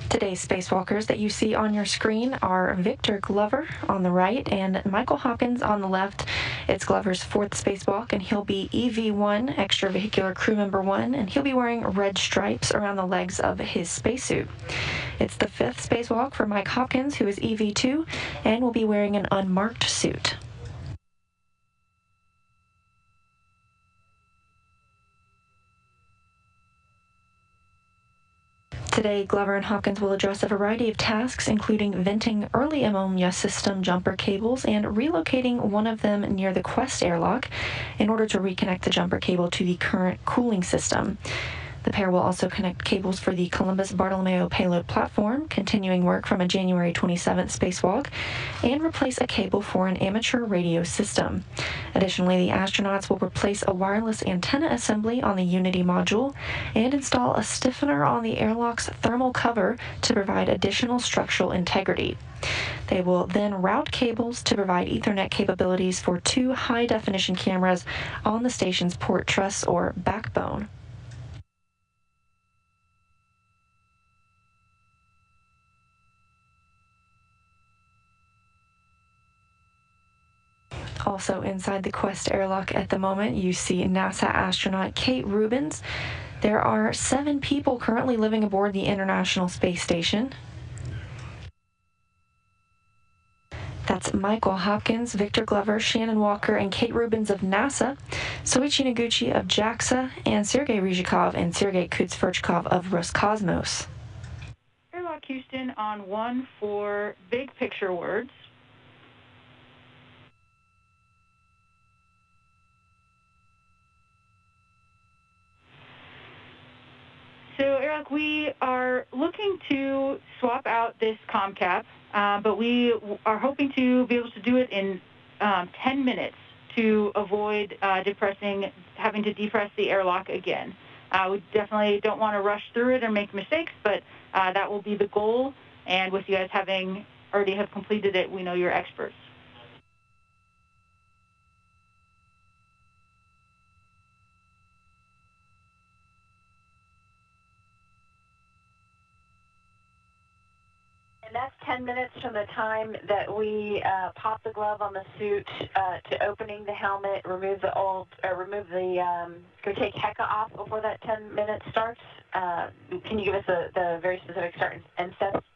Today's spacewalkers that you see on your screen are Victor Glover on the right and Michael Hopkins on the left. It's Glover's fourth spacewalk, and he'll be EV1, extravehicular crew member 1, and he'll be wearing red stripes around the legs of his spacesuit. It's the fifth spacewalk for Mike Hopkins, who is EV2, and will be wearing an unmarked suit. Today, Glover and Hopkins will address a variety of tasks, including venting early ammonia system jumper cables and relocating one of them near the Quest airlock in order to reconnect the jumper cable to the current cooling system. The pair will also connect cables for the Columbus Bartolomeo payload platform, continuing work from a January 27th spacewalk, and replace a cable for an amateur radio system. Additionally, the astronauts will replace a wireless antenna assembly on the Unity module and install a stiffener on the airlock's thermal cover to provide additional structural integrity. They will then route cables to provide Ethernet capabilities for 2 high-definition cameras on the station's port truss or backbone. Also inside the Quest airlock at the moment, you see NASA astronaut Kate Rubins. There are 7 people currently living aboard the International Space Station. That's Michael Hopkins, Victor Glover, Shannon Walker, and Kate Rubins of NASA, Soichi Noguchi of JAXA, and Sergei Ryzhikov and Sergei Kutsverchkov of Roscosmos. Airlock Houston on 1 for big picture words. So, Airlock, we are looking to swap out this comm cap, but we are hoping to be able to do it in 10 minutes to avoid having to depress the airlock again. We definitely don't want to rush through it and make mistakes, but that will be the goal. And with you guys having already have completed it, we know you're experts. And that's 10 minutes from the time that we pop the glove on the suit to opening the helmet, remove the take HECA off before that 10 minutes starts. Can you give us the very specific start and steps?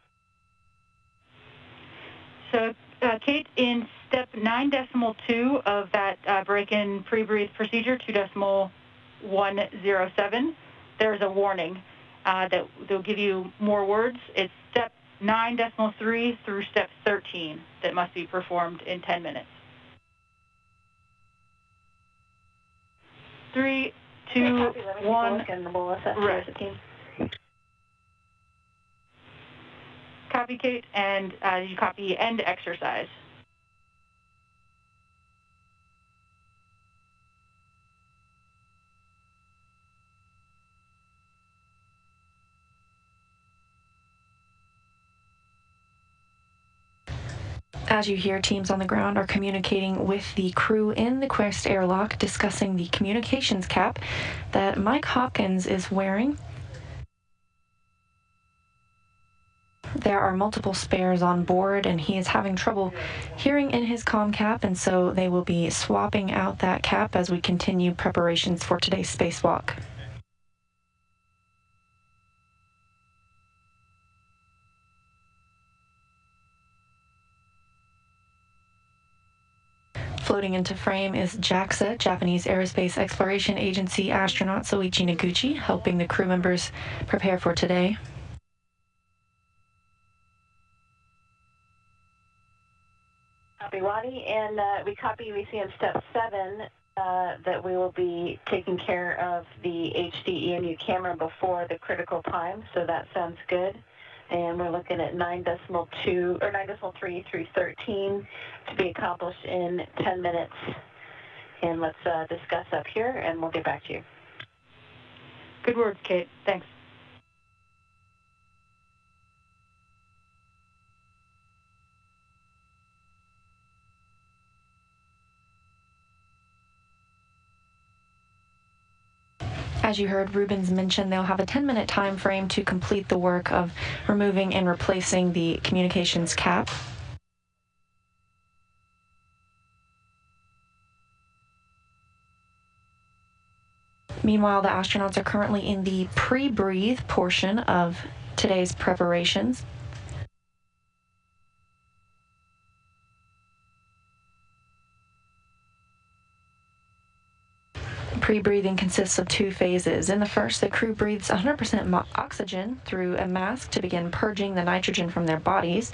So, Kate, in step 9.2 of that break-in pre-breathe procedure, 2.107, there's a warning that they'll give you more words. It's step 9.3 through step 13 that must be performed in 10 minutes. 3, 2, 1, rest. Copy, Kate, and you copy end exercise. As you hear, teams on the ground are communicating with the crew in the Quest airlock, discussing the communications cap that Mike Hopkins is wearing. There are multiple spares on board, and he is having trouble hearing in his comm cap, and so they will be swapping out that cap as we continue preparations for today's spacewalk. Floating into frame is JAXA, Japanese Aerospace Exploration Agency astronaut Soichi Noguchi, helping the crew members prepare for today. Copy, Roddy, and we see in step 7 that we will be taking care of the HD EMU camera before the critical time, so that sounds good. And we're looking at 9.2 or 9.3 through 13 to be accomplished in 10 minutes. And let's discuss up here, and we'll get back to you. Good words, Kate. Thanks. As you heard Rubens mention, they'll have a 10-minute time frame to complete the work of removing and replacing the communications cap. Meanwhile, the astronauts are currently in the pre-breathe portion of today's preparations. Pre-breathing consists of two phases. In the first, the crew breathes 100% oxygen through a mask to begin purging the nitrogen from their bodies.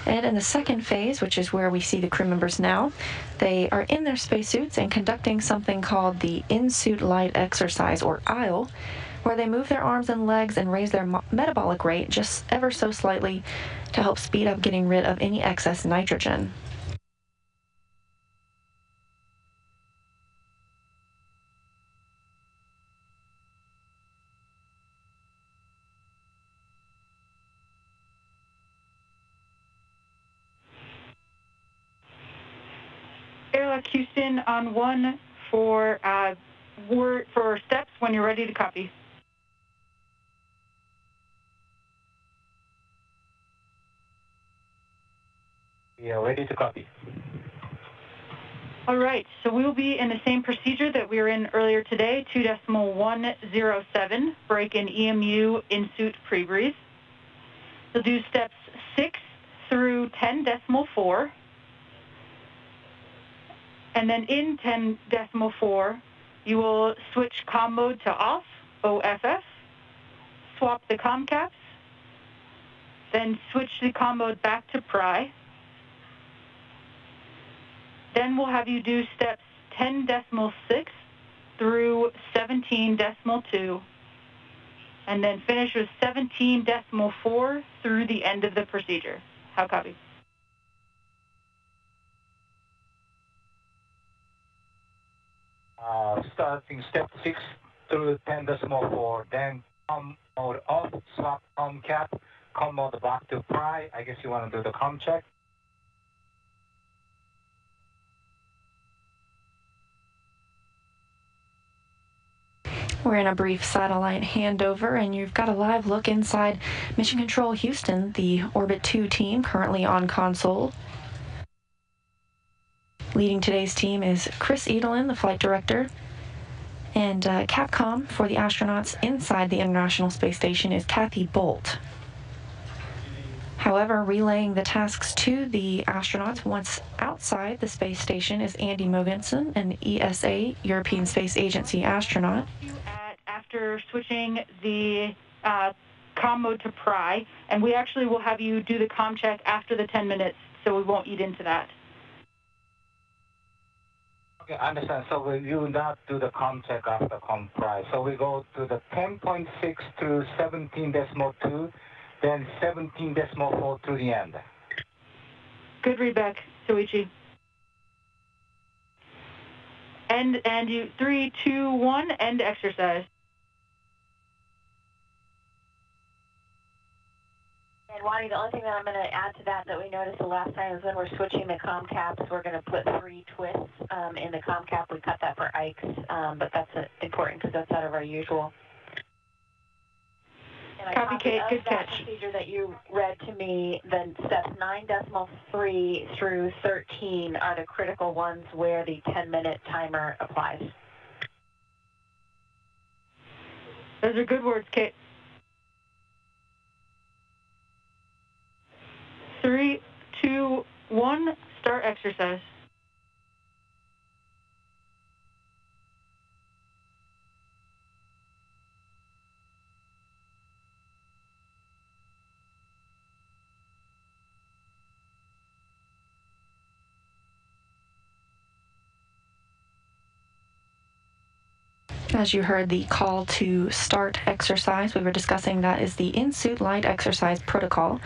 And in the second phase, which is where we see the crew members now, they are in their spacesuits and conducting something called the in-suit light exercise, or ILE, where they move their arms and legs and raise their metabolic rate just ever so slightly to help speed up getting rid of any excess nitrogen. Airlock Houston on 1 for steps when you're ready to copy. We are ready to copy. All right, so we will be in the same procedure that we were in earlier today, 2.107, break in EMU in-suit pre-breathe. You'll do steps 6 through 10.4. And then in 10.4, you will switch comm mode to off, OFF, swap the comm caps, then switch the comm mode back to PRI. Then we'll have you do steps 10.6 through 17.2, and then finish with 17.4 through the end of the procedure. How copy? Starting step 6 through 10.4, then comm mode off, swap comm cap, comm mode back to PRI. I guess you want to do the comm check. We're in a brief satellite handover, and you've got a live look inside Mission Control Houston, the Orbit 2 team currently on console. Leading today's team is Chris Edelin, the flight director, and Capcom for the astronauts inside the International Space Station is Kathy Bolt. However, relaying the tasks to the astronauts once outside the space station is Andy Mogensen, an ESA, European Space Agency astronaut. After switching the comm mode to PRI, and we actually will have you do the comm check after the 10 minutes, so we won't eat into that. Okay, I understand. So you will not do the comm check after comm PRI. So we go to the 10.6 through 17.2, then 17.4 through the end. Good read back, Soichi. And you 3, 2, 1, end exercise. And Wani, the only thing that I'm going to add to that we noticed the last time is when we're switching the comm caps, we're going to put 3 twists in the comm cap. We cut that for Ikes, but that's important because that's out of our usual. And Copy, Kate. Good catch. The procedure that you read to me, then steps 9.3 through 13 are the critical ones where the 10-minute timer applies. Those are good words, Kate. 3, 2, 1, start exercise. As you heard the call to start exercise, we were discussing that is the in-suit light exercise protocol.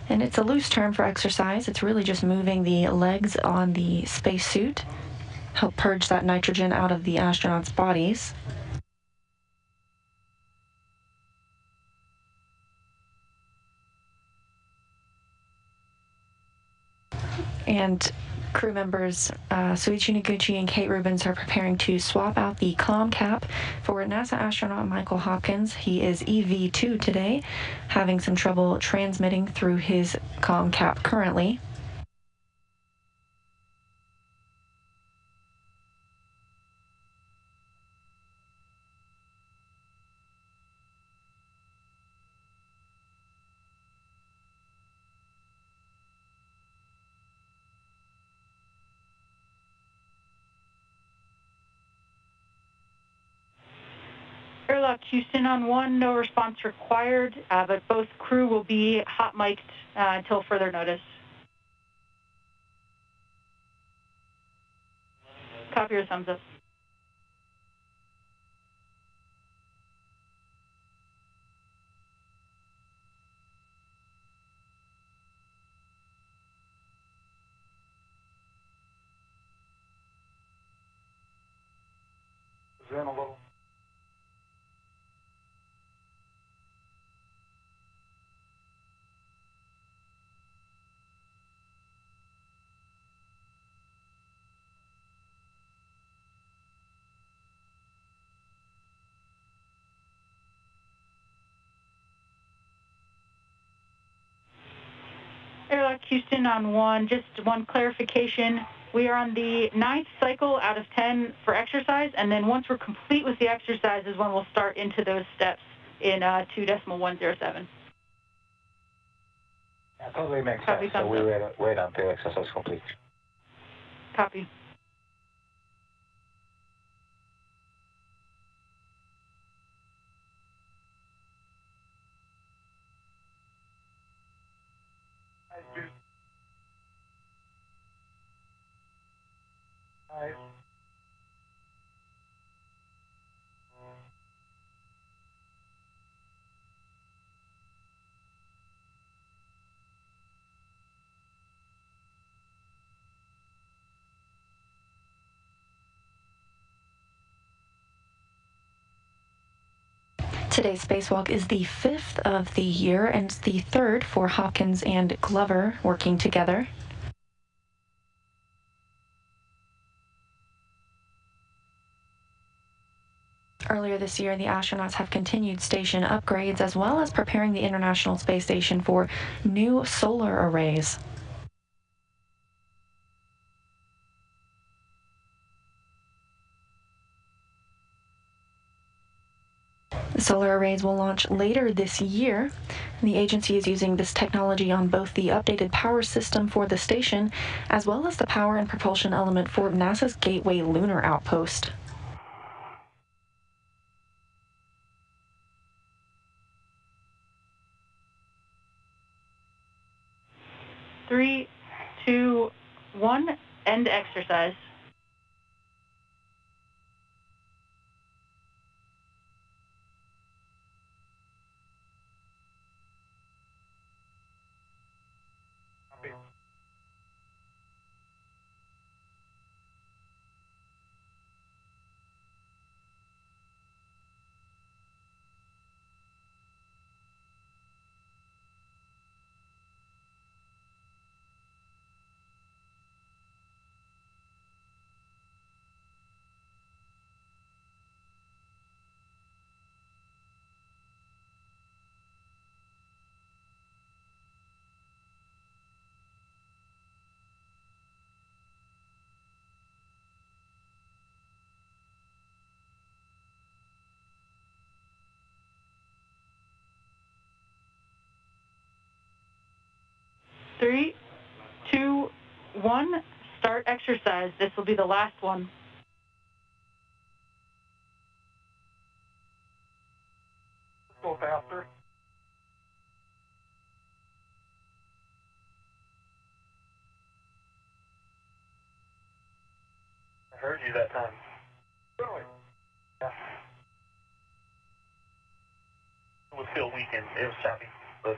And it's a loose term for exercise. It's really just moving the legs on the spacesuit, help purge that nitrogen out of the astronauts' bodies. And Crew members Suichi Noguchi and Kate Rubins are preparing to swap out the comm cap for NASA astronaut Michael Hopkins. He is EV2 today, having some trouble transmitting through his comm cap currently. Airlock Houston on 1, no response required, but both crew will be hot mic'd until further notice. Copy your thumbs up. Zoom a little. Airlock Houston on 1, just one clarification. We are on the 9th cycle out of 10 for exercise, and then once we're complete with the exercise is when we'll start into those steps in 2.107. Yeah, totally makes Copy, sense. So we wait until exercise complete. Copy. Today's spacewalk is the 5th of the year and the 3rd for Hopkins and Glover working together. Earlier this year, the astronauts have continued station upgrades as well as preparing the International Space Station for new solar arrays. The solar arrays will launch later this year. The agency is using this technology on both the updated power system for the station as well as the power and propulsion element for NASA's Gateway lunar outpost. Three, two, one, end exercise. Three, two, one, start exercise. This will be the last one. Go faster. I heard you that time. Really? Yeah. It was still weekend. It was choppy, but.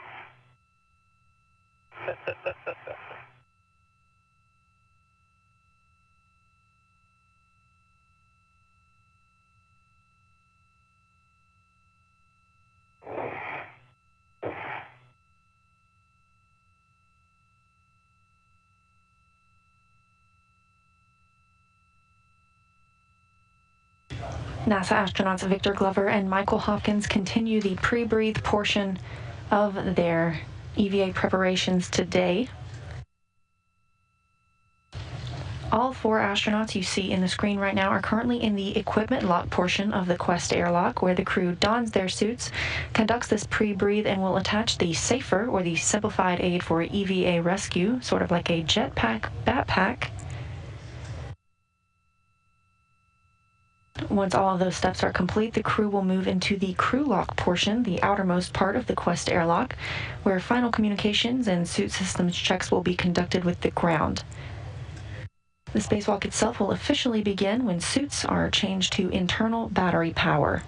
NASA astronauts Victor Glover and Michael Hopkins continue the pre-breathe portion of their EVA preparations today. All 4 astronauts you see in the screen right now are currently in the equipment lock portion of the Quest airlock, where the crew dons their suits, conducts this pre-breathe, and will attach the SAFER, or the Simplified Aid for EVA Rescue, sort of like a jetpack backpack. Once all of those steps are complete, the crew will move into the crew lock portion, the outermost part of the Quest airlock, where final communications and suit systems checks will be conducted with the ground. The spacewalk itself will officially begin when suits are changed to internal battery power.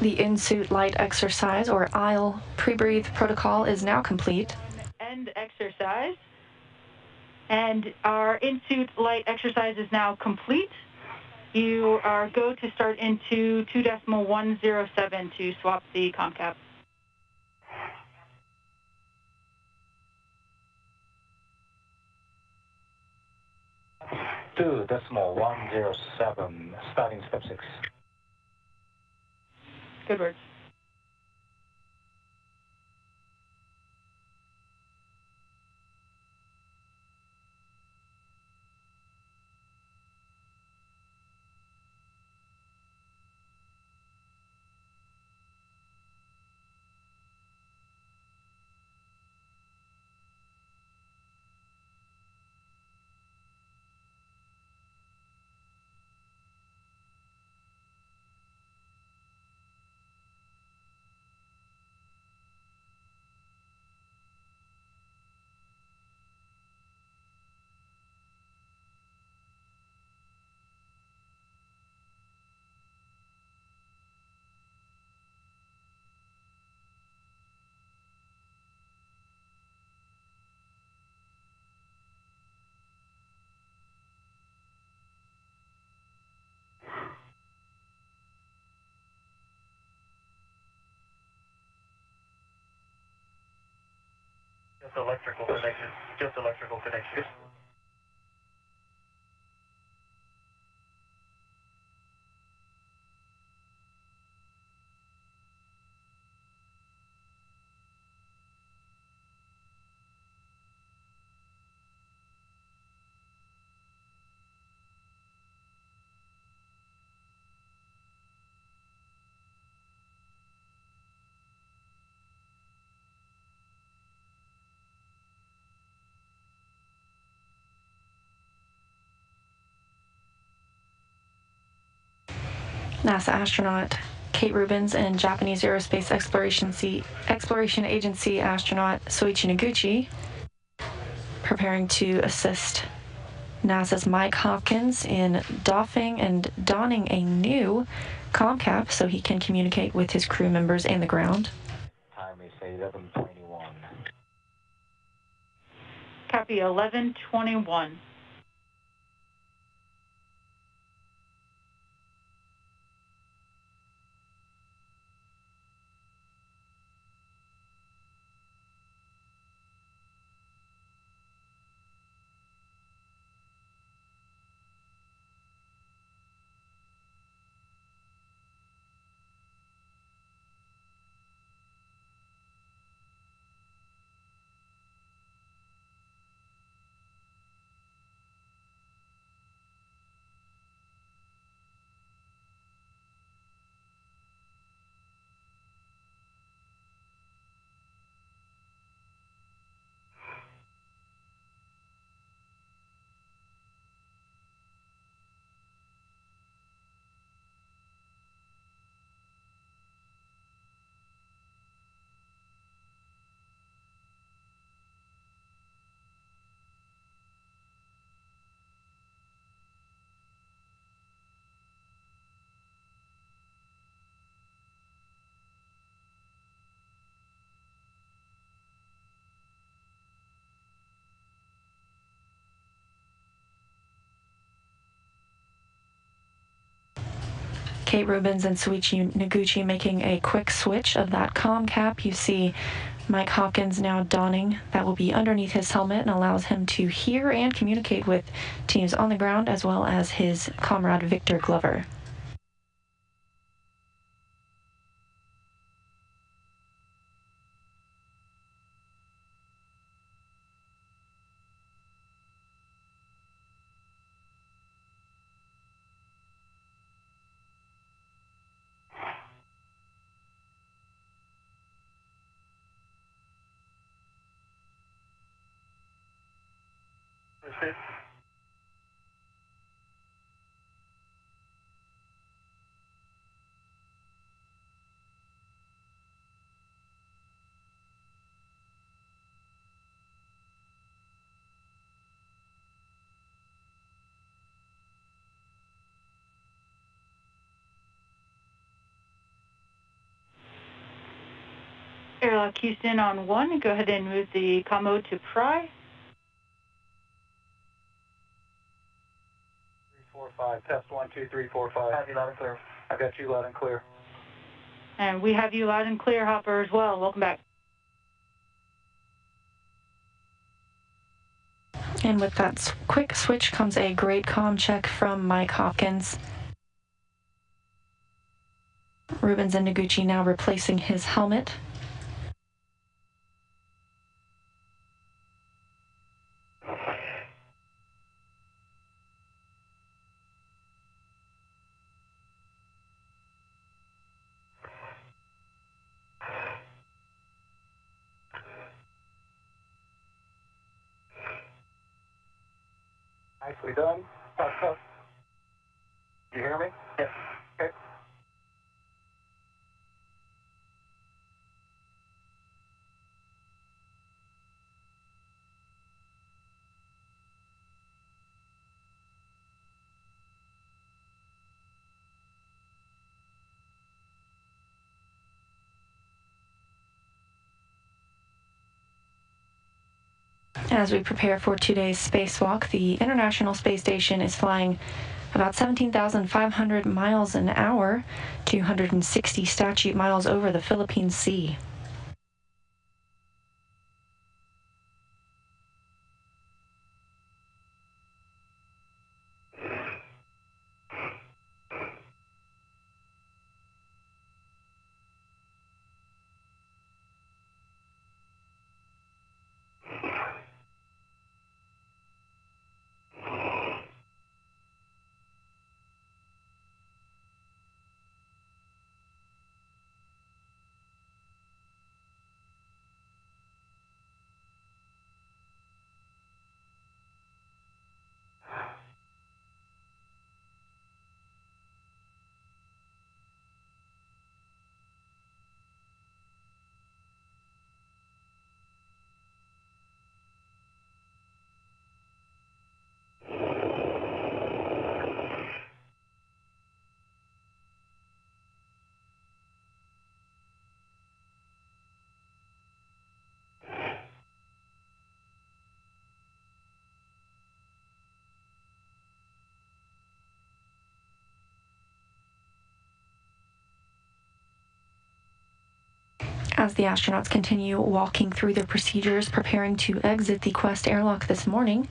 The in-suit light exercise, or ILE, pre-breathe protocol is now complete. End exercise. And our in-suit light exercise is now complete. You are go to start into 2.107 to swap the comm cap. Two decimal 107, starting step 6. Good words. electrical connection. Just electrical connection. NASA astronaut Kate Rubins and Japanese Aerospace Exploration Agency astronaut Soichi Noguchi preparing to assist NASA's Mike Hopkins in doffing and donning a new comm cap so he can communicate with his crew members and the ground. Time is 11:21. Copy 11:21. Kate Rubins and Soichi Noguchi making a quick switch of that comm cap. You see Mike Hopkins now donning. That will be underneath his helmet and allows him to hear and communicate with teams on the ground as well as his comrade Victor Glover. Airlock Houston on 1. Go ahead and move the comm mode to Pry. 345. Test 1, 2, 3, 4, 5. Have you loud and clear. I got you loud and clear. And we have you loud and clear, Hopper, as well. Welcome back. And with that quick switch comes a great comm check from Mike Hopkins. Rubins and Noguchi now replacing his helmet. Nicely done. Tough, tough. You hear me? Yes. Okay. As we prepare for today's spacewalk, the International Space Station is flying about 17,500 miles an hour, 260 statute miles over the Philippine Sea. As the astronauts continue walking through their procedures, preparing to exit the Quest airlock this morning,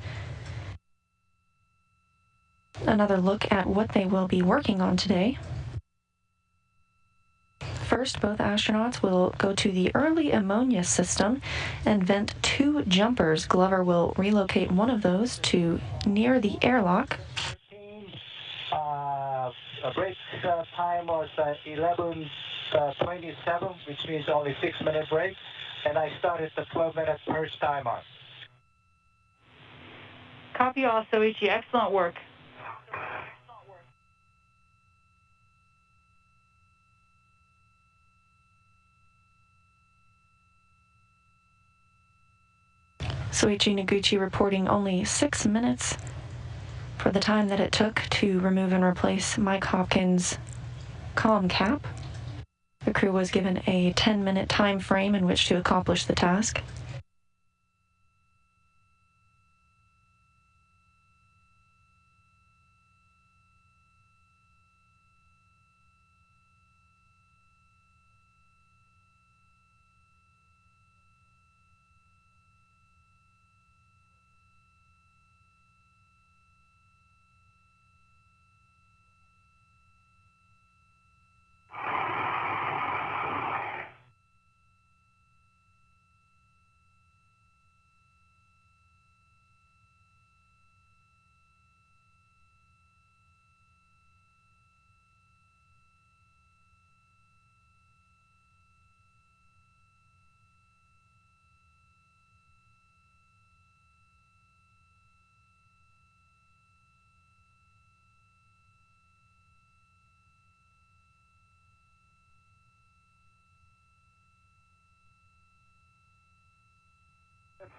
another look at what they will be working on today. First, both astronauts will go to the early ammonia system and vent 2 jumpers. Glover will relocate one of those to near the airlock. Break time was 11:27, which means only 6-minute break, and I started the 12-minute first timer. Copy all, Soichi. Excellent work. Soichi Noguchi reporting only 6 minutes for the time that it took to remove and replace Mike Hopkins' comm cap. The crew was given a 10-minute time frame in which to accomplish the task.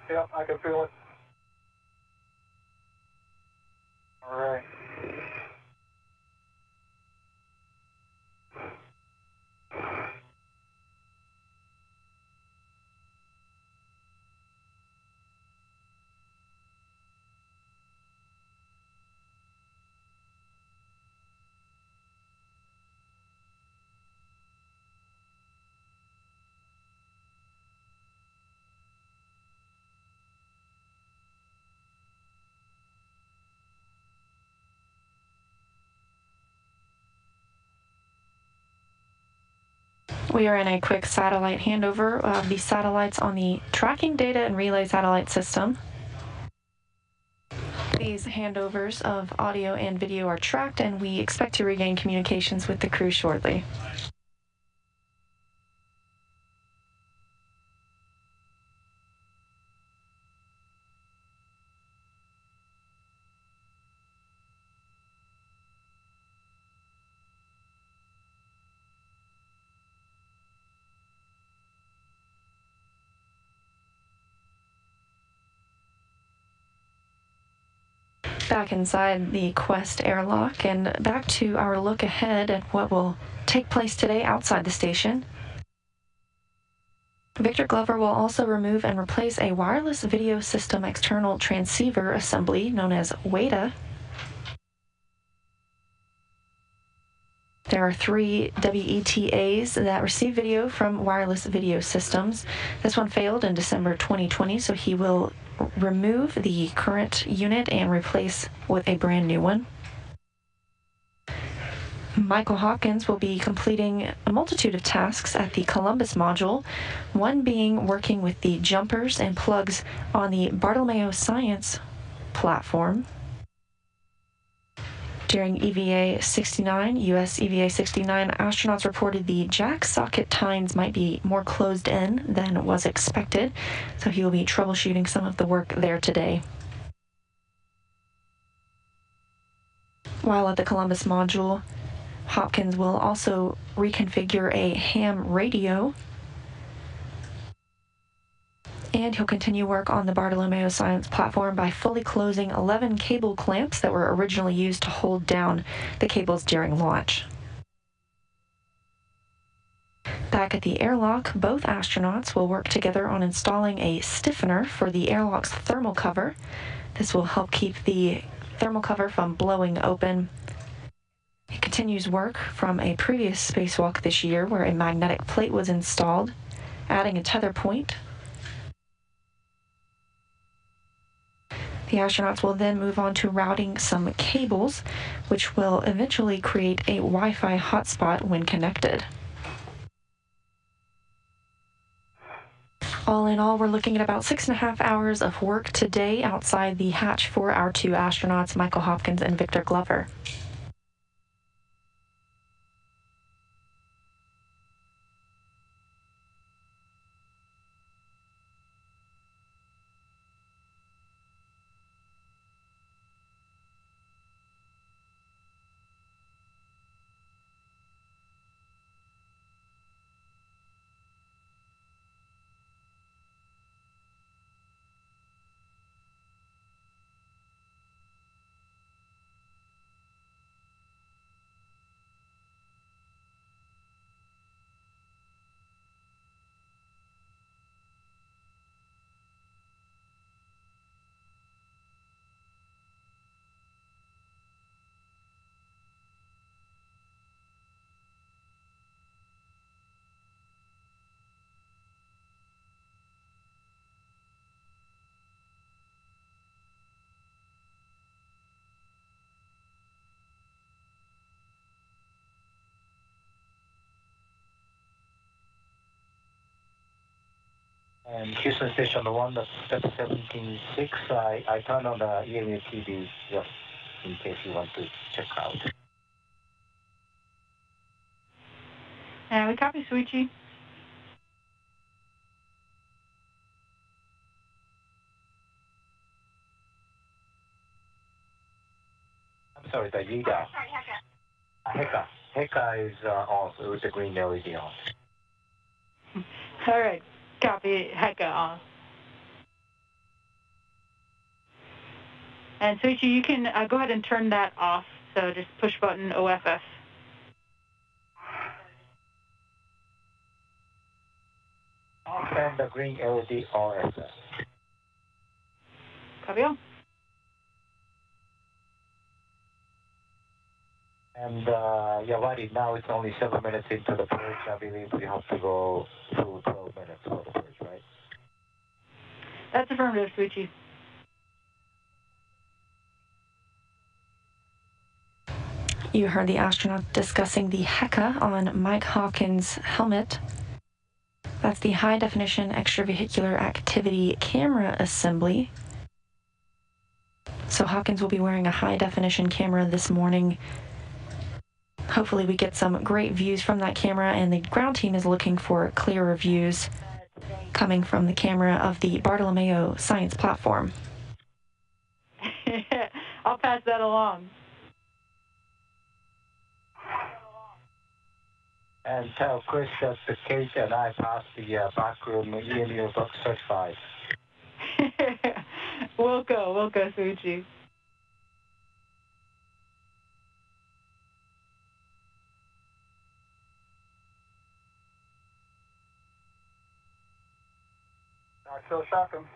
Yep, I can feel it. All right. We are in a quick satellite handover of the satellites on the tracking data and relay satellite system. These handovers of audio and video are tracked, and we expect to regain communications with the crew shortly. Back inside the Quest airlock and back to our look ahead at what will take place today outside the station. Victor Glover will also remove and replace a wireless video system external transceiver assembly known as WADA. There are 3 WETAs that receive video from wireless video systems. This one failed in December 2020, so he will remove the current unit and replace with a brand new one. Michael Hopkins will be completing a multitude of tasks at the Columbus module, one being working with the jumpers and plugs on the Bartolomeo Science platform. During EVA 69, US EVA 69, astronauts reported the jack socket tines might be more closed in than was expected, so he will be troubleshooting some of the work there today. While at the Columbus module, Hopkins will also reconfigure a ham radio, and he'll continue work on the Bartolomeo Science platform by fully closing 11 cable clamps that were originally used to hold down the cables during launch. Back at the airlock, both astronauts will work together on installing a stiffener for the airlock's thermal cover. This will help keep the thermal cover from blowing open. He continues work from a previous spacewalk this year where a magnetic plate was installed adding a tether point. The astronauts will then move on to routing some cables, which will eventually create a Wi-Fi hotspot when connected. All in all, we're looking at about 6.5 hours of work today outside the hatch for our two astronauts, Michael Hopkins and Victor Glover. And Houston Station 1, that's step 17.6. I turned on the EMU TV just in case you want to check out. And we copy, Suichi. I'm sorry, the Yiga. Heka is off with the green LED on. All right, copy, Heka on. And Suichi, you can go ahead and turn that off, so just push button OFF. Off and the green LED OFF. Copy all. And yeah, Wadi, now it's only 7 minutes into the purge. I believe we have to go through 12 minutes for the purge, right? That's affirmative, Suichi. You heard the astronaut discussing the Heka on Mike Hopkins' helmet. That's the high-definition extravehicular activity camera assembly. So Hopkins will be wearing a high-definition camera this morning. Hopefully we get some great views from that camera, and the ground team is looking for clearer views coming from the camera of the Bartolomeo Science Platform. I'll pass that along. And tell Chris that the Kate and I passed the backroom EMU book certified. We'll go, Suichi. Still shocking.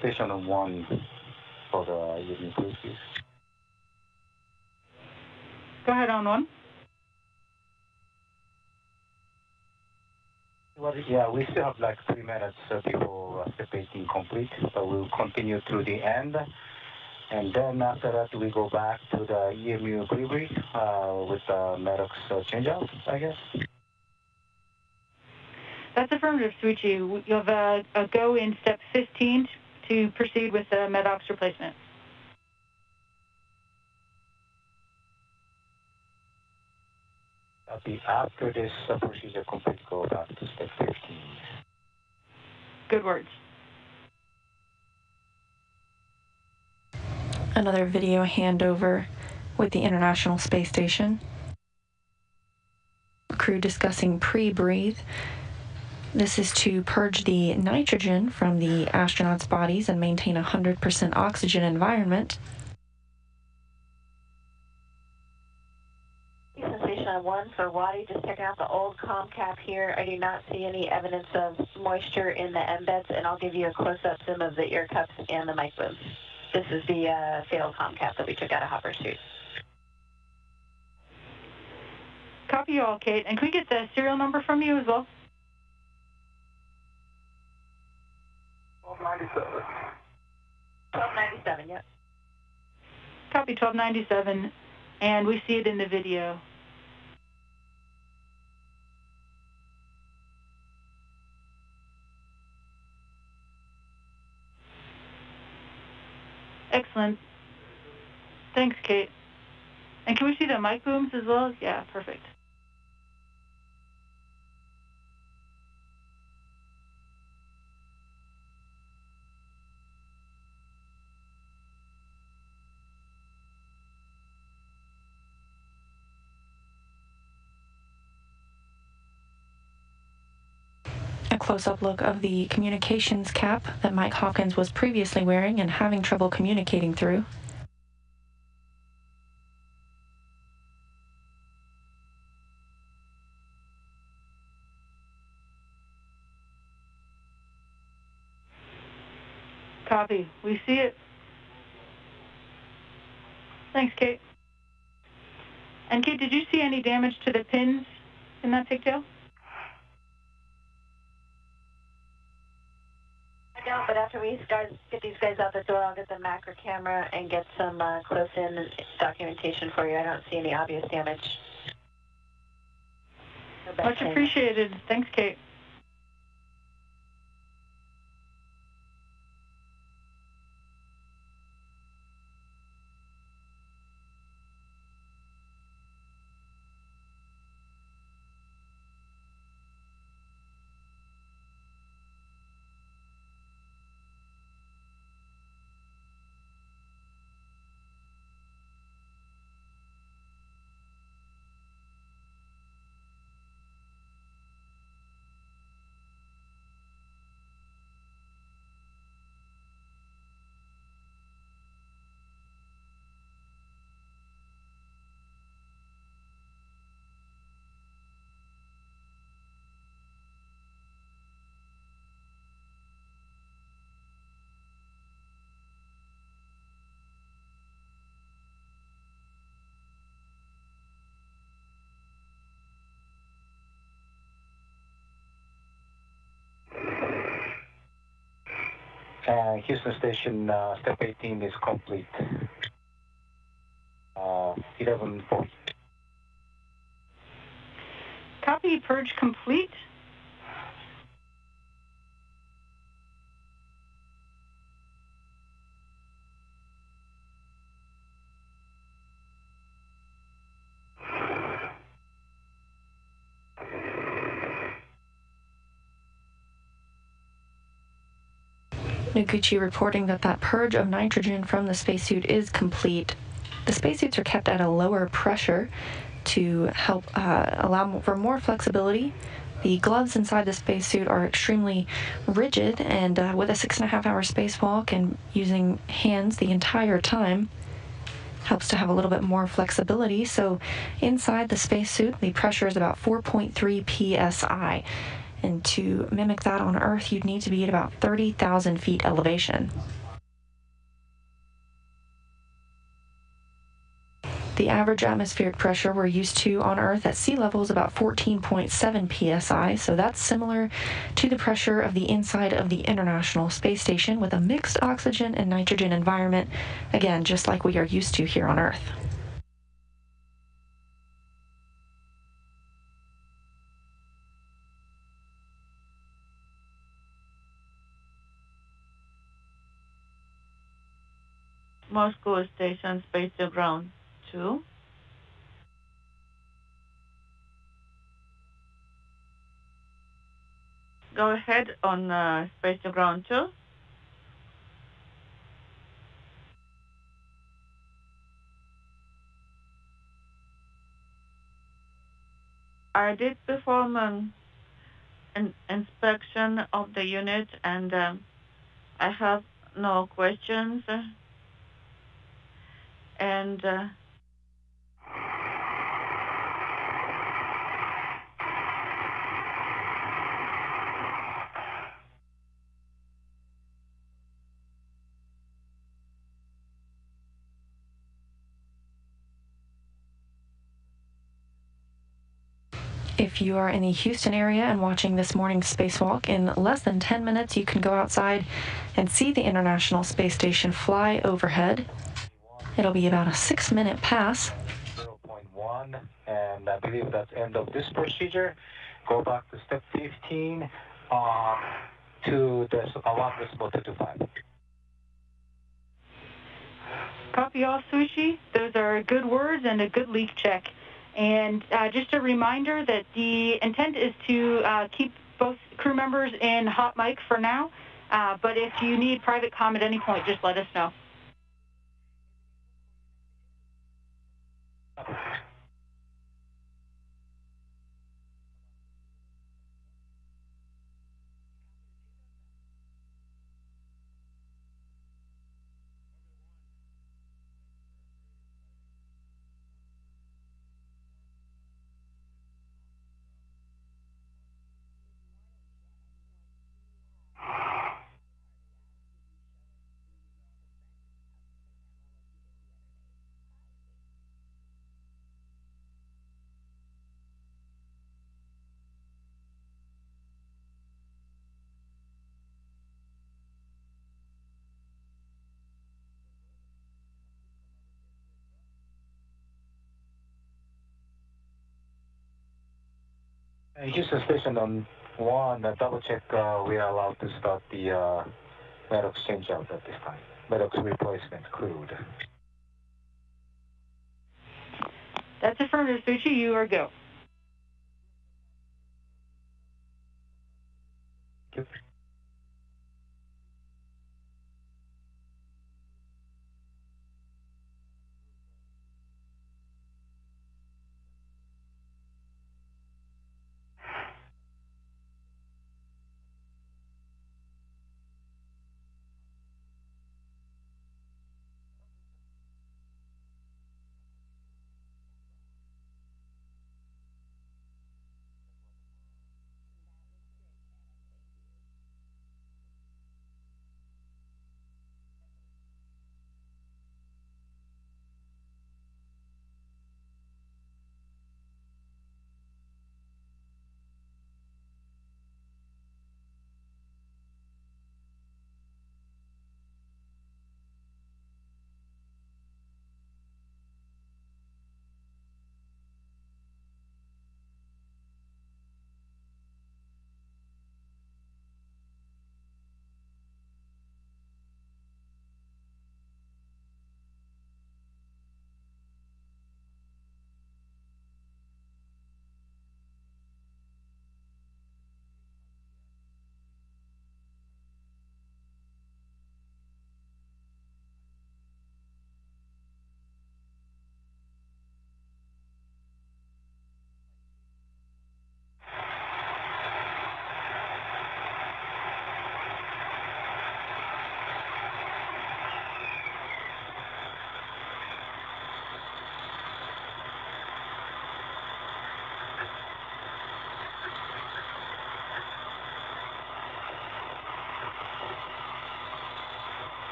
Station 1 for the EMU, please. Go ahead, on one. Well, yeah, we still have like 3 minutes before step 18 complete, but we'll continue through the end. And then after that, we go back to the EMU delivery with the MEDOX changeout, I guess. That's affirmative, Suichi. You have a go in step 15 to proceed with the MEDOX replacement. After this procedure complete, go back to step 15. Good words. Another video handover with the International Space Station. Crew discussing pre-breathe. This is to purge the nitrogen from the astronauts' bodies and maintain a 100% oxygen environment. Station 1 for Wadi, just checking out the old com cap here. I do not see any evidence of moisture in the embeds, and I'll give you a close-up zoom of the ear cups and the mic booms. This is the failed com cap that we took out of Hopper's chute. Copy you all, Kate. And can we get the serial number from you as well? 1297. 1297, yep. Copy 1297, and we see it in the video. Excellent. Thanks, Kate. And can we see the mic booms as well? Yeah, perfect. A close-up look of the communications cap that Mike Hopkins was previously wearing and having trouble communicating through. Copy. We see it. Thanks, Kate. And Kate, did you see any damage to the pins in that pigtail? No, but after we get these guys out the door, I'll get the macro camera and get some close-in documentation for you. I don't see any obvious damage. No Much appreciated. Thanks, Kate. Houston Station, step 18 is complete. 11:40. Copy purge complete. Noguchi reporting that purge of nitrogen from the spacesuit is complete. The spacesuits are kept at a lower pressure to help allow for more flexibility. The gloves inside the spacesuit are extremely rigid, and with a 6.5-hour spacewalk and using hands the entire time, helps to have a little bit more flexibility. So inside the spacesuit, the pressure is about 4.3 psi. And to mimic that on Earth, you'd need to be at about 30,000 feet elevation. The average atmospheric pressure we're used to on Earth at sea level is about 14.7 psi, so that's similar to the pressure of the inside of the International Space Station with a mixed oxygen and nitrogen environment, again, just like we are used to here on Earth. Moscow Station, space to ground 2. Go ahead on space to ground 2. I did perform an inspection of the unit, and I have no questions. And If you are in the Houston area and watching this morning's spacewalk, in less than 10 minutes you can go outside and see the International Space Station fly overhead. It'll be about a 6-minute pass. 0.1, and I believe that's end of this procedure. Go back to step 15 to the 1.225. Copy all, Sushi. Those are good words and a good leak check. And just a reminder that the intent is to keep both crew members in hot mic for now, but if you need private comm at any point, just let us know. Houston Station on 1, double check we are allowed to start the Maddox change out at this time. Maddox replacement crude. That's affirmative, Sushi. You are go. Yep.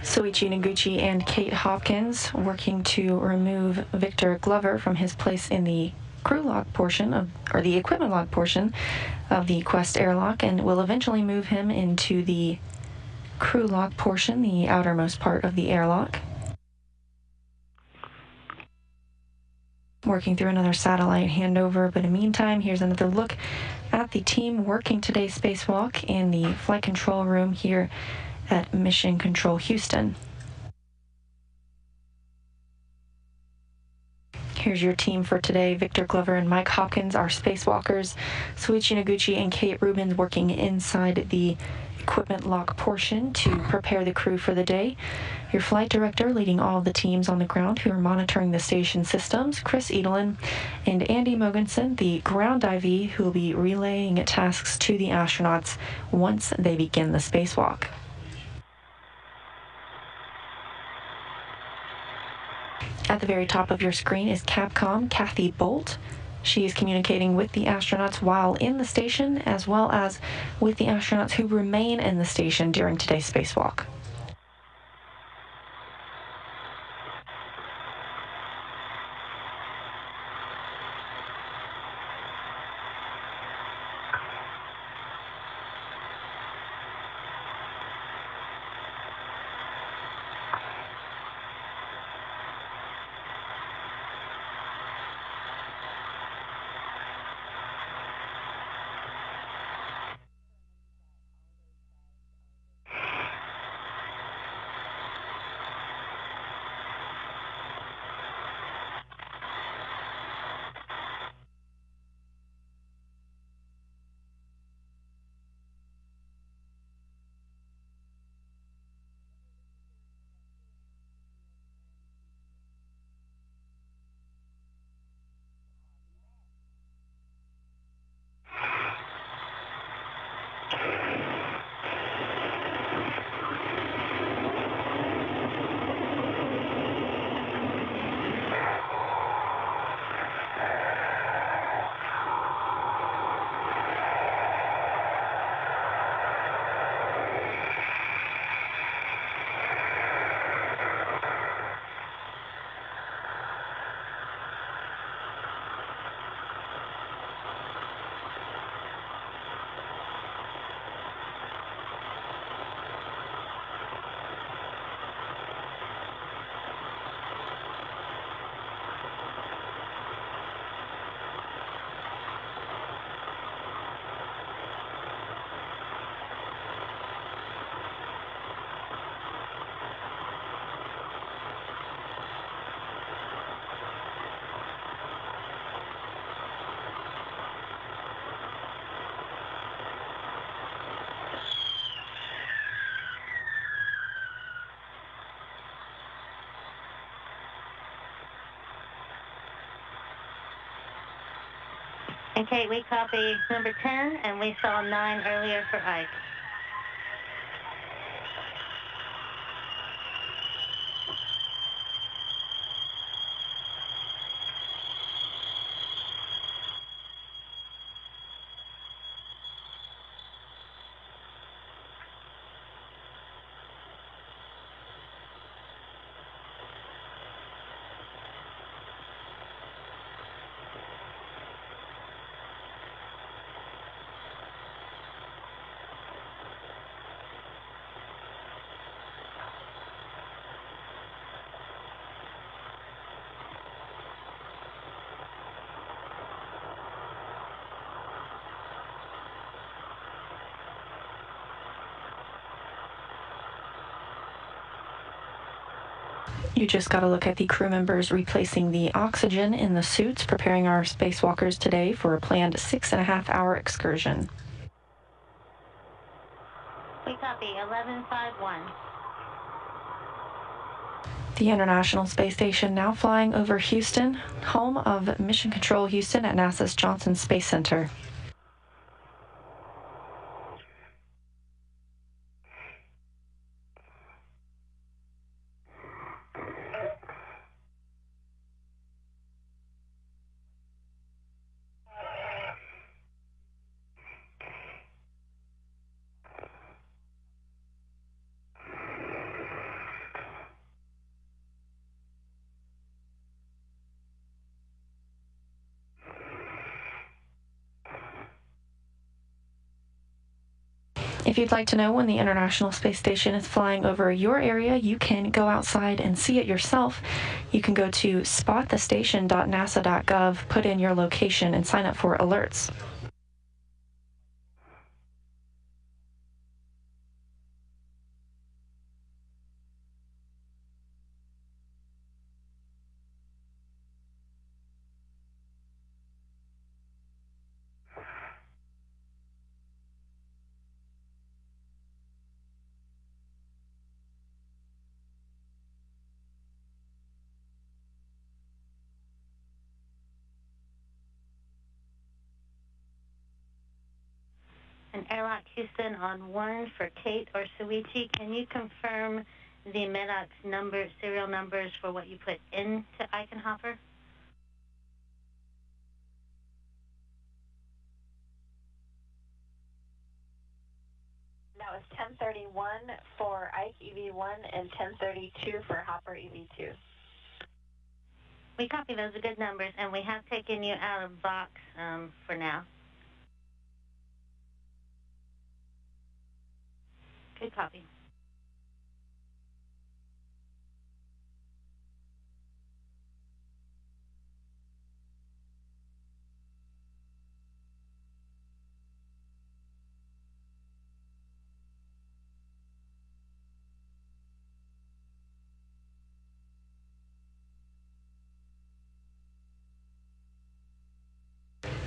Soichi Noguchi and Kate Hopkins working to remove Victor Glover from his place in the crew lock portion or the equipment lock portion of the Quest airlock, and will eventually move him into the crew lock portion, the outermost part of the airlock. Working through another satellite handover, but in the meantime, here's another look at the team working today's spacewalk in the flight control room here at Mission Control Houston. Here's your team for today. Victor Glover and Mike Hopkins are spacewalkers. Soichi Noguchi and Kate Rubins working inside the equipment lock portion to prepare the crew for the day. Your flight director leading all of the teams on the ground who are monitoring the station systems, Chris Edelin, and Andy Mogensen, the ground IV, who will be relaying tasks to the astronauts once they begin the spacewalk. At the very top of your screen is Capcom Kathy Bolt. She is communicating with the astronauts while in the station, as well as with the astronauts who remain in the station during today's spacewalk. And Kate, we copy number 10, and we saw 9 earlier for Ike. You just got to look at the crew members replacing the oxygen in the suits, preparing our spacewalkers today for a planned 6.5-hour excursion. We copy 1151. The International Space Station now flying over Houston, home of Mission Control Houston at NASA's Johnson Space Center. If you'd like to know when the International Space Station is flying over your area, you can go outside and see it yourself. You can go to spotthestation.nasa.gov, put in your location, and sign up for alerts. And Airlock Houston on 1 for Kate or Suichi. Can you confirm the MEDOX serial numbers for what you put into Eichenhofer? That was 1031 for Ike EV1 and 1032 for Hopper EV2. We copy those are good numbers, and we have taken you out of box for now. Good copy.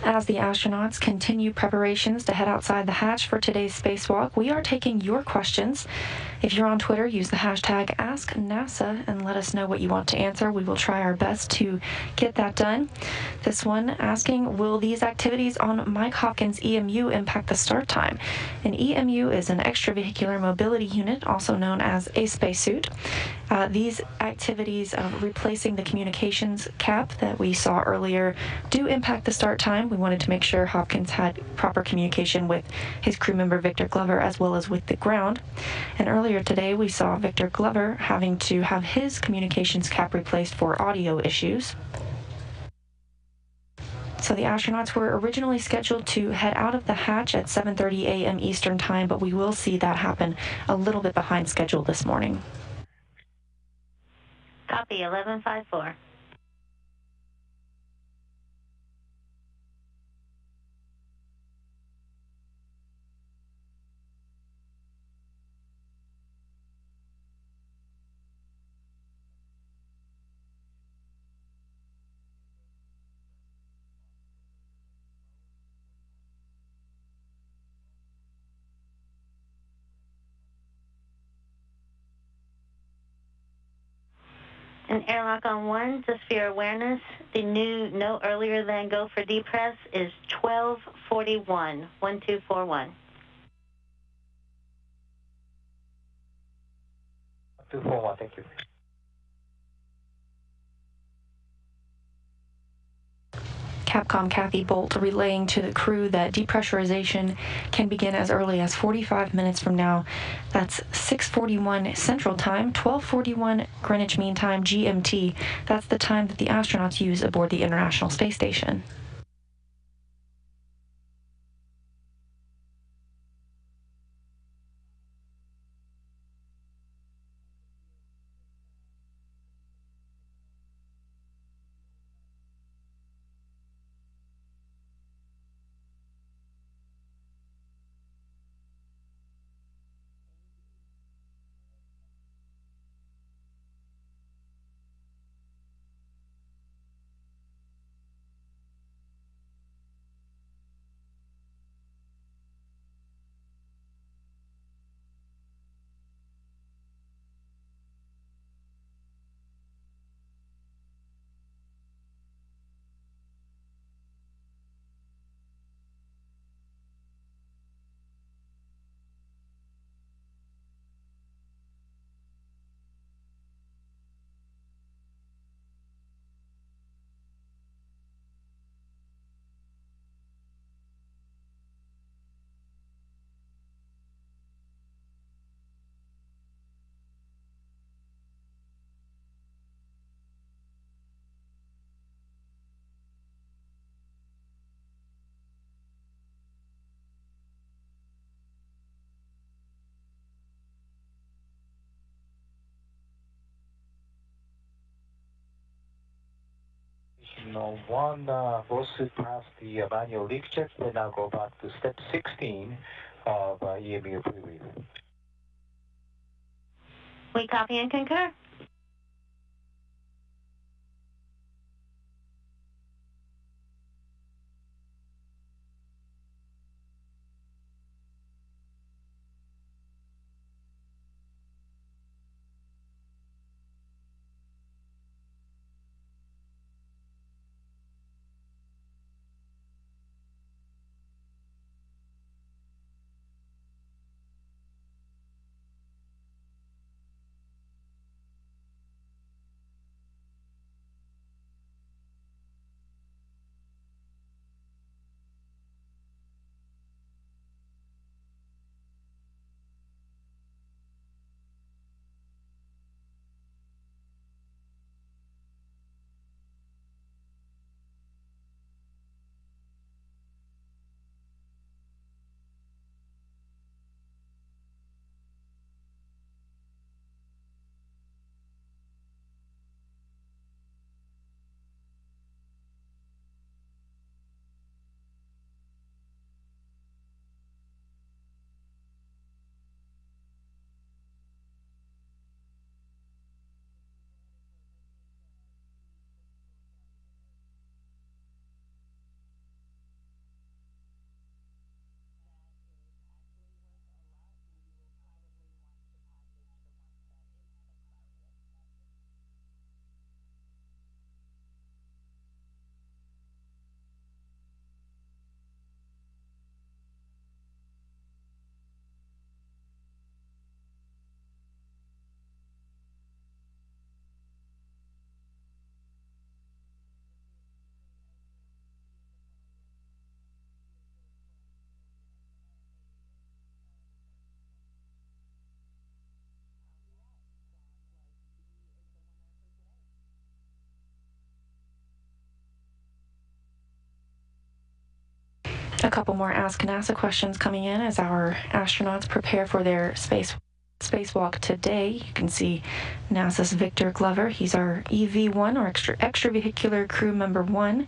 As the astronauts continue preparations to head outside the hatch for today's spacewalk, we are taking your questions. If you're on Twitter, use the hashtag AskNASA and let us know what you want to answer. We will try our best to get that done. This one asking, will these activities on Mike Hopkins EMU impact the start time? An EMU is an extravehicular mobility unit, also known as a spacesuit. These activities of replacing the communications cap that we saw earlier do impact the start time. We wanted to make sure Hopkins had proper communication with his crew member Victor Glover as well as with the ground. And earlier today we saw Victor Glover having to have his communications cap replaced for audio issues. So the astronauts were originally scheduled to head out of the hatch at 7:30 a.m. Eastern Time, but we will see that happen a little bit behind schedule this morning. Copy 1154. An airlock on 1, just for your awareness, the new no earlier than go for depress is 1241, 1241. 241, thank you. Capcom Kathy Bolt relaying to the crew that depressurization can begin as early as 45 minutes from now. That's 6:41 Central Time, 12:41 Greenwich Mean Time, GMT. That's the time that the astronauts use aboard the International Space Station. 1 goes past the manual leak check. We now go back to step 16 of EMU pre-read. We copy and concur. A couple more Ask NASA questions coming in as our astronauts prepare for their spacewalk today. You can see NASA's Victor Glover. He's our EV1, or extravehicular crew member 1.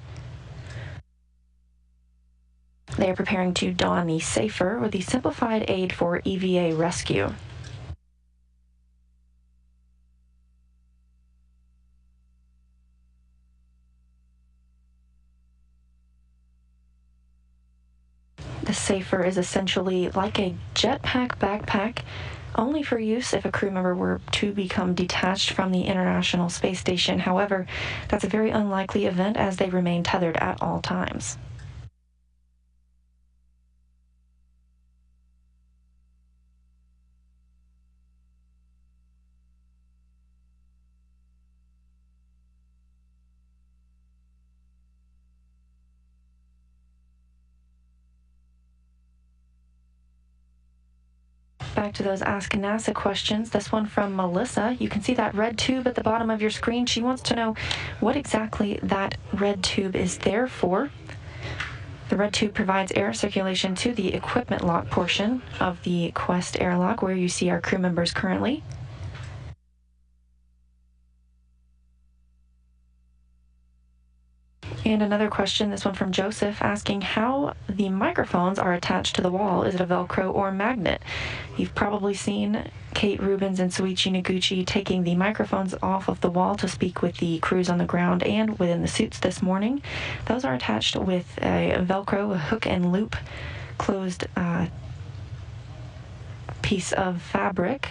They are preparing to don the SAFER, or the Simplified Aid for EVA Rescue. The SAFER is essentially like a jetpack backpack, only for use if a crew member were to become detached from the International Space Station. However, that's a very unlikely event as they remain tethered at all times. Back to those Ask NASA questions. This one from Melissa. You can see that red tube at the bottom of your screen. She wants to know what exactly that red tube is there for. The red tube provides air circulation to the equipment lock portion of the Quest airlock, where you see our crew members currently. And another question, this one from Joseph, asking how the microphones are attached to the wall. Is it a Velcro or magnet? You've probably seen Kate Rubins and Soichi Noguchi taking the microphones off of the wall to speak with the crews on the ground and within the suits this morning. Those are attached with a Velcro, a hook and loop closed piece of fabric.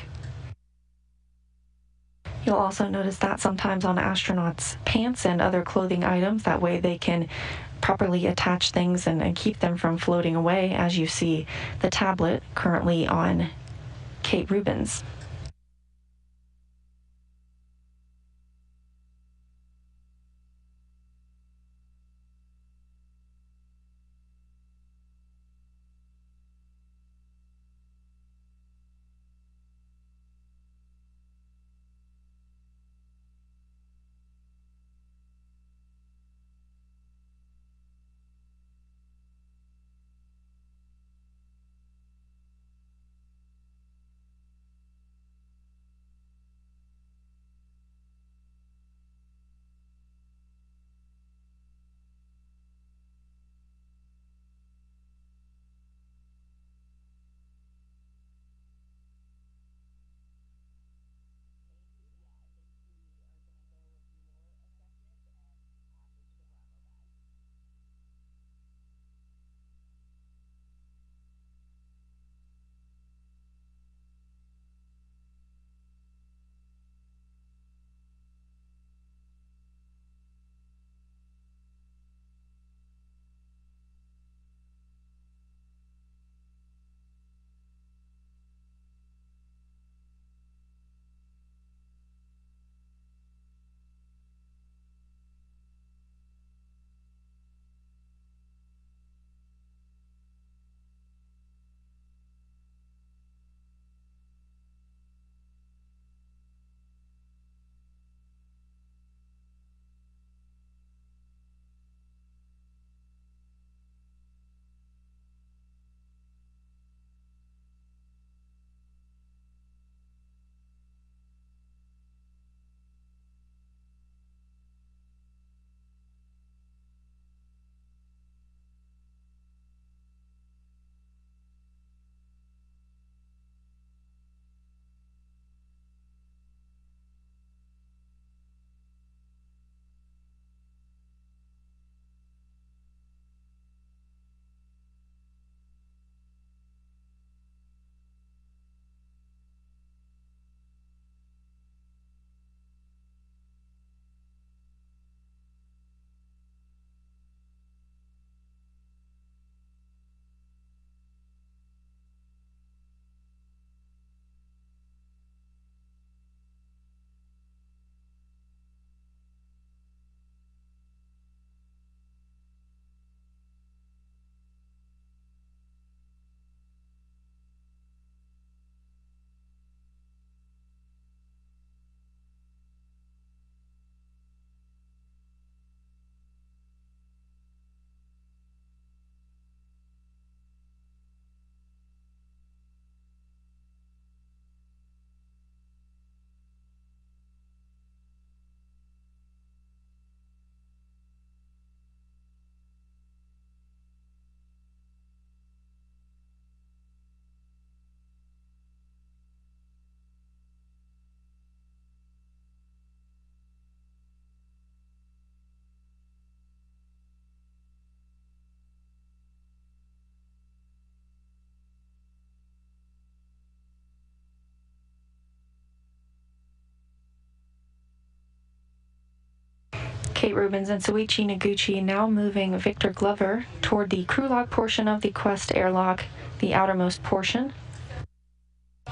You'll also notice that sometimes on astronauts' pants and other clothing items. That way they can properly attach things and keep them from floating away, as you see the tablet currently on Kate Rubins. Kate Rubins and Soichi Noguchi now moving Victor Glover toward the crew lock portion of the Quest airlock, the outermost portion.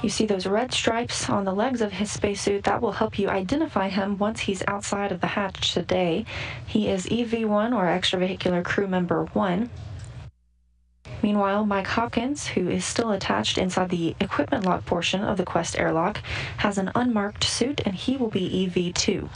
You see those red stripes on the legs of his spacesuit. That will help you identify him once he's outside of the hatch today. He is EV1, or extravehicular crew member 1. Meanwhile, Mike Hopkins, who is still attached inside the equipment lock portion of the Quest airlock, has an unmarked suit, and he will be EV2.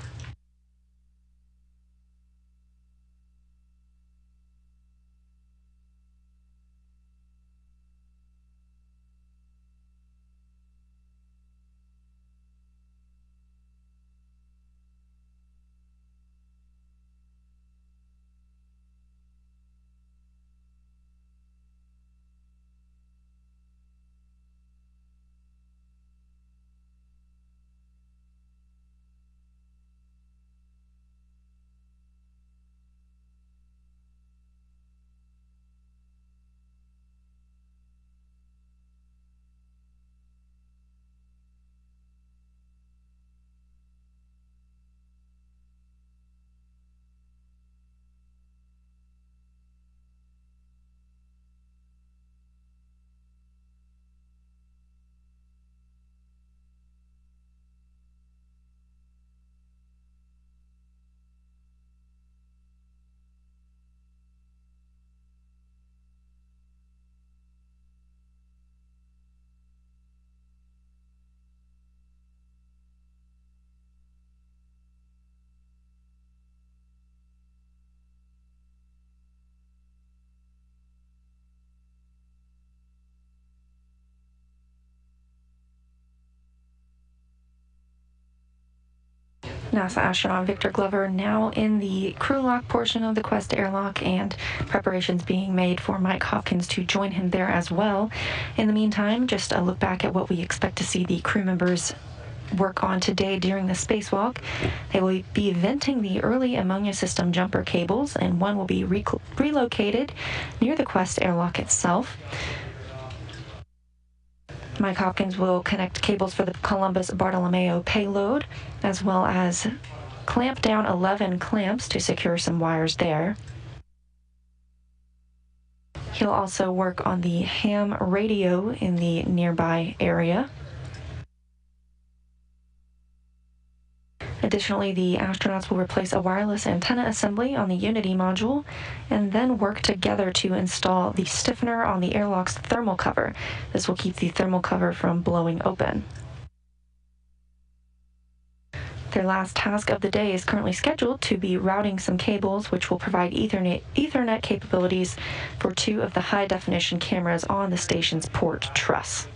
NASA astronaut Victor Glover now in the crew lock portion of the Quest airlock, and preparations being made for Mike Hopkins to join him there as well. In the meantime, just a look back at what we expect to see the crew members work on today during the spacewalk. They will be venting the early ammonia system jumper cables, and one will be relocated near the Quest airlock itself. Mike Hopkins will connect cables for the Columbus Bartolomeo payload, as well as clamp down 11 clamps to secure some wires there. He'll also work on the ham radio in the nearby area. Additionally, the astronauts will replace a wireless antenna assembly on the Unity module and then work together to install the stiffener on the airlock's thermal cover. This will keep the thermal cover from blowing open. Their last task of the day is currently scheduled to be routing some cables, which will provide Ethernet capabilities for 2 of the high-definition cameras on the station's port truss.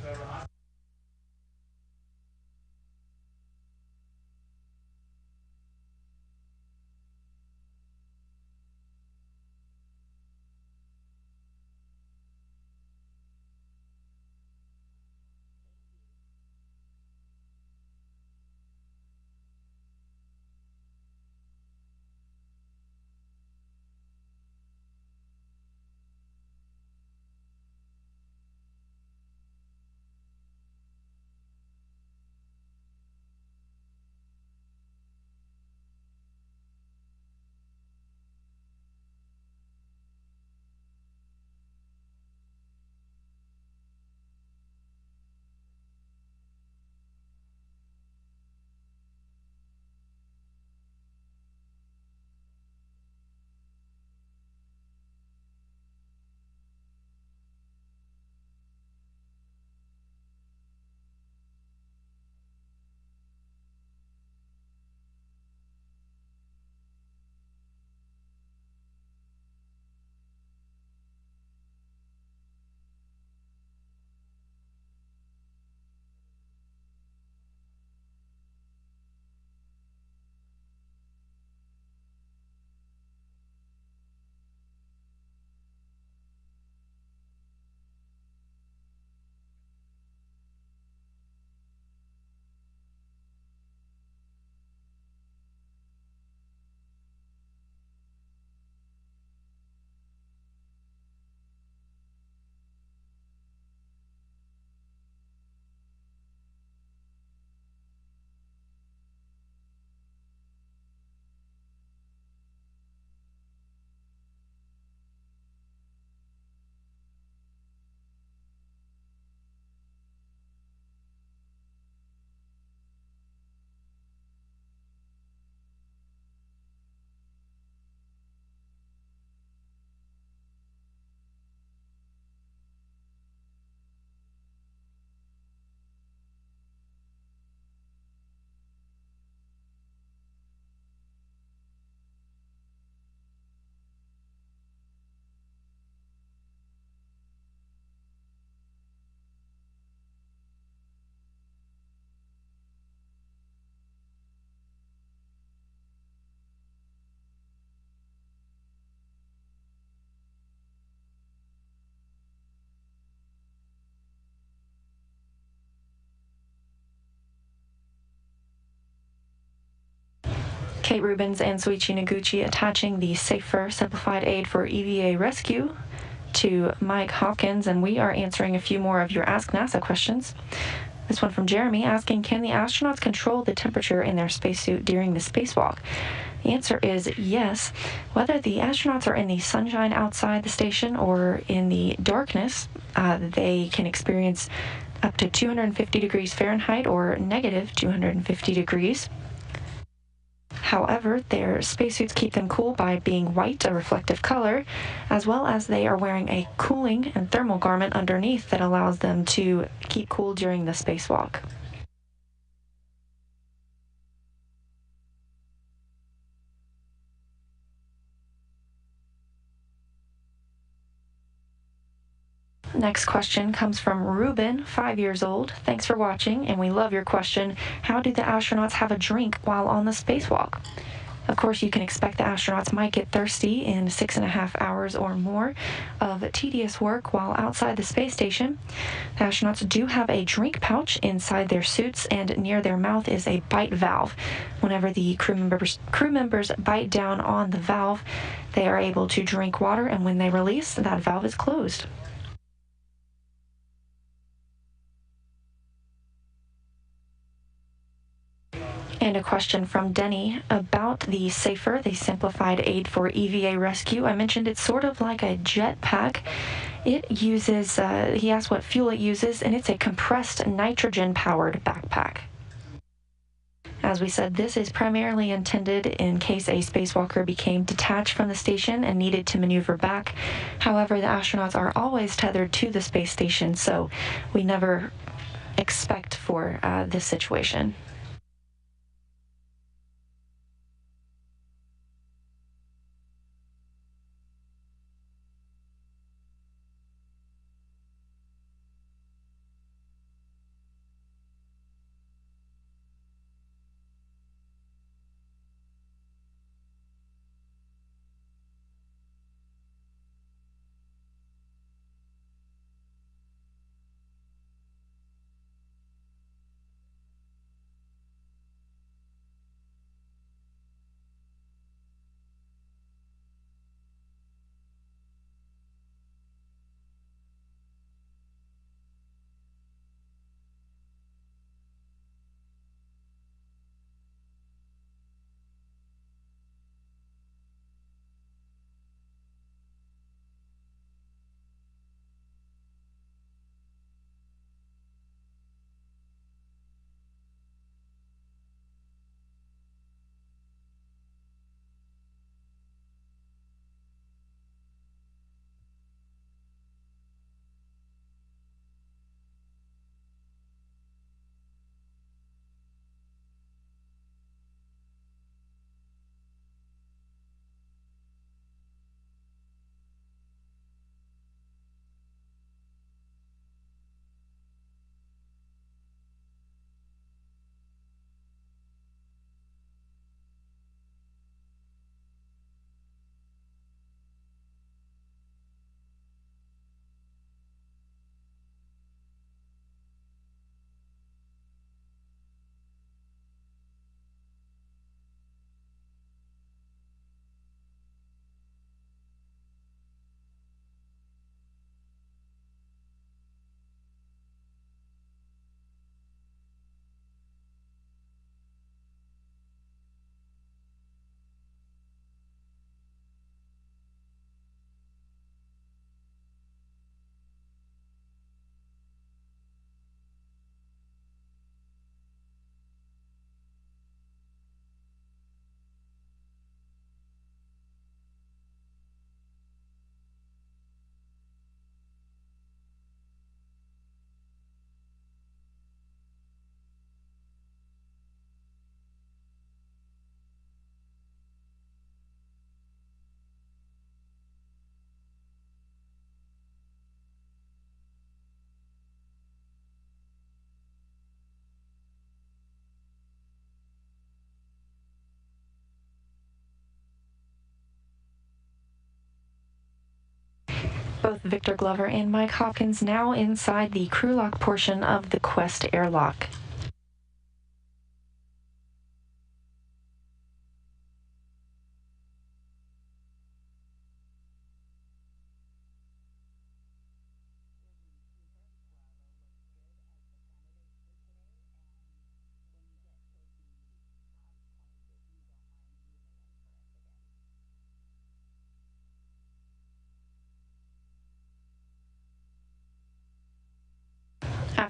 Kate Rubens and Soichi Noguchi attaching the safer, simplified aid for EVA rescue to Mike Hopkins, and we are answering a few more of your Ask NASA questions. This one from Jeremy asking, can the astronauts control the temperature in their spacesuit during the spacewalk? The answer is yes. Whether the astronauts are in the sunshine outside the station or in the darkness, they can experience up to 250 degrees Fahrenheit or negative 250 degrees. However, their spacesuits keep them cool by being white, a reflective color, as well as they are wearing a cooling and thermal garment underneath that allows them to keep cool during the spacewalk. Next question comes from Ruben, 5 years old. Thanks for watching, and we love your question. How do the astronauts have a drink while on the spacewalk? Of course, you can expect the astronauts might get thirsty in 6.5 hours or more of tedious work while outside the space station. The astronauts do have a drink pouch inside their suits, and near their mouth is a bite valve. Whenever the crew members bite down on the valve, they are able to drink water, and when they release, that valve is closed. And a question from Denny about the SAFER, the Simplified Aid for EVA Rescue. I mentioned it's sort of like a jet pack. It uses, he asked what fuel it uses, and it's a compressed nitrogen-powered backpack. As we said, this is primarily intended in case a spacewalker became detached from the station and needed to maneuver back. However, the astronauts are always tethered to the space station, so we never expect for this situation. Both Victor Glover and Mike Hopkins now inside the crew lock portion of the Quest airlock.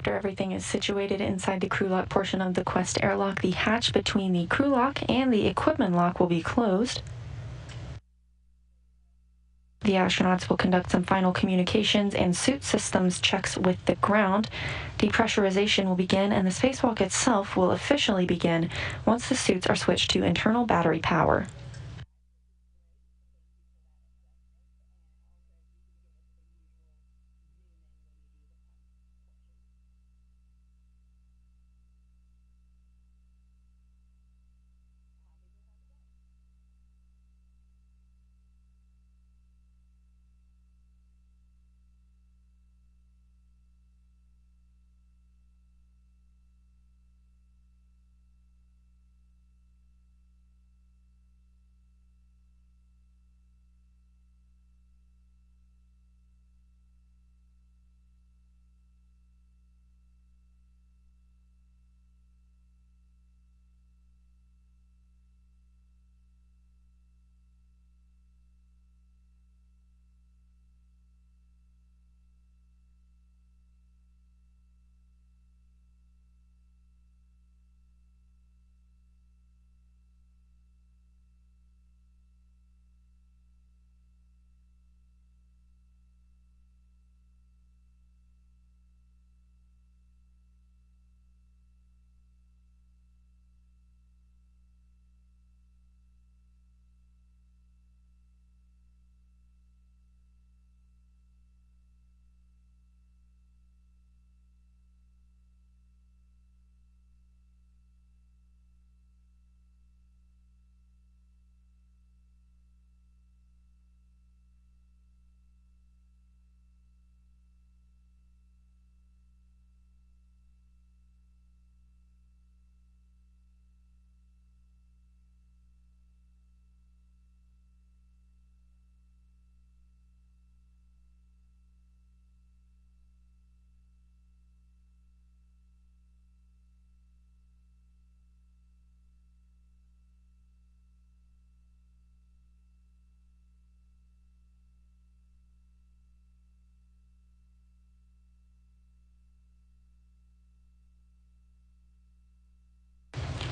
After everything is situated inside the crew lock portion of the Quest airlock, the hatch between the crew lock and the equipment lock will be closed. The astronauts will conduct some final communications and suit systems checks with the ground. Depressurization will begin, and the spacewalk itself will officially begin once the suits are switched to internal battery power.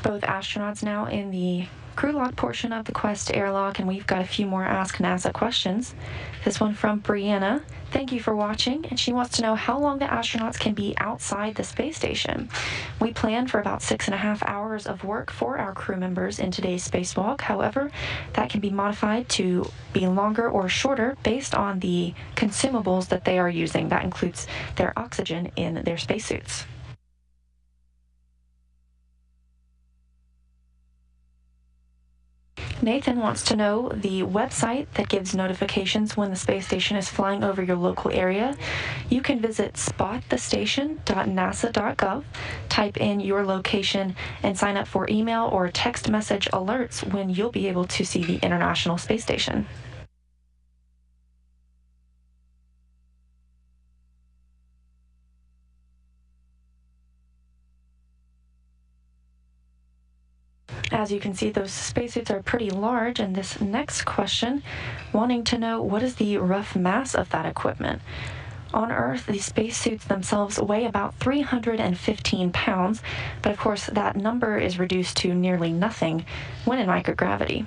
Both astronauts now in the crew lock portion of the Quest airlock, and we've got a few more Ask NASA questions. This one from Brianna. Thank you for watching, and she wants to know how long the astronauts can be outside the space station. We plan for about 6.5 hours of work for our crew members in today's spacewalk. However, that can be modified to be longer or shorter based on the consumables that they are using. That includes their oxygen in their spacesuits. Nathan wants to know the website that gives notifications when the space station is flying over your local area. You can visit spotthestation.nasa.gov, type in your location, and sign up for email or text message alerts when you'll be able to see the International Space Station. As you can see, those spacesuits are pretty large, and this next question, wanting to know what is the rough mass of that equipment. On Earth, the spacesuits themselves weigh about 315 pounds, but of course that number is reduced to nearly nothing when in microgravity.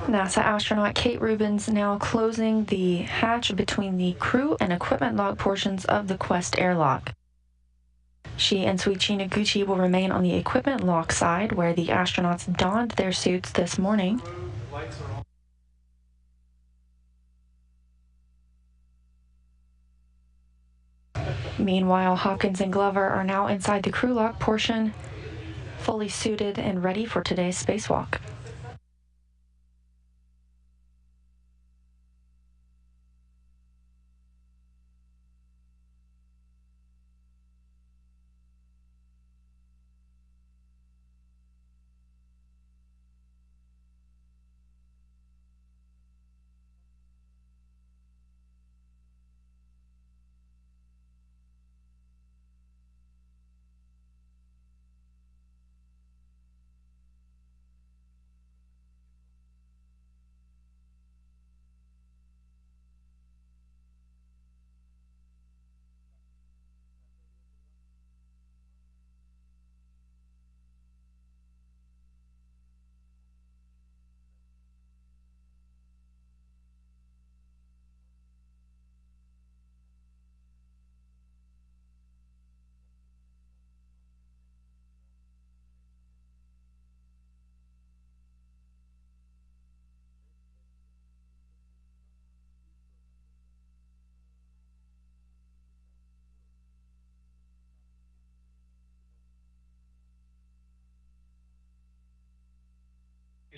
NASA astronaut Kate Rubins now closing the hatch between the crew and equipment log portions of the Quest airlock. She and Suichi Noguchi will remain on the equipment lock side, where the astronauts donned their suits this morning. Meanwhile, Hopkins and Glover are now inside the crew lock portion, fully suited and ready for today's spacewalk.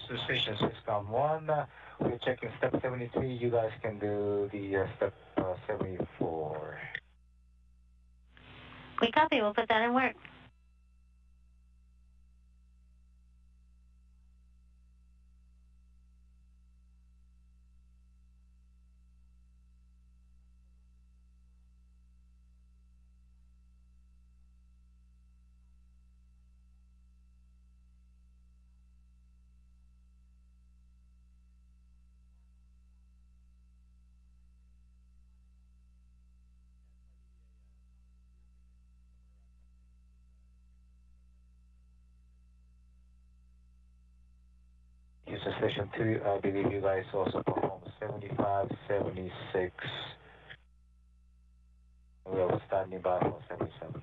Houston Station System 1, we're checking step 73. You guys can do the step 74. We copy. We'll put that in work. Houston Station 2, I believe you guys also performed 75, 76. We're standing by for 77.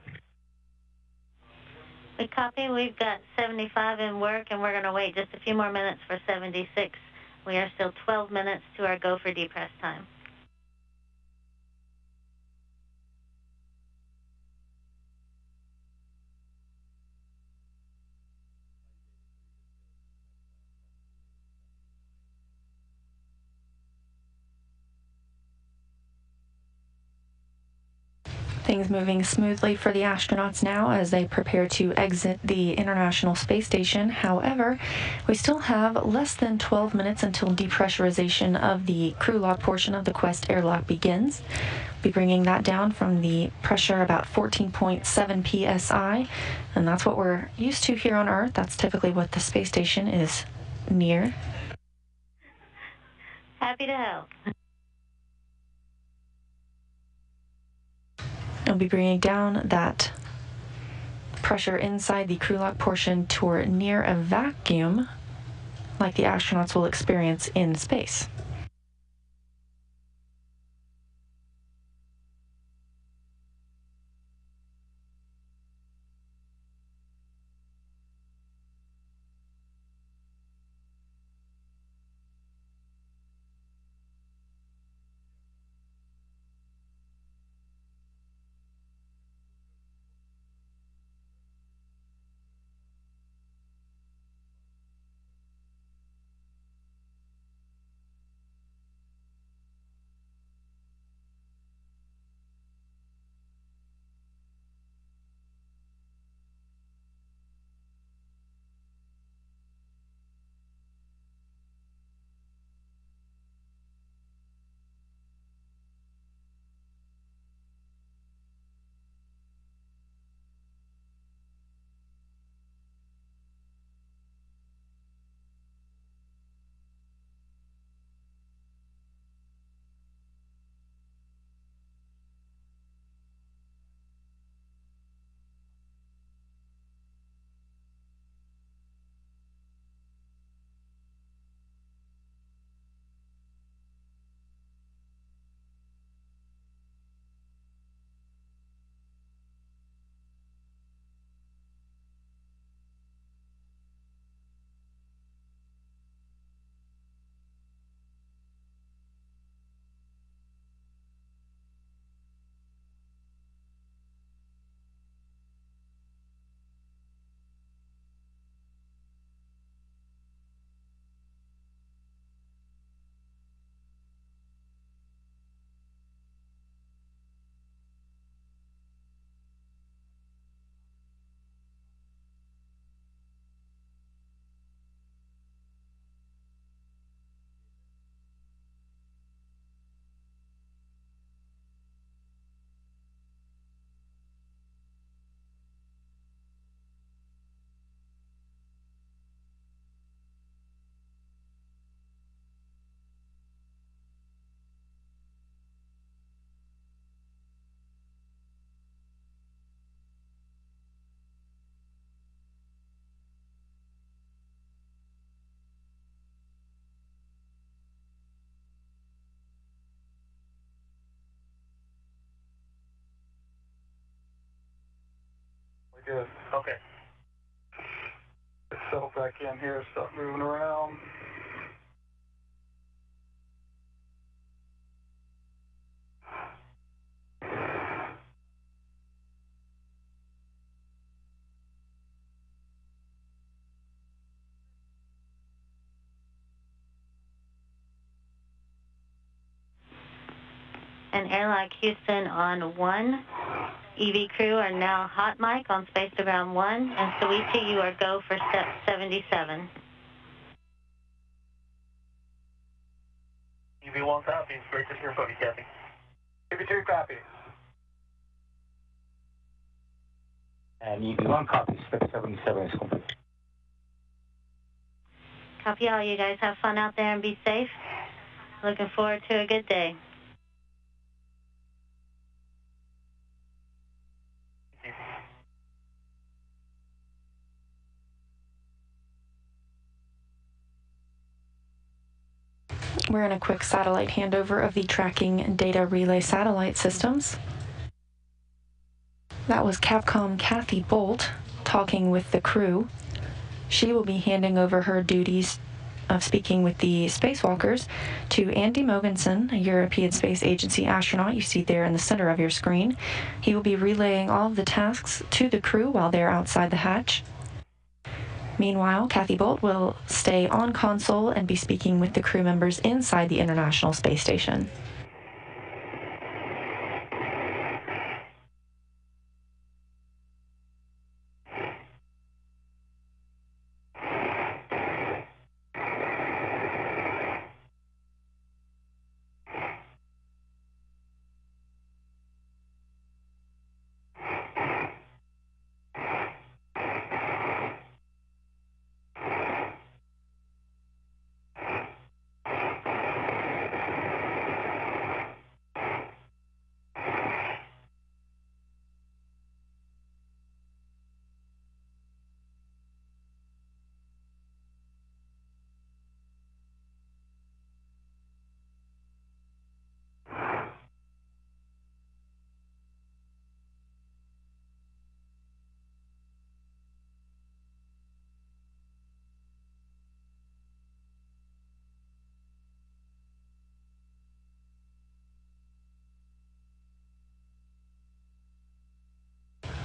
We copy. We've got 75 in work, and we're going to wait just a few more minutes for 76. We are still 12 minutes to our go for depress time. Things moving smoothly for the astronauts now as they prepare to exit the International Space Station. However, we still have less than 12 minutes until depressurization of the crew lock portion of the Quest airlock begins. We'll be bringing that down from the pressure about 14.7 psi, and that's what we're used to here on Earth. That's typically what the space station is near. Happy to help. We'll be bringing down that pressure inside the crew lock portion to near a vacuum, like the astronauts will experience in space. Good. Okay. Let's settle back in here, stop moving around. And Airlock Houston on 1. EV crew are now hot mic on space to ground 1. And Soichi, you are go for step 77. EV1 copy. Great to hear from you, Kathy. EV2 copy. And EV1 copy, step 77 is complete. Copy all. You guys have fun out there and be safe. Looking forward to a good day. We're in a quick satellite handover of the tracking data relay satellite systems. That was Capcom Kathy Bolt talking with the crew. She will be handing over her duties of speaking with the spacewalkers to Andy Mogensen, a European Space Agency astronaut you see there in the center of your screen. He will be relaying all of the tasks to the crew while they're outside the hatch. Meanwhile, Kathy Bolt will stay on console and be speaking with the crew members inside the International Space Station.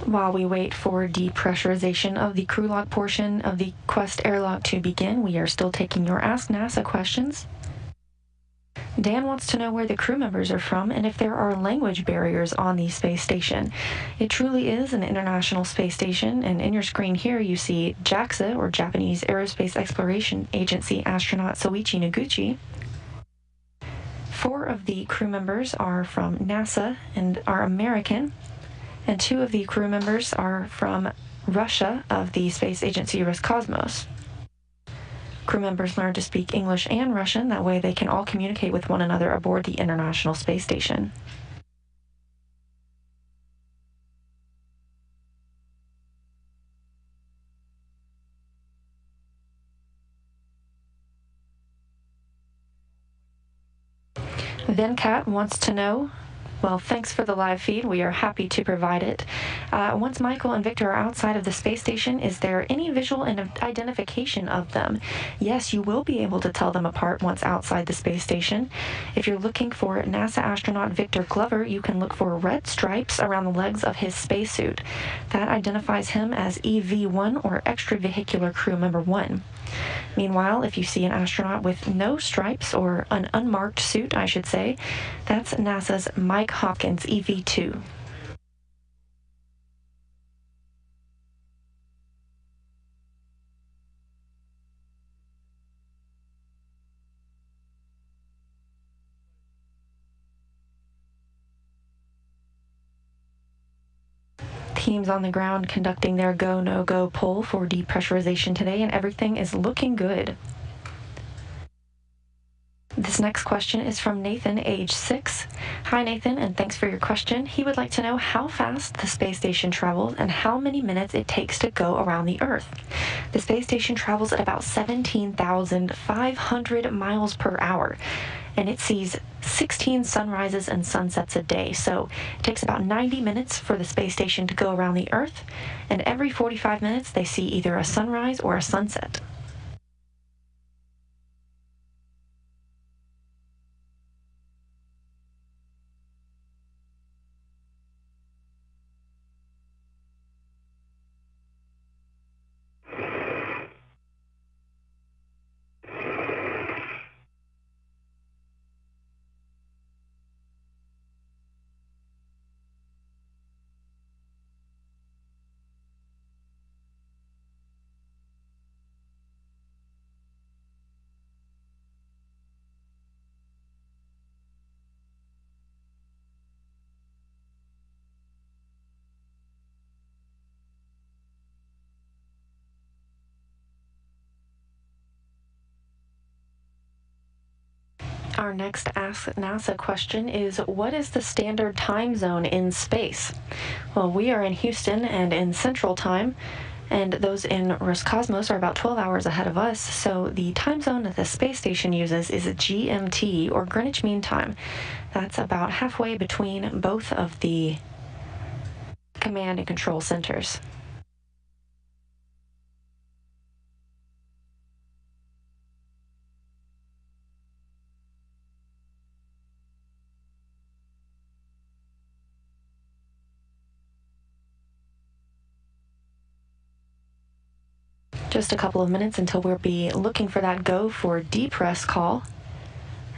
While we wait for depressurization of the crew lock portion of the Quest airlock to begin, we are still taking your Ask NASA questions. Dan wants to know where the crew members are from and if there are language barriers on the space station. It truly is an international space station, and in your screen here you see JAXA, or Japanese Aerospace Exploration Agency astronaut Soichi Noguchi. 4 of the crew members are from NASA and are American, and 2 of the crew members are from Russia of the space agency Roscosmos. Crew members learn to speak English and Russian, that way they can all communicate with one another aboard the International Space Station. Venkat wants to know, well, thanks for the live feed. We are happy to provide it. Once Michael and Victor are outside of the space station, is there any visual identification of them? Yes, you will be able to tell them apart once outside the space station. If you're looking for NASA astronaut Victor Glover, you can look for red stripes around the legs of his spacesuit. That identifies him as EV1, or Extravehicular Crew Member 1. Meanwhile, if you see an astronaut with no stripes, or an unmarked suit, I should say, that's NASA's Mike Hopkins, EV2. Teams on the ground conducting their go, no-go poll for depressurization today, and everything is looking good. This next question is from Nathan, age 6. Hi, Nathan, and thanks for your question. He would like to know how fast the space station travels and how many minutes it takes to go around the Earth. The space station travels at about 17,500 miles per hour, and it sees 16 sunrises and sunsets a day. So it takes about 90 minutes for the space station to go around the Earth, and every 45 minutes they see either a sunrise or a sunset. Our next Ask NASA question is, what is the standard time zone in space? Well, we are in Houston and in Central Time, and those in Roscosmos are about 12 hours ahead of us, so the time zone that the space station uses is GMT, or Greenwich Mean Time. That's about halfway between both of the command and control centers. Just a couple of minutes until we'll be looking for that go for depress call.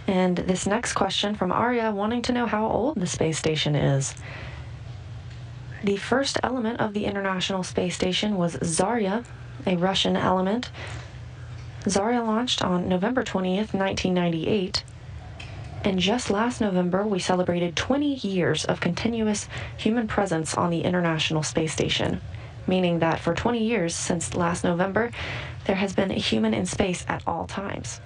And this next question from Arya wanting to know how old the space station is. The first element of the International Space Station was Zarya, a Russian element. Zarya launched on November 20th, 1998. And just last November, we celebrated 20 years of continuous human presence on the International Space Station, meaning that for 20 years since last November, there has been a human in space at all times.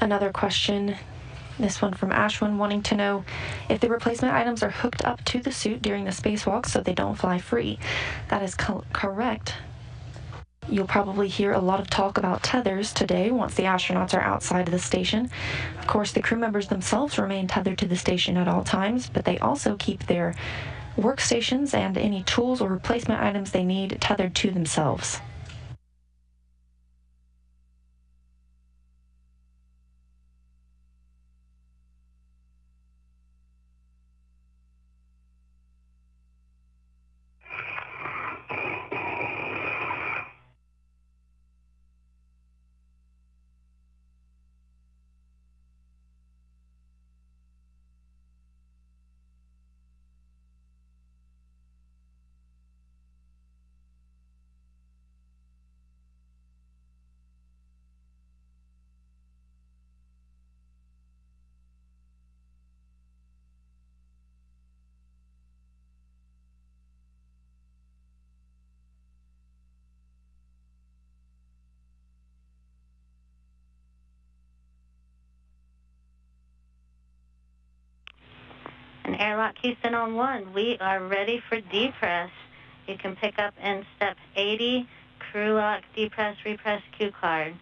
Another question, this one from Ashwin, wanting to know if the replacement items are hooked up to the suit during the spacewalk so they don't fly free. That is correct. You'll probably hear a lot of talk about tethers today once the astronauts are outside of the station. Of course, the crew members themselves remain tethered to the station at all times, but they also keep their workstations and any tools or replacement items they need tethered to themselves. And Airlock Houston on 1, we are ready for depress. You can pick up in step 80, crew lock, depress, repress, Q card.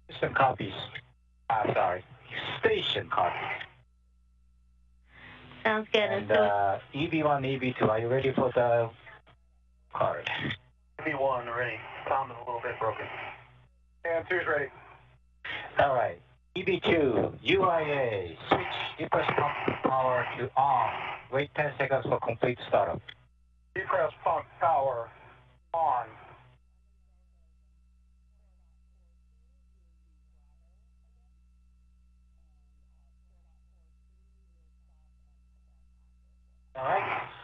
System copies. Sorry. Station copies. Sounds good. And EV1, EV2, are you ready for the card? EV1 ready. Sound is a little bit broken. And 2's ready. All right. EV2, UIA, switch depress pump power to on. Wait 10 seconds for complete startup. Depress pump power on.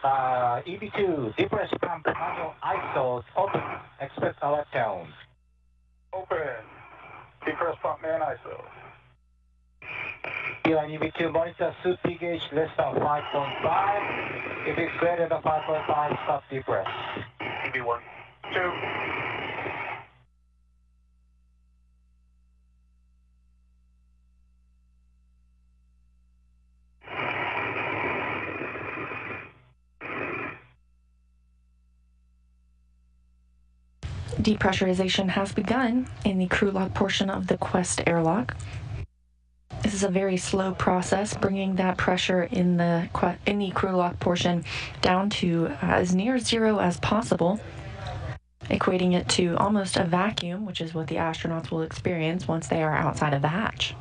EV2, depress pump manual ISOs open. Expect alert tone. Open. Depress pump man ISO. Beeline EV2 monitor suit P gauge less than 5.5. If it's greater than 5.5, stop depress. EV1, 2. Depressurization has begun in the crew lock portion of the Quest airlock. This is a very slow process, bringing that pressure in the crew lock portion down to as near zero as possible, equating it to almost a vacuum, which is what the astronauts will experience once they are outside of the hatch.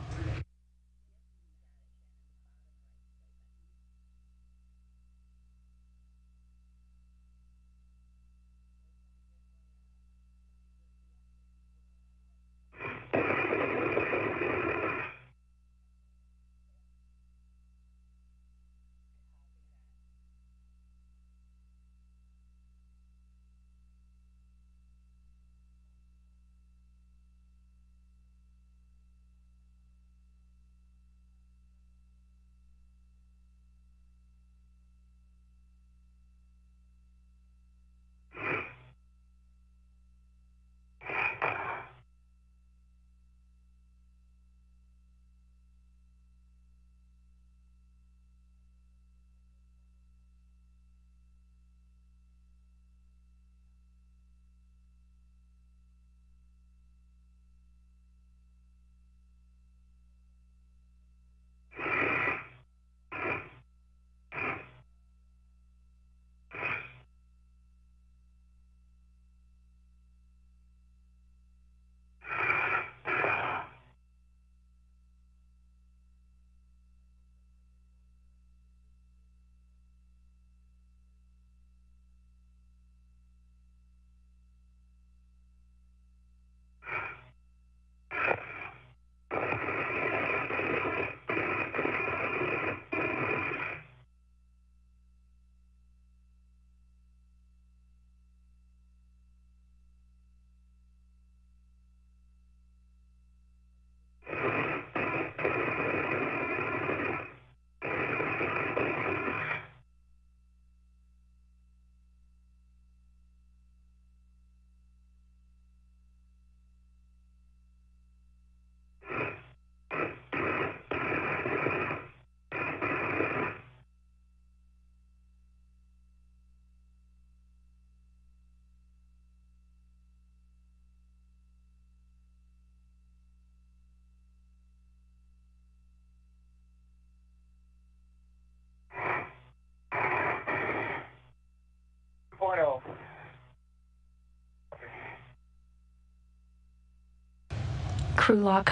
Crew lock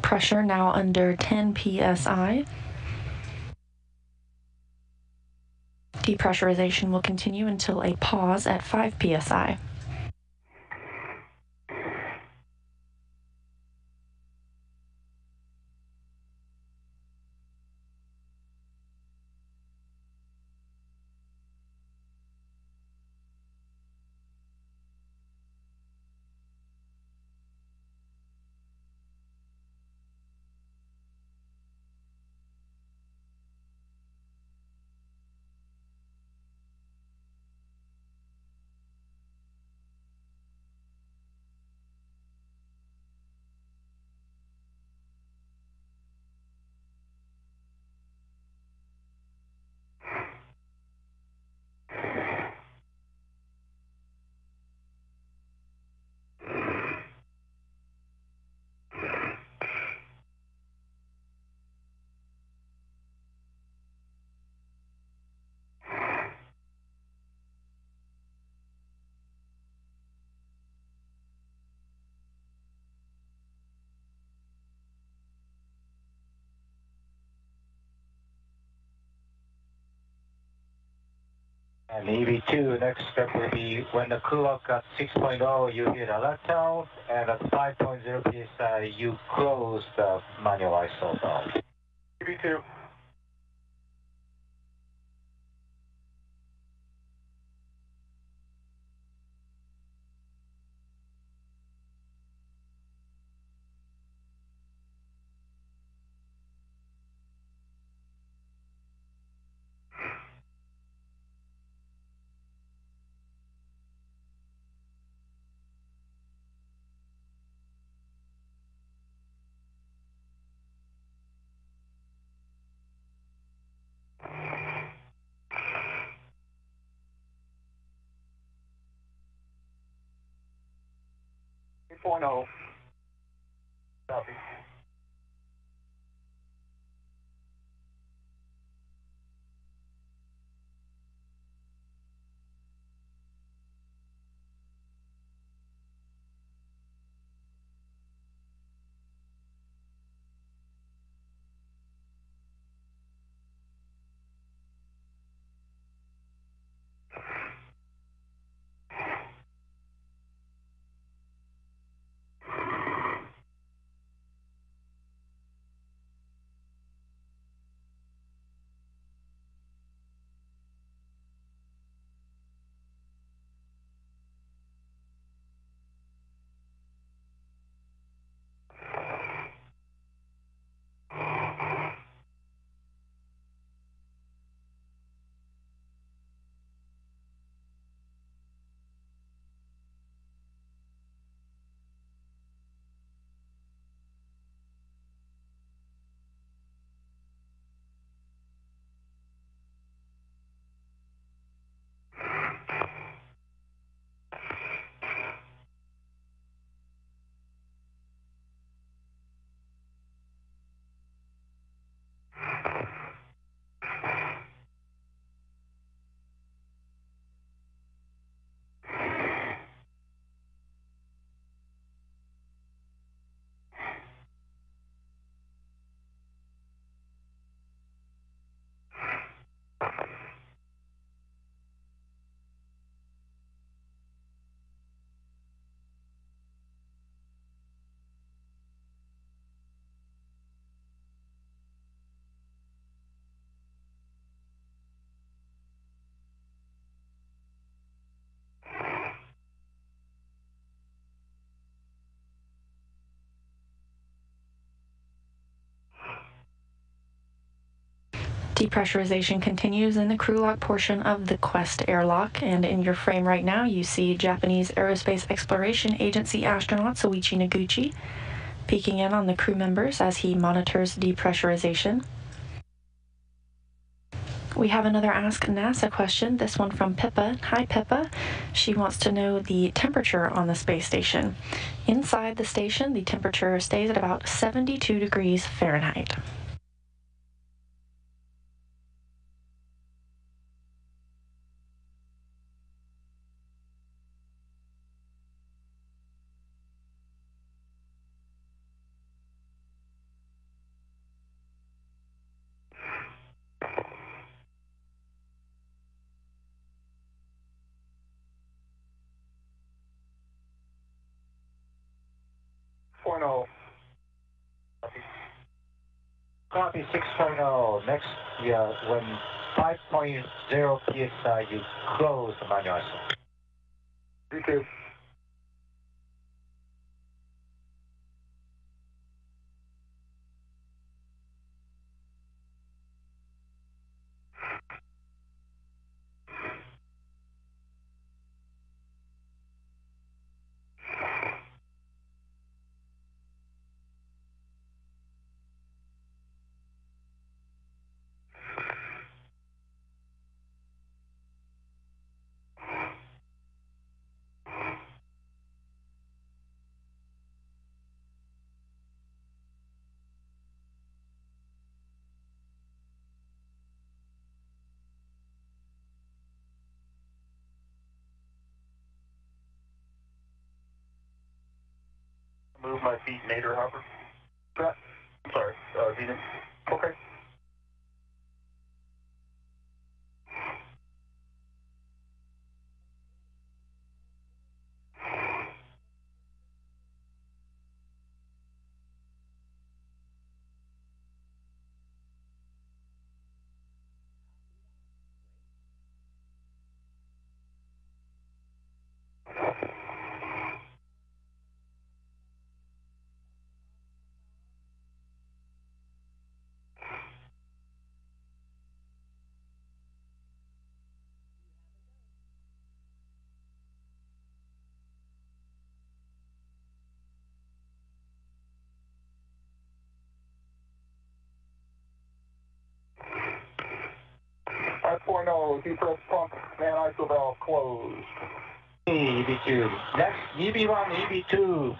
pressure now under 10 psi. Depressurization will continue until a pause at 5 psi. And EV2, next step will be when the crew lock at 6.0, you hit alert tone, and at 5.0 psi, you close the manual ISO valve. EV2. 5.0. Copy. Depressurization continues in the crew lock portion of the Quest airlock, and in your frame right now you see Japanese Aerospace Exploration Agency astronaut Soichi Noguchi peeking in on the crew members as he monitors depressurization. We have another Ask NASA question, this one from Pippa. Hi Pippa. She wants to know the temperature on the space station. Inside the station, the temperature stays at about 72 degrees Fahrenheit. Copy 6.0. Next, when 5.0 psi, you close the manuals. D2. Move my feet, Nader Hopper. I'm sorry, Venus. Okay. Depress pump and iso valve closed. EB2. Next, EB1, EB2.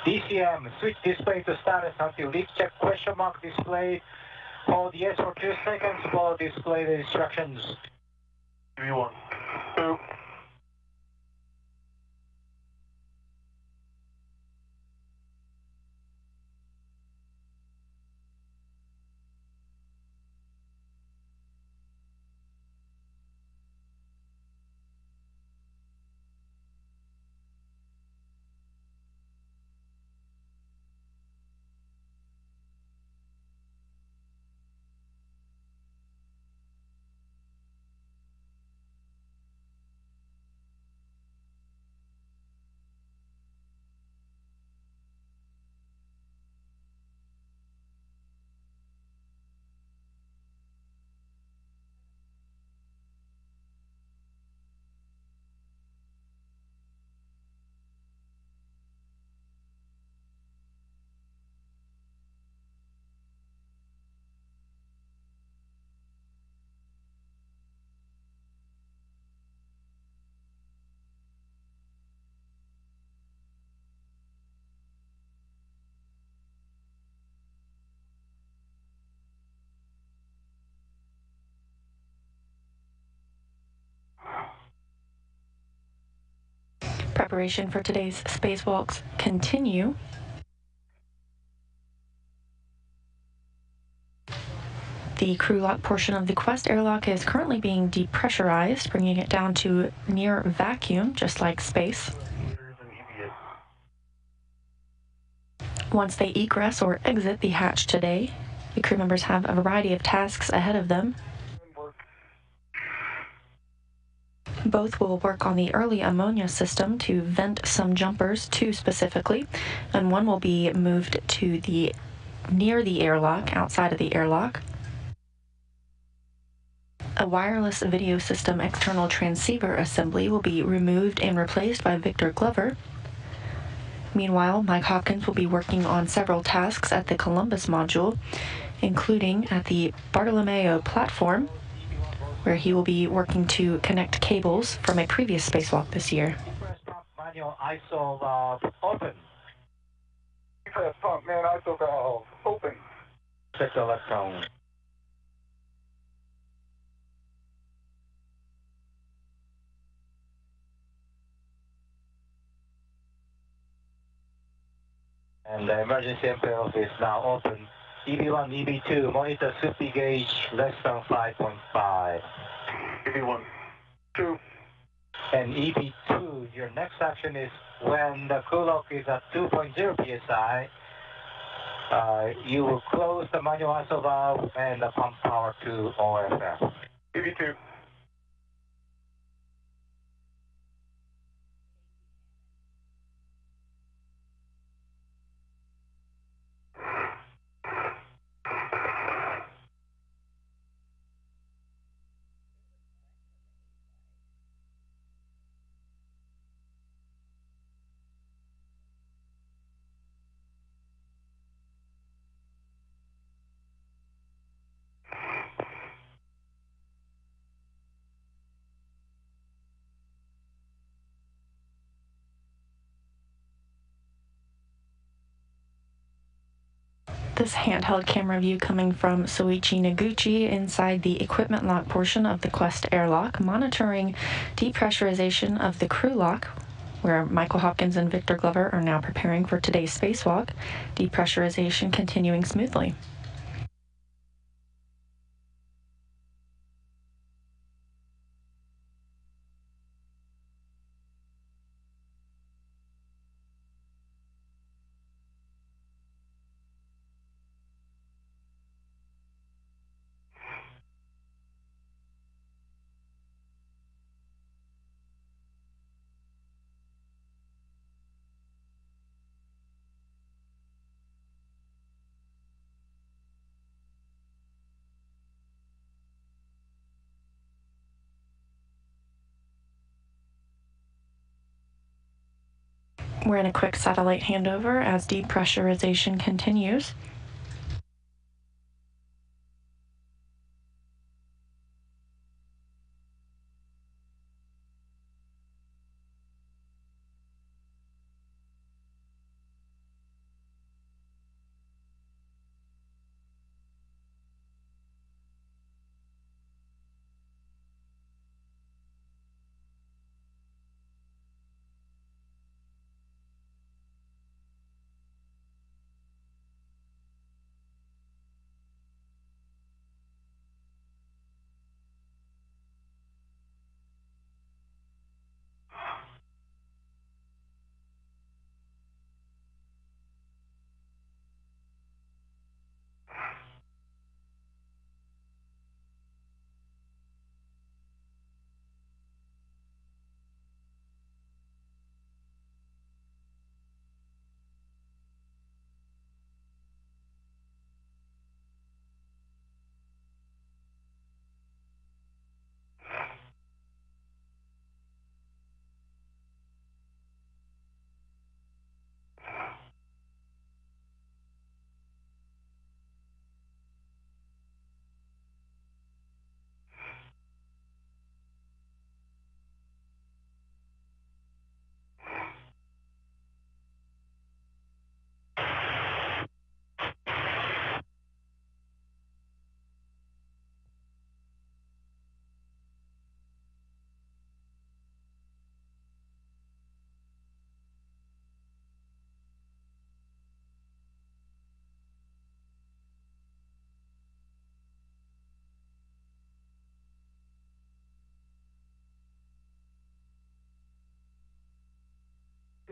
DCM, switch display to status until lift check question mark display. Hold yes for 2 seconds, follow display the instructions. V1, 2. Preparation for today's spacewalks continue. The crew lock portion of the Quest airlock is currently being depressurized, bringing it down to near vacuum, just like space. Once they egress or exit the hatch today, the crew members have a variety of tasks ahead of them. Both will work on the early ammonia system to vent some jumpers, 2 specifically, and one will be moved to near the airlock, outside of the airlock. A wireless video system external transceiver assembly will be removed and replaced by Victor Glover. Meanwhile, Mike Hopkins will be working on several tasks at the Columbus module, including at the Bartolomeo platform, where he will be working to connect cables from a previous spacewalk this year. Manual ISO valve open. Press pump man ISO valve open. Check the electron. And the emergency envelope is now open. EB1, EB2, monitor SUPI gauge less than 5.5. EB1, 2. And EB2, your next action is when the crew lock is at 2.0 psi, you will close the manual ISO valve and pump power to OFF. EB2. This handheld camera view coming from Soichi Noguchi inside the equipment lock portion of the Quest airlock, monitoring depressurization of the crew lock, where Michael Hopkins and Victor Glover are now preparing for today's spacewalk, depressurization continuing smoothly. We're in a quick satellite handover as depressurization continues.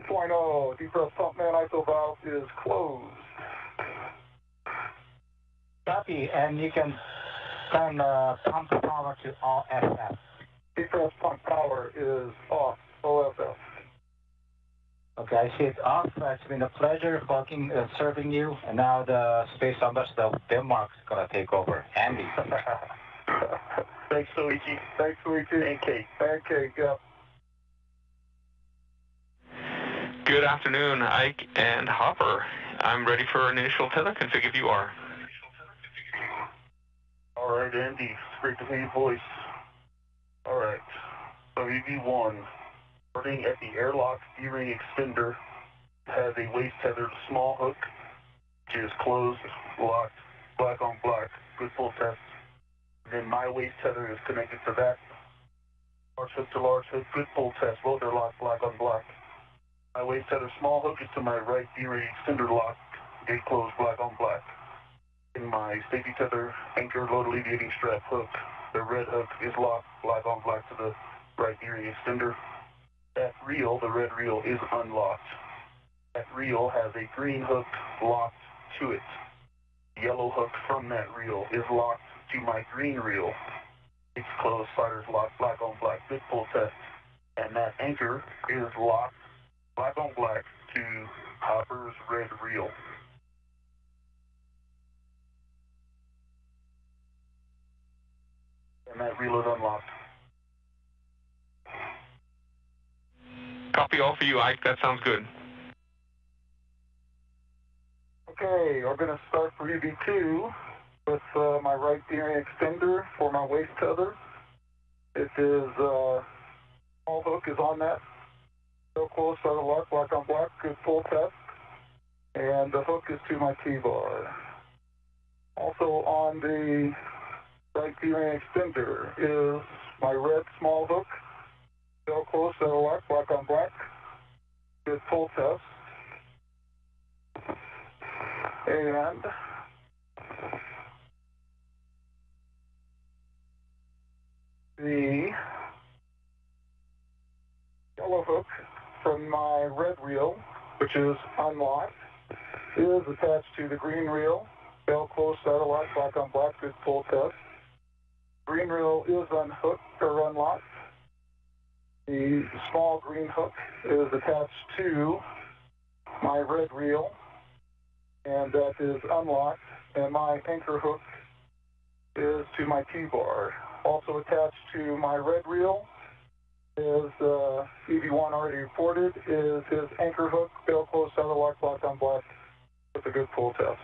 2.0, depressed pump man ISO valve is closed. Copy, and you can turn pump power to OFF. Depressed pump power is off, OFF. Okay, I see it's off. It's been a pleasure serving you. And now the Space Ambassador of Denmark is going to take over. Andy. Thanks, Luigi. Thanks, Luigi. And Kate. And Kate, yep. Good afternoon, Ike and Hopper. I'm ready for an initial tether config if you are. All right, Andy. It's great to hear your voice. All right. WV1. Starting at the airlock D-ring extender, has a waist tethered small hook, which is closed, locked, black on black, good pull test. And then my waist tether is connected to that. Large hook to large hook, good pull test, both are locked, black on black. My waist tether small hook is to my right D-ring extender lock, gate closed, black on black. In my safety tether anchor load alleviating strap hook, the red hook is locked, black on black to the right D-ring extender. That reel, the red reel, is unlocked. That reel has a green hook locked to it. The yellow hook from that reel is locked to my green reel. It's closed, sliders locked, black on black, good pull test. And that anchor is locked, black on black, to Hopper's red reel. And that reel is unlocked. Copy all for you, Ike. That sounds good. Okay, we're going to start for UV2 with my right D-ring extender for my waist tether. It is, small hook is on that. So close, start a lock, black on black, good pull test. And the hook is to my T-bar. Also on the right D-ring extender is my red small hook. So close, start a lock, black on black, good pull test. And the yellow hook from my red reel, which is unlocked, is attached to the green reel. Bell close, start a lock, black on black, good pull test. Green reel is unhooked or unlocked. The small green hook is attached to my red reel, and that is unlocked. And my anchor hook is to my T-bar. Also attached to my red reel is EV1 already reported, is his anchor hook, bell closed, center lock, black on black, with a good pull test.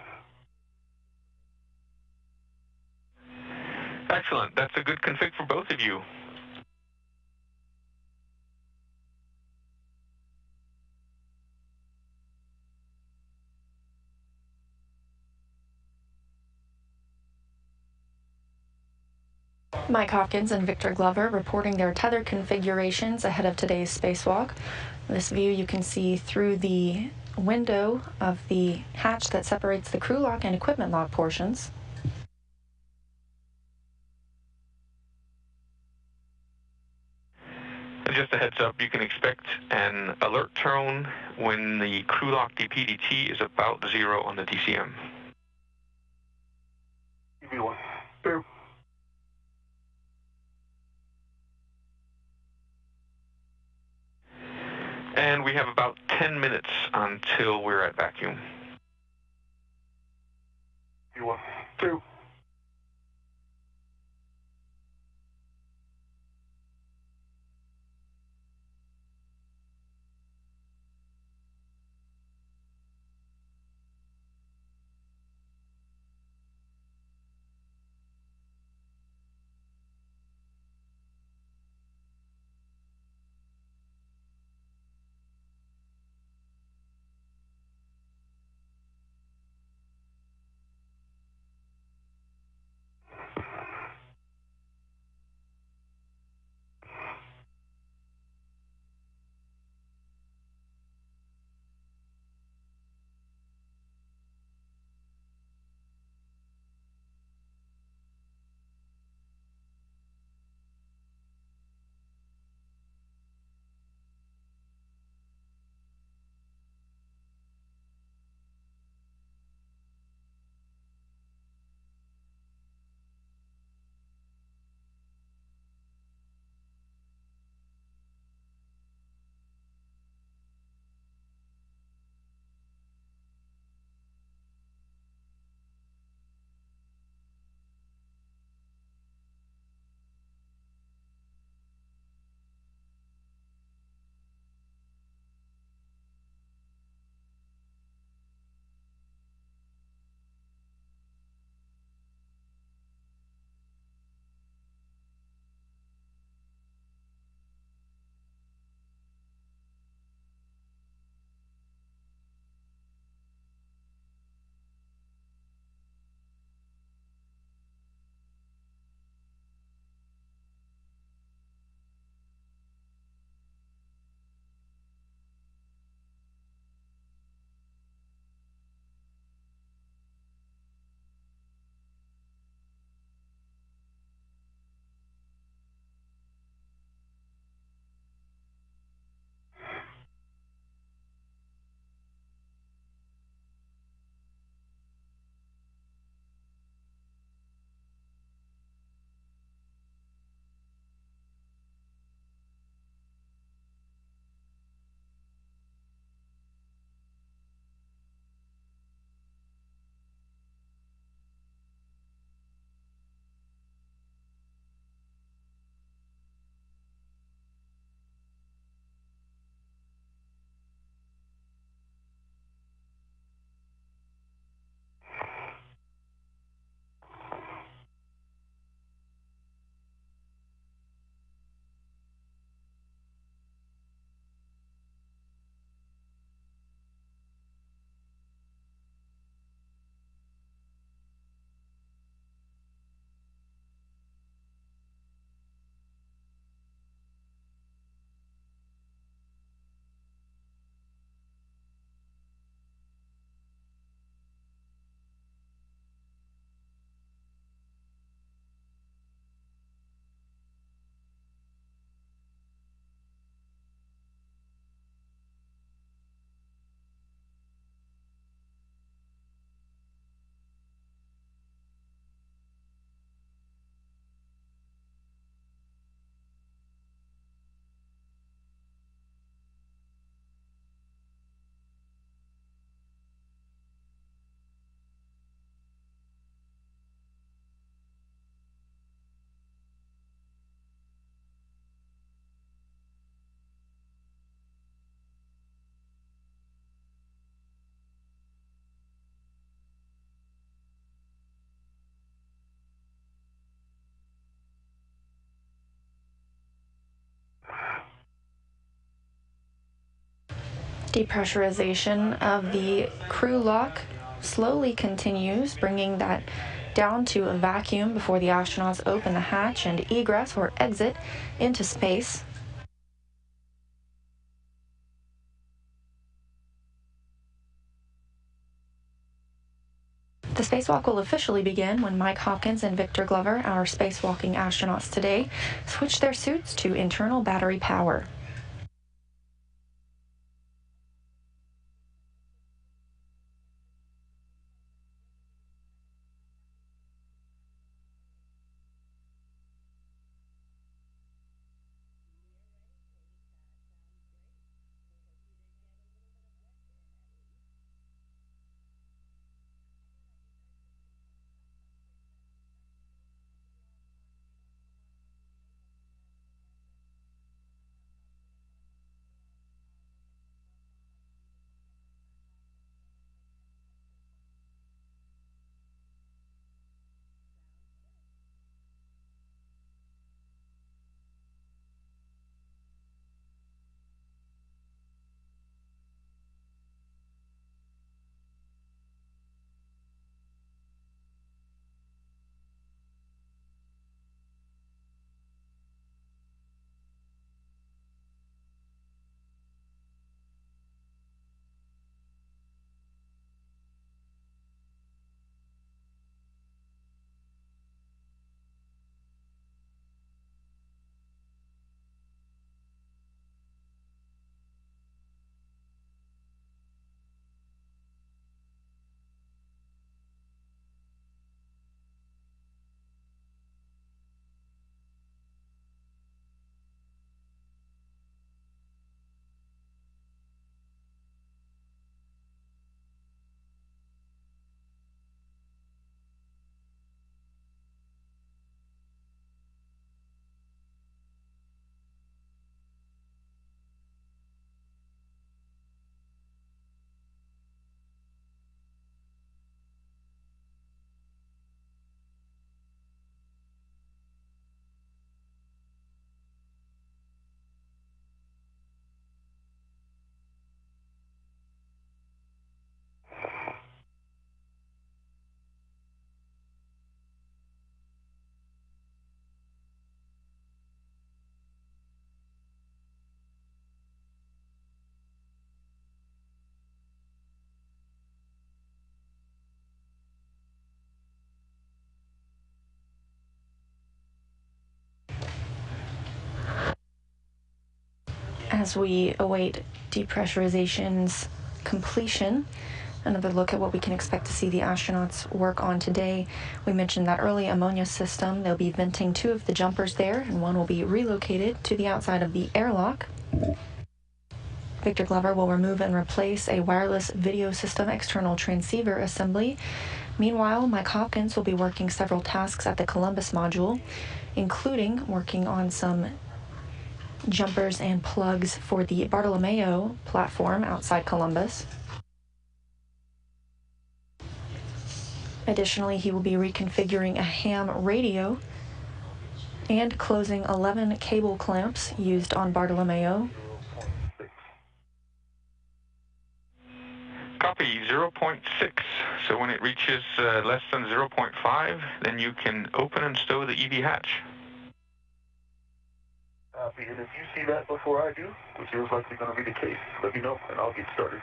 Excellent. That's a good config for both of you. Mike Hopkins and Victor Glover reporting their tether configurations ahead of today's spacewalk. In this view, you can see through the window of the hatch that separates the crew lock and equipment lock portions. And just a heads up, you can expect an alert tone when the crew lock DPDT is about 0 on the DCM. EV1. Two. And we have about 10 minutes until we're at vacuum. EV1. Two. Depressurization of the crew lock slowly continues, bringing that down to a vacuum before the astronauts open the hatch and egress or exit into space. The spacewalk will officially begin when Mike Hopkins and Victor Glover, our spacewalking astronauts today, switch their suits to internal battery power. As we await depressurization's completion, another look at what we can expect to see the astronauts work on today. We mentioned that early ammonia system. They'll be venting 2 of the jumpers there, and one will be relocated to the outside of the airlock. Victor Glover will remove and replace a wireless video system external transceiver assembly. Meanwhile, Mike Hopkins will be working several tasks at the Columbus module, including working on some jumpers and plugs for the Bartolomeo platform outside Columbus. Additionally, he will be reconfiguring a ham radio and closing 11 cable clamps used on Bartolomeo. Copy, 0.6. So when it reaches less than 0.5, then you can open and stow the EV hatch. Copy, and if you see that before I do, which is likely going to be the case, let me know and I'll get started.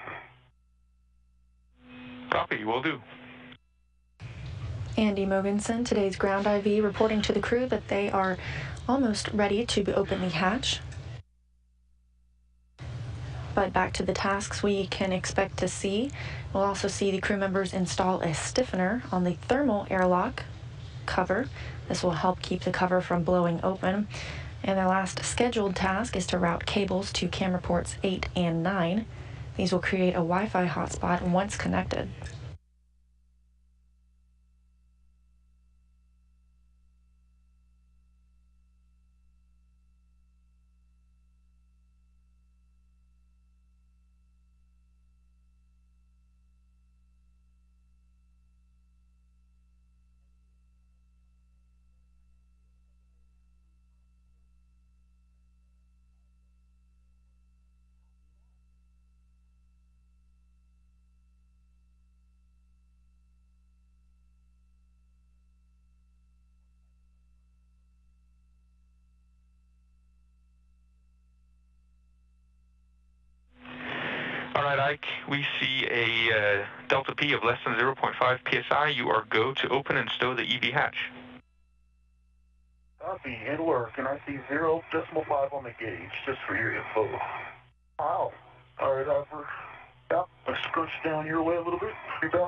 Copy, will do. Andy Mogensen, today's ground IV, reporting to the crew that they are almost ready to open the hatch. But back to the tasks we can expect to see. We'll also see the crew members install a stiffener on the thermal airlock cover. This will help keep the cover from blowing open. And their last scheduled task is to route cables to camera ports 8 and 9. These will create a Wi-Fi hotspot once connected. right, Ike, we see a delta P of less than 0.5 psi. You are go to open and stow the EV hatch. Copy, in work, and I see 0.5 on the gauge, just for your info. Wow. All right, Hopper. Yep, I scrunch down your way a little bit. You bet.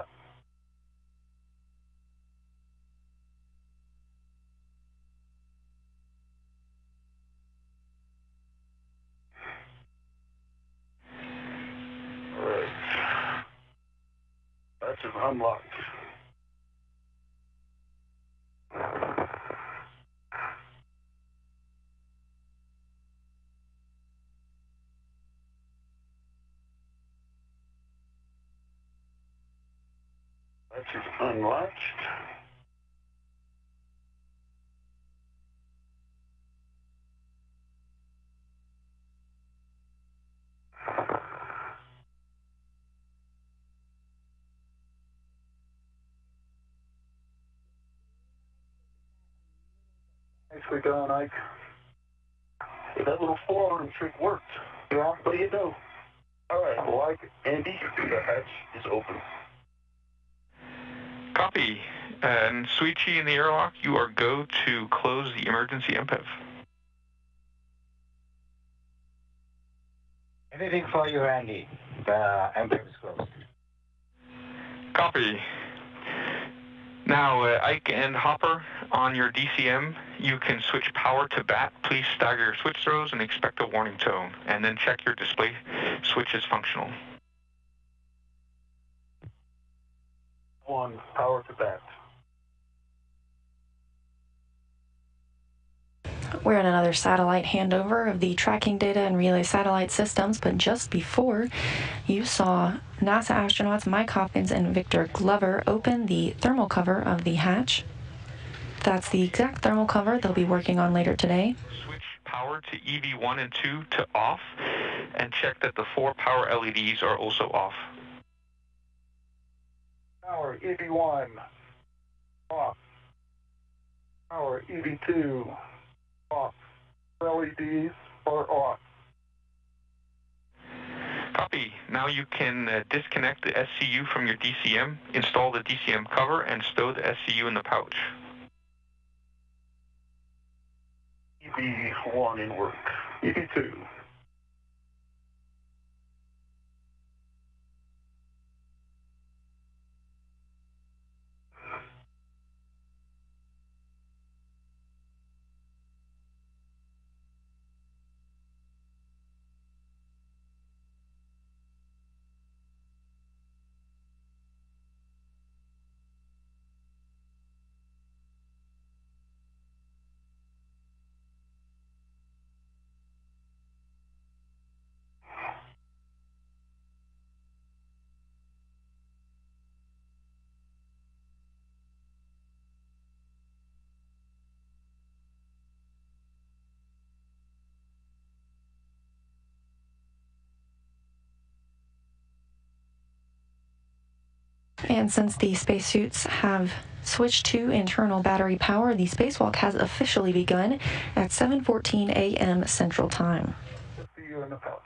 All right. That's an unlocked. That's just unlatched. Nicely done, Ike. Hey, that little forearm trick worked. Yeah, what do you know? All right, well, Ike, Andy, the hatch is open. Copy. And Suichi in the airlock, you are go to close the emergency MPEV. Anything for you, Andy? The MPEV is closed. Copy. Now, Ike and Hopper, on your DCM, you can switch power to BAT. Please stagger your switch throws and expect a warning tone. And then check your display switch is functional. 1, power to BAT. We're in another satellite handover of the tracking data and relay satellite systems, but just before, you saw NASA astronauts Mike Hopkins and Victor Glover open the thermal cover of the hatch. That's the exact thermal cover they'll be working on later today. Switch power to EV1 and 2 to off, and check that the 4 power LEDs are also off. Power EV1 off. Power EV2 off. LEDs are off. Copy. Now you can disconnect the SCU from your DCM, install the DCM cover, and stow the SCU in the pouch. EV1 in work. EV2. And since the spacesuits have switched to internal battery power, the spacewalk has officially begun at 7:14 a.m. Central Time. See you in the pouch.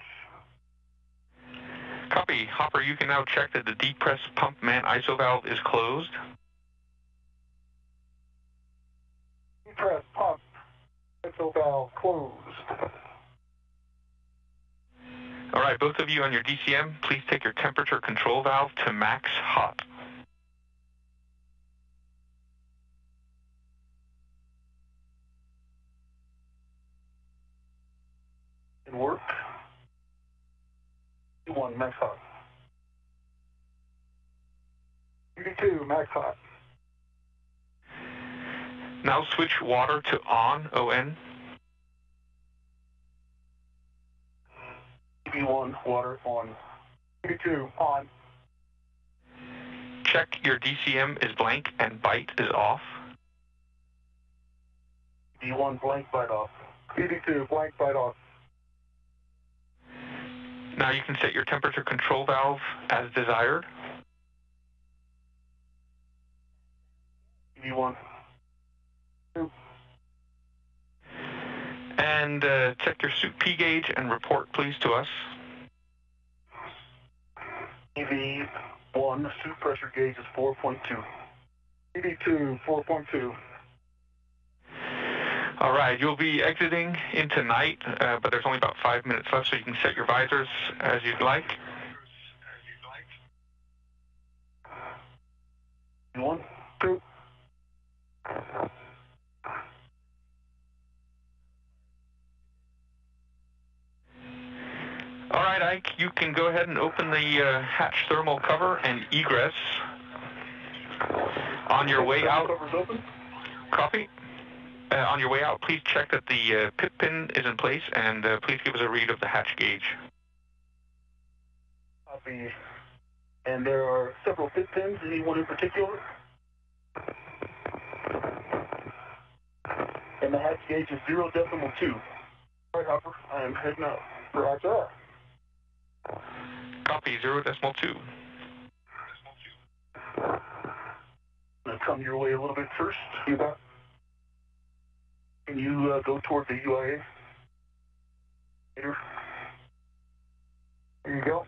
Copy. Hopper, you can now check that the depress pump man ISO valve is closed. Depress pump. ISO valve closed. All right, both of you on your DCM, please take your temperature control valve to max hot. In work. EV1 max hot. EV2 max hot. Now switch water to on, ON. EV1 water on. EV2 on. Check your DCM is blank and bite is off. EV1 blank bite off. EV2 blank bite off. Now you can set your temperature control valve as desired. EV1. And check your suit P gauge and report please to us. EV1, suit pressure gauge is 4.2. EV2, 4.2. All right, you'll be exiting into night, but there's only about 5 minutes left, so you can set your visors as you'd like. One, two. All right, Ike, you can go ahead and open the hatch thermal cover and egress. On your way out, cover's open. copy. On your way out, please check that the pip pin is in place, and please give us a read of the hatch gauge. Copy. And there are several pit pins, any one in particular? And the hatch gauge is 0.2. All right, Hopper, I am heading out. Roger. Copy, 0.2. I'm going to come your way a little bit first. You got. Can you go toward the UIA? Here. There you go.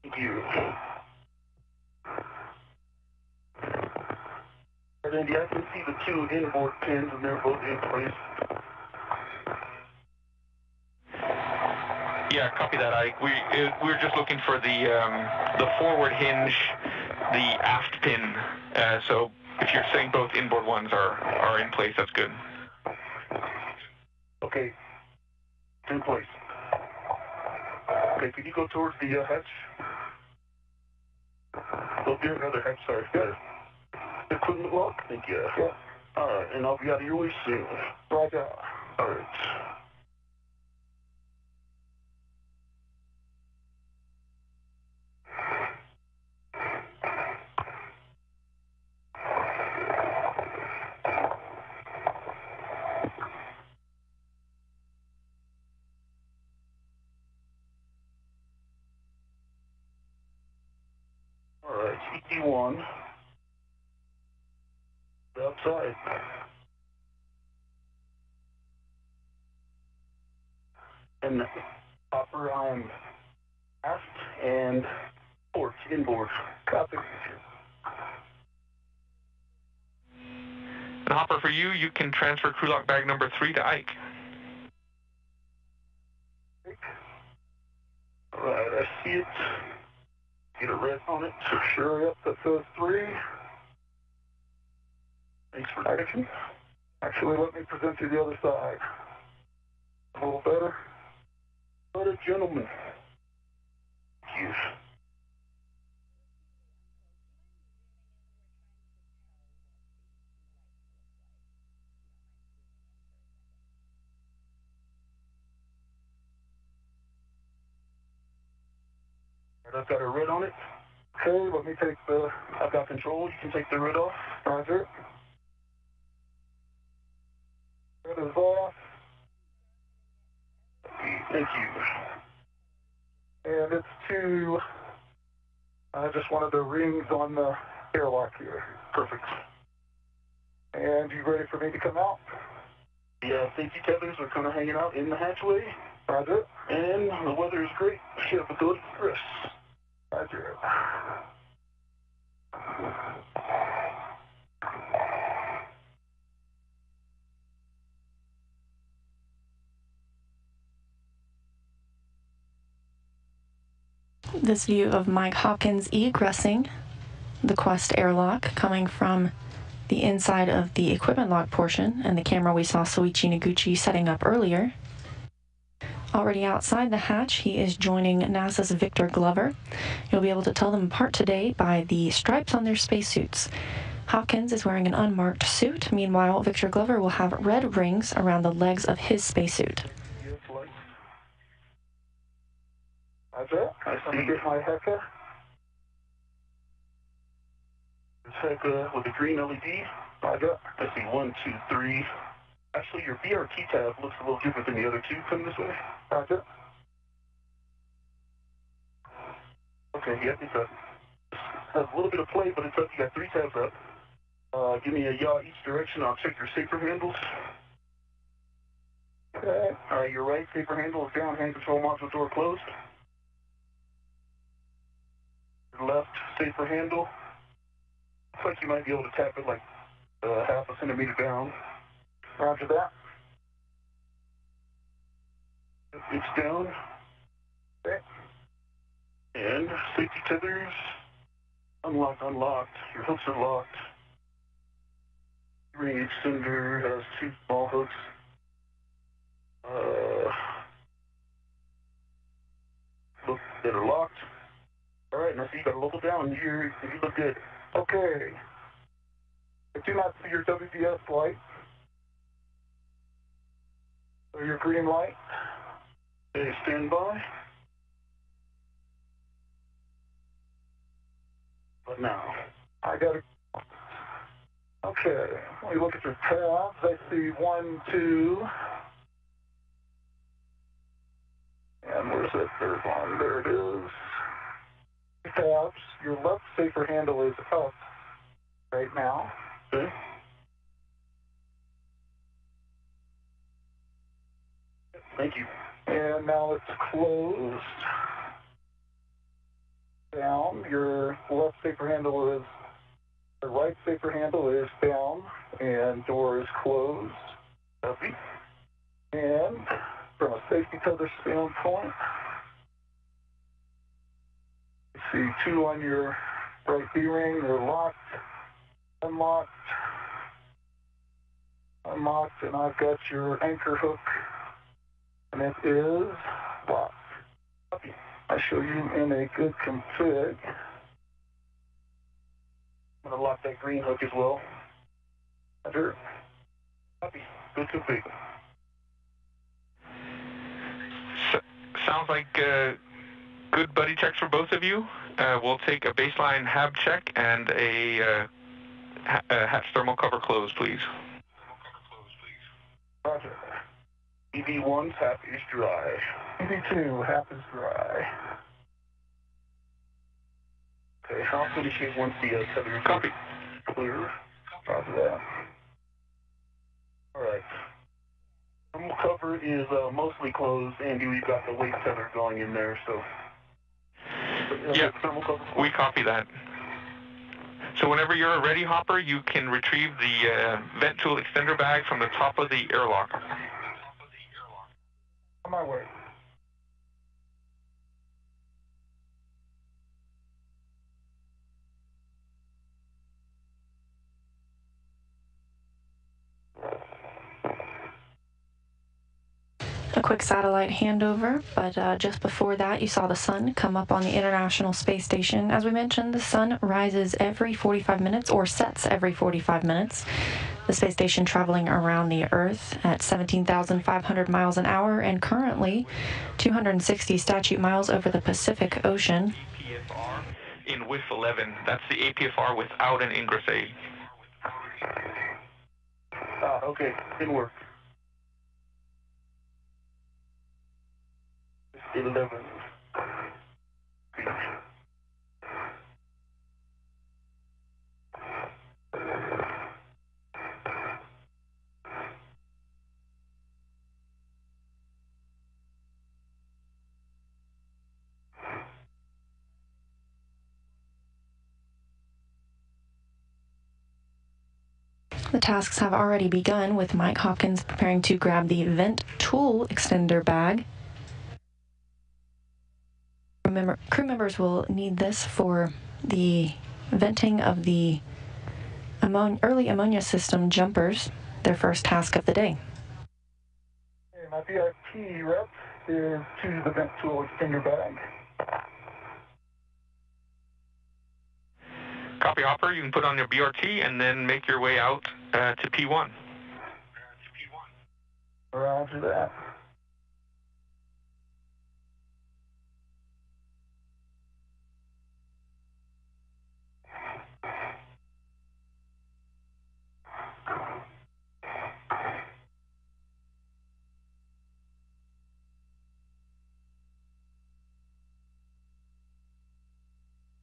Thank you. And Andy, I can see the two inboard pins, and they're both in place. Yeah, copy that, Ike. We're just looking for the forward hinge, the aft pin. So if you're saying both inboard ones are in place, that's good. Okay. In place. Okay, can you go towards the hatch? Oh, there's another hatch, sorry. Good. Equipment lock? Thank you. Yeah. All right, and I'll be out of your way soon. Roger. All right. All right, ET1. Outside. And Hopper, I'm aft and port, inboard. Copy. And Hopper, for you, you can transfer crew lock bag number 3 to Ike. All right, I see it. Get a red on it. Sure, yep, that says 3. Thanks for direction. Actually, let me present you the other side. A little better. Better, gentlemen. Thank you. All right, I've got a red on it. Okay, let me take the. I've got control. You can take the red off. Roger. Red is off. Thank you. And it's to just one of the rings on the airlock here. Perfect. And you ready for me to come out? Yeah, safety tethers are kind of hanging out in the hatchway. Roger. And the weather is great. Ship ability to rest. Roger. This view of Mike Hopkins egressing the Quest airlock coming from the inside of the equipment lock portion and the camera we saw Soichi Noguchi setting up earlier. Already outside the hatch, he is joining NASA's Victor Glover. You'll be able to tell them apart today by the stripes on their spacesuits. Hopkins is wearing an unmarked suit. Meanwhile, Victor Glover will have red rings around the legs of his spacesuit. Roger. Let me get my Heka. This Heka with a green LED. Roger. I see 1, 2, 3. Actually, your BRT tab looks a little different than the other two. Come this way. Roger. Okay, yeah, it's has a little bit of play, but it's up. You got 3 tabs up. Give me a yaw each direction. I'll check your safer handles. Okay. All right, your right safer handle is down. Hand control module door closed. Your left safer handle. Looks like you might be able to tap it like half a centimeter down. Roger that. It's down. Okay. And safety tethers. Unlocked, unlocked. Your hooks are locked. Ring extender has 2 small hooks. Look, that are locked. All right, now see you got a level down. You look good. Okay. I do not see your WBS light. Or your green light. Okay, stand by. But now, I got to... Okay, let me look at your tabs. I see 1, 2... And where's that third one? There it is. Tabs. Your left safer handle is up right now. Okay. Thank you. And now it's closed. Down. Your left safer handle is... The right safer handle is down. And door is closed. Copy. And... From a safety tether standpoint, you see 2 on your right D-ring. They're locked, unlocked, unlocked, and I've got your anchor hook, and it is locked. I show you in a good config. I'm going to lock that green hook as well. Roger. Copy. Good config. Sounds like good buddy checks for both of you. We'll take a baseline HAB check and a hatch thermal cover close, please. Roger. EV1's half is dry. EV2, half is dry. Okay, I'll initiate once the tether Copy. Clear. Roger that. All right. Thermal cover is mostly closed. Andy, we've got the weight tether going in there, so... Yep, we copy that. So whenever you're ready, Hopper, you can retrieve the vent tool extender bag from the top of the airlock. On my way. A quick satellite handover, but just before that, you saw the sun come up on the International Space Station. As we mentioned, the sun rises every 45 minutes, or sets every 45 minutes. The space station traveling around the Earth at 17,500 miles an hour and currently 260 statute miles over the Pacific Ocean. APFR in WIF 11. That's the APFR without an ingress aid. Okay, didn't work. 11. The tasks have already begun, with Mike Hopkins preparing to grab the vent tool extender bag. Crew members will need this for the venting of the early ammonia system jumpers, their first task of the day. Okay, my BRT rep is to the vent tool extender bag. Copy, Hopper. You can put on your BRT and then make your way out to P1. Roger that.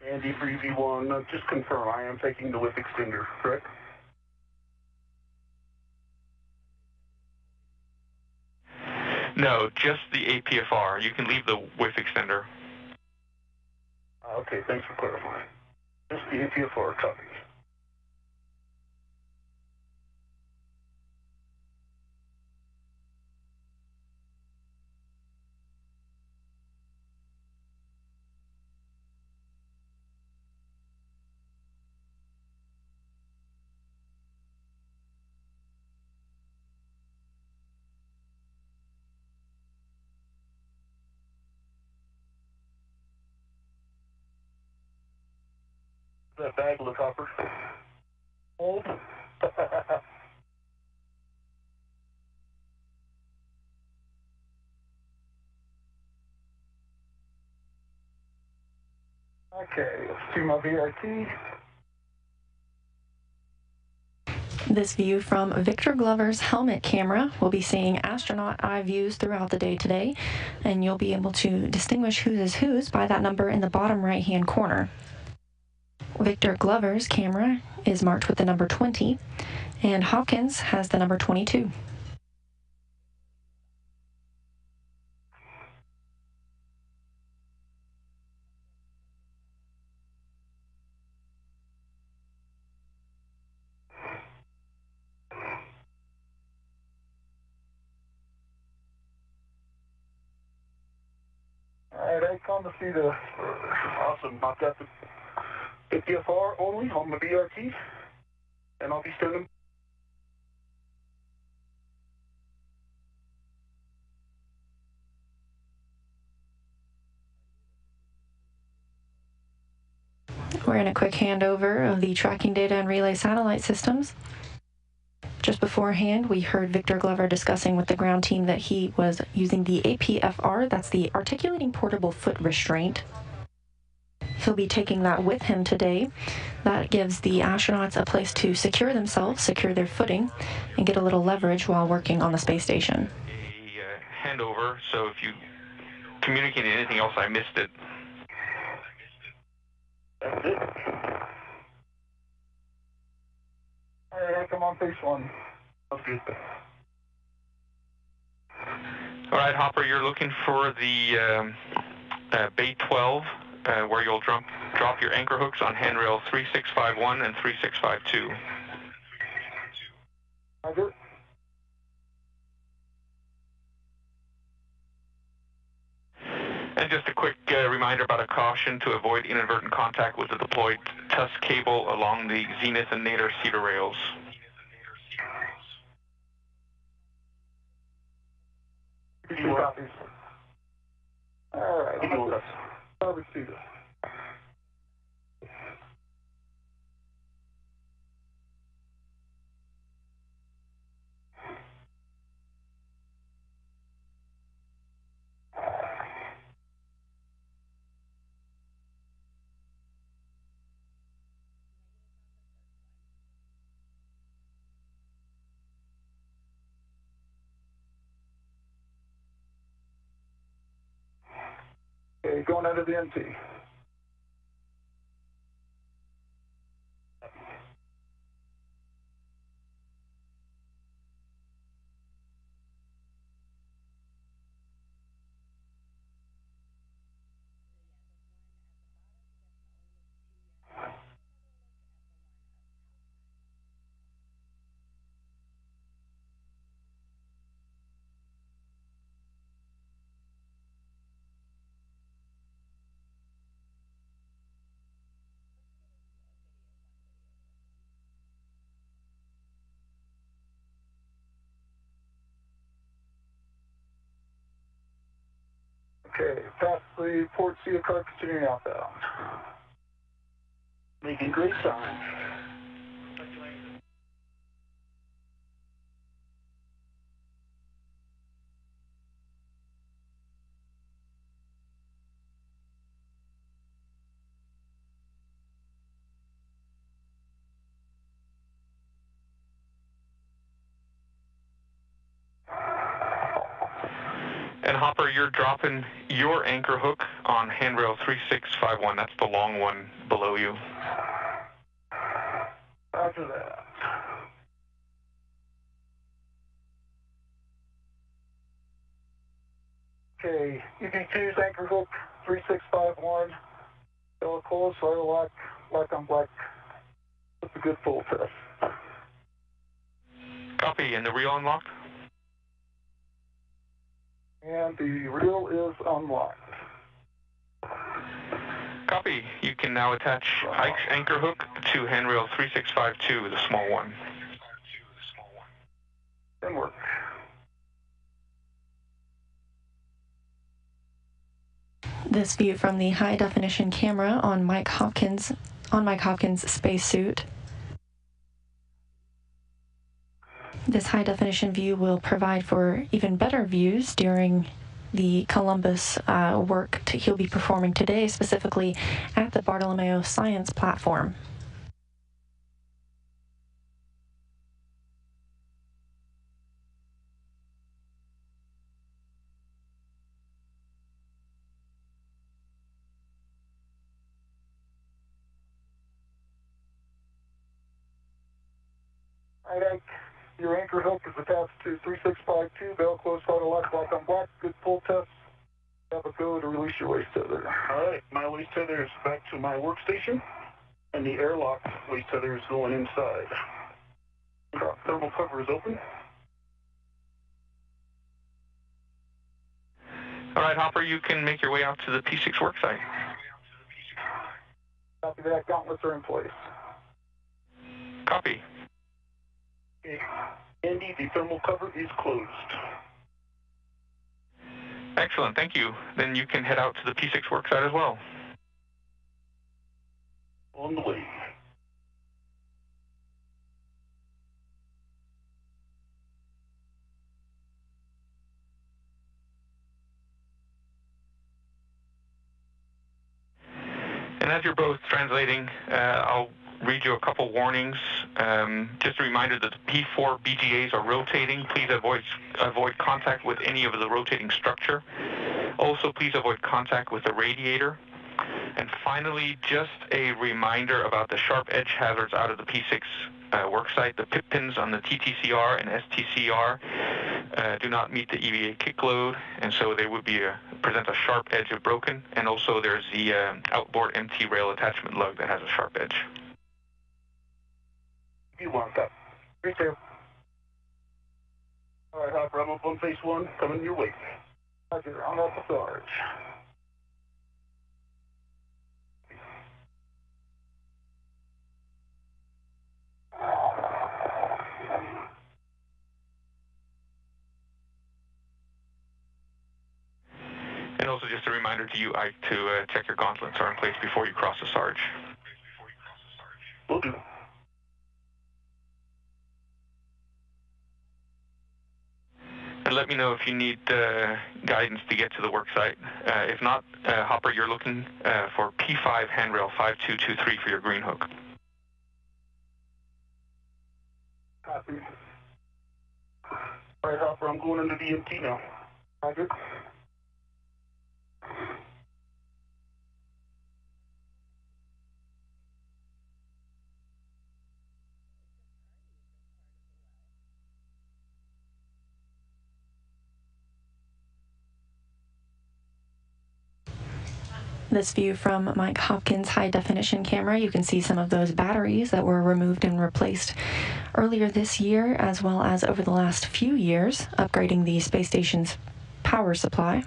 Andy for EV1, just confirm I am taking the whip extender, correct? No, just the APFR. You can leave the whiff extender. Okay, thanks for clarifying. Just the APFR, copy. That bag look, Hopper? Old? Okay, let's see my VRT. This view from Victor Glover's helmet camera will be seeing astronaut eye views throughout the day today, and you'll be able to distinguish whose is whose by that number in the bottom right-hand corner. Victor Glover's camera is marked with the number 20, and Hopkins has the number 22. Alright, I come to see the... Awesome, I've got the APFR only on the BRT, and I'll be standing. We're in a quick handover of the tracking data and relay satellite systems. Just beforehand, we heard Victor Glover discussing with the ground team that he was using the APFR, that's the Articulating Portable Foot Restraint. He'll be taking that with him today. That gives the astronauts a place to secure themselves, secure their footing, and get a little leverage while working on the space station. A handover, so if you communicated anything else, I missed it. That's it. Alright, I come on phase one. That's good. All right, Hopper, you're looking for the Bay 12, where you'll drop your anchor hooks on handrail 3651 and 3652. Roger. And just a quick reminder about a caution to avoid inadvertent contact with the deployed TUS cable along the zenith and nadir cedar rails. Two copies. Alright, I'll receive it. Okay, going out of the MT. Okay, past the port seal car, continuing outbound. Making great time. And Hopper, you're dropping your anchor hook on handrail 3651. That's the long one below you. After that. Okay, UB2's anchor hook 3651. Bell closed, auto lock, black on black. That's a good full test. Copy, and the reel unlocked? And the reel is unlocked. Copy. You can now attach Ike's anchor hook to handrail 3652, the small one. Then work. This view from the high-definition camera on Mike Hopkins' spacesuit. This high-definition view will provide for even better views during the Columbus work he'll be performing today, specifically at the Bartolomeo Science Platform. All right, Ike, your anchor hook is attached to 3652, bell closed, auto lock, black on black. Good pull test. Have a go to release your waist tether. All right, my waist tether is back to my workstation, and the airlock waist tether is going inside. Thermal cover is open. All right, Hopper, you can make your way out to the P6 worksite. Copy that. Gauntlets are in place. Copy. Okay. Andy, the thermal cover is closed. Excellent, thank you. Then you can head out to the P6 worksite as well. On the way. And as you're both translating, I'll read you a couple warnings. Just a reminder that the P4 BGAs are rotating. Please avoid contact with any of the rotating structure. Also, please avoid contact with the radiator. And finally, just a reminder about the sharp edge hazards out of the P6 worksite. The pip pins on the TTCR and STCR do not meet the EVA kick load, and so they would present a sharp edge if broken. And also, there's the outboard MT rail attachment lug that has a sharp edge. You want that? 3-2. All right, Hopper, I'm up on phase 1, coming your way. Roger, on up the Sarge. And also just a reminder to you, Ike, to check your gauntlets are in place before you cross the Sarge. Will do. And let me know if you need guidance to get to the worksite. If not, Hopper, you're looking for P5 handrail 5223 for your green hook. Copy. All right, Hopper, I'm going under the MT now. Roger. This view from Mike Hopkins' high-definition camera, you can see some of those batteries that were removed and replaced earlier this year, as well as over the last few years, upgrading the space station's power supply.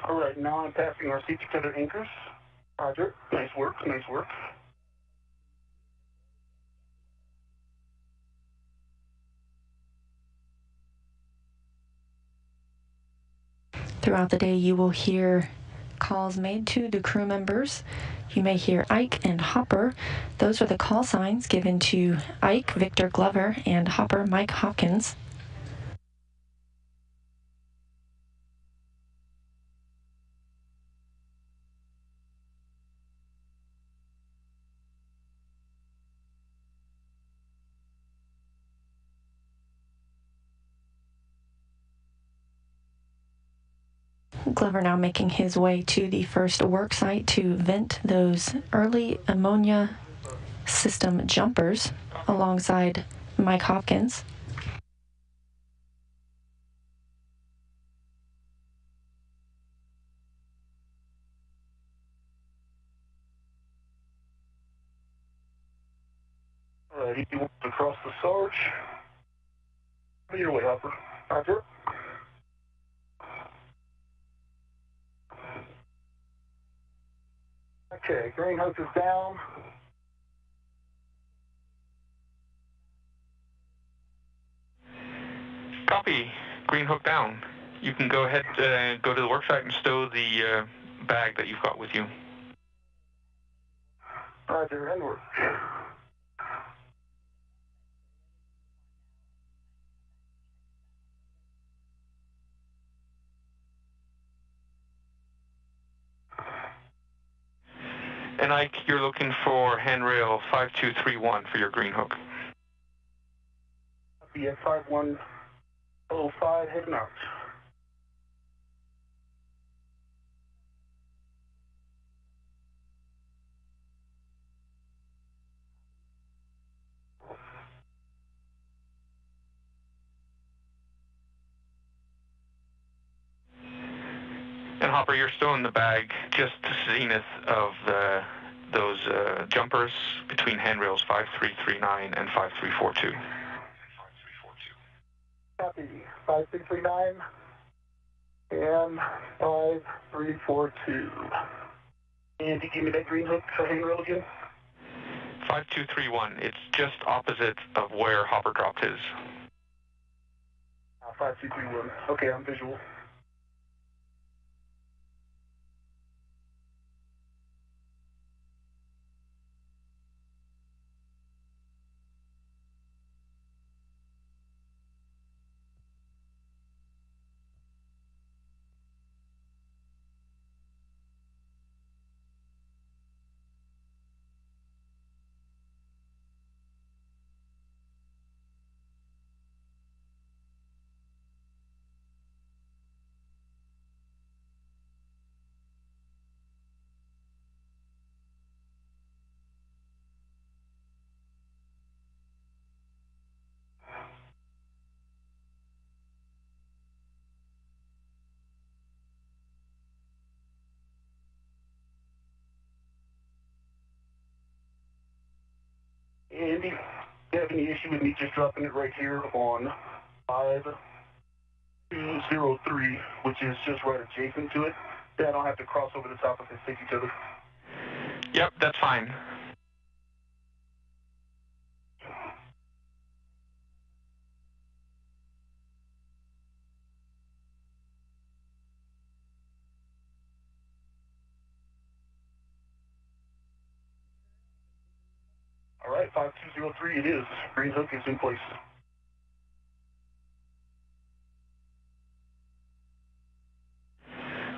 All right, now I'm passing our safety tether anchors. Roger. Nice work, nice work. Throughout the day, you will hear calls made to the crew members. You may hear Ike and Hopper. Those are the call signs given to Ike, Victor Glover, and Hopper, Mike Hopkins. Clover now making his way to the first work site to vent those early ammonia system jumpers alongside Mike Hopkins. All right, he wants to cross the Sarge. Come your way, Hopper. Roger. Okay, green hook is down. Copy. Green hook down. You can go ahead, go to the worksite and stow the bag that you've got with you. Roger, inward. And Ike, you're looking for handrail 5231 for your green hook. BF 5105 heading out. And Hopper, you're still in the bag just to zenith of those jumpers between handrails 5339 and 5342. Copy. 5339 and 5342. Andy, give me that green hook handrail again. 5231. It's just opposite of where Hopper dropped his. 5231. Okay, I'm visual. Andy, do you have any issue with me just dropping it right here on 5203, which is just right adjacent to it? Then I don't have to cross over the top of it, stick each other. Yep, that's fine. All right, 5203 it is. Green hook is in place.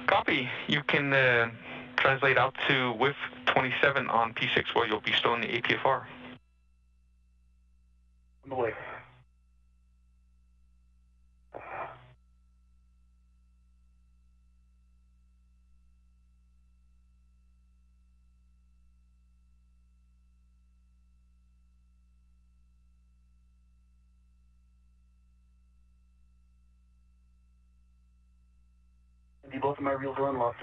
Copy. You can translate out to WIF 27 on P6 where you'll be stowing the APFR. On the way. Andy, both of my reels are unlocked.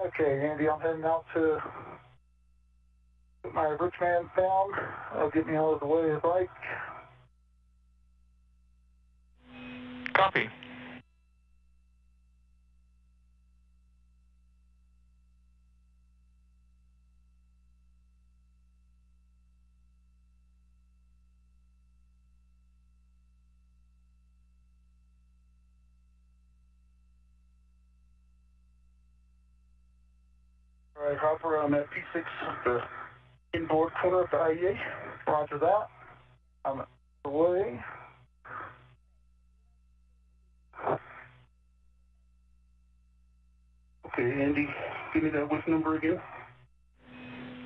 Okay, Andy, I'm heading out to put my rich man down. Get me out of the way of Ike. Copy. All right, Hopper, I'm at P6, the inboard corner of the IEA. Roger that. I'm away. Okay, Andy. Give me that width number again.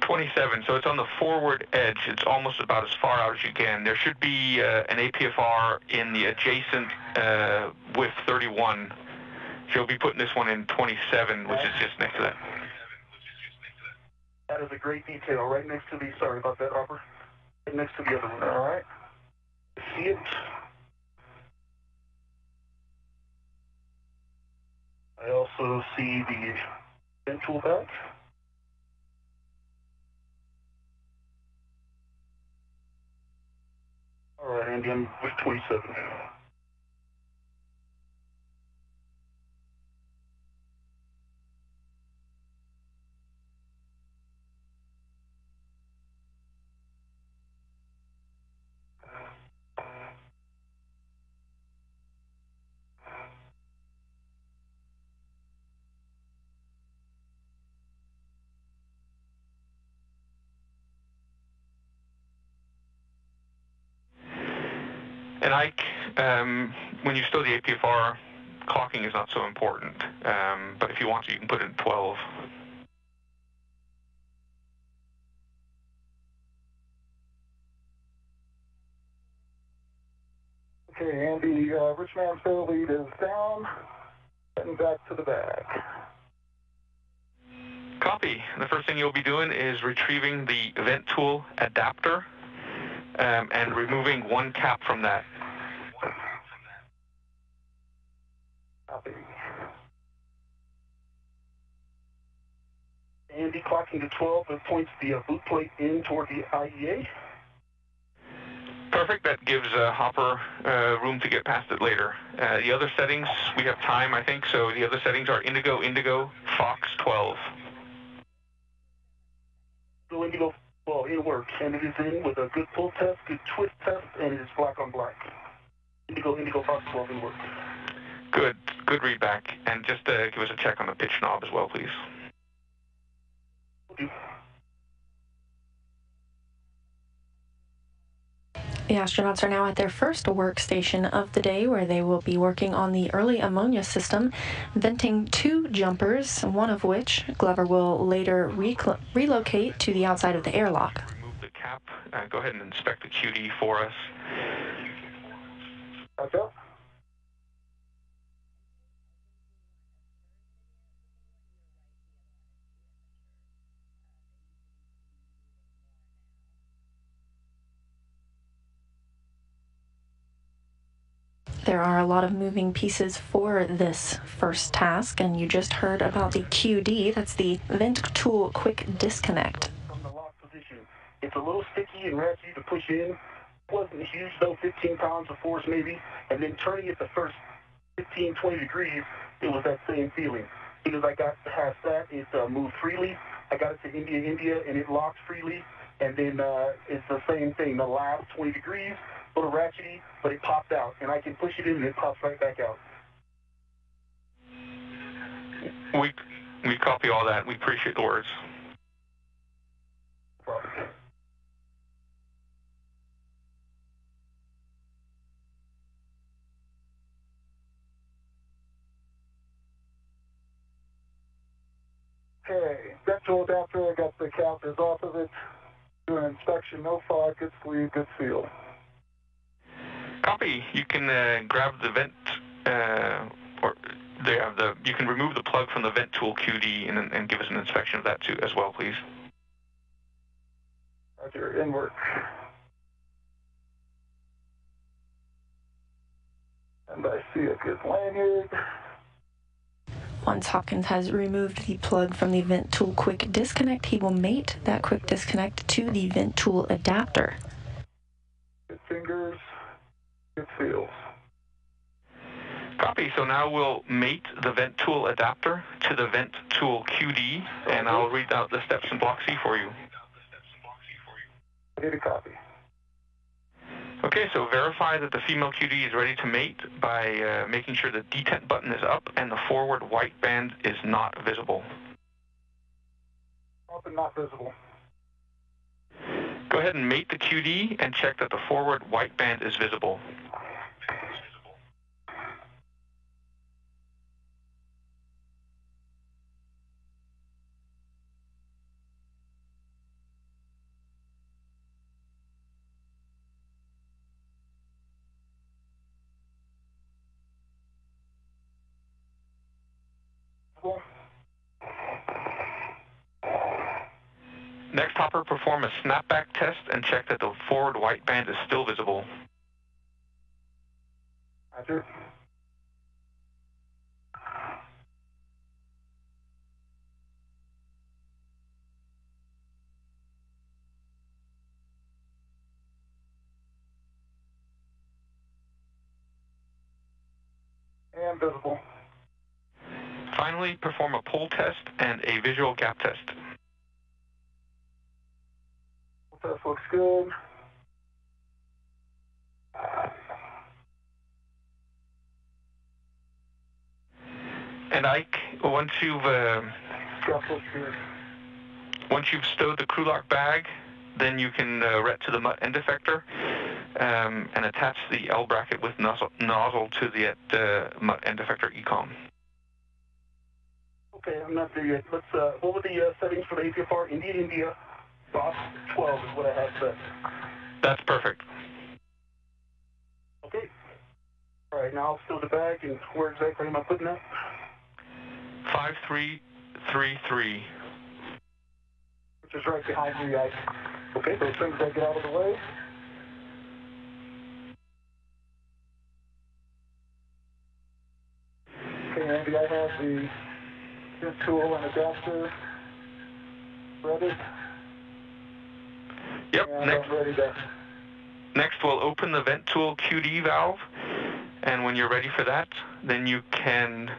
27, so it's on the forward edge. It's almost about as far out as you can. There should be an APFR in the adjacent width 31. She'll be putting this one in 27, which is just next to that. That is a great detail, right next to the, sorry about that, Hopper. Right next to the other one, all right? See it? I also see the vent tool back. All right, Andy, I'm with 27. And Ike, when you stow the APFR, clocking is not so important. But if you want to, you can put it in 12. Okay, Andy, Richmond's tail lead is down, heading back to the bag. Copy. The first thing you'll be doing is retrieving the vent tool adapter and removing one cap from that. Copy. Andy, clocking to 12, it points the boot plate in toward the IEA. Perfect. That gives Hopper room to get past it later. The other settings, we have time, I think, so the other settings are Indigo, Indigo, Fox 12. So Indigo, well, it works, and it is in with a good pull test, good twist test, and it is black on black. Indigo, Indigo, Fox 12, it works. Good. Good read back. And just give us a check on the pitch knob as well, please. The astronauts are now at their first workstation of the day, where they will be working on the early ammonia system, venting 2 jumpers, one of which Glover will later relocate to the outside of the airlock. Remove the cap. Go ahead and inspect the QD for us. Okay. There are a lot of moving pieces for this first task, and you just heard about the QD. That's the Vent Tool Quick Disconnect. From the lock position, it's a little sticky and ratchet to push in. It wasn't huge though, 15 pounds of force maybe, and then turning it the first 15, 20 degrees, it was that same feeling. As soon as I got past that, it moved freely. I got it to India, and it locked freely, and then it's the same thing. The last 20 degrees, a little ratchety, but it popped out, and I can push it in and it pops right back out. We copy all that. We appreciate the words. Problem. Okay, vent tool adapter, I got the captors off of it. Do an inspection, no fog, good sleeve, good seal. Copy. You can grab the vent, or they have the. You can remove the plug from the vent tool QD and give us an inspection of that too as well, please. Roger, in work. And I see a good lanyard. Once Hopkins has removed the plug from the Vent Tool Quick Disconnect, he will mate that quick disconnect to the Vent Tool adapter. Good fingers, good seals. Copy. So now we'll mate the vent tool adapter to the vent tool QD, and I'll read out the steps in Block C for you. Ready to copy. Okay, so verify that the female QD is ready to mate by making sure the detent button is up and the forward white band is not visible. Up and not visible. Go ahead and mate the QD and check that the forward white band is visible. Cool. Next, Hopper, perform a snapback test and check that the forward white band is still visible. Roger. And visible. Finally, perform a pull test and a visual gap test. Pull test looks good. And Ike, once you've stowed the crew lock bag, then you can ret to the MUT end effector and attach the L bracket with nozzle to the MUT end effector ECOM. Okay, I'm not there yet. Let's, what were the settings for the APFR? India, box 12 is what I have set. That's perfect. Okay. All right, now I'll stow the bag, and where exactly am I putting that? 5333. Which is right behind you guys. Okay, those things that get out of the way. Okay, Andy, I have the vent tool and adapter ready. Yep, And I'm ready to... Next, we'll open the vent tool QD valve, and when you're ready for that, then you can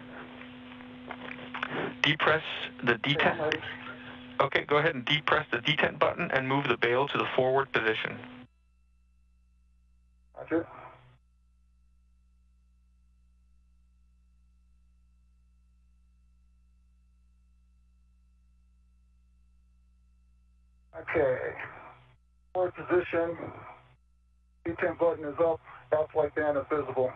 depress the detent. Okay, go ahead and depress the detent button and move the bail to the forward position. Roger. Okay. Forward position. Detent button is up. Half-light band is visible.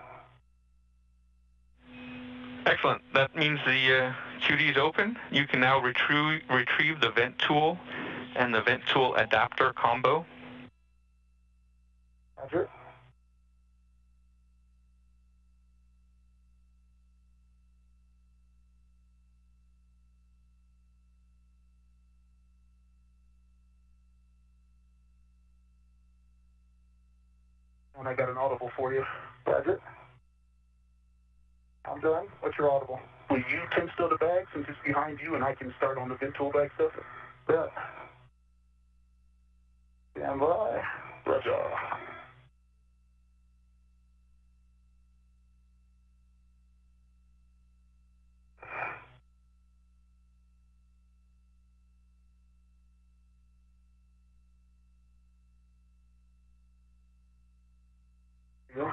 Excellent. That means the QD is open. You can now retrieve the vent tool and the vent tool adapter combo. Roger. And I got an audible for you. Roger. I'm done. What's your audible? Will you can stow the bag since it's behind you, and I can start on the vent tool bag stuff? Yeah. Stand by. Roger.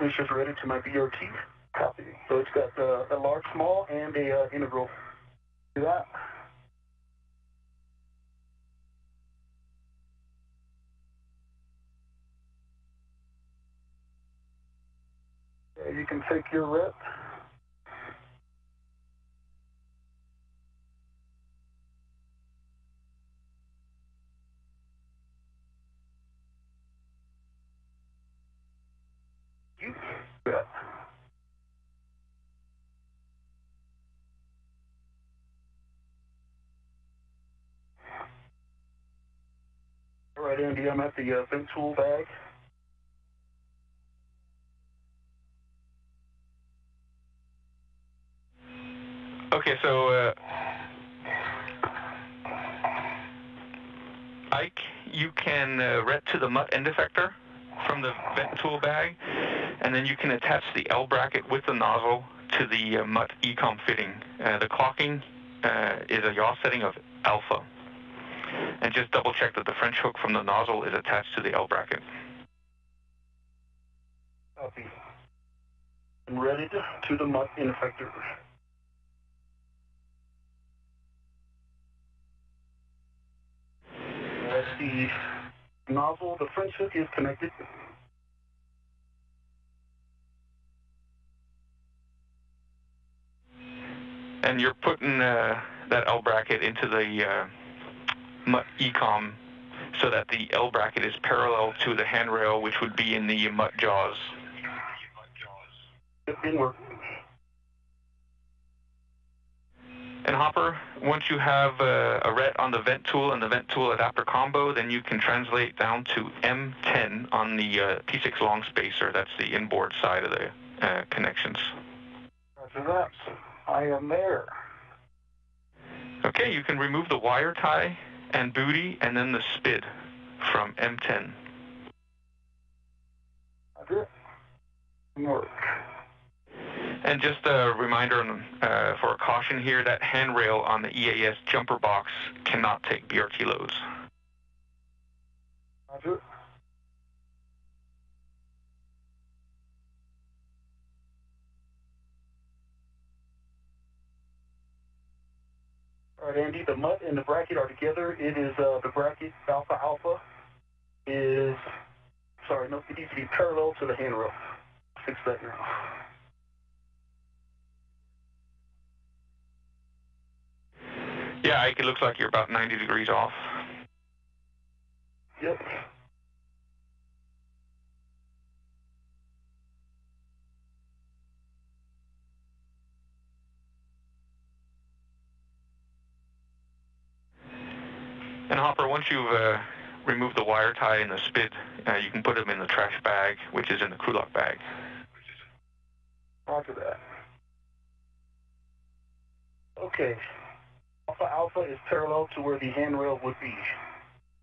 It's just ready to my BRT. Copy. So it's got a large, small, and a integral. Do that. Okay, you can take your rip. You? Yeah. All right, Andy, I'm at the vent tool bag. Okay, so Ike, you can ret to the MUT end effector from the vent tool bag, and then you can attach the L bracket with the nozzle to the MUT ECOM fitting. The clocking is a yaw setting of alpha. And just double check that the French hook from the nozzle is attached to the L bracket. Copy. I'm ready to the MUT end effector. The nozzle, the French hook is connected. And you're putting that L bracket into the MUT ECOM so that the L bracket is parallel to the handrail, which would be in the MUT jaws. It didn't work. And Hopper, once you have a ret on the vent tool and the vent tool adapter combo, then you can translate down to M10 on the P6 long spacer. That's the inboard side of the connections. Roger that. I am there. Okay, you can remove the wire tie and booty and then the SPID from M10. Roger. Work. And just a reminder for a caution here, that handrail on the EAS jumper box cannot take BRT loads. Roger. All right, Andy, the MUT and the bracket are together. It is the bracket alpha is, sorry, no, it needs to be parallel to the handrail. Fix that now. Yeah, Ike, it looks like you're about 90 degrees off. Yep. And Hopper, once you've removed the wire tie and the SPID, you can put them in the trash bag, which is in the crew lock bag. Roger that. Okay. Alpha is parallel to where the handrail would be.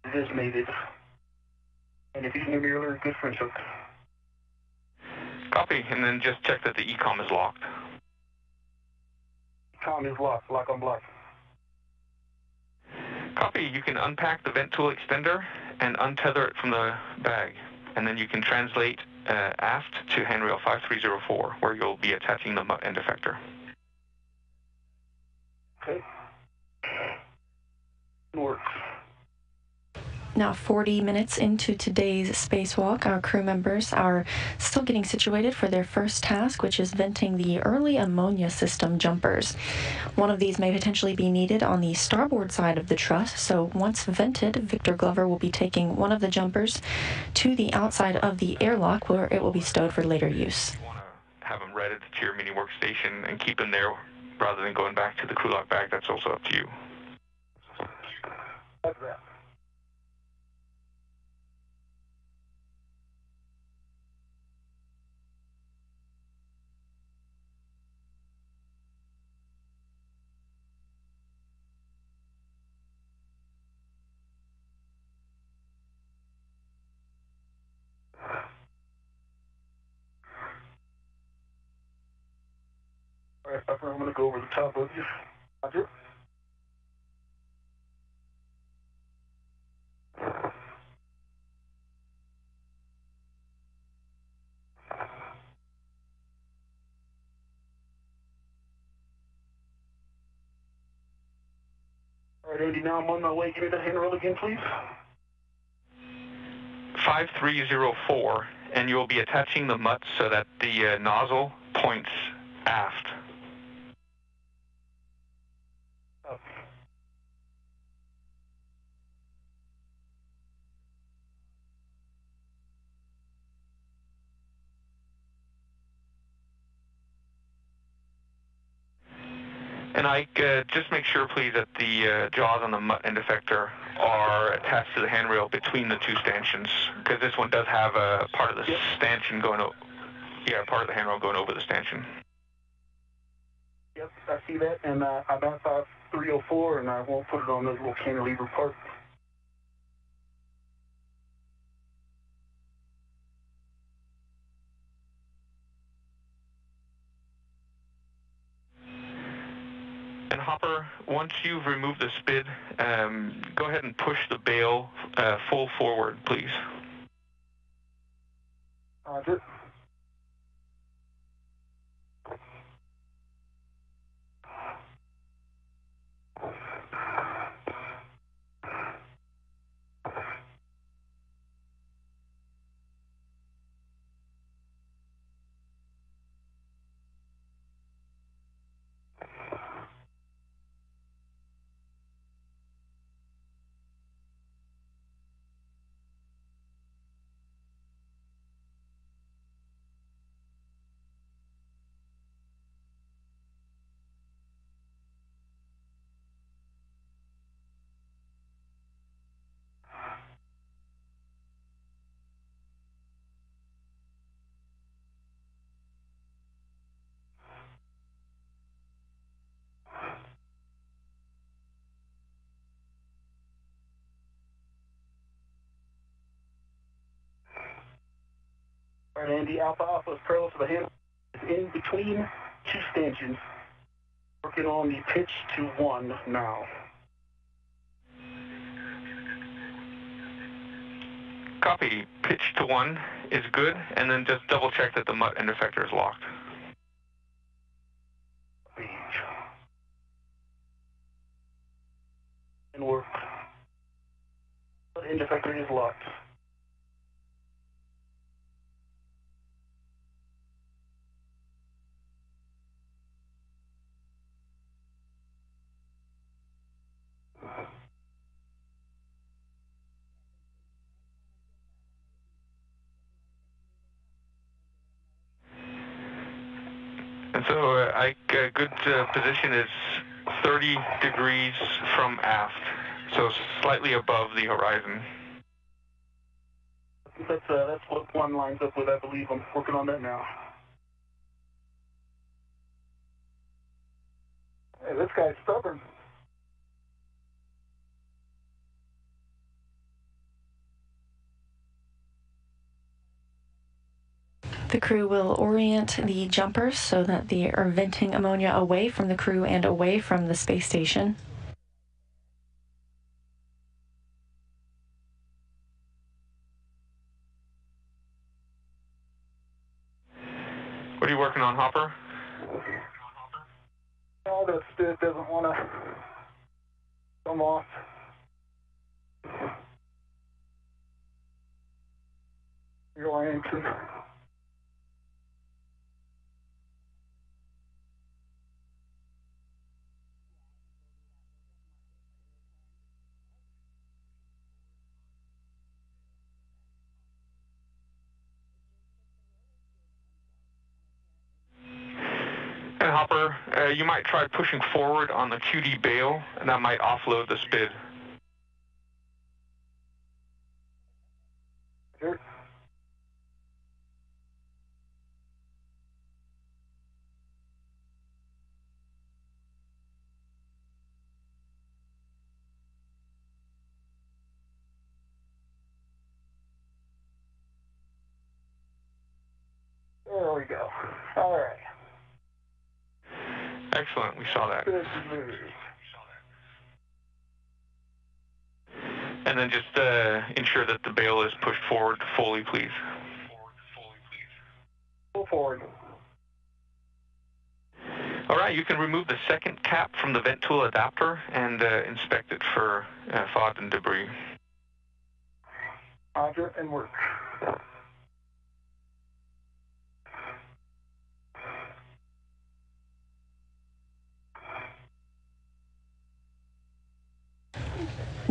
It is mated. And if you can hear me earlier, good French hook. Copy, and then just check that the ECOM is locked. ECOM is locked, lock on block. Copy, you can unpack the vent tool extender and untether it from the bag. And then you can translate aft to handrail 5304, where you'll be attaching the MUT end effector. Okay. Works. Now 40 minutes into today's spacewalk, our crew members are still getting situated for their first task, which is venting the early ammonia system jumpers. One of these may potentially be needed on the starboard side of the truss, so once vented, Victor Glover will be taking one of the jumpers to the outside of the airlock where it will be stowed for later use. If you want to have them read to your mini workstation and keep them there rather than going back to the crew lock bag, that's also up to you. Like that. All right, Pepper, I'm going to go over the top of you. Roger. All right, Andy, now I'm on my way. Give me that handrail again, please. 5304, and you'll be attaching the MUT so that the nozzle points aft. Up. And Ike, just make sure, please, that the jaws on the MUT end effector are attached to the handrail between the two stanchions, because this one does have a part of the stanchion going over. Yeah, part of the handrail going over the stanchion. Yep, I see that, and I'm at 5304, and I won't put it on those little cantilever parts. And Hopper, once you've removed the SPID, go ahead and push the bail full forward, please. Roger. All right, Andy, Alpha Alpha is parallel to the handle. It's in between two stanchions. Working on the pitch to 1 now. Copy. Pitch to 1 is good, and then just double check that the MUT end effector is locked. And work. The end effector is locked. And so, Ike, a good position is 30 degrees from aft, so slightly above the horizon. That's what 1 lines up with, I believe. I'm working on that now. Hey, this guy's stubborn. The crew will orient the jumpers so that they are venting ammonia away from the crew and away from the space station. What are you working on, Hopper? Oh, that spit doesn't want to come off. Reorienting. And Hopper, you might try pushing forward on the QD bail, and that might offload the spid. Here. There we go. All right. Excellent, we saw that. Good move. And then just ensure that the bail is pushed forward fully, please. Pull forward. All right, you can remove the second cap from the vent tool adapter and inspect it for FOD and debris. Roger, and work.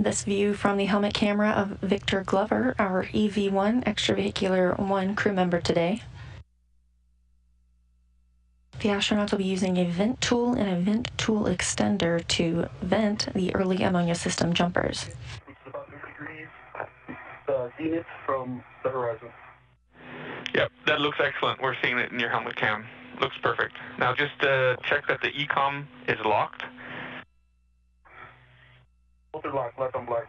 This view from the helmet camera of Victor Glover, our EV-1 extravehicular 1 crew member today. The astronauts will be using a vent tool and a vent tool extender to vent the early ammonia system jumpers. It's about 6 degrees zenith from the horizon. Yep, that looks excellent. We're seeing it in your helmet cam. Looks perfect. Now just check that the ECOM is locked. Both are locked, left on black.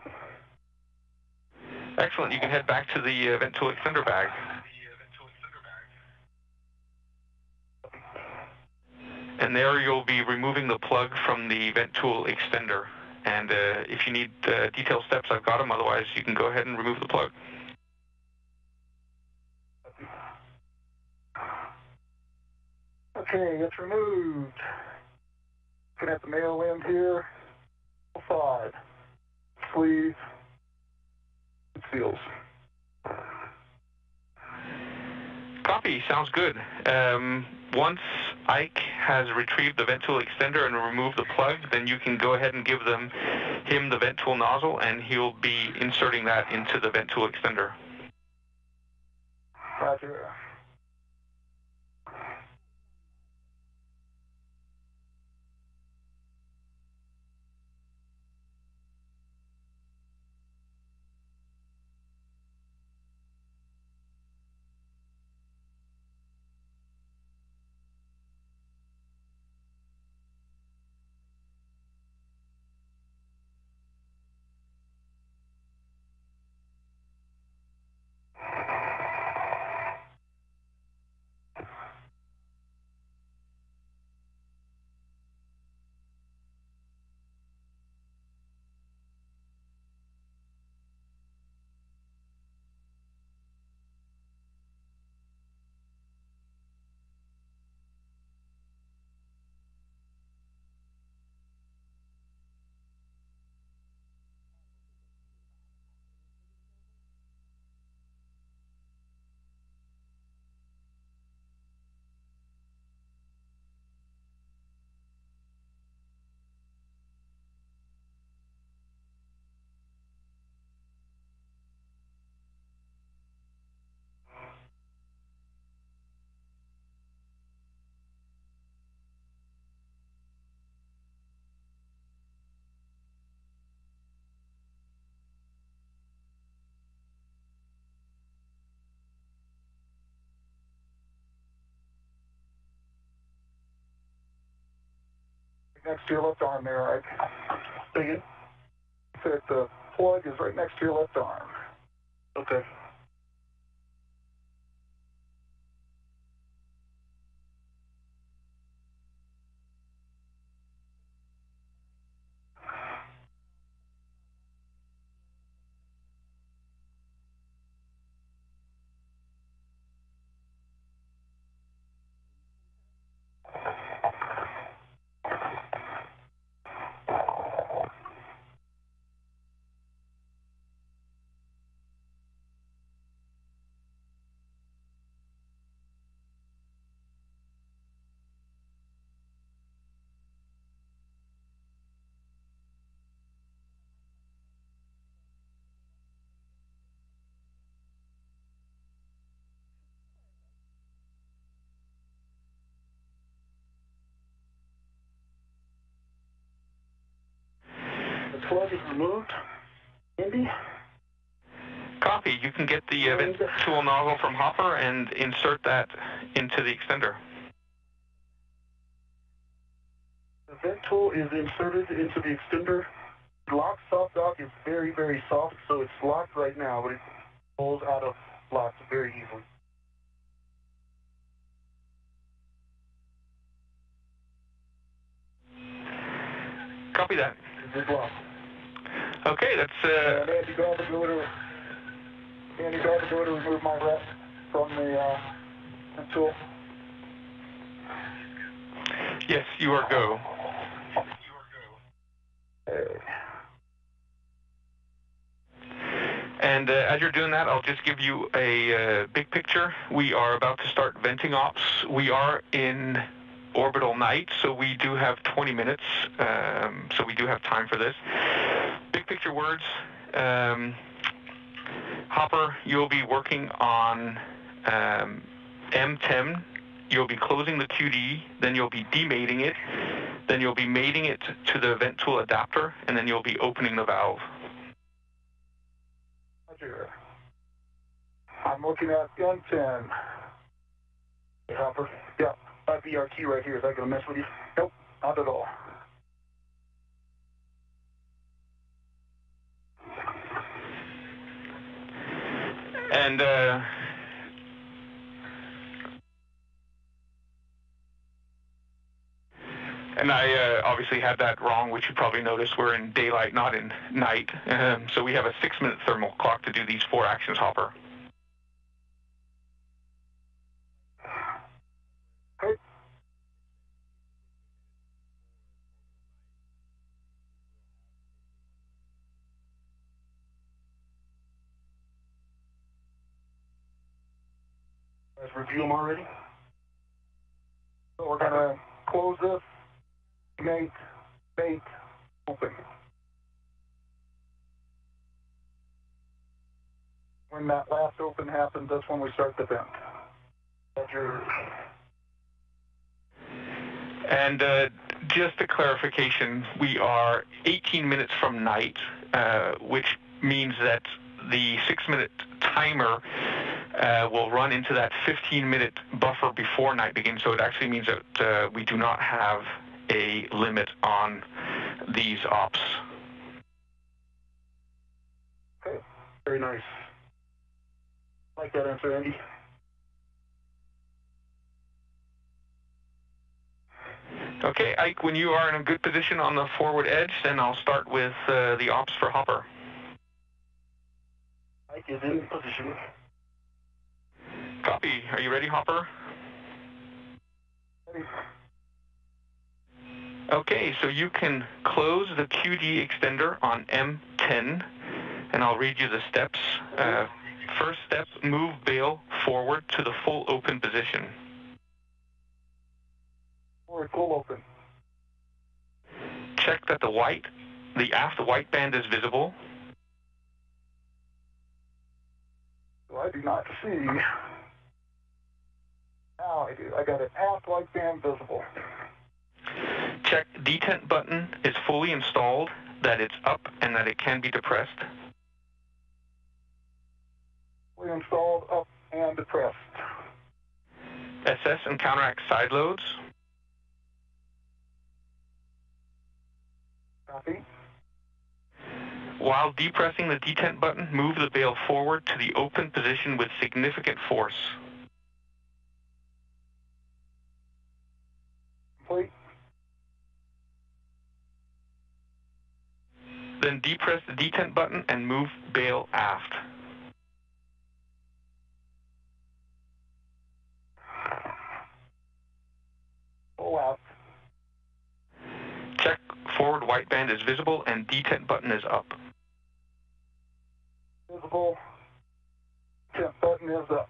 Excellent. You can head back to the vent tool extender bag. And there you'll be removing the plug from the vent tool extender. And if you need detailed steps, I've got them. Otherwise, you can go ahead and remove the plug. Okay, it's removed. Looking at the male end here. 5. Sleeve. It seals. Copy. Sounds good. Once Ike has retrieved the vent tool extender and removed the plug, then you can go ahead and give him the vent tool nozzle, and he'll be inserting that into the vent tool extender. Roger. next to your left arm there, Ike. Again? Said the plug is right next to your left arm. Okay. The plug is removed. Andy? Copy. You can get the vent tool nozzle from Hopper and insert that into the extender. The vent tool is inserted into the extender. Lock soft dock is very, very soft, so it's locked right now, but it pulls out of locks very easily. Copy that. It's locked. Okay, that's And Andy, go ahead and go to remove my rest from the tool. yes, you are go. And as you're doing that, I'll just give you a big picture. We are about to start venting ops. We are in orbital night, so we do have 20 minutes, so we do have time for this. Big picture words. Hopper, you'll be working on M10. You'll be closing the QD, then you'll be demating it, then you'll be mating it to the vent tool adapter, and then you'll be opening the valve. Roger. I'm looking at M10. Hey, Hopper. Yeah, might be our key right here. Is that going to mess with you? Nope, not at all. And I obviously had that wrong, which you probably noticed. We're in daylight, not in night. So we have a 6-minute thermal clock to do these 4 actions, Hopper. Hey. Let's review them already. So we're going to close this, mate, open. When that last open happens, that's when we start the vent. Roger. And just a clarification, we are 18 minutes from night, which means that the 6-minute timer will run into that 15-minute buffer before night begins, so it actually means that we do not have a limit on these ops. Okay, very nice. I like that answer, Andy. Okay, Ike, when you are in a good position on the forward edge, then I'll start with the ops for Hopper. Ike is in position. Copy. Are you ready, Hopper? Ready. Okay, so you can close the QD extender on M10, and I'll read you the steps. First step, move bail forward to the full open position. Forward, full open. Check that the aft white band is visible. So I do not see. Now I do. I got an aft white band visible. Check detent button is fully installed, that it's up, and that it can be depressed. Fully installed, up, and depressed. Assess and counteract side loads. Copy. While depressing the detent button, move the bail forward to the open position with significant force. Complete. Then depress the detent button and move bail aft. Pull out. Check forward white band is visible and detent button is up. Visible. Tent button is up.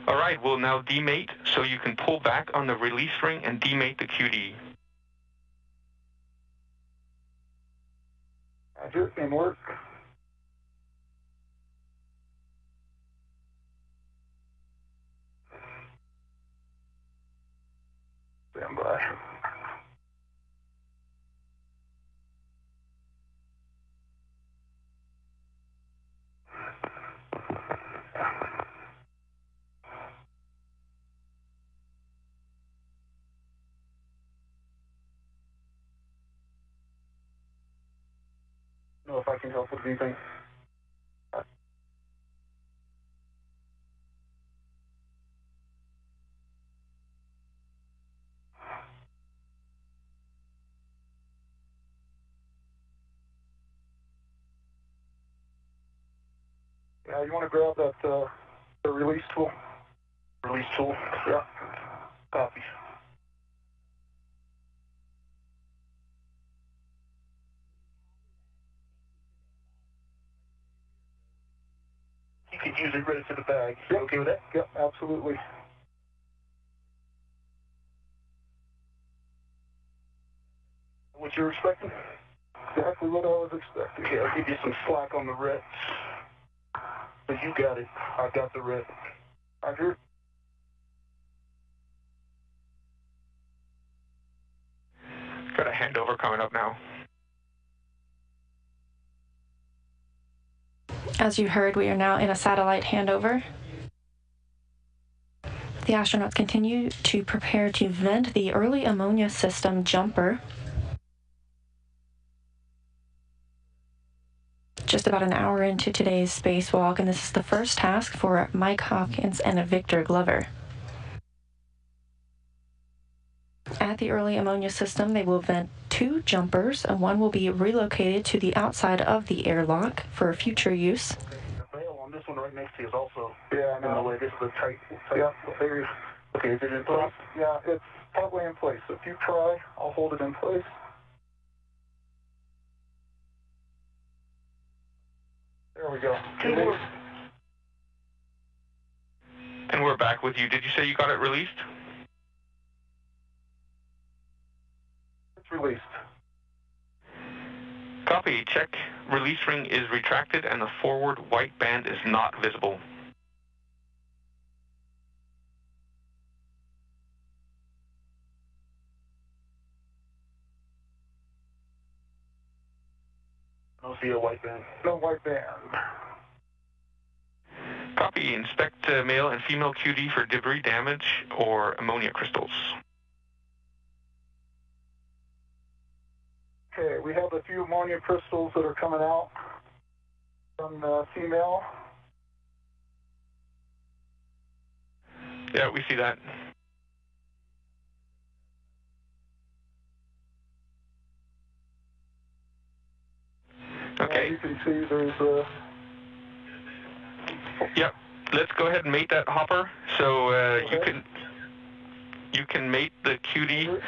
All right, we'll now demate so you can pull back on the release ring and demate the QD. Roger, in work. Stand by. Know if I can help with anything. Yeah, you want to grab that the release tool? Release tool. Yeah. Copy. You can use it right into the bag. You okay with that? Yep, absolutely. What you're expecting? Exactly what I was expecting. Okay, I'll give you some slack on the red. But you got it. I got the red. Roger. Got a handover coming up now. As you heard, we are now in a satellite handover. The astronauts continue to prepare to vent the early ammonia system jumper. Just about an hour into today's spacewalk, and this is the first task for Mike Hopkins and Victor Glover. At the early ammonia system, they will vent 2 jumpers, and one will be relocated to the outside of the airlock for future use. The bail on this one right next to you is also Yeah, in the no. way. This is a tight Yeah, area. Okay, is it in place? Yeah, it's probably in place. If you try, I'll hold it in place. There we go. Okay. And we're back with you. Did you say you got it released? It's released. Copy. Check. Release ring is retracted and the forward white band is not visible. I don't see a white band. No white band. Copy. Inspect male and female QD for debris damage or ammonia crystals. Okay, we have a few ammonia crystals that are coming out from the female. Yeah, we see that. Okay. You can see there's a... Yep. Let's go ahead and mate that hopper. So you can mate the QD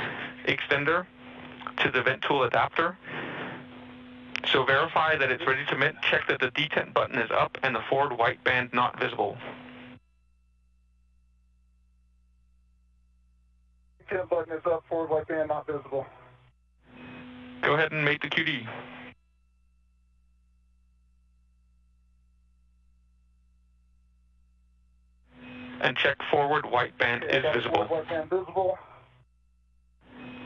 extender to the vent tool adapter. So verify that it's ready to mate. Check that the detent button is up and the forward white band not visible. Detent button is up, forward white band not visible. Go ahead and mate the QD. And check forward white band is visible. Forward white band visible.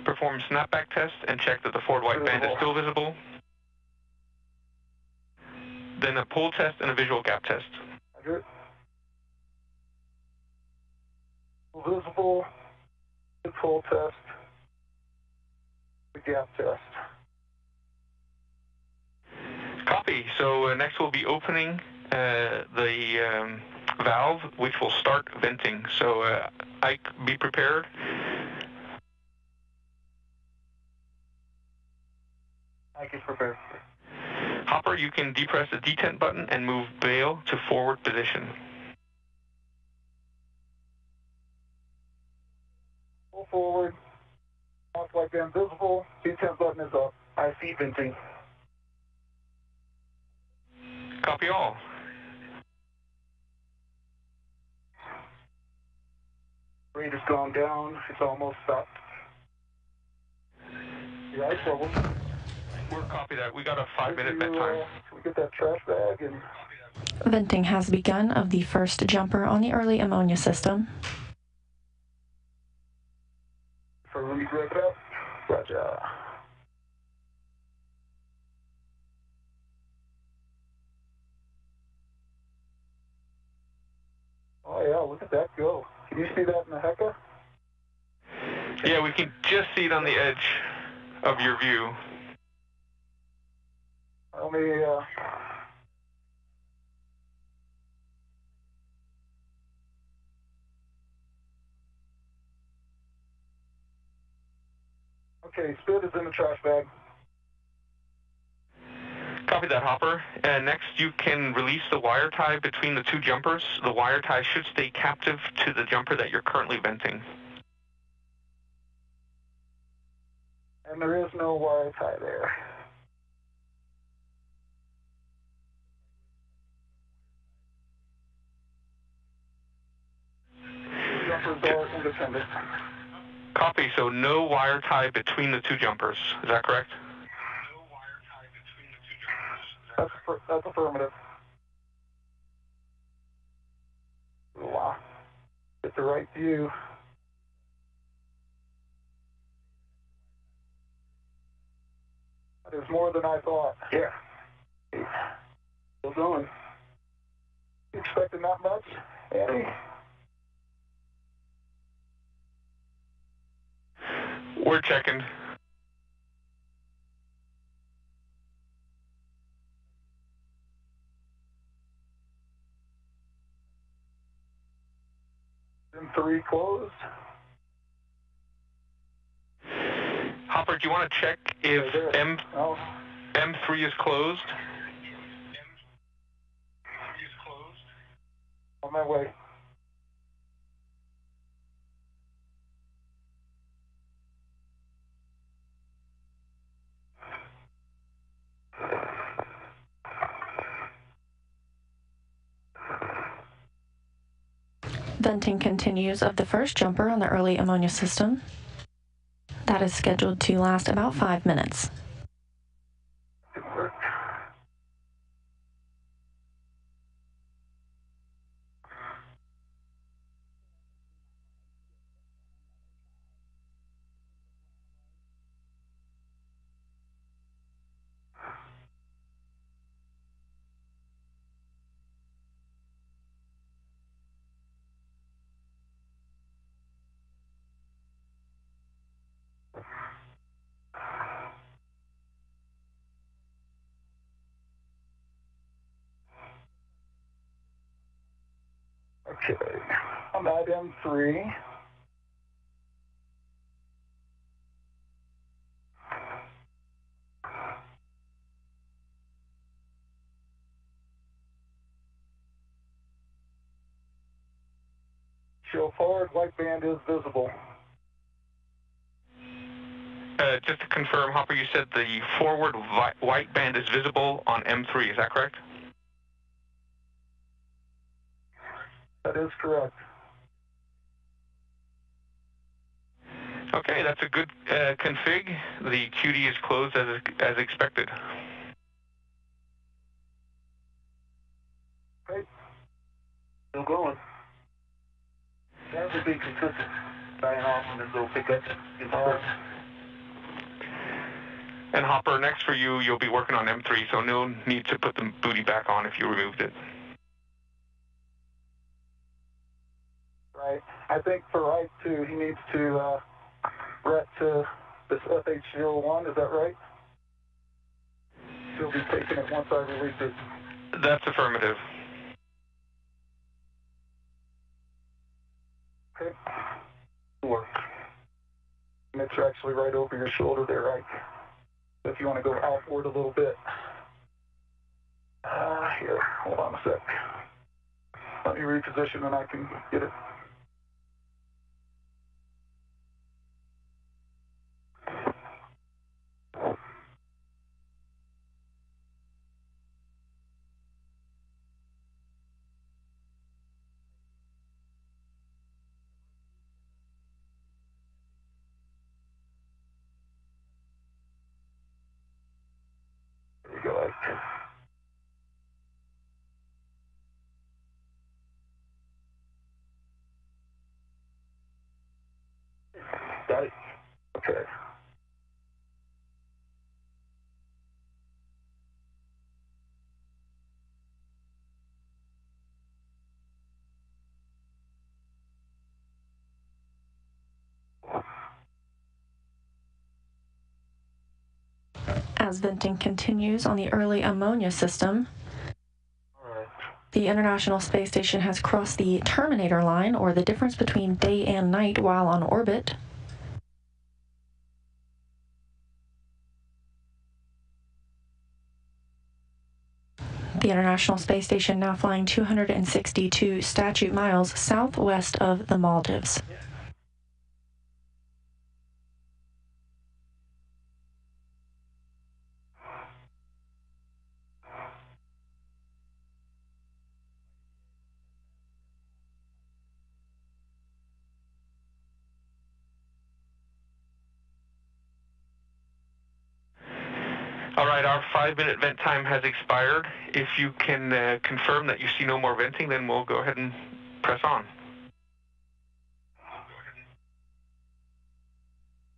Perform snapback test and check that the forward white band is still visible. Then a pull test and a visual gap test. Roger. Visible. Pull test. The gap test. Copy. So next we'll be opening the valve, which will start venting. So Ike, be prepared. Ike is prepared. Hopper, you can depress the detent button and move bail to forward position. Pull forward. Off like band visible. Detent button is up. I see venting. Copy all. Rate has gone down. It's almost stopped. The ice level. We're copy that. We got a 5-minute vent time. Can we get that trash bag? And Venting has begun of the first jumper on the early ammonia system. So let me grab it up. Roger. Oh yeah, look at that go. Can you see that in the HECA? Yeah, we can just see it on the edge of your view. Let me, okay, spit is in the trash bag. Copy that, Hopper. Next, you can release the wire tie between the two jumpers. The wire tie should stay captive to the jumper that you're currently venting. And there is no wire tie there. Jumpers are independent. Copy, so no wire tie between the two jumpers. Is that correct? That's affirmative. Wow. Get the right view. That is more than I thought. Yeah. Still going. You expecting that much, Andy? We're checking. M3 closed. Hopper, do you want to check if M3 is closed? On my way. Venting continues of the first jumper on the early ammonia system. That is scheduled to last about 5 minutes. Okay, I'm at M3. Show forward, white band is visible. Just to confirm, Hopper, you said the forward white band is visible on M3, is that correct? That is correct. Okay, that's a good config. The QD is closed as expected. Okay. Still going. That would be consistent. Dying off and then go pick up. And Hopper, next for you, you'll be working on M3, so no need to put the booty back on if you removed it. Right. I think for right too, he needs to ret to this FH01, is that right? she'll be taking it once I release it. That's affirmative. Okay. Work. And it's actually right over your shoulder there, right? If you want to go outward a little bit. Here, hold on a sec. Let me reposition and I can get it. There we go. Got it? Okay. As venting continues on the early ammonia system, the International Space Station has crossed the terminator line, or the difference between day and night while on orbit. The International Space Station now flying 262 statute miles southwest of the Maldives. All right, our 5-minute vent time has expired. If you can confirm that you see no more venting, then we'll go ahead and press on.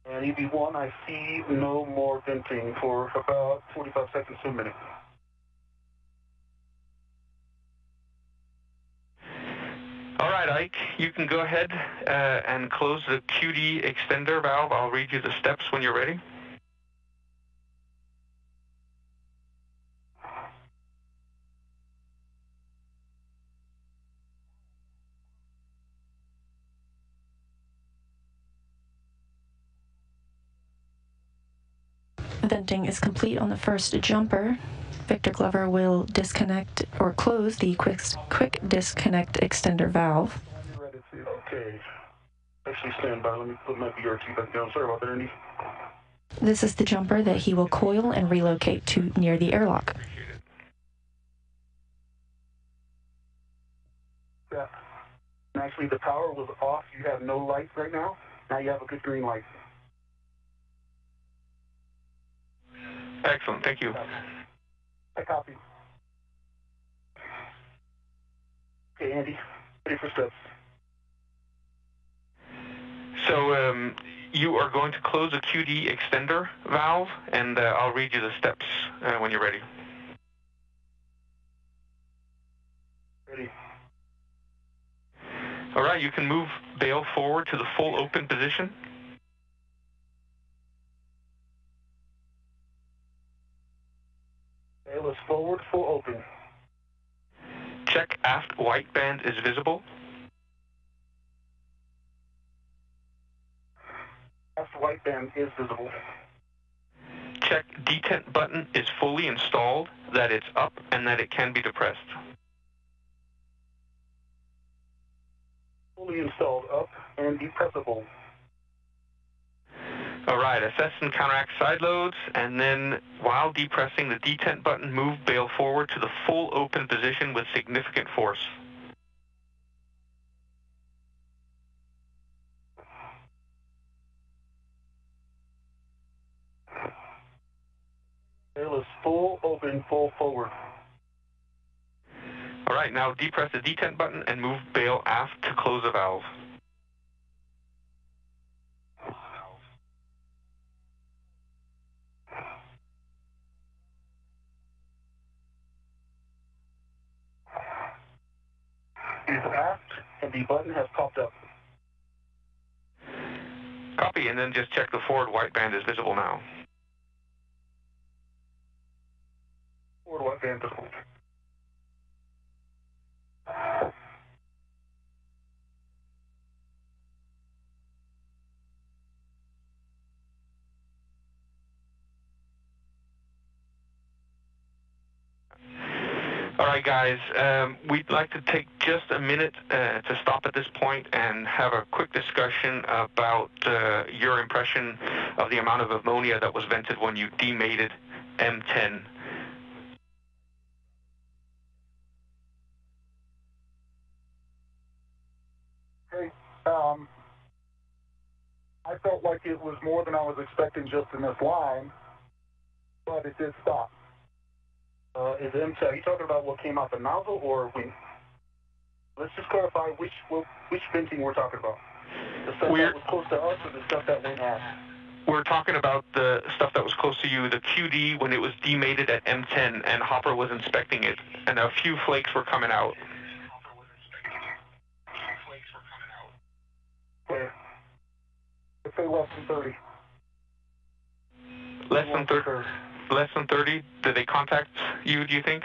And EB1, I see no more venting for about 45 seconds to a minute. All right, Ike, you can go ahead and close the QD extender valve. I'll read you the steps when you're ready. Venting is complete on the first jumper. Victor Glover will disconnect or close the quick disconnect extender valve. Okay. Actually, stand by. Let me put my BRT back down. Sorry about that, Andy. This is the jumper that he will coil and relocate to near the airlock. Yeah. And actually, the power was off. You have no lights right now. Now you have a good green light. Excellent, thank you. I copy. Okay, Andy, ready for steps. So you are going to close the QD extender valve, and I'll read you the steps when you're ready. Ready. All right, you can move bail forward to the full open position. Bail is forward, full open. Check aft white band is visible. Aft white band is visible. Check detent button is fully installed, that it's up, and that it can be depressed. Fully installed, up, and depressible. All right, assess and counteract side loads, and then while depressing the detent button, move bail forward to the full open position with significant force. Bail is full open, full forward. All right, now depress the detent button and move bail aft to close the valve. It is aft, and the button has popped up. Copy, and then just check the forward white band is visible now. white band visible. All right, guys, we'd like to take just a minute to stop at this point and have a quick discussion about your impression of the amount of ammonia that was vented when you demated M10. Hey, I felt like it was more than I was expecting just in this line, but it did stop. Is M10, are you talking about what came out the nozzle or when? Let's just clarify which venting we're talking about. The stuff that was close to us or the stuff that went out? We're talking about the stuff that was close to you, the QD, when it was demated at M10 and Hopper was inspecting it, and a few flakes were coming out. Okay. Let's say less than 30. Less than 30? Less than 30? Did they contact you, do you think?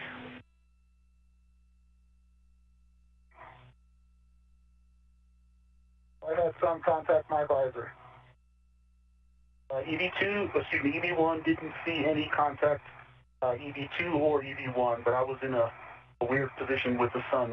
I had some contact my advisor. EV1 didn't see any contact, EV2 or EV1, but I was in a weird position with the sun.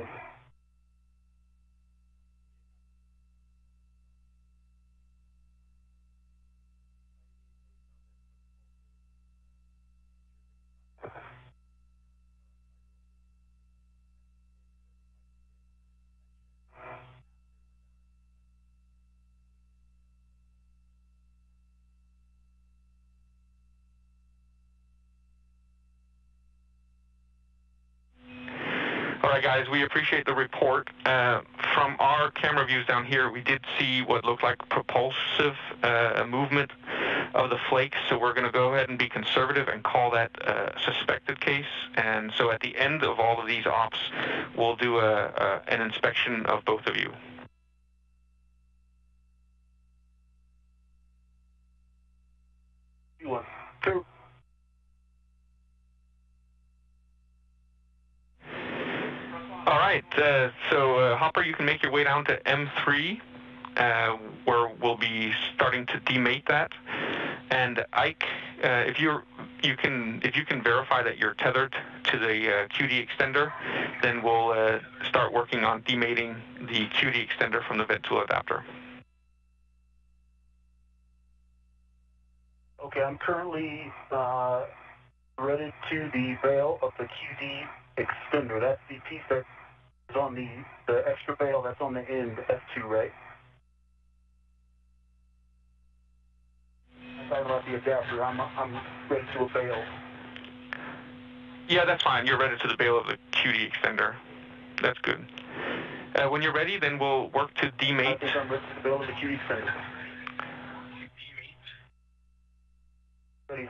All right, guys, we appreciate the report. From our camera views down here, we did see what looked like propulsive movement of the flakes, so we're going to go ahead and be conservative and call that a suspected case. And so at the end of all of these ops, we'll do an inspection of both of you. Two. All right, so Hopper, you can make your way down to M3, where we'll be starting to demate that. And Ike, if you can verify that you're tethered to the QD extender, then we'll start working on demating the QD extender from the vent tool adapter. Okay, I'm currently threaded to the bail of the QD extender. That's the piece that is on the extra bail that's on the end, F2, right? I'm talking about the adapter. I'm ready to a bail. Yeah, that's fine. You're ready to the bail of the QD extender. That's good. When you're ready, then we'll work to demate. I think I'm ready to the bail of the QD extender. Ready.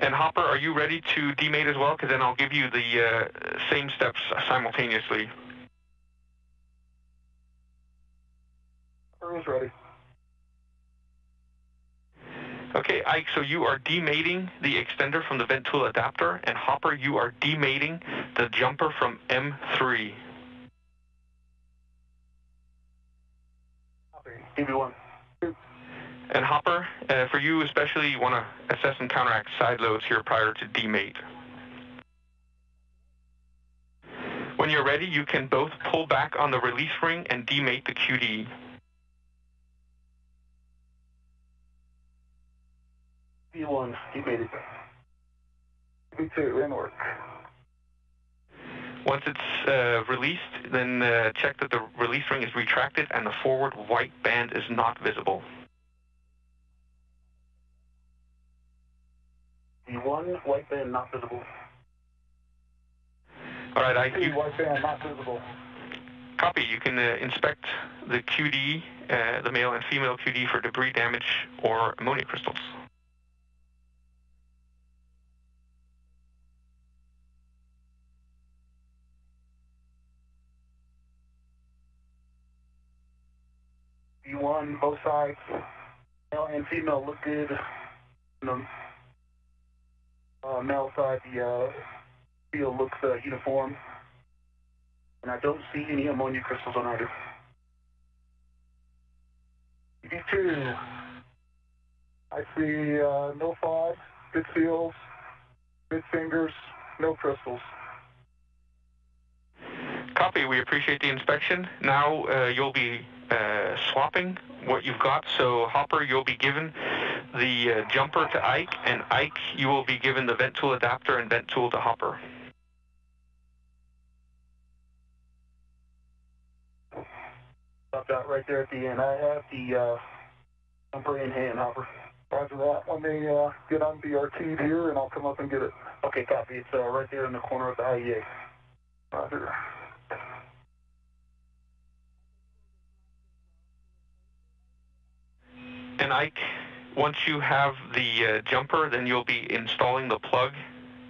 And Hopper, are you ready to demate as well? Because then I'll give you the same steps simultaneously. Hopper is ready. Okay, Ike, so you are demating the extender from the vent tool adapter, and Hopper, you are demating the jumper from M3. EV1. And Hopper, for you especially, you want to assess and counteract side loads here prior to demate. When you're ready, you can both pull back on the release ring and demate the QD. EV1, demated. EV2, it didn't work. Once it's released, then check that the release ring is retracted and the forward white band is not visible. EV1, white band not visible. All right, Ike. White band not visible. Copy. You can inspect the QD, the male and female QD, for debris damage or ammonia crystals. E1, both sides, male and female look good. Now outside the field looks uniform, and I don't see any ammonia crystals on either. ED2, I see no fog, good seals, good fingers, no crystals. Copy. We appreciate the inspection. Now you'll be swapping what you've got. So Hopper, you'll be given the jumper to Ike, and Ike, you will be given the vent tool adapter and vent tool to Hopper. Stop that right there at the end. I have the jumper in hand, Hopper. Roger that. Let me get on the RT here, and I'll come up and get it. Okay, copy. It's right there in the corner of the IEA. Roger. And Ike, once you have the jumper, then you'll be installing the plug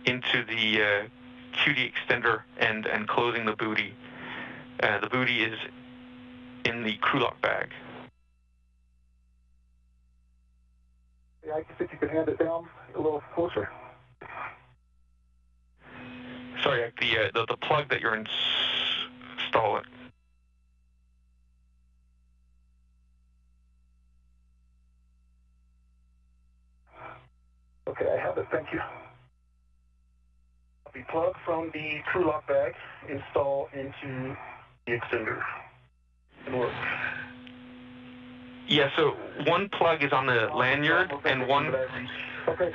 into the QD extender and closing the booty. The booty is in the crew lock bag. Yeah, I think you could hand it down a little closer. Sorry, Ike, the plug that you're installing. Okay, I have it. Thank you. The plug from the crew lock bag install into the extender. And work. Yeah, so one plug is on the lanyard and one... Okay.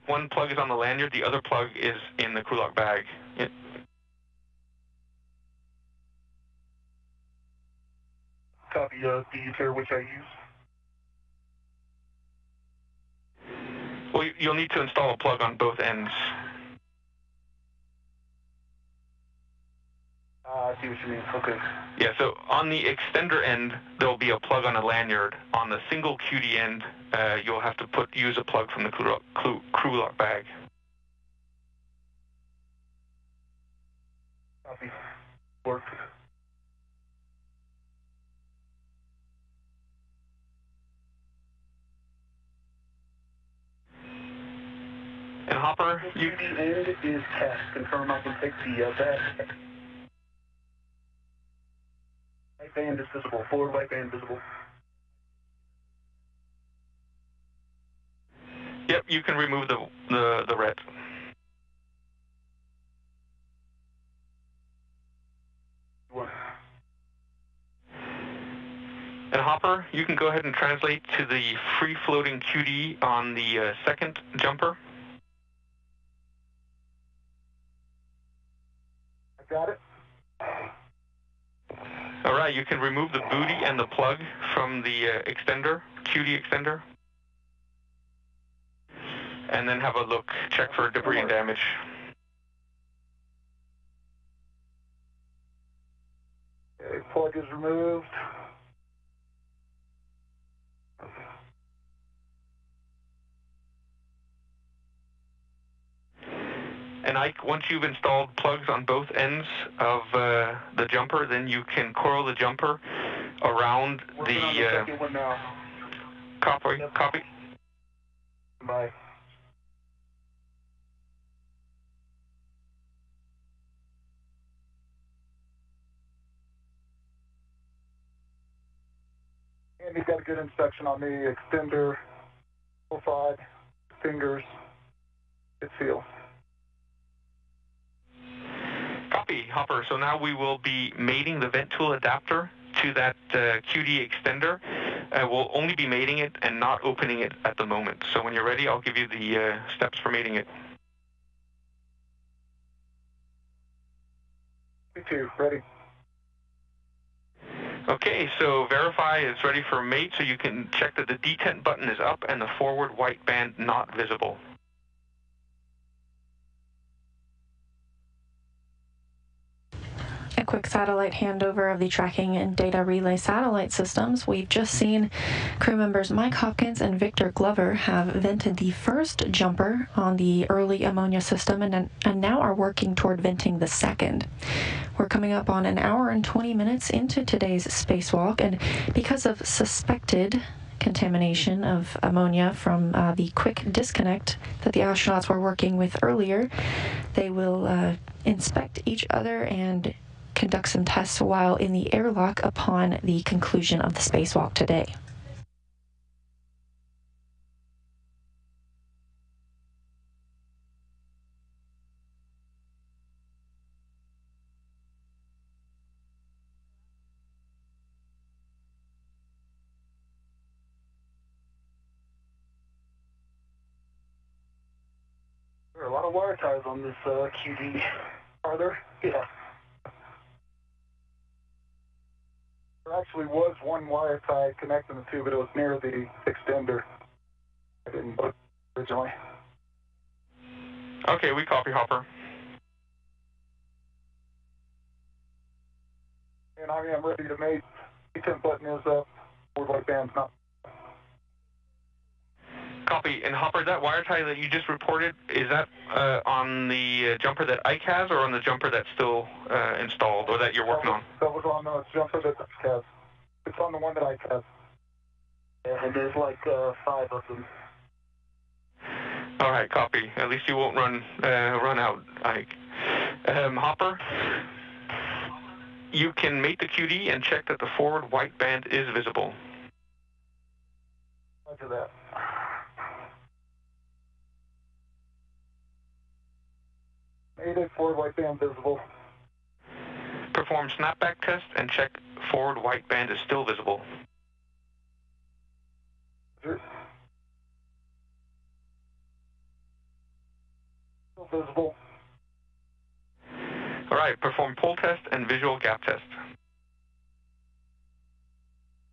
One plug is on the lanyard, the other plug is in the crew lock bag. Yeah. Copy. Do you care which I use? Well, you'll need to install a plug on both ends. I see what you mean. Okay. Yeah, so on the extender end, there'll be a plug on a lanyard. On the single QD end, you'll have to use a plug from the crew lock bag. Copy. Work. And Hopper, you... QD end is cast. Confirm I can take the bag. Right band is visible. Forward right band visible. Yep, you can remove the red. And Hopper, you can go ahead and translate to the free-floating QD on the second jumper. I got it. All right, you can remove the booty and the plug from the extender, QD extender. And then have a look, check for debris and damage. Okay, plug is removed. And Ike, once you've installed plugs on both ends of the jumper, then you can coil the jumper around the copy. Yep. Copy. Bye. And you've got a good inspection on the extender, side, fingers, good seal. Copy, Hopper. So now we will be mating the vent tool adapter to that QD extender. We'll only be mating it and not opening it at the moment. So when you're ready, I'll give you the steps for mating it. Me too. Ready. Okay, so verify it's ready for mate, so you can check that the detent button is up and the forward white band not visible. A quick satellite handover of the tracking and data relay satellite systems. We've just seen crew members Mike Hopkins and Victor Glover have vented the first jumper on the early ammonia system and now are working toward venting the second. We're coming up on an hour and 20 minutes into today's spacewalk, and because of suspected contamination of ammonia from the quick disconnect that the astronauts were working with earlier. They will inspect each other and conduct some tests while in the airlock upon the conclusion of the spacewalk today. There are a lot of wire ties on this QD. Are there? Yeah. There actually was one wire tie connecting the two, but it was near the extender. I didn't book originally. Okay, we copy, Hopper. And I am ready to make the 10 button is up. Forward light band's not. Copy. And Hopper, that wire tie that you just reported, is that on the jumper that Ike has, or on the jumper that's still installed, or that you're working on? That was on the jumper that Ike has. It's on the one that Ike has. Yeah, and there's like 5 of them. All right, copy. At least you won't run out, Ike. Hopper, you can mate the QD and check that the forward white band is visible. Roger that. Made it, forward white band visible. Perform snapback test and check forward white band is still visible. Sure. Still visible. All right, perform pull test and visual gap test.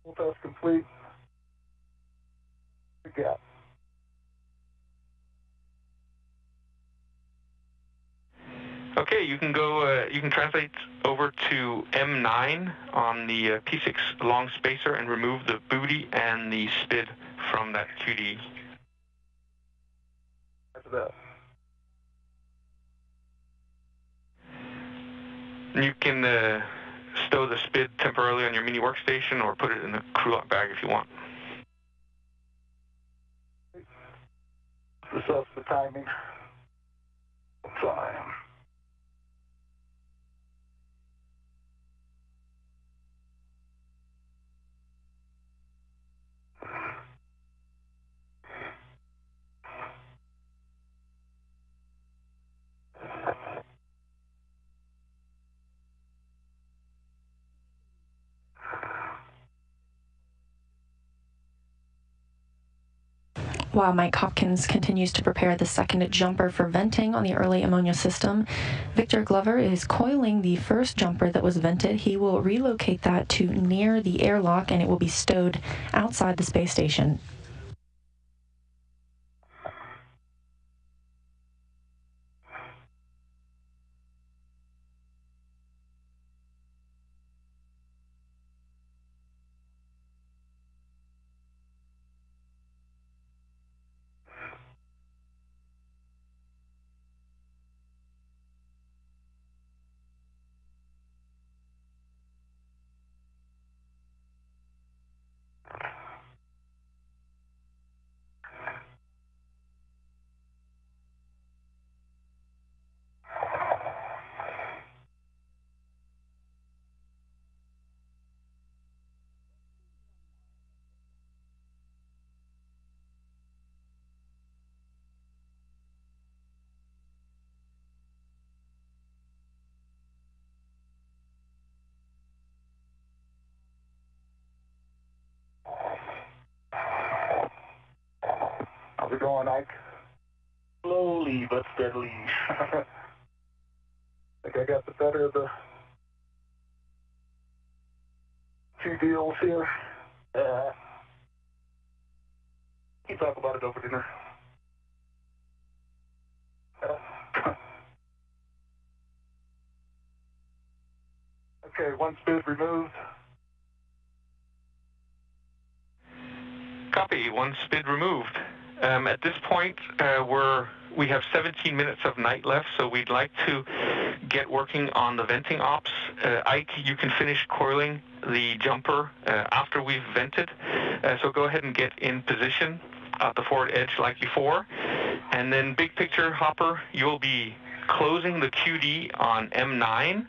Pull test complete. The gap. Okay, you can go. You can translate over to M9 on the P6 long spacer and remove the booty and the SPID from that QD. After that. And you can stow the SPID temporarily on your mini workstation or put it in the crew lock bag if you want. Assess the timing. Time. While Mike Hopkins continues to prepare the second jumper for venting on the early ammonia system, Victor Glover is coiling the first jumper that was vented. He will relocate that to near the airlock, and it will be stowed outside the space station. How's it going, Ike? Slowly but steadily. I think I got the better of the two deals here. You talk about it over dinner. Okay, one SPID removed. Copy, one SPID removed. At this point, we have 17 minutes of night left, so we'd like to get working on the venting ops. Ike, you can finish coiling the jumper after we've vented. So go ahead and get in position at the forward edge like before. And then big picture, Hopper, you'll be closing the QD on M9,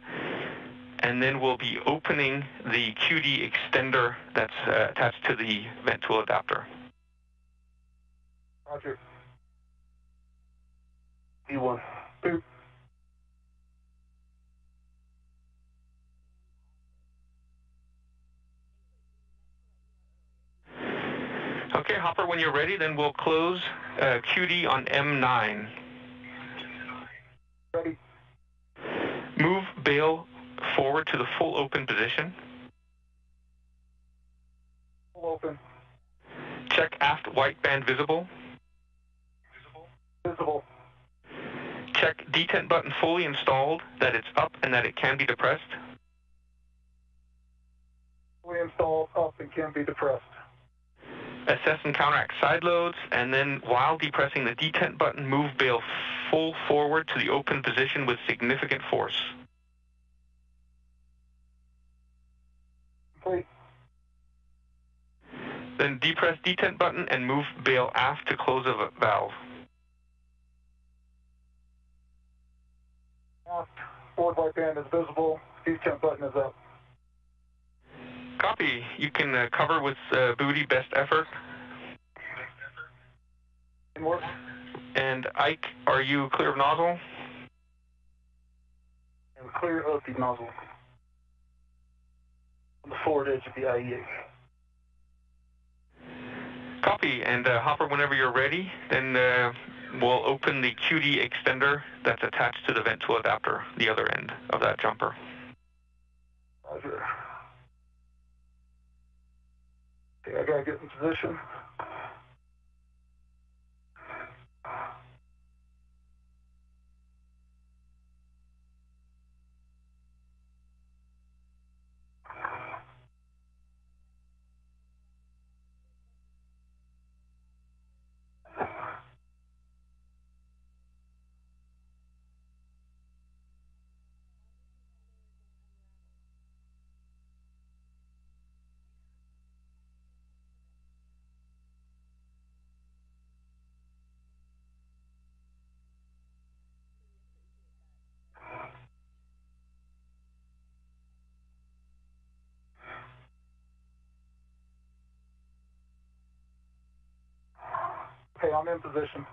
and then we'll be opening the QD extender that's attached to the vent tool adapter. Roger. E1. Boop. Okay, Hopper, when you're ready, then we'll close QD on M9. Ready. Move bail forward to the full open position. Full open. Check aft white band visible. Visible. Check detent button fully installed, that it's up and that it can be depressed. Fully installed, up, and can be depressed. Assess and counteract side loads, and then while depressing the detent button, move bail full forward to the open position with significant force. Complete. Then depress detent button and move bail aft to close a valve. Aft forward white band is visible. Detent button is up. Copy. You can cover with booty best effort. Inward. And Ike, are you clear of nozzle? And clear of the nozzle. On the forward edge of the IEA. Copy. And Hopper, whenever you're ready, then we'll open the QD extender that's attached to the vent tool adapter, the other end of that jumper. Roger. Okay, I gotta get in position. Okay, I'm in position.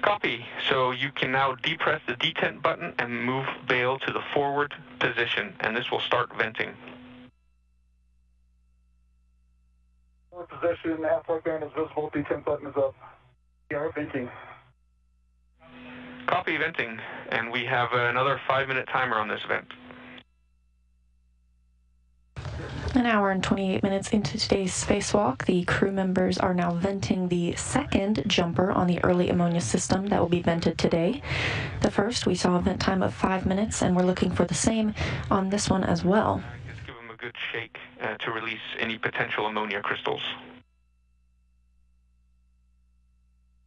Copy. So you can now depress the detent button and move bail to the forward position, and this will start venting. Forward position, aft white band is visible, detent button is up. We are venting. Copy venting, and we have another 5-minute timer on this vent. An hour and 28 minutes into today's spacewalk, the crew members are now venting the second jumper on the early ammonia system that will be vented today. The first, we saw a vent time of 5 minutes, and we're looking for the same on this one as well. Just give them a good shake to release any potential ammonia crystals.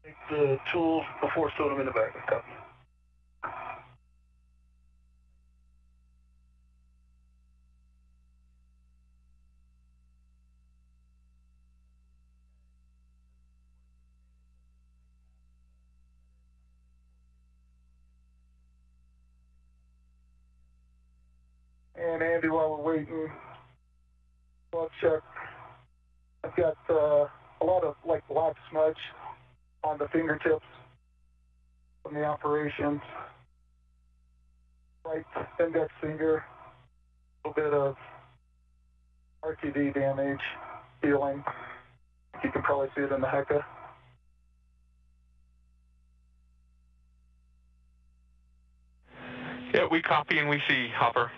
Take the tools before stow them in the back. Copy. And Andy, while we're waiting, well, check. I've got a lot of like black smudge on the fingertips from the operations. Right index finger, a little bit of RTD damage, peeling. You can probably see it in the HECA. Yeah, we copy and we see, Hopper.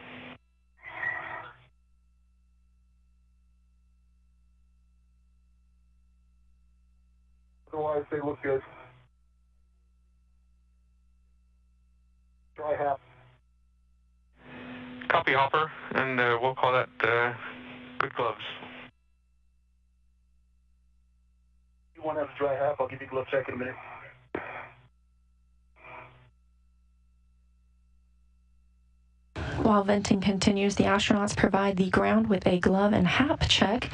Otherwise, they look good. Dry half. Copy, Hopper, and we'll call that good gloves. You want to have a dry half? I'll give you a glove check in a minute. While venting continues, the astronauts provide the ground with a glove and HAP check.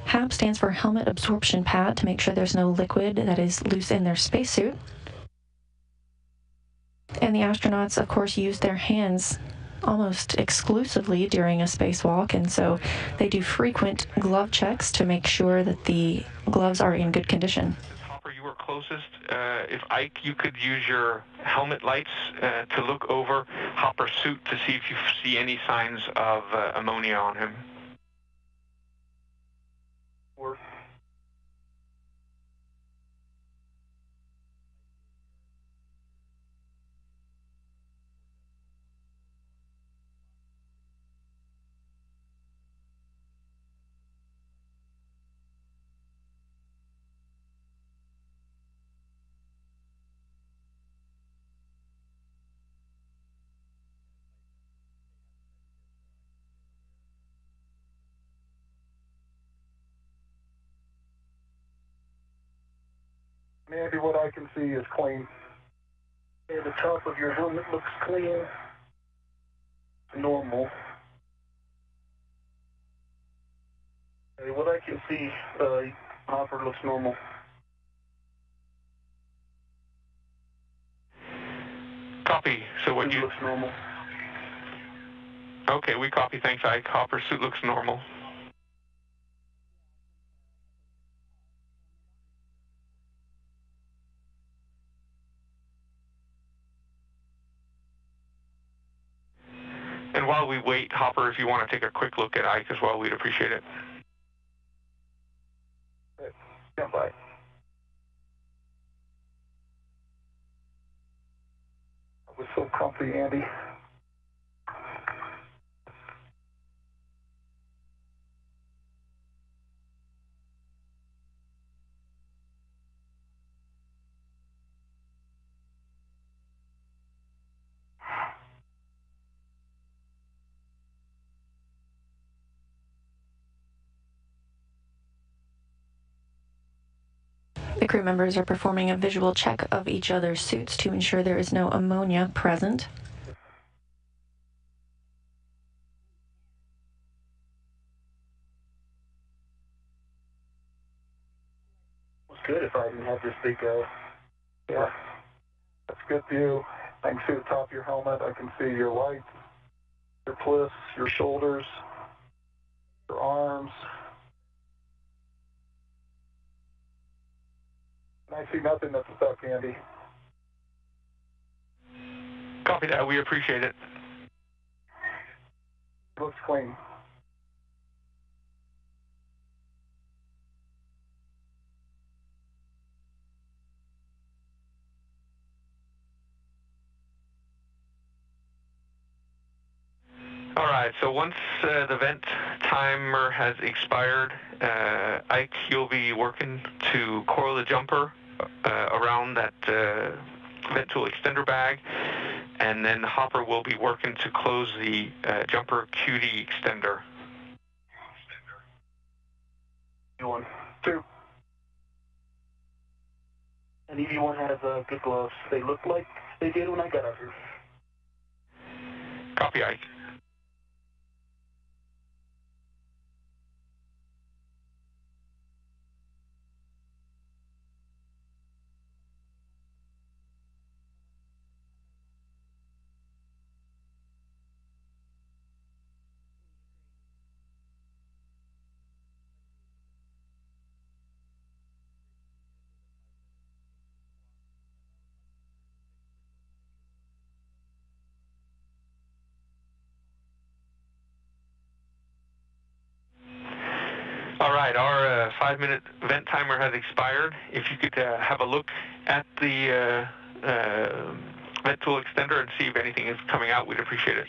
HAP stands for Helmet Absorption Pad, to make sure there's no liquid that is loose in their spacesuit. And the astronauts, of course, use their hands almost exclusively during a spacewalk, and so they do frequent glove checks to make sure that the gloves are in good condition. Hopper, you were closest. If Ike, you could use your helmet lights to look over Hopper's suit to see if you see any signs of ammonia on him. Work. Andy, what I can see is clean. Okay, the top of your helmet looks clean. Normal. Okay, what I can see, Hopper looks normal. Copy. So what you... looks normal. Okay, we copy. Thanks, Ike. Hopper's suit looks normal. And while we wait, Hopper, if you want to take a quick look at Ike as well, we'd appreciate it. Stand by. That was so comfy, Andy. The crew members are performing a visual check of each other's suits to ensure there is no ammonia present. It was good if I didn't have this big, yeah, that's good view. I can see the top of your helmet. I can see your lights, your cliffs, your shoulders, your arms. And I see nothing that's stuck, Andy. Copy that. We appreciate it. Looks clean. All right, so once the vent timer has expired, Ike, you'll be working to coil the jumper around that vent tool extender bag, and then Hopper will be working to close the jumper QD extender. 1, 2. And EV1 has good gloves. They look like they did when I got out here. Copy, Ike. All right, our 5-minute vent timer has expired. If you could have a look at the vent tool extender and see if anything is coming out, we'd appreciate it.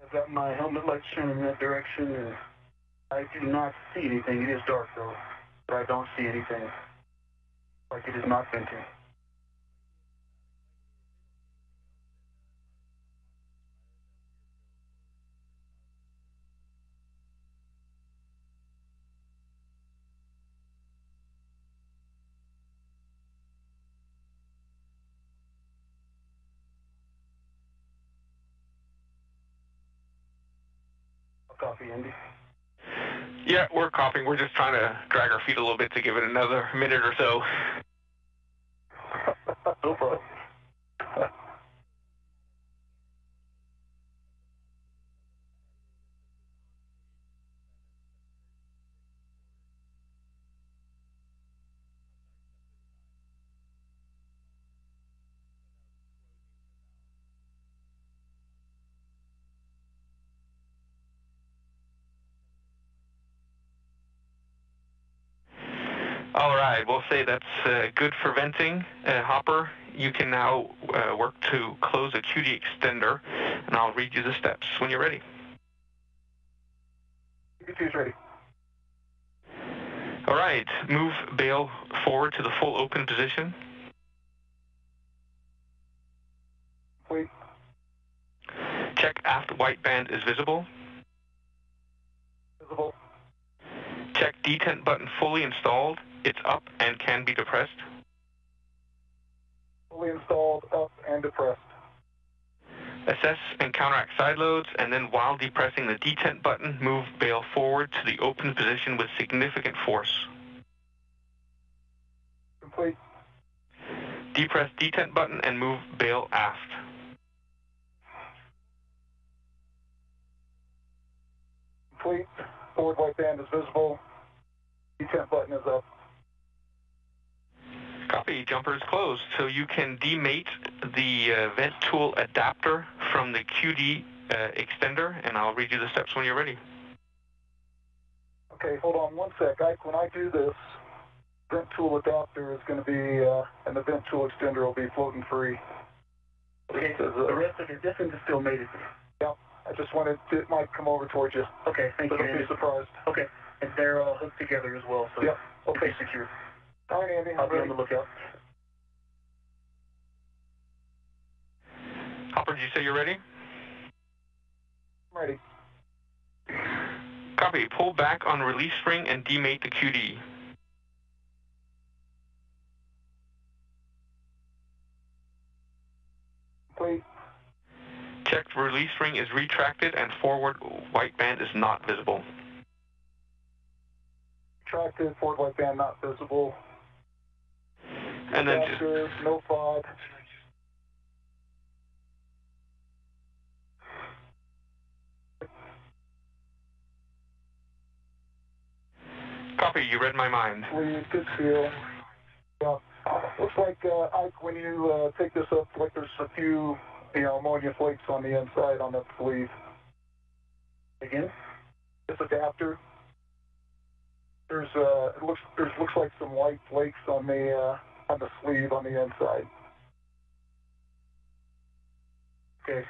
I've got my helmet lights turning in that direction, and I do not see anything. It is dark, though, but I don't see anything. Like it is not venting. Copy, Andy. Yeah, we're copying. We're just trying to drag our feet a little bit to give it another minute or so. No problem. All right, we'll say that's good for venting. Hopper, you can now work to close a QD extender, and I'll read you the steps when you're ready. QT is ready. All right, move bail forward to the full open position. Wait. Check aft white band is visible. Visible. Check detent button fully installed. It's up and can be depressed. Fully installed, up and depressed. Assess and counteract side loads, and then while depressing the detent button, move bail forward to the open position with significant force. Complete. Depress detent button and move bail aft. Complete. Forward white band is visible. Detent button is up. Copy. Jumper is closed, so you can demate the vent tool adapter from the QD extender, and I'll read you the steps when you're ready. Okay, hold on one sec. When I do this, vent tool adapter is going to be, and the vent tool extender will be floating free. Okay, so the rest of your distance is still made. Yeah, I just wanted it might come over towards you. Okay, thank you. Don't be surprised. Okay, and they're hooked together as well, so yeah, okay, secure. All right, Andy, I'll I'm be on ready. the lookout. Hopper, did you say you're ready? I'm ready. Copy. Pull back on release spring and demate the QD. Complete. Check release spring is retracted and forward white band is not visible. Retracted, forward white band not visible. And then Adapter, no FOD. Copy, you read my mind. Sleeve, good feel. Yeah. Looks like, Ike, when you take this up, like there's a few, ammonia flakes on the inside on that sleeve. Again? This adapter. There's looks like some white flakes on the sleeve on the inside. Okay.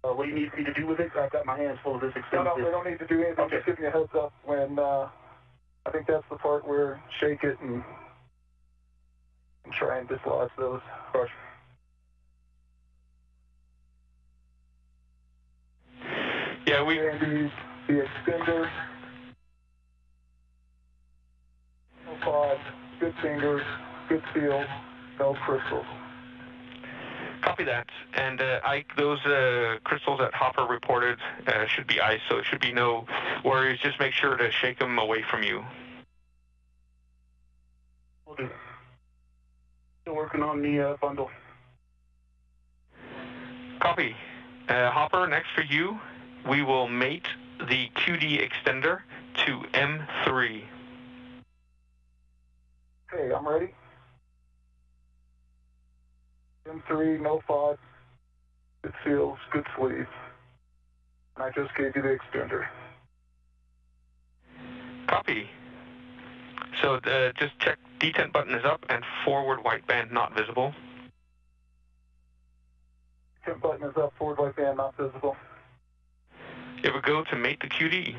What do you need me to do with it? I've got my hands full of this extended. No, we don't need to do anything. Okay. Just giving you a heads up when, I think that's the part where shake it and try and dislodge those. Crush. Yeah, And the extender. No pod, good fingers, good feel, no crystals. Copy that. And those crystals that Hopper reported should be ice, so it should be no worries. Just make sure to shake them away from you. Will do. Still working on the bundle. Copy. Hopper, next for you, we will mate the QD extender to M3. Okay, I'm ready. M3, no FOD, good seals, good sleeve. And I just gave you the extender. Copy. So just check detent button is up and forward white band not visible. Detent button is up, forward white band not visible. It would go to mate the QD.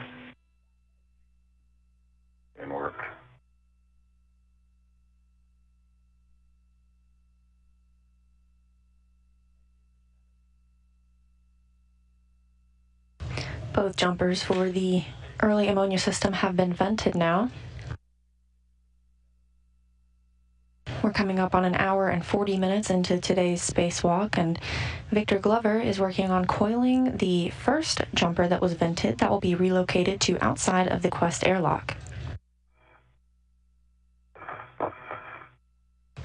In work. Both jumpers for the early ammonia system have been vented now. We're coming up on an hour and 40 minutes into today's spacewalk, and Victor Glover is working on coiling the first jumper that was vented that will be relocated to outside of the Quest airlock.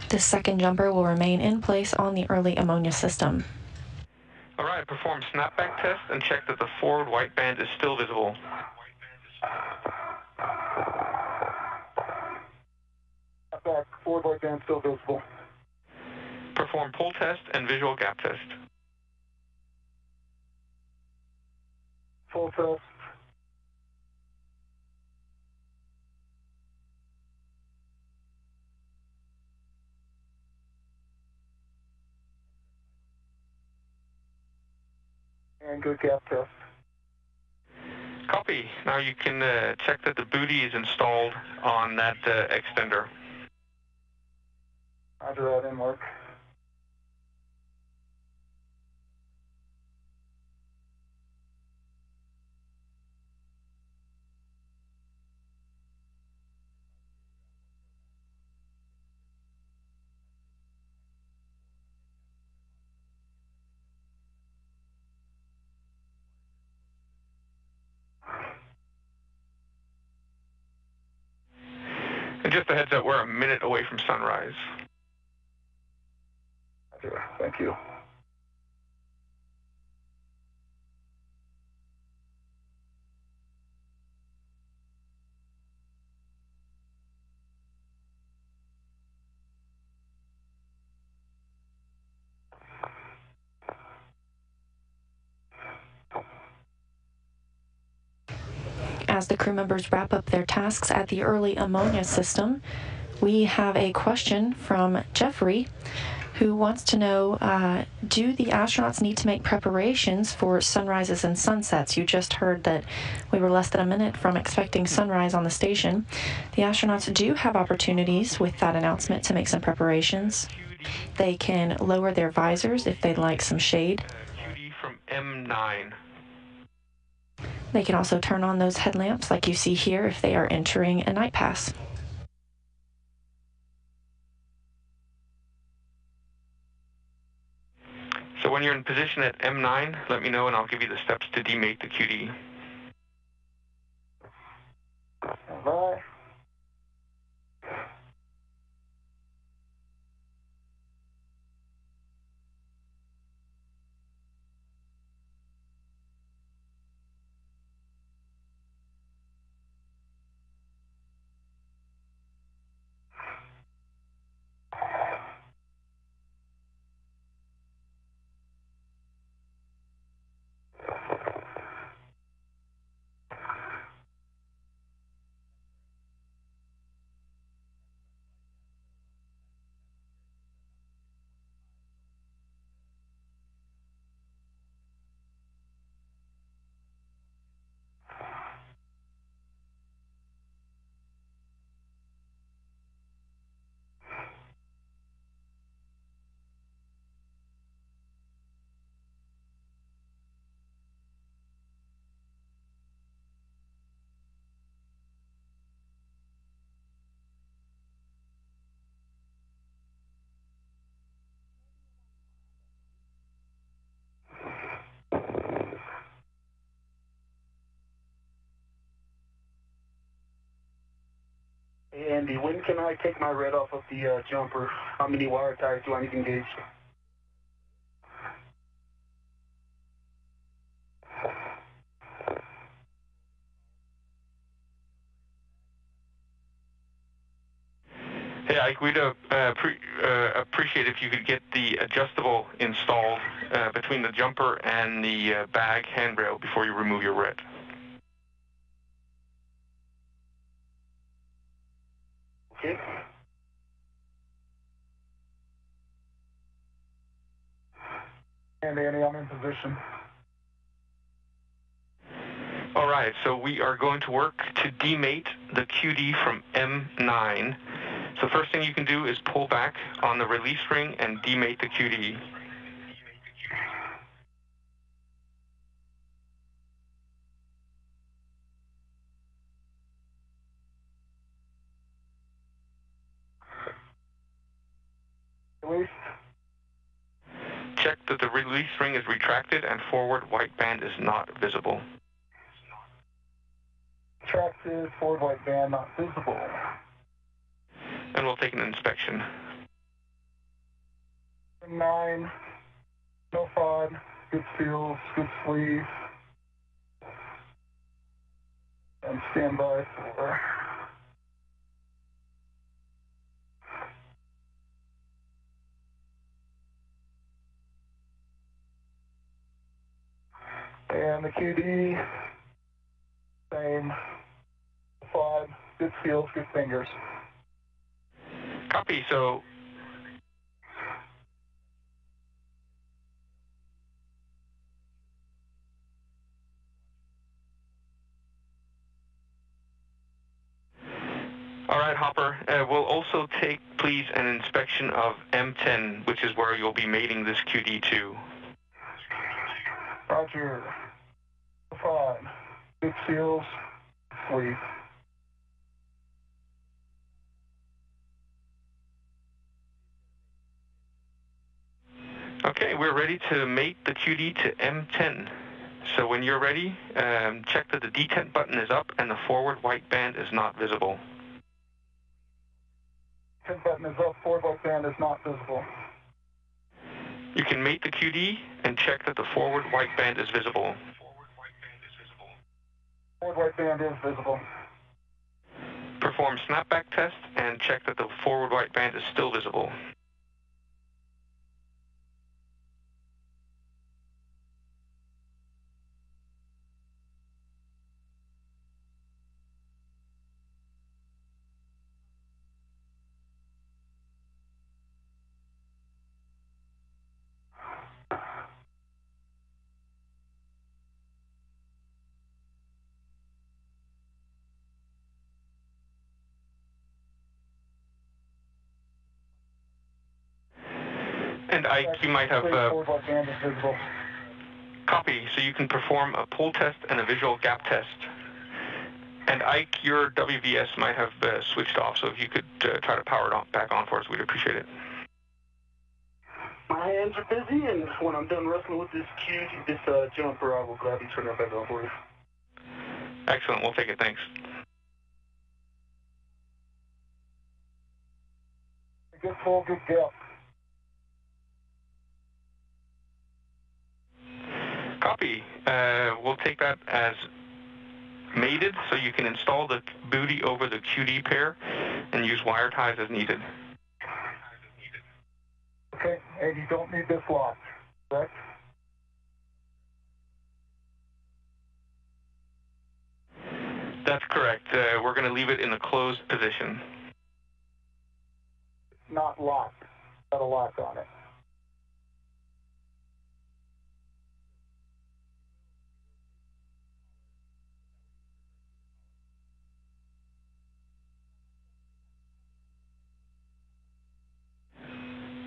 The second jumper will remain in place on the early ammonia system. All right, perform snapback test and check that the forward white band is still visible. Snapback, forward white band still visible. Perform pull test and visual gap test. Full test. And good gap test. Copy. Now you can check that the booty is installed on that extender. Roger that, in work. And just a heads up, we're a minute away from sunrise. Roger, thank you. As the crew members wrap up their tasks at the early ammonia system, we have a question from Jeffrey, who wants to know, do the astronauts need to make preparations for sunrises and sunsets? You just heard that we were less than a minute from expecting sunrise on the station. The astronauts do have opportunities with that announcement to make some preparations. They can lower their visors if they'd like some shade. QD from M9. They can also turn on those headlamps like you see here if they are entering a night pass. So when you're in position at M9, let me know and I'll give you the steps to demate the QD. Bye. Hey, Andy, when can I take my red off of the jumper? How many wire ties do I need engaged? Hey, Ike, we'd appreciate if you could get the adjustable installed between the jumper and the bag handrail before you remove your red. Okay. And Andy, I'm in position. All right, so we are going to work to demate the QD from M9. So first thing you can do is pull back on the release ring and demate the QD. check that the release ring is retracted and forward white band is not visible. Retracted, forward white band not visible. And we'll take an inspection. 9, no 5, good seals, good sleeve. And stand by for... And the QD, same, 5, good seals, good fingers. Copy, so... All right, Hopper, we'll also take, please, an inspection of M10, which is where you'll be mating this QD to. Roger. 5, good seals, sleeve. Okay, we're ready to mate the QD to M10. So when you're ready, check that the detent button is up and the forward white band is not visible. Detent button is up, forward white band is not visible. You can mate the QD and check that the forward white band is visible. Forward white band is visible. Perform snapback test and check that the forward white band is still visible. And Ike, you might have copy, so you can perform a pull test and a visual gap test. And Ike, your WVS might have switched off, so if you could try to power it back on for us, we'd appreciate it. My hands are busy, and when I'm done wrestling with this jumper, I will gladly turn it back on for you. Excellent, we'll take it, thanks. Good pull, good gap. Copy. We'll take that as mated, so you can install the booty over the QD pair and use wire ties as needed. Okay, and you don't need this lock, correct? That's correct. We're going to leave it in the closed position. Not locked. Got a lock on it.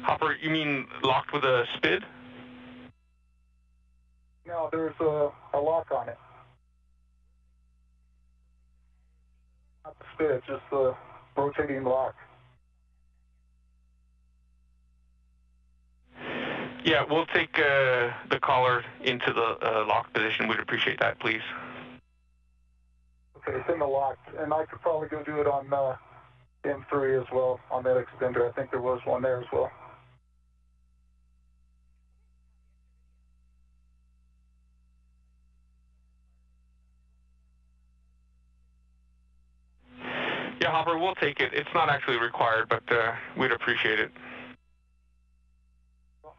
Hopper, you mean locked with a SPID? No, there's a lock on it. Not the SPID, just the rotating lock. Yeah, we'll take the collar into the lock position. We'd appreciate that, please. Okay, it's in the lock, and I could probably go do it on M3 as well, on that extender. I think there was one there as well. Yeah, Hopper, we'll take it. It's not actually required, but we'd appreciate it.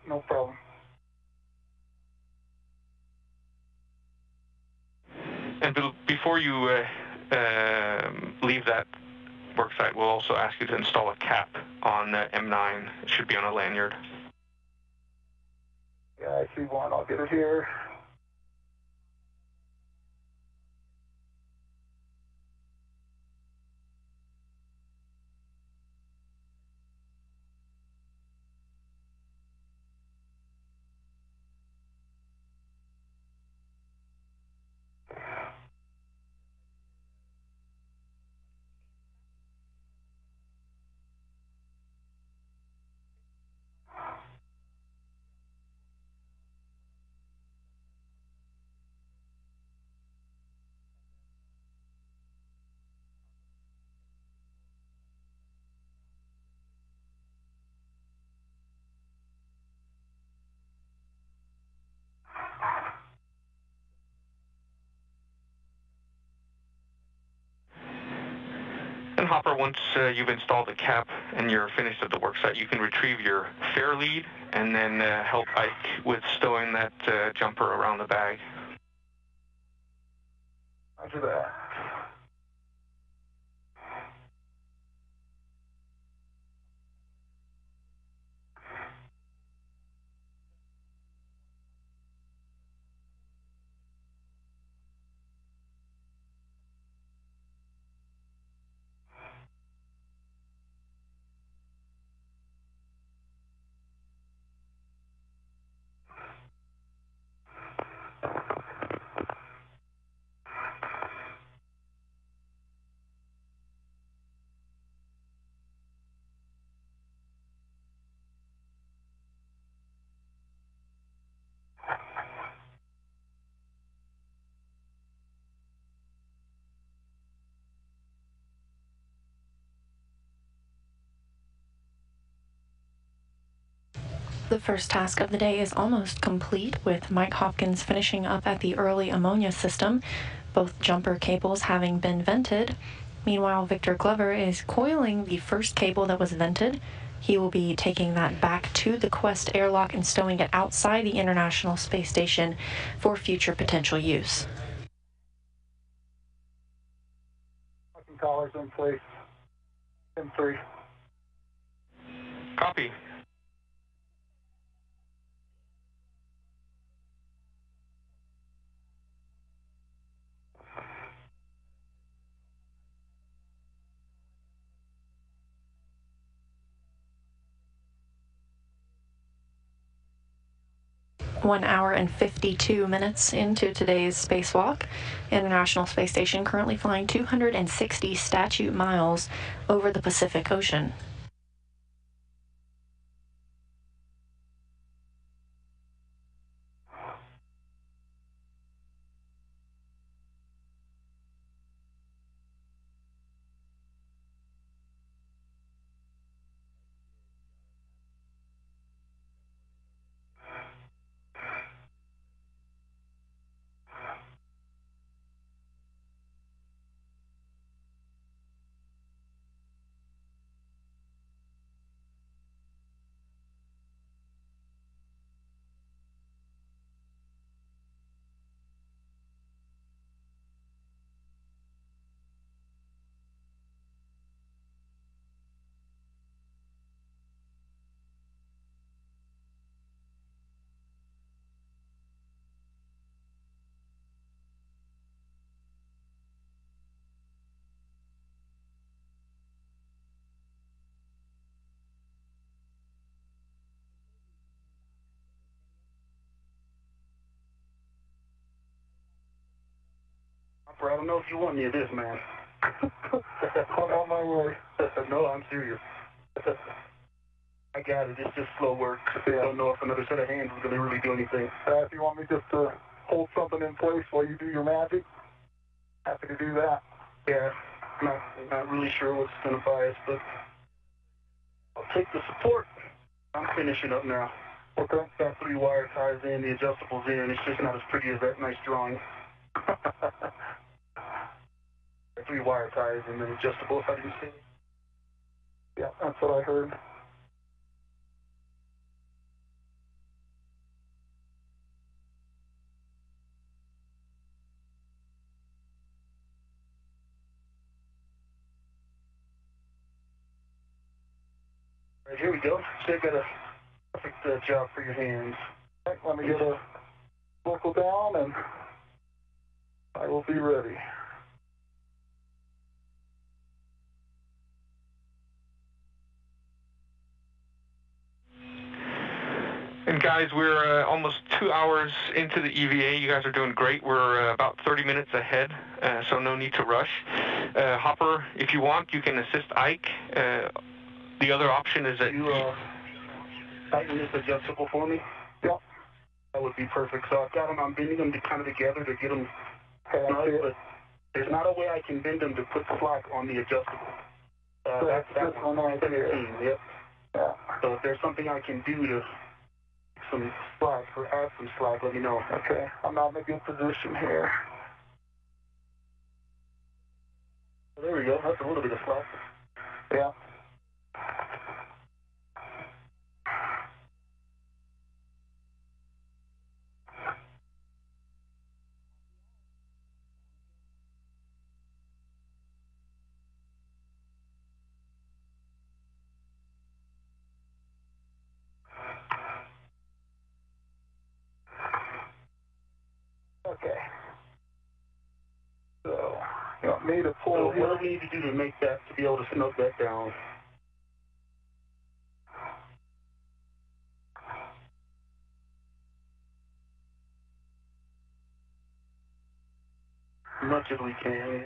No problem. And before you leave that worksite, we'll also ask you to install a cap on M9. It should be on a lanyard. Yeah, I see one. I'll get it here. And Hopper, once you've installed the cap and you're finished at the worksite, you can retrieve your fair lead and then help Ike with stowing that jumper around the bag. Roger that. The first task of the day is almost complete, with Mike Hopkins finishing up at the early ammonia system, both jumper cables having been vented. Meanwhile, Victor Glover is coiling the first cable that was vented. He will be taking that back to the Quest airlock and stowing it outside the International Space Station for future potential use. Collars in place. M3. Copy. One hour and 52 minutes into today's spacewalk. International Space Station currently flying 260 statute miles over the Pacific Ocean. I don't know if you want any of this, man. I'm on my way. No, I'm serious. I got it. It's just slow work. Yeah. I don't know if another set of hands is going to really do anything. If you want me just to hold something in place while you do your magic, happy to do that. Yeah, not really sure what's going to bias, but I'll take the support. I'm finishing up now. Okay. Got 3 wire ties in, the adjustables in. It's just not as pretty as that nice drawing. 3 wire ties and then adjustable, if I didn't say. Yeah, that's what I heard. All right, here we go. So I got a perfect job for your hands. All right, let me get a local down and I will be ready. And guys, we're almost 2 hours into the EVA. You guys are doing great. We're about 30 minutes ahead, so no need to rush. Hopper, if you want, you can assist Ike. The other option is that you tighten this adjustable for me. Yep. That would be perfect. So I've got them. I'm bending them kind of together to get them snug, but there's not a way I can bend them to put slack on the adjustable. That's one right here. Yep. Yeah. So if there's something I can do to some slack or add some slack, let me know. Okay. I'm not in a good position here. There we go. That's a little bit of slack. Yeah. Okay. So, you want me to pull? So what do we need to do to make that, to be able to snug that down? As much as we can.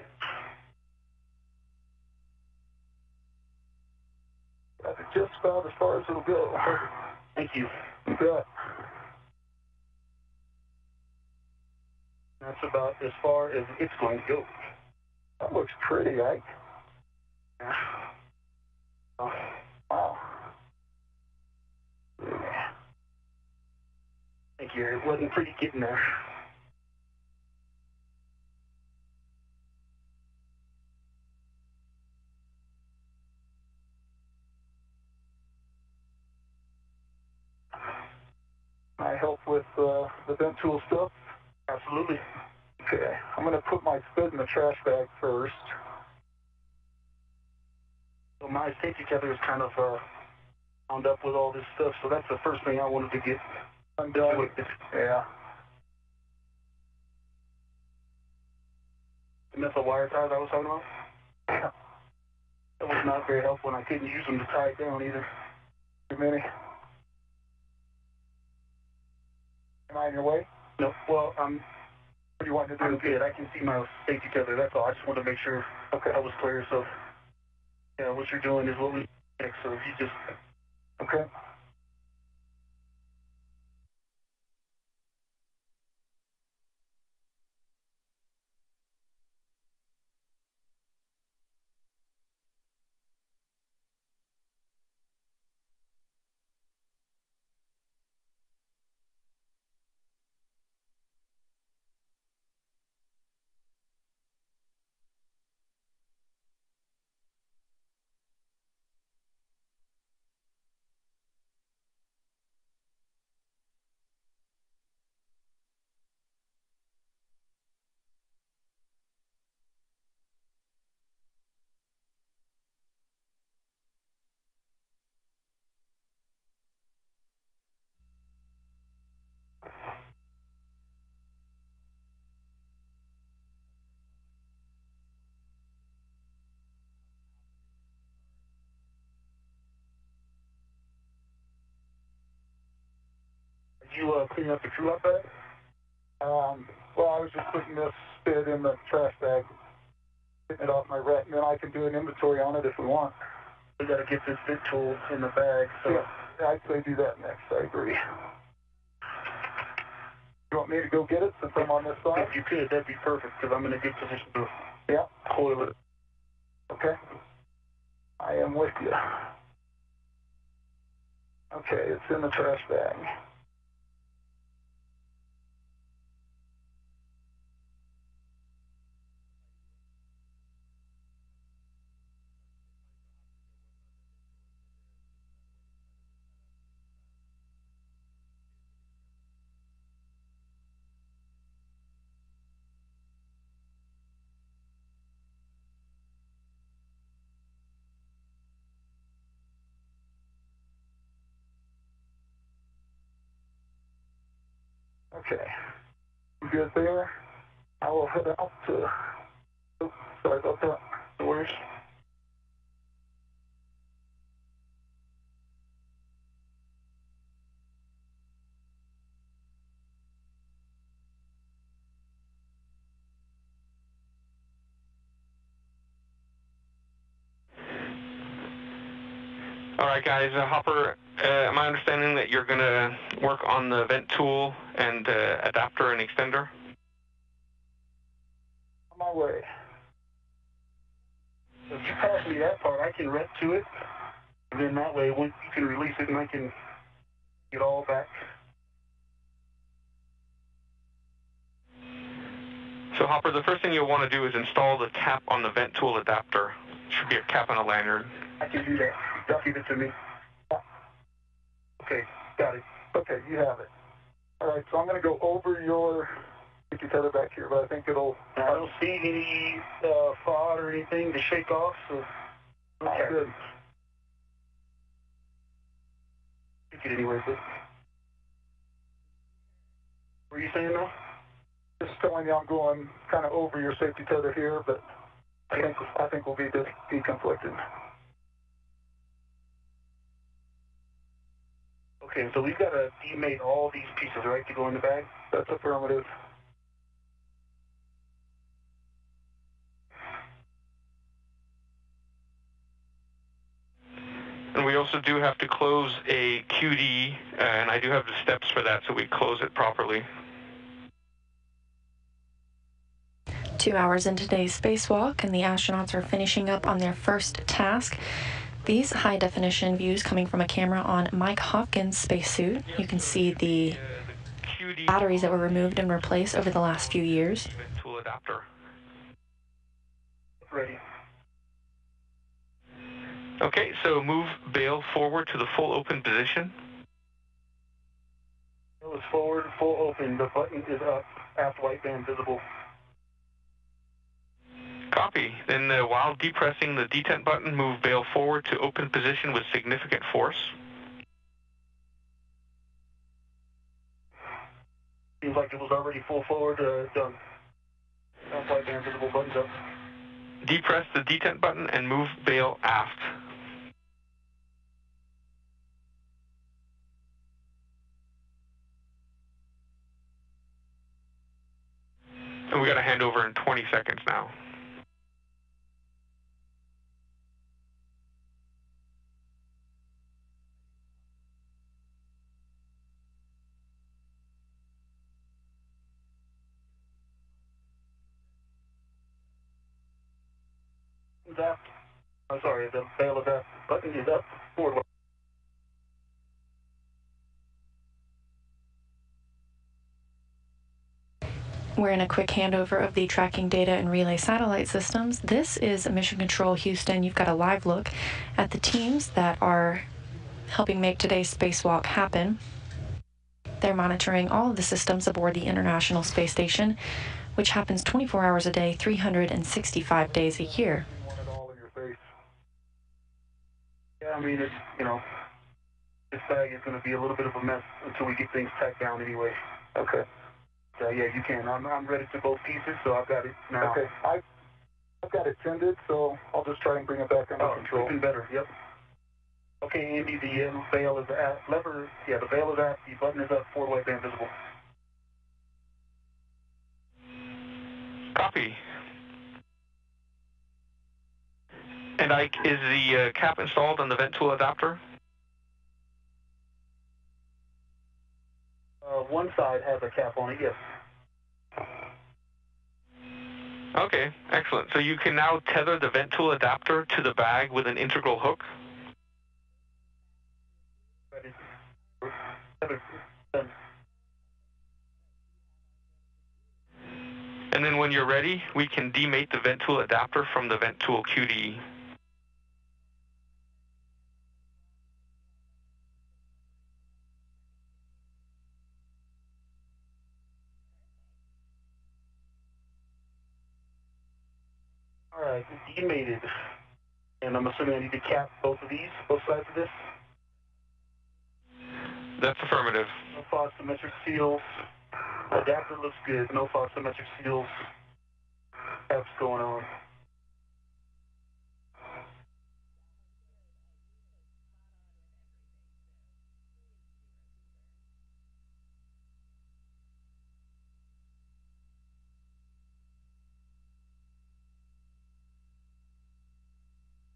That's just about as far as it'll go. Thank you. You bet. That's about as far as it's going to go. That looks pretty, right? Yeah. Oh, wow. Yeah. Thank you. It wasn't pretty getting there. I help with the vent tool stuff? Absolutely. Okay. I'm going to put my spit in the trash bag first. So my safety tether is kind of wound up with all this stuff, so that's the first thing I wanted to get undone. Yeah. And that's the wire ties I was talking about? Yeah. That was not very helpful, and I couldn't use them to tie it down either. Too many? Am I in your way? No. Well, What do you want to do? I'm good. I can see my safety tether. That's all. I just wanted to make sure I was clear. So, yeah, what you're doing is what we expect. So if you just... Okay. Are you cleaning up the crew up bag? Well, I was just putting this spit in the trash bag, getting it off my rack, and then I can do an inventory on it if we want. We got to get this vent tool in the bag. So Yeah, I'd say do that next. I agree. You want me to go get it since I'm on this side? if you could, that'd be perfect, because I'm in a good position to Yeah. coil it. Okay. I am with you. Okay, it's in the trash bag. Okay. You good there? I will head out to... Oops, sorry about that. No worries. All right, guys. Hopper, am I understanding that you're going to work on the vent tool and adapter and extender? On my way. If you pass me that part, I can rep to it. And then that way, once you can release it, and I can get all back. So Hopper, the first thing you'll want to do is install the cap on the vent tool adapter. Should be a cap on a lanyard. I can do that. Just give it to me. Okay, got it. Okay, you have it. All right, so I'm going to go over your safety tether back here, but I think it'll... I don't see any FOD or anything to shake off, so... Okay. Good. Take it anyway, but... What were you saying now? Just telling you I'm going kind of over your safety tether here, but I think we'll be deconflicted. Okay, so we've got to demate all these pieces, right, to go in the bag? That's affirmative. And we also do have to close a QD, and I do have the steps for that, so we close it properly. 2 hours into today's spacewalk, and the astronauts are finishing up on their first task. These high-definition views coming from a camera on Mike Hopkins' spacesuit. You can see the batteries that were removed and replaced over the last few years. Tool adapter. Ready. Okay, so move bail forward to the full open position. Bail is forward, full open. The button is up. Aft white band visible. Copy. Then while depressing the detent button, move bail forward to open position with significant force. Seems like it was already full forward, done. Aft white band visible, buttons up. Depress the detent button and move bail aft. And we got a handover in 20 seconds now. Aft. I'm sorry, the bail is aft. Button is up. Forward. We're in a quick handover of the tracking data and relay satellite systems. This is Mission Control Houston. You've got a live look at the teams that are helping make today's spacewalk happen. They're monitoring all of the systems aboard the International Space Station, which happens 24 hours a day, 365 days a year. Yeah, I mean, it's, you know, this bag is going to be a little bit of a mess until we get things tacked down anyway. Okay. Yeah, you can. I'm ready to both pieces, so I've got it now. Okay. I've got it tended, so I'll just try and bring it back under control. Even better, yep. Okay, Andy, the bail is aft. Lever, yeah, the bail is aft. The button is up. Forward white band visible. Copy. And Ike, is the cap installed on the vent tool adapter? One side has a cap on it, yes. Okay, excellent. So you can now tether the vent tool adapter to the bag with an integral hook? Ready. And then when you're ready, we can demate the vent tool adapter from the vent tool QD. All right, demated. And I'm assuming I need to cap both of these, both sides of this? That's affirmative. No FOD symmetric seals. Adapter looks good. No FOD symmetric seals. Caps going on.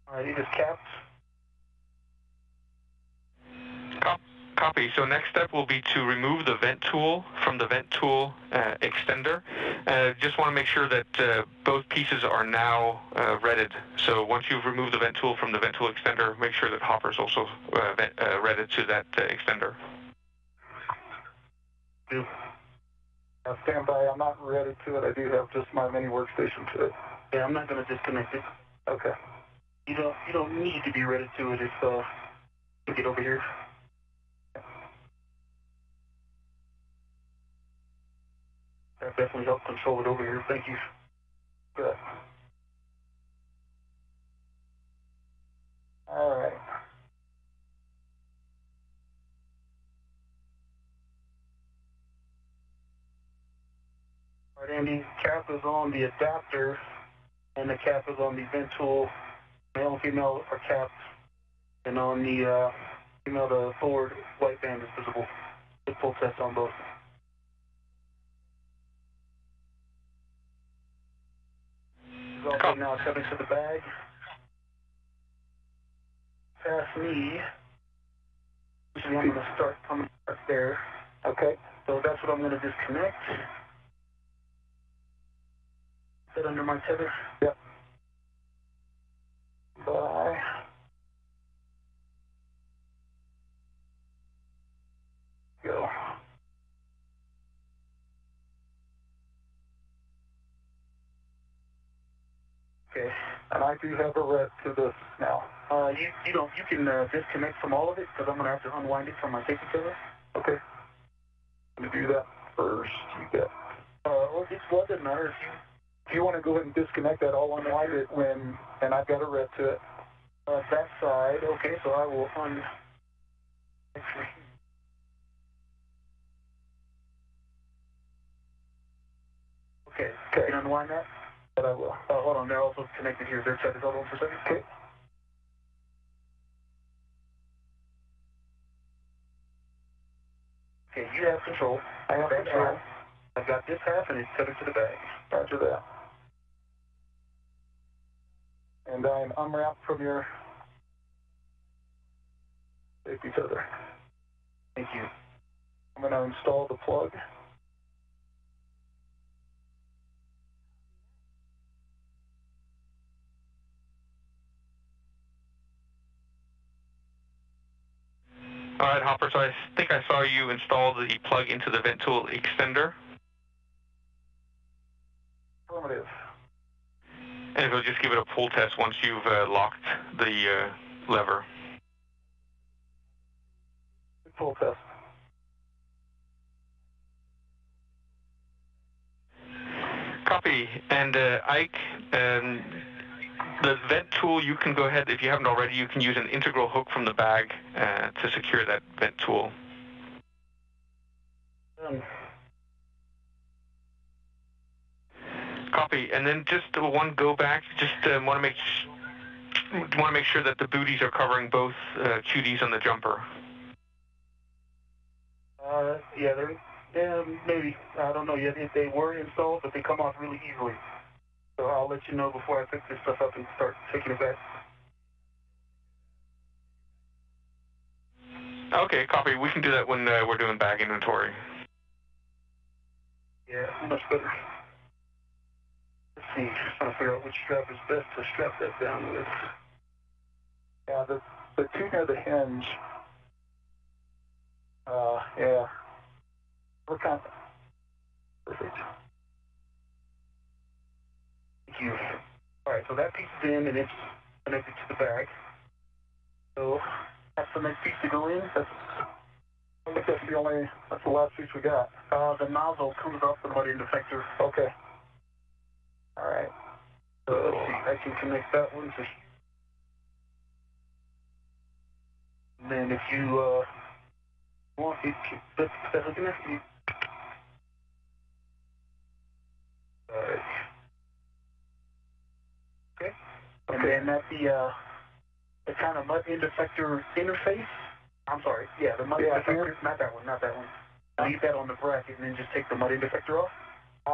All right, it is capped. Copy. So next step will be to remove the vent tool from the vent tool extender. Just want to make sure that both pieces are now redded. So once you've removed the vent tool from the vent tool extender, make sure that Hopper's also redded to that extender. Do. Stand by. I'm not ready to it. I do have just my mini workstation to it. Yeah, I'm not going to disconnect it. Okay. You don't need to be ready to it if you get over here. That definitely helped control it over here. Thank you. Good. All right. All right, Andy, cap is on the adapter, and the cap is on the vent tool. Male and female are capped, and on the female, the forward white band is visible. Good pull test on both. Also now coming to the bag. Past me. Usually I'm going to start coming right there. Okay. So that's what I'm going to disconnect. Sit under my tether. Yep. Bye. Go. Okay. And I do have a red to this now. You can disconnect from all of it because I'm going to have to unwind it from my safety tether. Okay. I'm going to do that first. You get. Well, it doesn't matter if you want to go ahead and disconnect that, I'll unwind it and I've got a red to it. That side. Okay, so I will Okay. You can unwind that? But I will. Hold on, they're also connected here. Their side is hold on for a second. Okay. Okay, you have control. I have that control. Half. I've got this half and it's tethered to the bag. Roger that. And I'm unwrapped from your safety tether. Thank you. I'm going to install the plug. All right, Hopper, so I think I saw you install the plug into the vent tool extender. Affirmative. And it'll just give it a pull test once you've locked the lever. Pull test. Copy. And Ike, the vent tool, you can go ahead, if you haven't already, you can use an integral hook from the bag to secure that vent tool. Copy. And then just one go back, just want to make sure that the booties are covering both QDs on the jumper. Yeah, maybe. I don't know yet if they were installed, but they come off really easily. So I'll let you know before I pick this stuff up and start taking it back. Okay, copy. We can do that when we're doing bag inventory. Yeah, much better. Let's see, trying to figure out which strap is best to strap that down with. Yeah, the two near the hinge. Yeah. We're kind of perfect. Thank you. All right, so that piece is in and it's connected to the bag. So that's the next piece to go in. That's the last piece we got. The nozzle comes off the mud end effector. Okay. All right. So let's see, I can connect that one to. And then if you want it, that's looking at you. Okay. And then at the kind of mud end effector interface. I'm sorry. Yeah, the mud end effector. Not that one. Leave that on the bracket and then just take the mud end effector off.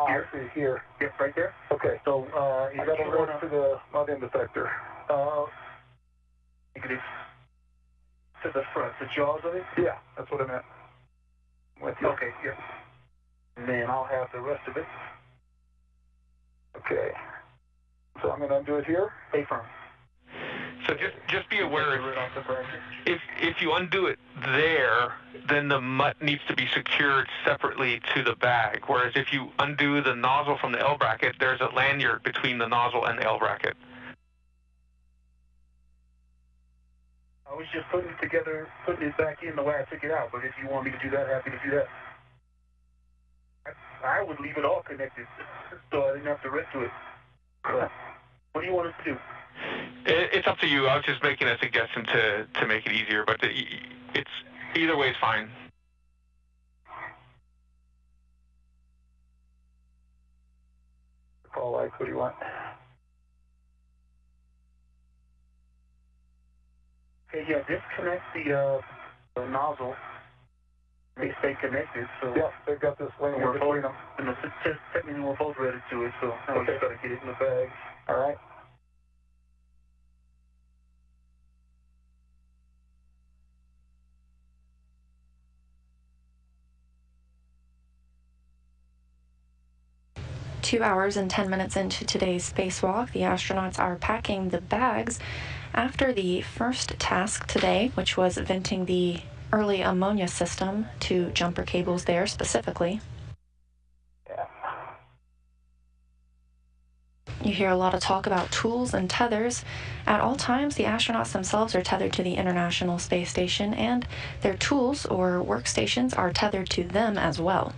Here. I see. Here. Yep, right there. Okay. So you got to run to the mud end effector. Negative. To the front, the jaws of it? Yeah, that's what I meant. With you. Okay, yeah. And then I'll have the rest of it. Okay. So I'm going to undo it here. Stay firm. So just be aware if you undo it there, then the mutt needs to be secured separately to the bag. Whereas if you undo the nozzle from the L bracket, there's a lanyard between the nozzle and the L bracket. I was just putting it together, putting it back in the way I took it out. But if you want me to do that, happy to do that. I would leave it all connected, so I didn't have to rip to it. But what do you want us to do? It's up to you. I was just making a suggestion to make it easier, but it's either way is fine. Call lights, what do you want? Okay, yeah, disconnect the nozzle. They stay connected, so... Yeah, they've got this lane in between them. And technically we're both ready to it, so now we just gotta get it in the bag. All right. Two hours and 10 minutes into today's spacewalk, the astronauts are packing the bags after the first task today, which was venting the early ammonia system to jumper cables there specifically. Yeah. You hear a lot of talk about tools and tethers. At all times, the astronauts themselves are tethered to the International Space Station, and their tools or workstations are tethered to them as well.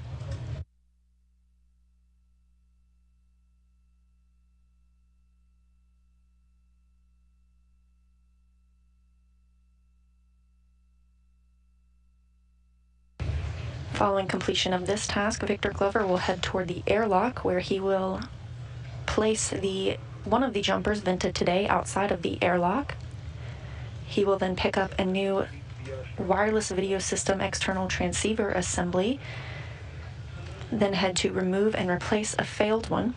Following completion of this task, Victor Glover will head toward the airlock, where he will place one of the jumpers vented today outside of the airlock. He will then pick up a new wireless video system external transceiver assembly, then head to remove and replace a failed one.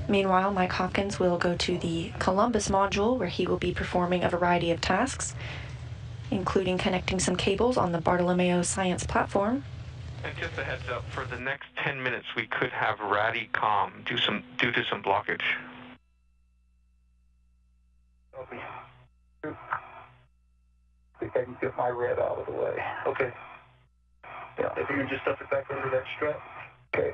Meanwhile, Mike Hopkins will go to the Columbus module, where he will be performing a variety of tasks, including connecting some cables on the Bartolomeo Science platform. And just a heads up, for the next 10 minutes, we could have ratty comm due to some blockage. Okay. I think I can get my red out of the way. Okay. Yeah, if you can just stuff it back under that strap. Okay.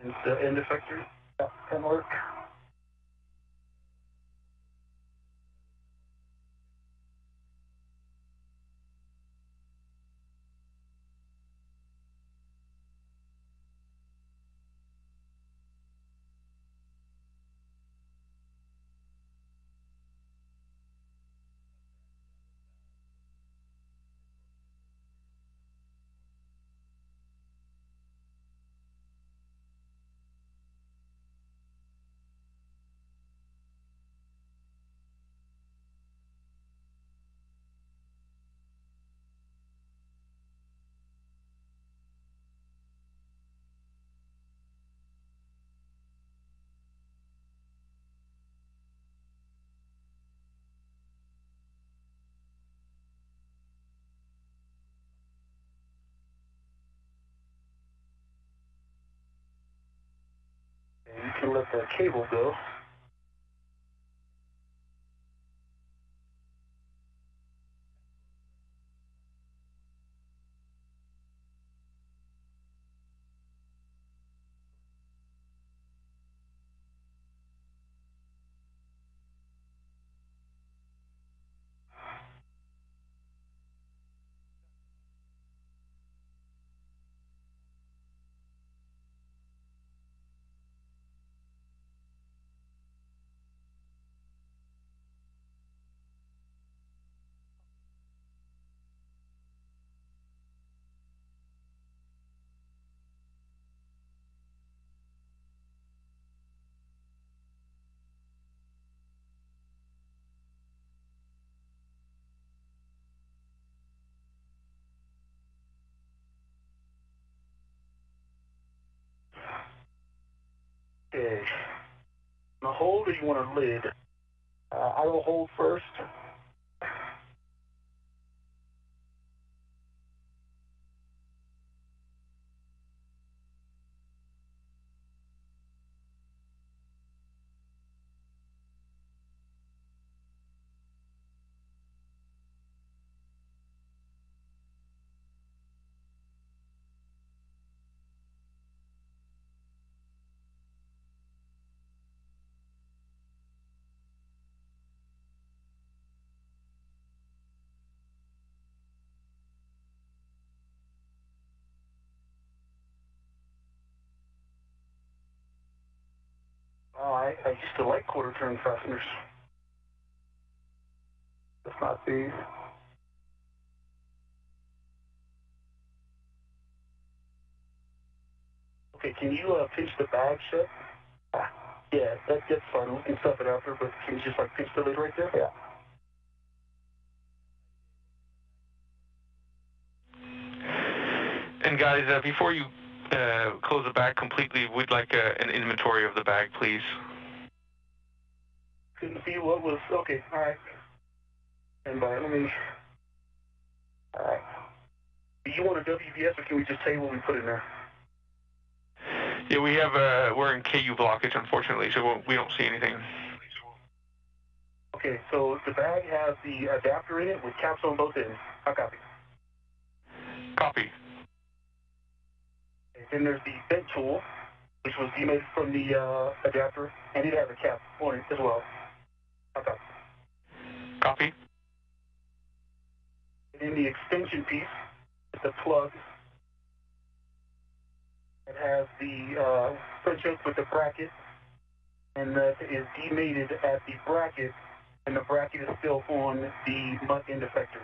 Is the end effector? Yeah, can work. You can let the cable go. Okay. Want to hold, or you want a lid? I will hold first. I used to like quarter turn fasteners. It's not these. Okay, can you pinch the bag shut? Yeah, that's fine. We can stuff it after, but can you just like pinch the lid right there? Yeah. And guys, before you close the bag completely, we'd like an inventory of the bag, please. Couldn't see what was, okay, all right. And let me, all right. Do you want a WVS or can we just tell you what we put in there? Yeah, we have, we're in KU blockage, unfortunately, so we don't see anything. Okay, so the bag has the adapter in it with caps on both ends. I copy. Copy. And then there's the bent tool, which was demoted from the adapter, and it has a cap on it as well. I copy. Copy. And then the extension piece, the plug, it has the French hook with the bracket, and that is demated at the bracket, and the bracket is still on the butt end effector.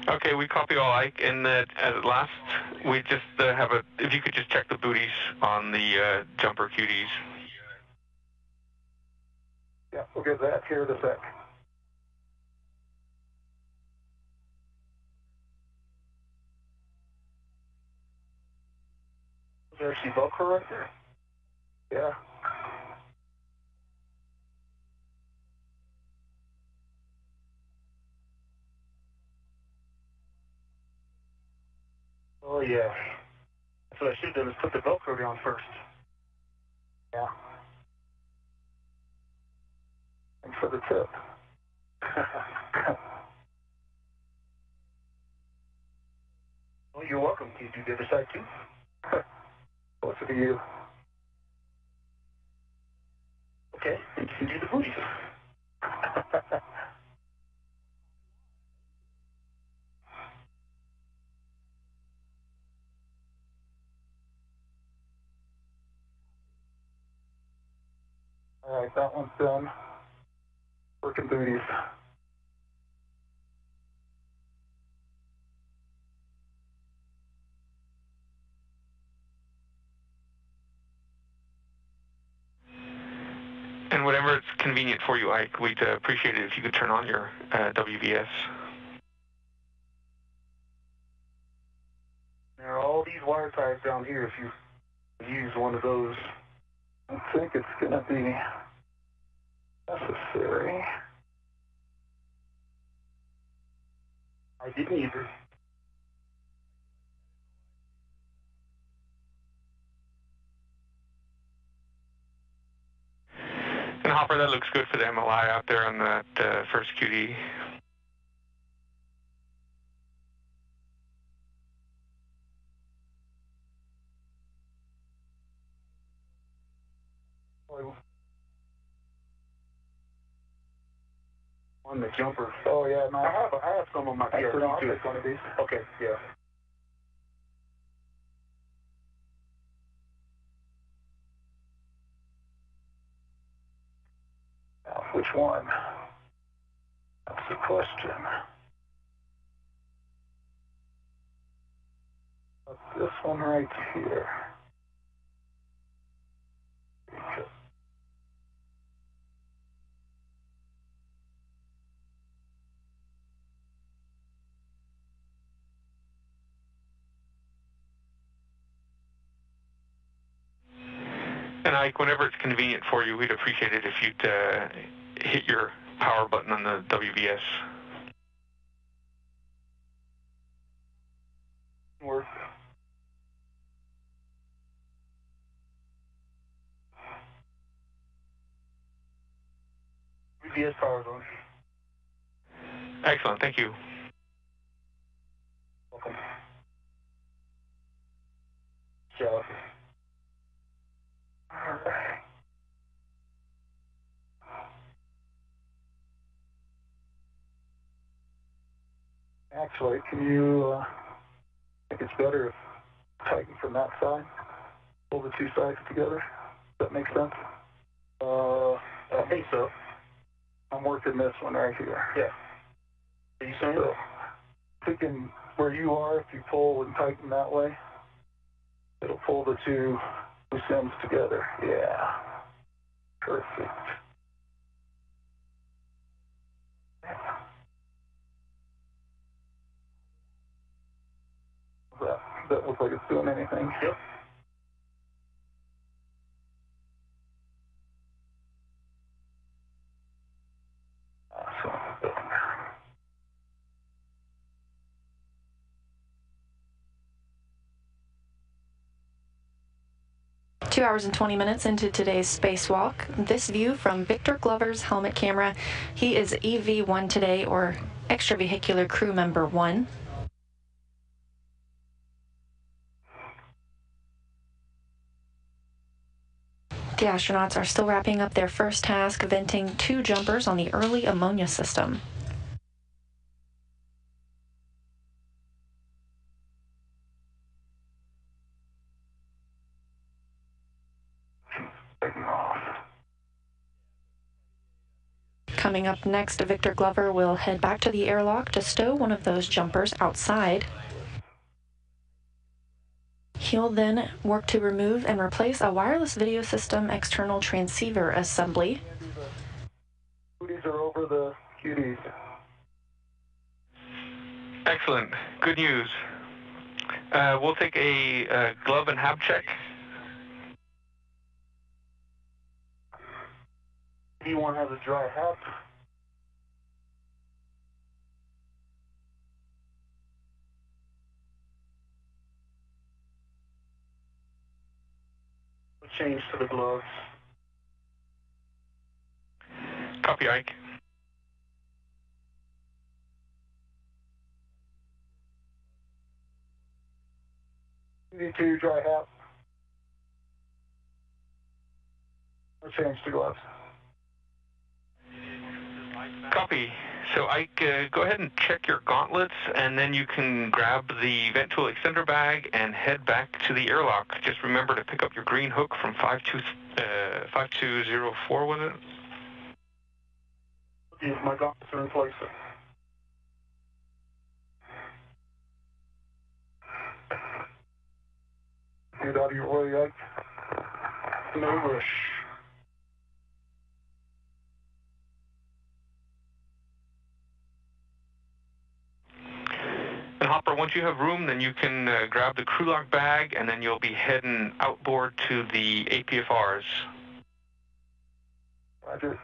Okay, we copy all, Ike, and at last, we just have if you could just check the booties on the jumper QDs. Yeah, we'll get that here in a sec. Is there actually Velcro right there? Yeah. Oh, yeah. That's what I should have done is put the Velcro down first. Yeah. And for the tip. Well, you're welcome. Can you do the other side too? What's it to you? Okay, and you can do the booties. All right, that one's done. Working booties. And whatever it's convenient for you, Ike, we'd appreciate it if you could turn on your WVS. There are all these wire ties down here if you use one of those. I think it's going to be necessary. I didn't either. And Hopper, that looks good for the MLI out there on that first QD. On the jumper. Oh, yeah, no. I have some on my PRT too. One of these. Okay, yeah. Now, which one? That's the question. That's this one right here. And Ike, whenever it's convenient for you, we'd appreciate it if you'd hit your power button on the WVS. Work. VBS power's on. Excellent, thank you. Welcome. Ciao. Actually, can you, I think it's better if tighten from that side, pull the two sides together. Does that make sense? I think so. I'm working this one right here. Yeah. Are you saying? So, thinking where you are, if you pull and tighten that way, it'll pull the two loose ends together. Yeah. Perfect. That looks like it's doing anything. Yep. Awesome. 2 hours and 20 minutes into today's spacewalk. This view from Victor Glover's helmet camera. He is EV1 today, or extravehicular crew member 1. The astronauts are still wrapping up their first task, venting 2 jumpers on the early ammonia system. Coming up next, Victor Glover will head back to the airlock to stow one of those jumpers outside. He'll then work to remove and replace a wireless video system external transceiver assembly. Cuties are over the cuties. Excellent. Good news. We'll take a glove and hab check. D1 has a dry hat. We'll change to the gloves. Copy, Ike. D2 dry hat. We'll change to gloves. Copy. So Ike, go ahead and check your gauntlets, and then you can grab the vent tool extender bag and head back to the airlock. Just remember to pick up your green hook from 5204, was it? Yes, my gauntlets are in place. Get out of your way, Ike. No rush. And Hopper, once you have room, then you can grab the crew lock bag, and then you'll be heading outboard to the APFRs. Roger.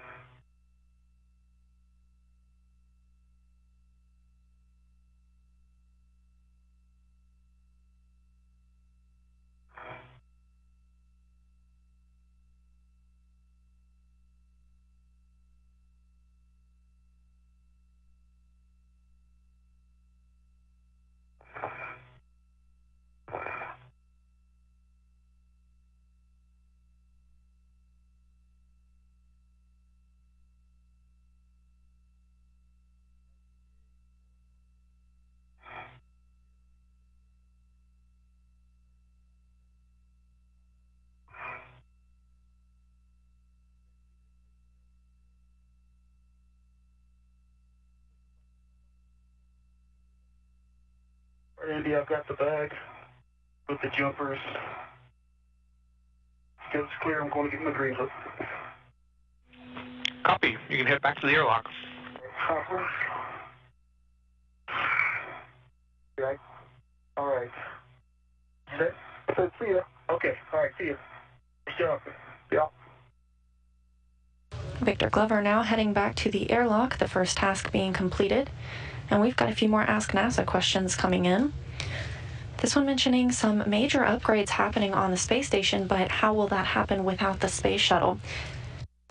Andy, I've got the bag with the jumpers. It's clear. I'm going to get my green hook. Copy. You can head back to the airlock. Hopper. Okay. All right. Set. See ya. Okay. All right. See ya. Sure. Yeah. Victor Glover now heading back to the airlock, the first task being completed. And we've got a few more Ask NASA questions coming in. This one mentioning some major upgrades happening on the space station, but how will that happen without the space shuttle?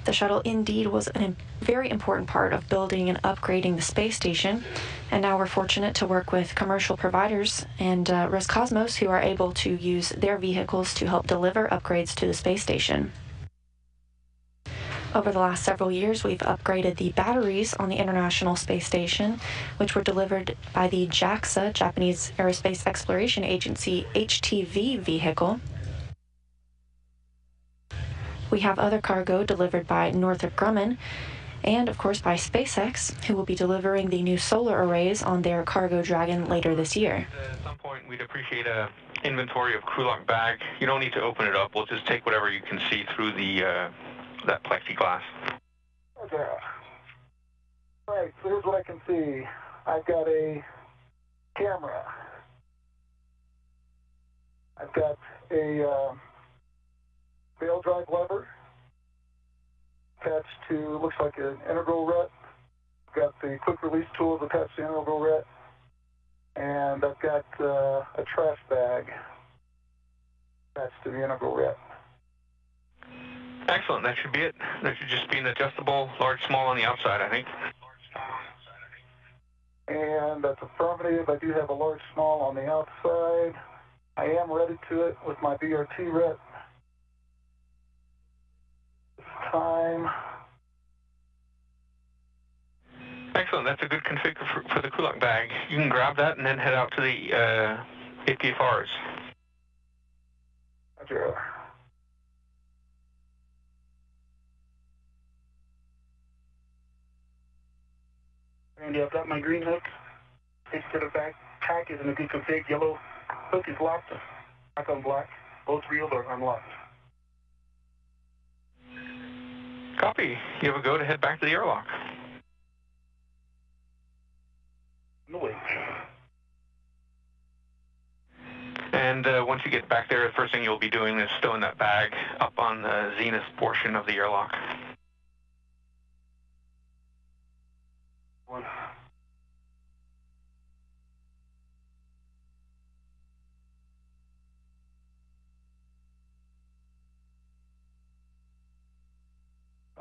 The shuttle indeed was a very important part of building and upgrading the space station, and now we're fortunate to work with commercial providers and Roscosmos, who are able to use their vehicles to help deliver upgrades to the space station. Over the last several years, we've upgraded the batteries on the International Space Station, which were delivered by the JAXA, Japanese Aerospace Exploration Agency, HTV vehicle. We have other cargo delivered by Northrop Grumman, and of course by SpaceX, who will be delivering the new solar arrays on their Cargo Dragon later this year. At some point, we'd appreciate an inventory of crew lock bag. You don't need to open it up. We'll just take whatever you can see through the that plexiglass. Okay. All right, so here's what I can see. I've got a camera. I've got a bale drive lever attached to, looks like an integral ret. I've got the quick release tools attached to the integral ret. And I've got a trash bag attached to the integral ret. Excellent. That should be it. That should just be an adjustable large, small on the outside, I think. And that's affirmative. I do have a large, small on the outside. I am ready to it with my BRT ret. This time. Excellent. That's a good config for the crew lock bag. You can grab that and then head out to the APFRs. Roger. Randy, I've got my green hook. Take to the back. Pack is in a good config. Yellow hook is locked. Back on black. Both reels are unlocked. Copy. You have a go to head back to the airlock. No way. And once you get back there, the first thing you'll be doing is stowing that bag up on the zenith portion of the airlock. One.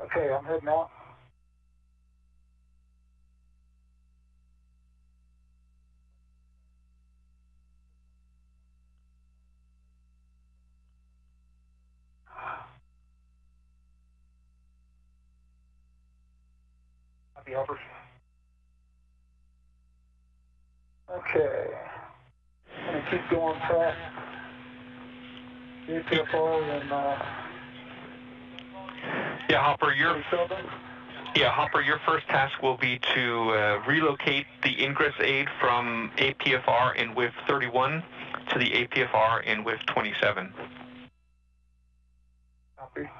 Okay, I'm heading out. Copy, Hopper. Okay. I'm going to keep going past the APFR and Yeah, Hopper, 27. Hopper, your first task will be to relocate the ingress aid from APFR in width 31 to the APFR in width 27. Copy.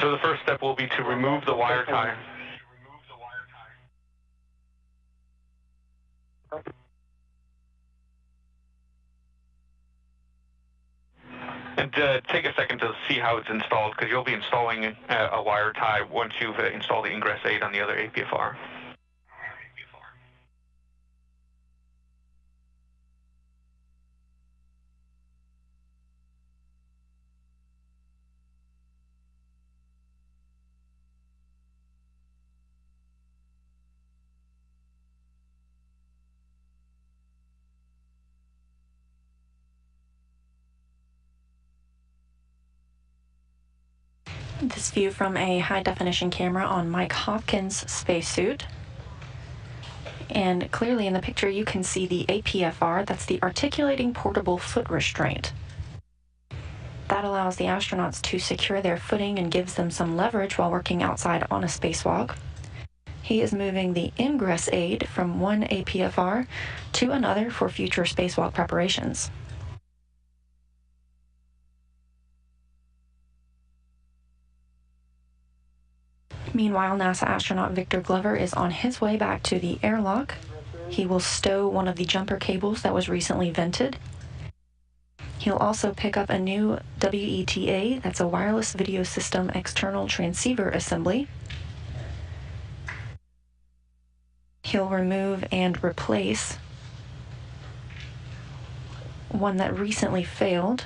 So the first step will be to remove the wire tie. And take a second to see how it's installed, because you'll be installing a wire tie once you've installed the ingress aid on the other APFR. This view from a high-definition camera on Mike Hopkins' spacesuit. And clearly in the picture you can see the APFR, that's the Articulating Portable Foot Restraint. That allows the astronauts to secure their footing and gives them some leverage while working outside on a spacewalk. He is moving the ingress aid from one APFR to another for future spacewalk preparations. Meanwhile, NASA astronaut Victor Glover is on his way back to the airlock. He will stow one of the jumper cables that was recently vented. He'll also pick up a new WETA, that's a wireless video system external transceiver assembly. He'll remove and replace one that recently failed.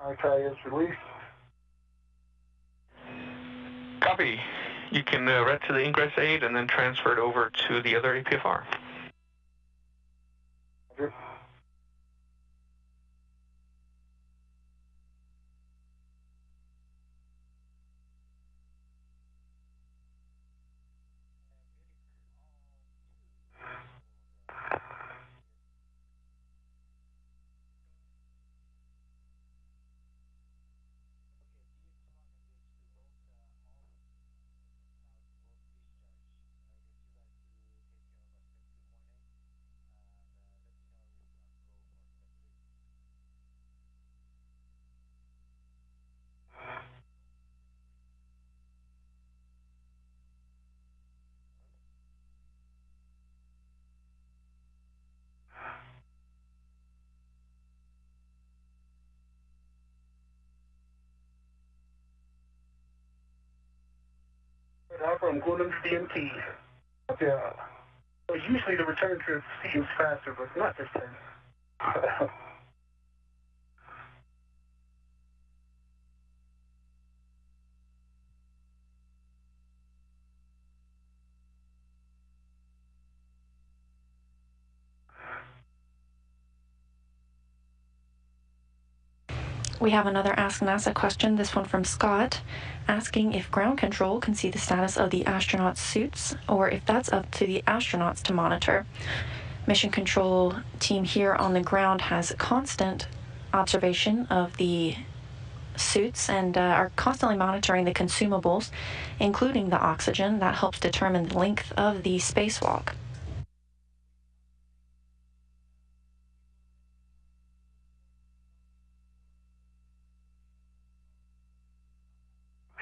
RTI is released. Copy. You can ret to the ingress aid and then transfer it over to the other APFR. Roger. I'm going under DMT. Yeah. Well, usually the return trip seems faster, but not this time. We have another Ask NASA question, this one from Scott, asking if ground control can see the status of the astronauts' suits, or if that's up to the astronauts to monitor. Mission control team here on the ground has constant observation of the suits and are constantly monitoring the consumables, including the oxygen. That helps determine the length of the spacewalk.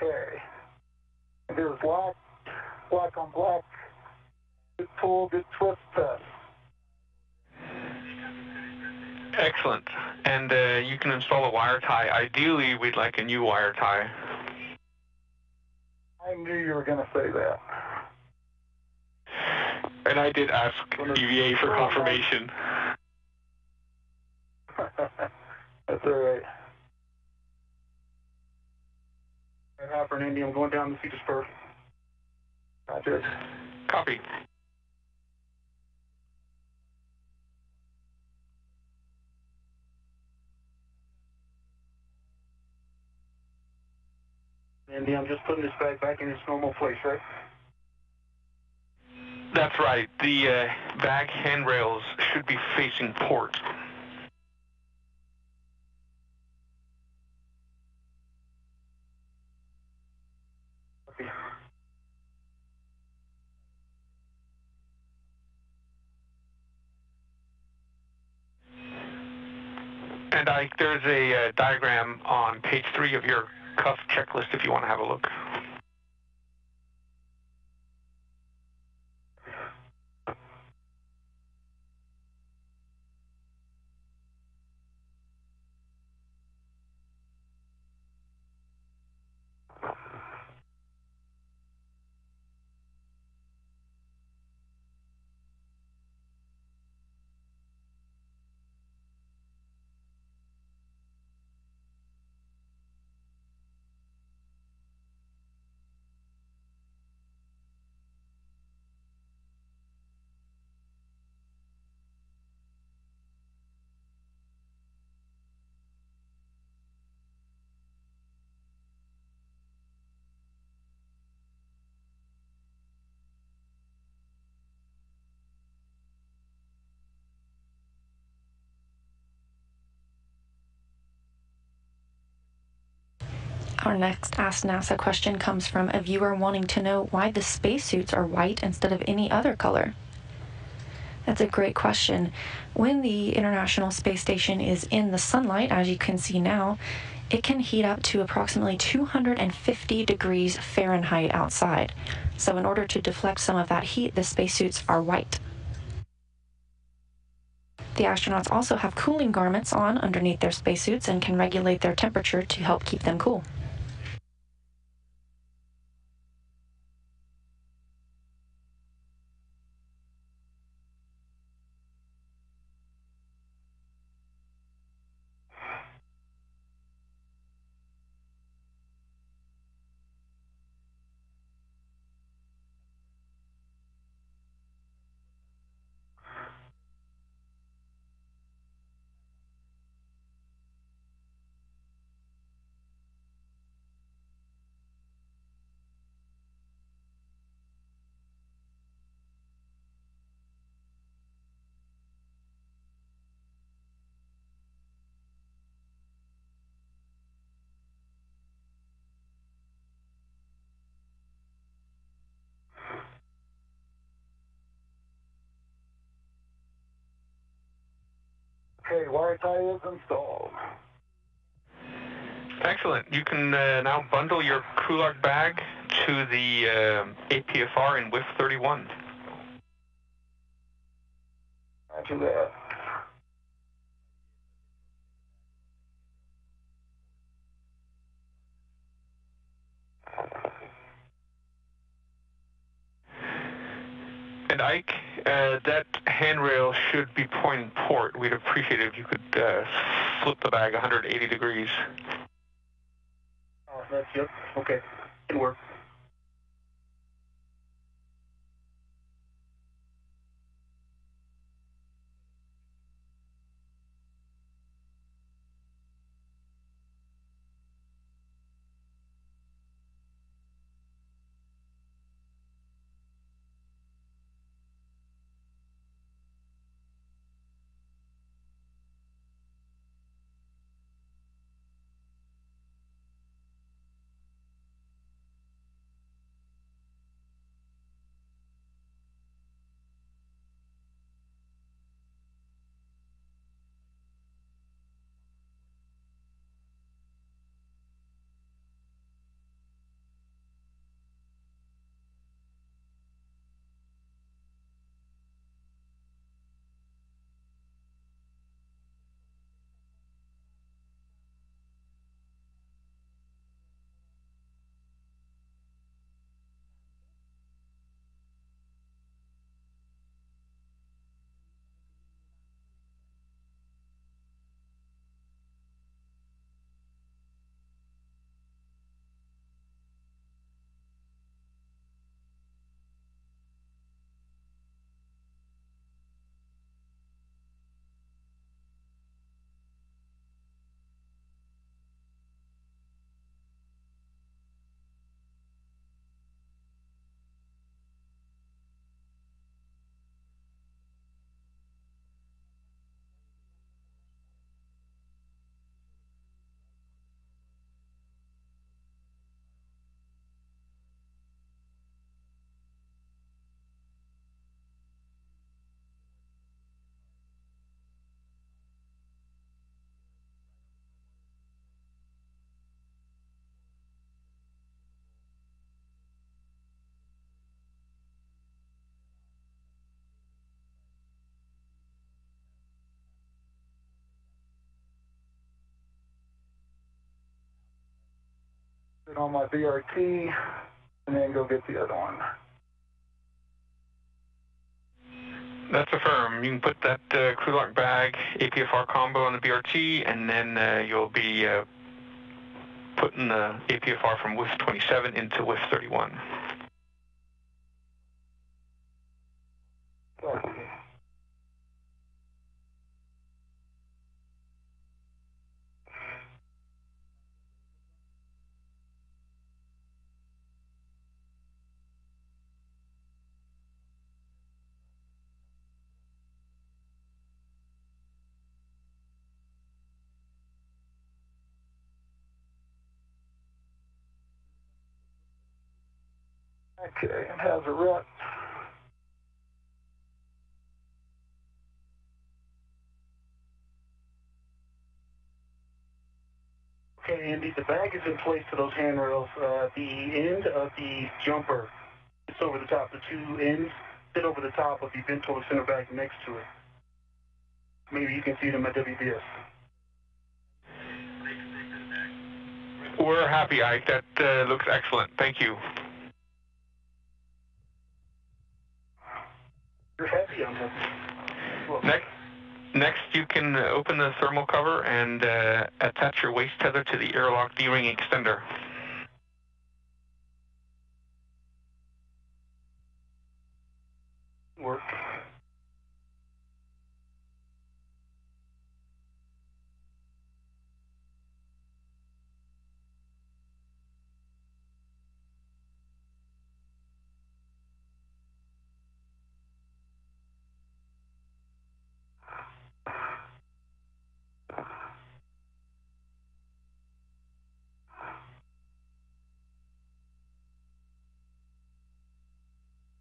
Okay. There's black on black. Good pull, good twist test. Excellent. And you can install a wire tie. Ideally, we'd like a new wire tie. I knew you were going to say that. And I did ask EVA for confirmation. That's all right. And Hopper and Indy, I'm going down to see the spur. Roger. Copy. Indy, I'm just putting this bag back in its normal place, right? That's right. The bag handrails should be facing port. Okay. And there's a diagram on page 3 of your cuff checklist if you want to have a look. Our next Ask NASA question comes from a viewer wanting to know why the spacesuits are white instead of any other color. That's a great question. When the International Space Station is in the sunlight, as you can see now, it can heat up to approximately 250 degrees Fahrenheit outside. So in order to deflect some of that heat, the spacesuits are white. The astronauts also have cooling garments on underneath their spacesuits and can regulate their temperature to help keep them cool. Okay, wire tie is installed. Excellent. You can now bundle your crew lock bag to the APFR in WIF 31. Roger that. And Ike, that handrail should be pointing port. We'd appreciate it if you could flip the bag 180 degrees. Oh, that's it. Okay, it works. Sit on my BRT and then go get the other one. That's affirmed. You can put that crew lock bag APFR combo on the BRT, and then you'll be putting the APFR from WIF 27 into WIF 31. Okay, and how's it run? Okay, Andy, the bag is in place to those handrails. The end of the jumper, it's over the top. The two ends sit over the top of the ventilator center bag next to it. Maybe you can see them at WBS. We're happy, Ike. That looks excellent. Thank you. You're happy, I'm happy. Well, Next, you can open the thermal cover and attach your waist tether to the airlock D-ring extender. work.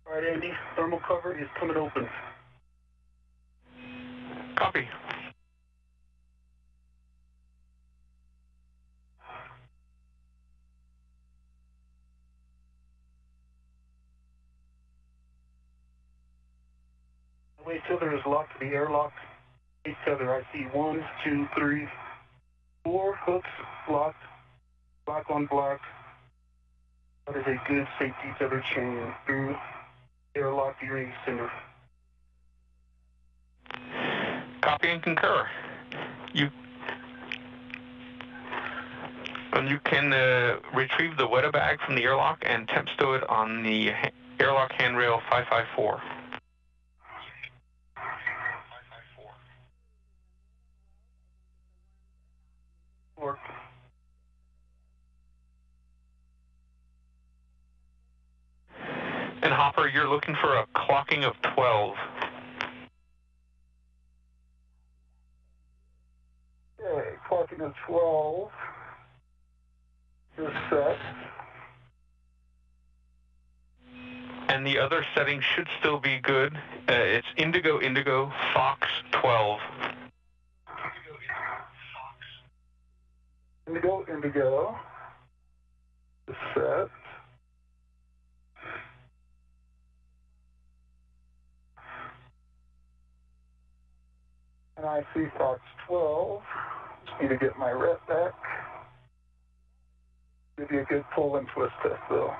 All right, Andy, thermal cover is coming open. Copy. The waist tether is locked to the airlock. Waist tether, I see 1, 2, 3, 4 hooks locked, black on black. That is a good safety tether chain through airlock D-ring extender. Copy and concur. You can retrieve the Weta bag from the airlock and temp stow it on the airlock handrail 554. Work. And Hopper, you're looking for a clocking of 12. Okay, clocking of 12. Is set. And the other setting should still be good. It's Indigo Indigo Fox 12. Indigo Indigo is set. And I see Fox 12. Just need to get my rep back. Give you a good pull and twist test though.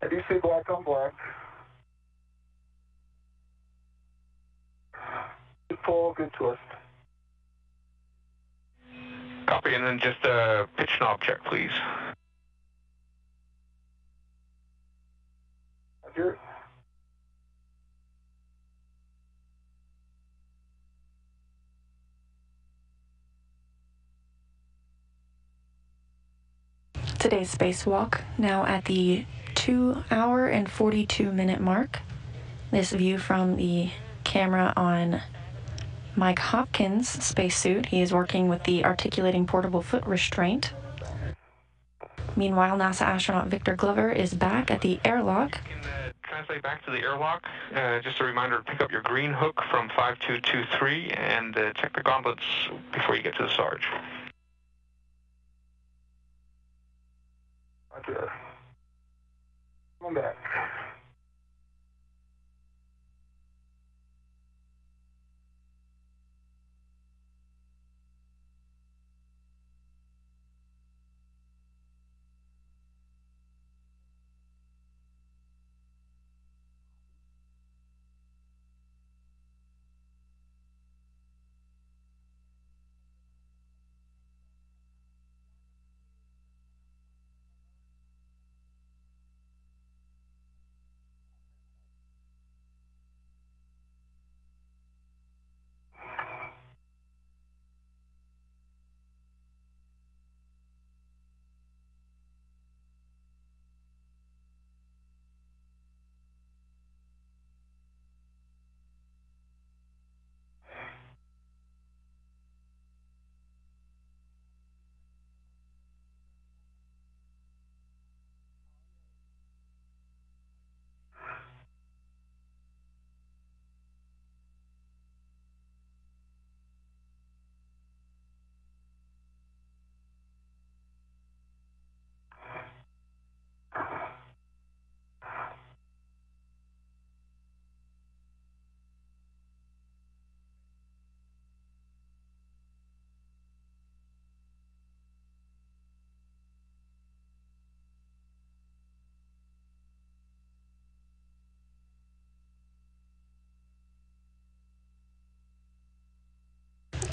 I do see black on black. Good pull, good twist. Copy, and then just a pitch knob check, please. Roger. Today's spacewalk now at the 2 hour and 42 minute mark. This view from the camera on Mike Hopkins' spacesuit. He is working with the articulating portable foot restraint. Meanwhile, NASA astronaut Victor Glover is back at the airlock. You can translate back to the airlock. Just a reminder to pick up your green hook from 5223 and check the gauntlets before you get to the Sarge. Roger. Come back.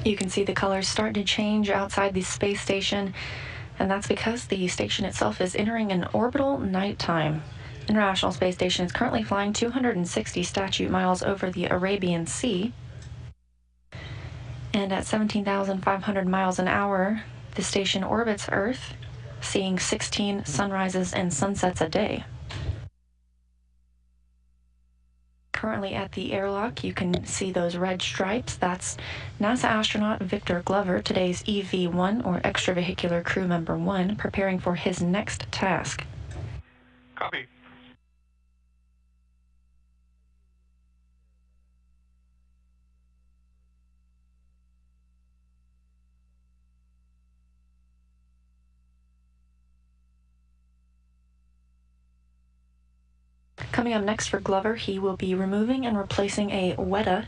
You can see the colors start to change outside the space station, and that's because the station itself is entering an orbital nighttime. International Space Station is currently flying 260 statute miles over the Arabian Sea. And at 17,500 miles an hour, the station orbits Earth, seeing 16 sunrises and sunsets a day. Currently at the airlock, you can see those red stripes. That's NASA astronaut Victor Glover, today's EV-1, or Extravehicular Crew Member 1, preparing for his next task. Copy. Coming up next for Glover, he will be removing and replacing a Weta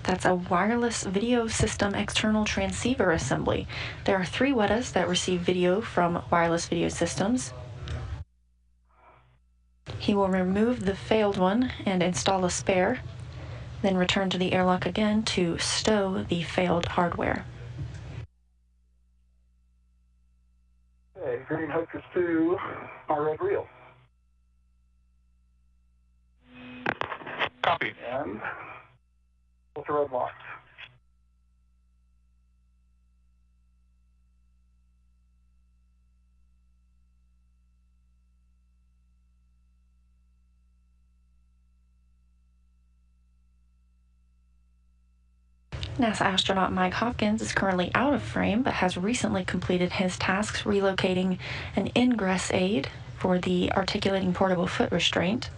That's a wireless video system external transceiver assembly. There are 3 WETAs that receive video from wireless video systems. He will remove the failed one and install a spare, then return to the airlock again to stow the failed hardware. Okay, green hook is to my red reel. Copy. And filter unlocked. NASA astronaut Mike Hopkins is currently out of frame, but has recently completed his tasks relocating an ingress aid for the articulating portable foot restraint.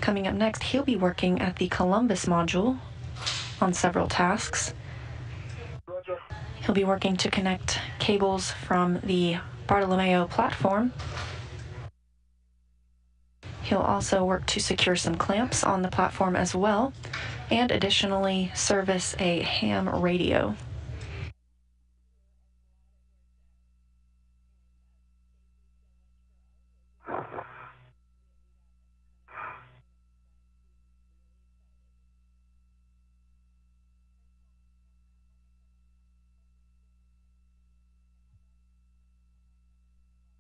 Coming up next, he'll be working at the Columbus module on several tasks. He'll be working to connect cables from the Bartolomeo platform. He'll also work to secure some clamps on the platform as well, and additionally service a ham radio.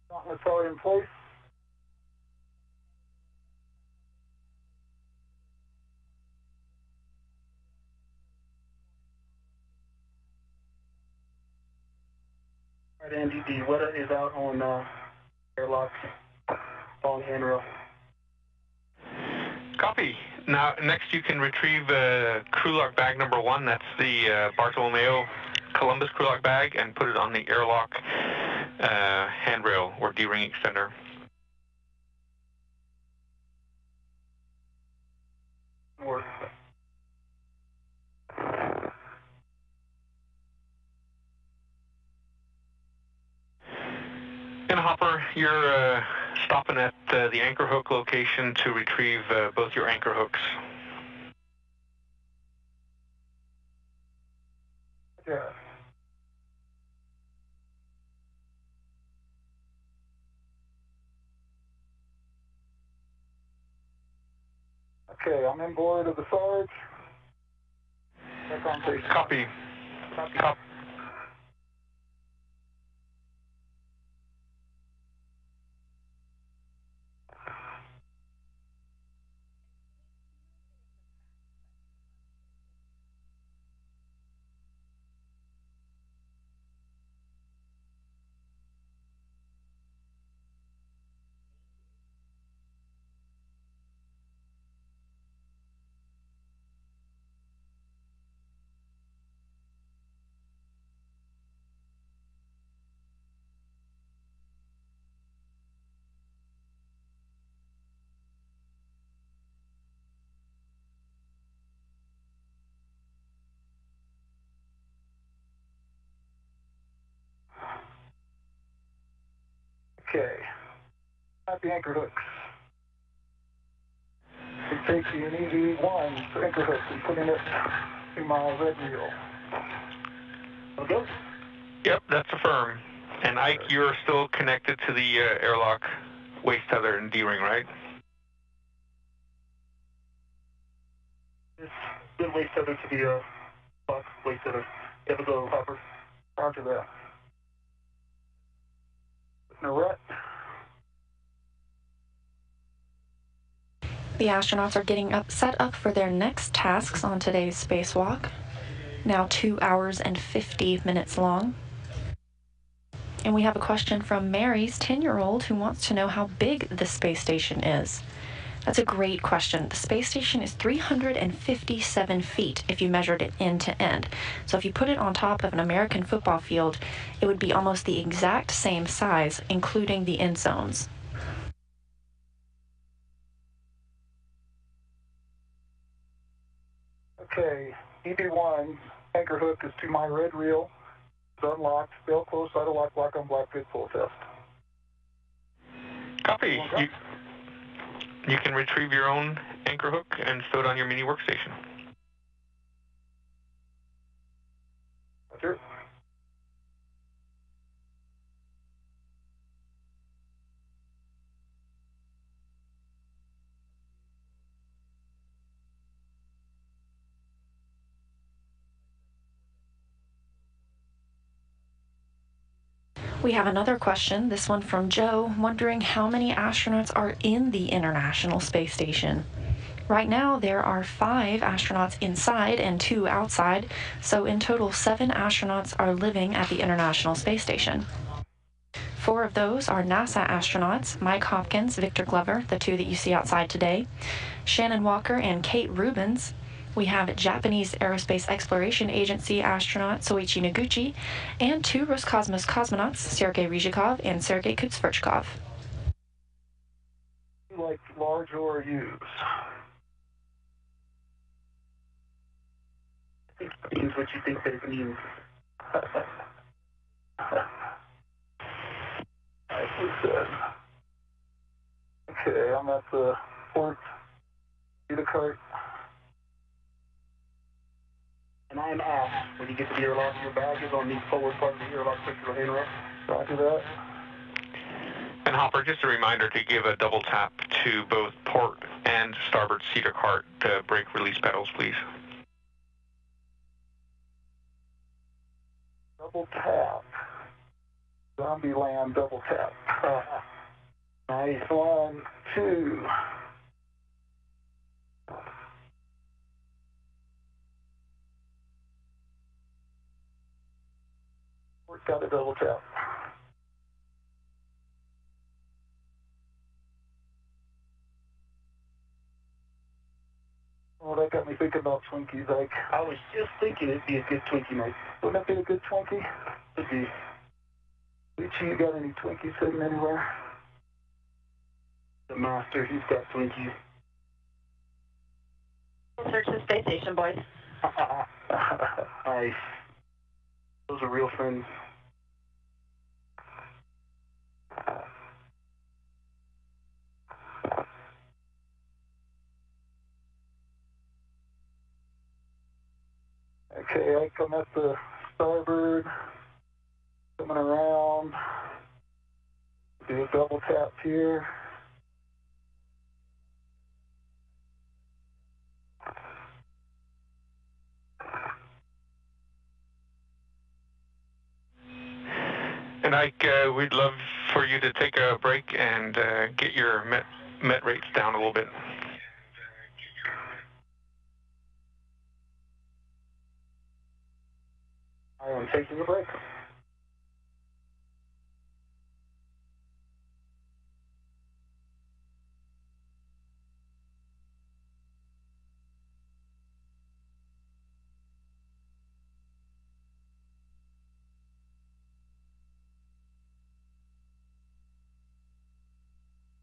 Gauntlet's already in place. All right, Andy, the WETA is out on airlock on handrail. Copy. Now, next you can retrieve crew lock bag number 1. That's the Bartolomeo Columbus crew lock bag, and put it on the airlock handrail or D-ring extender. Work. And Hopper, you're stopping at the anchor hook location to retrieve both your anchor hooks. Yeah. Okay, I'm in board of the Sarge. Back on station. Copy. Copy. Okay. At the anchor hooks. We take the EV1 anchor hook and putting it to my red reel. Okay? Yep, that's affirmed. And Ike, you're still connected to the airlock waist tether and D-ring, right? Good waist tether to the box waist tether. You have a go, Hopper. Roger that. No rat. The astronauts are getting set up for their next tasks on today's spacewalk, now 2 hours and 50 minutes long. And we have a question from Mary's 10-year-old who wants to know how big the space station is. That's a great question. The space station is 357 feet if you measured it end to end. So if you put it on top of an American football field, it would be almost the exact same size, including the end zones. Okay, EB1 anchor hook is to my red reel. It's unlocked. Bell close, auto lock, black on black, good full test. Copy. You can retrieve your own anchor hook and stow it on your mini workstation. Sure. We have another question, this one from Joe, wondering how many astronauts are in the International Space Station. Right now, there are 5 astronauts inside and 2 outside, so in total 7 astronauts are living at the International Space Station. 4 of those are NASA astronauts, Mike Hopkins, Victor Glover, the 2 that you see outside today, Shannon Walker and Kate Rubins. We have Japanese Aerospace Exploration Agency astronaut Soichi Noguchi, and 2 Roscosmos cosmonauts, Sergei Ryzhikov and Sergei Kutsverchkov. Like large or use? I think it means what you think that it means. Nicely said. Okay, I'm at the port data cart. And I'm off. When you get to the airlock, your bag is on the forward part of the airlock circular interrupt. Roger that. And Hopper, just a reminder to give a double tap to both port and starboard cedar cart to brake release pedals, please. Double tap. Zombie land double tap. Nice. 1, 2. Got a double tap. Well, that got me thinking about Twinkies. Like, I was just thinking it'd be a good Twinkie night. Wouldn't that be a good Twinkie? It'd be. Richie, you got any Twinkies sitting anywhere? The master, he's got Twinkies. Search the space station, boys. Nice. Those are real friends. Okay, I come at the starboard, coming around, do a double tap here. And Ike, we'd love for you to take a break and get your met rates down a little bit. I am taking a break.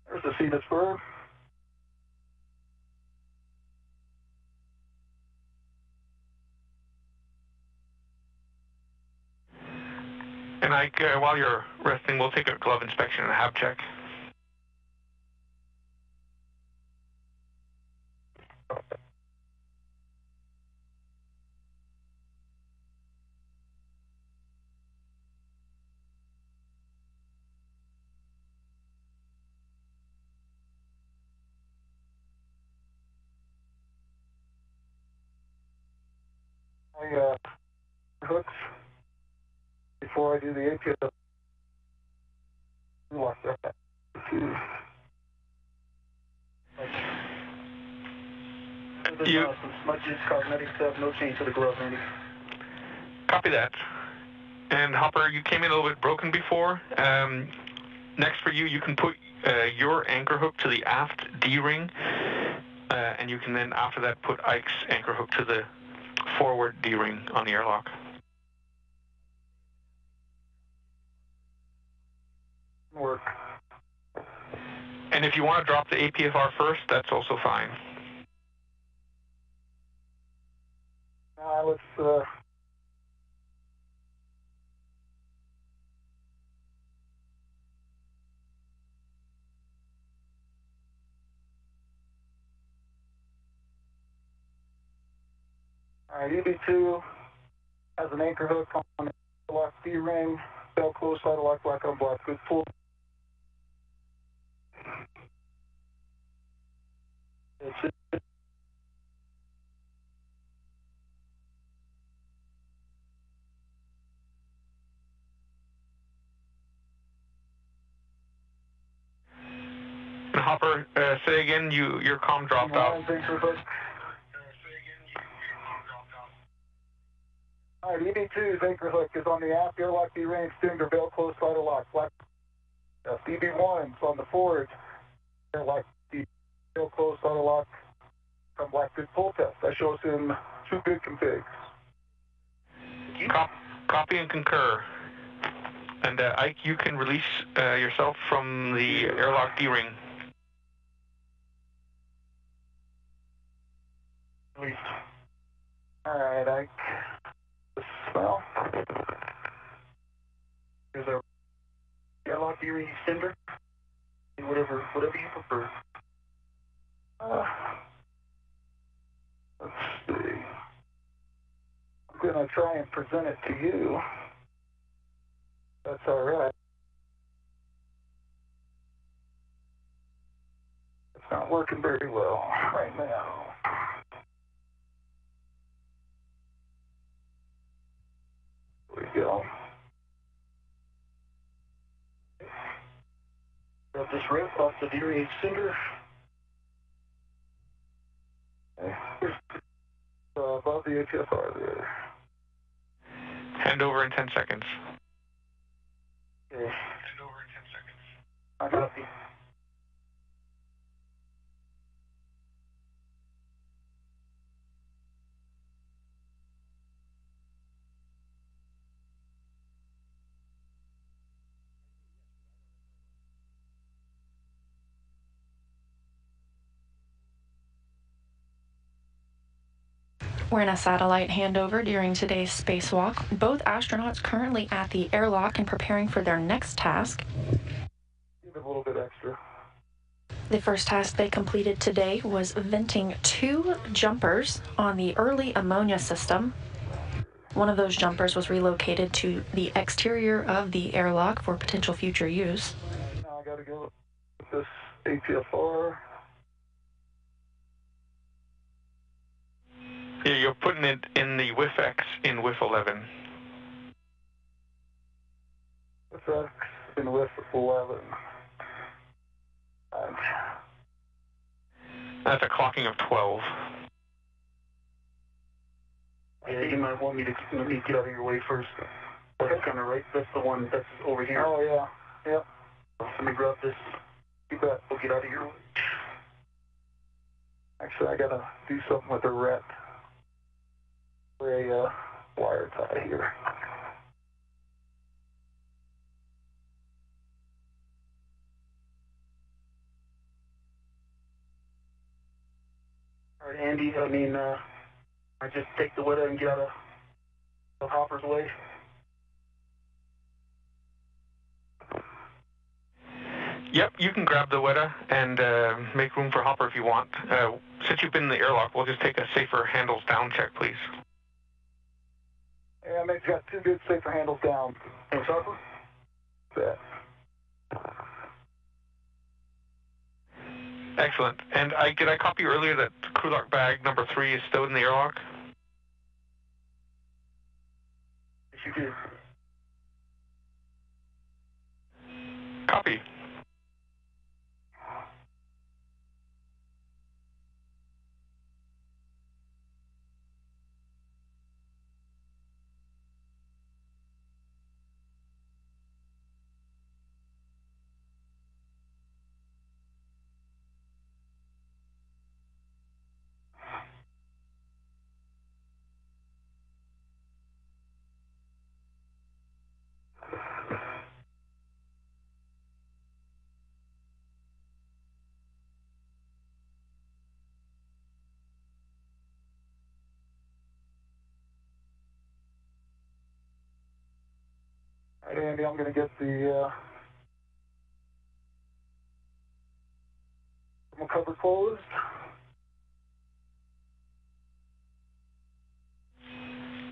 There's the Phoenix bird. And Ike, while you're resting, we'll take a glove inspection and a hab check. Hooks before I do the APS. Lock that. Some smudges, cosmetic stuff, no change to the glove, Randy. Copy that. And Hopper, you came in a little bit broken before. Next for you, you can put your anchor hook to the aft D-ring, and you can then, after that, put Ike's anchor hook to the forward D-ring on the airlock. Work. And if you want to drop the APFR first, that's also fine. Let's All right, EB2 has an anchor hook on the lock D-ring, bell close, idle lock, black on black, good pull. That's it. Hopper, say again, your comm dropped out. All right, EB2's anchor hook is on the aft airlock D-ring extender, bell close, idle lock, black. EB1's on the forward airlock D, bell close, idle lock, from black good pull test. That shows him 2 good configs. Copy and concur. And Ike, you can release yourself from the airlock D-ring. Released. All right, Ike. Well, here's our airlock D-ring extender. Whatever you prefer. Let's see. I'm going to try and present it to you. That's all right. It's not working very well right now. There we go. Grab this rip off the D-ring extender. Okay. Above the HFR there. Hand over in 10 seconds. Okay. Hand over in 10 seconds. I copy. We're in a satellite handover during today's spacewalk. Both astronauts currently at the airlock and preparing for their next task. Give it a little bit extra. The first task they completed today was venting 2 jumpers on the early ammonia system. One of those jumpers was relocated to the exterior of the airlock for potential future use. Now I gotta go with this HFR. Yeah, you're putting it in the WIF-X in WIF-11. WIF-X in WIF-11. That's a clocking of 12. Yeah, you might want me to get out of your way first. That's kind of right. That's the one that's over here. Oh, yeah. Yep. Let me grab this. You bet. We'll get out of your way. Actually, I gotta do something with the rep. For a wire tie here. All right, Andy, I just take the WITA and get out of Hopper's way. Yep, you can grab the WITA and make room for Hopper if you want. Since you've been in the airlock, we'll just take a safer handles down check, please. Yeah, Meg's got 2 good safer handles down. Thanks, Hopper. Bet. Excellent. And did I copy earlier that crew lock bag number 3 is still in the airlock? Yes, you did. Copy. All right, Andy, I'm going to get the thermal cover closed.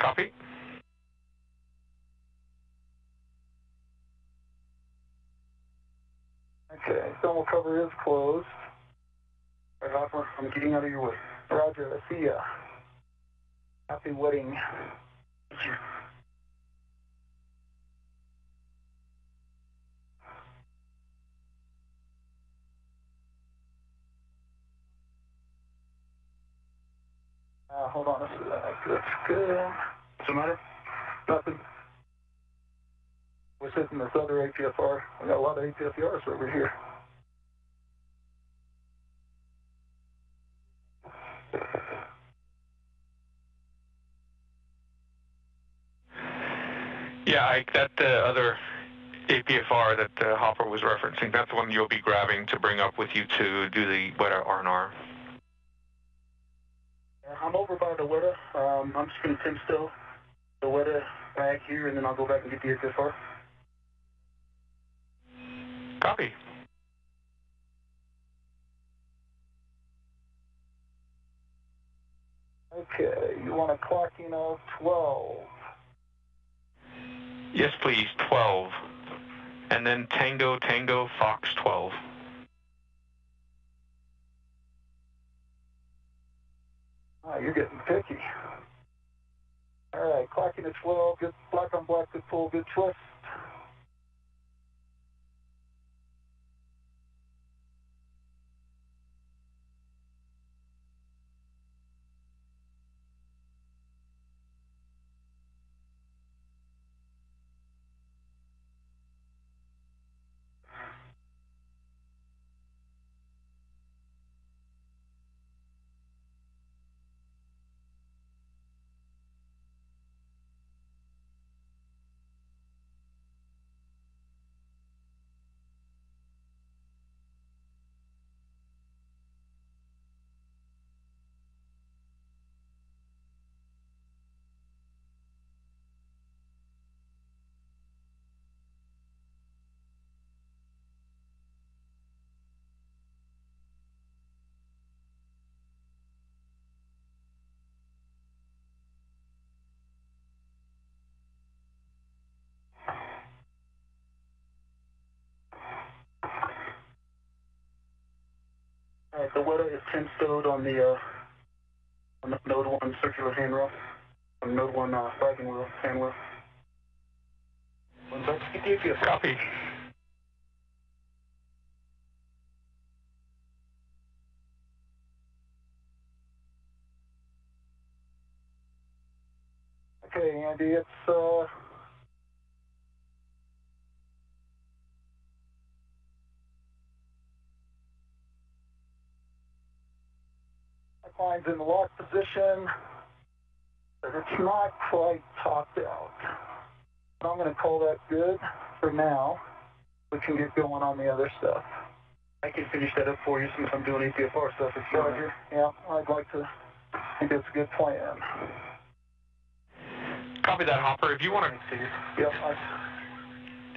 Copy. Okay, thermal cover is closed. All right, Hopper, I'm getting out of your way. Roger, I see ya. Happy wedding. Thank you. Hold on a sec. That's good. What's the matter? Nothing. We're sitting in this other APFR. We got a lot of APFRs over here. Yeah, Ike, that other APFR that Hopper was referencing, that's the one you'll be grabbing to bring up with you to do the WETA R&R. I'm over by the WETA. I'm just going to Tim still the WETA bag here, and then I'll go back and get the APFR. Copy. Okay, you want a clocking of 12. Yes, please, 12. And then Tango, Tango, Fox 12. Oh, you're getting picky. All right, clocking at 12, good black on black, good pull, good twist. All right, the WETA is 10 stowed on the node 1 circular handrail, on node 1 flagging wheel, hand wheel. One sec, get the APS. Copy. Okay, Andy, it's line's in the lock position, but it's not quite topped out. I'm going to call that good for now. We can get going on the other stuff. I can finish that up for you since I'm doing APFR stuff. It's Roger. Yeah, I'd like to. I think that's a good plan. Copy that, Hopper. If you want to, Yep.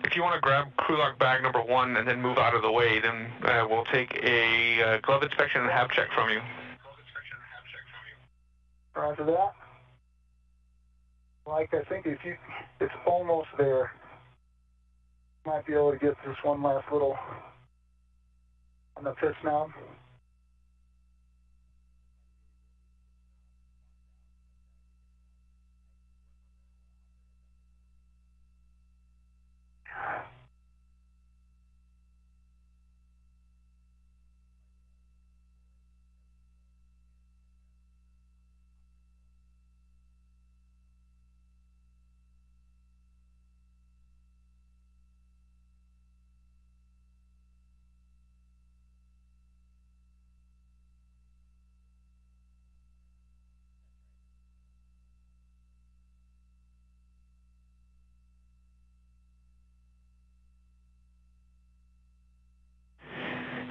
if you want to grab crew lock bag number 1 and then move out of the way, then we'll take a glove inspection and hab check from you. Roger that. Like, I think it's almost there. Might be able to get this one last little on the pitch knob.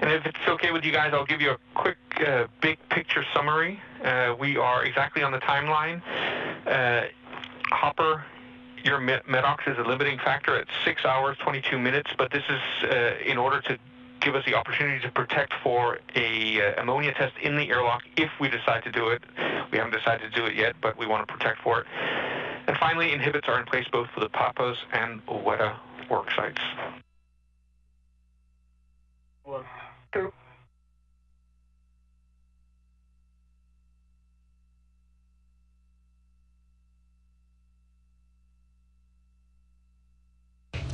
And if it's okay with you guys, I'll give you a quick big picture summary. We are exactly on the timeline. Hopper, your MEDOX is a limiting factor at 6 hours, 22 minutes, but this is in order to give us the opportunity to protect for a ammonia test in the airlock if we decide to do it. We haven't decided to do it yet, but we want to protect for it. And finally, inhibits are in place both for the Papas and Weta work sites. 1, 2.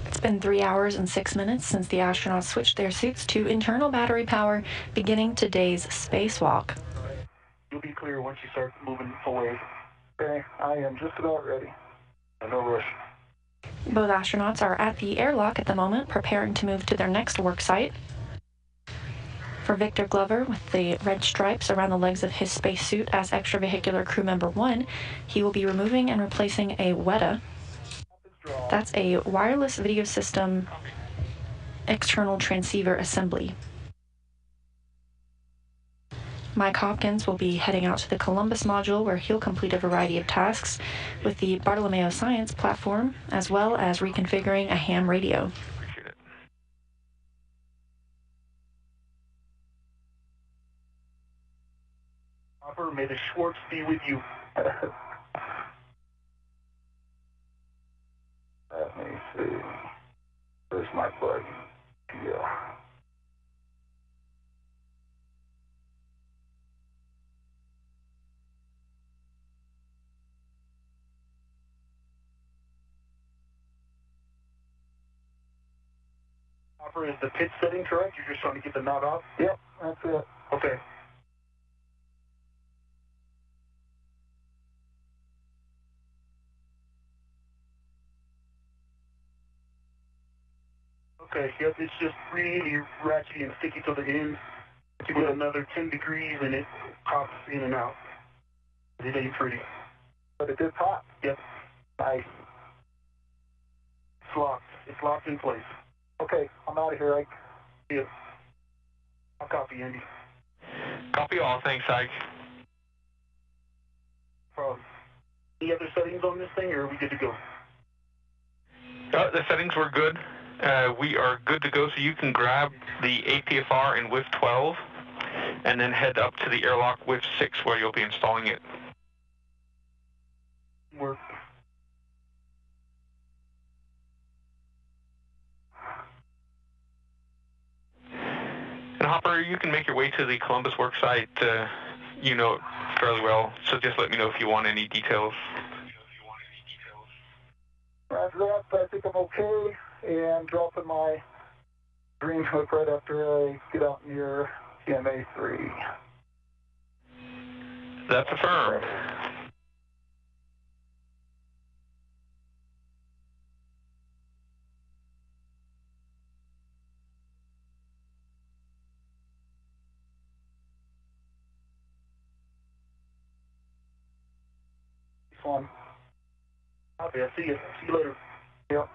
It's been 3 hours and 6 minutes since the astronauts switched their suits to internal battery power, beginning today's spacewalk. You'll be clear once you start moving away. Okay, I am just about ready. No rush. Both astronauts are at the airlock at the moment, preparing to move to their next work site. For Victor Glover, with the red stripes around the legs of his spacesuit as extravehicular crew member 1, he will be removing and replacing a Weta. That's a wireless video system external transceiver assembly. Mike Hopkins will be heading out to the Columbus module, where he'll complete a variety of tasks with the Bartolomeo Science platform, as well as reconfiguring a ham radio. Appreciate it. Hopper, may the Schwartz be with you. Let me see. Where's my button? Yeah. Hopper, is the pitch setting correct? You're just trying to get the knot off? Yep, that's it. Okay. Okay, yep, it's just really ratchet and sticky to the end. To get another 10 degrees and it pops in and out. It ain't pretty. But it did pop? Yep. Nice. It's locked. It's locked in place. Okay, I'm out of here, Ike. Yep. I'll copy, Andy. Copy all. Thanks, Ike. Any other settings on this thing, or are we good to go? The settings were good. We are good to go, so you can grab the APFR in WIF 12 and then head up to the airlock WIF 6 where you'll be installing it. Work. And Hopper, you can make your way to the Columbus worksite. You know it fairly well, so just let me know if you want any details. Roger that, I think I'm okay. And dropping my green hook right after I get out near CMA 3. That's affirmed. This one. Okay, I'll see you. See you later. Yep.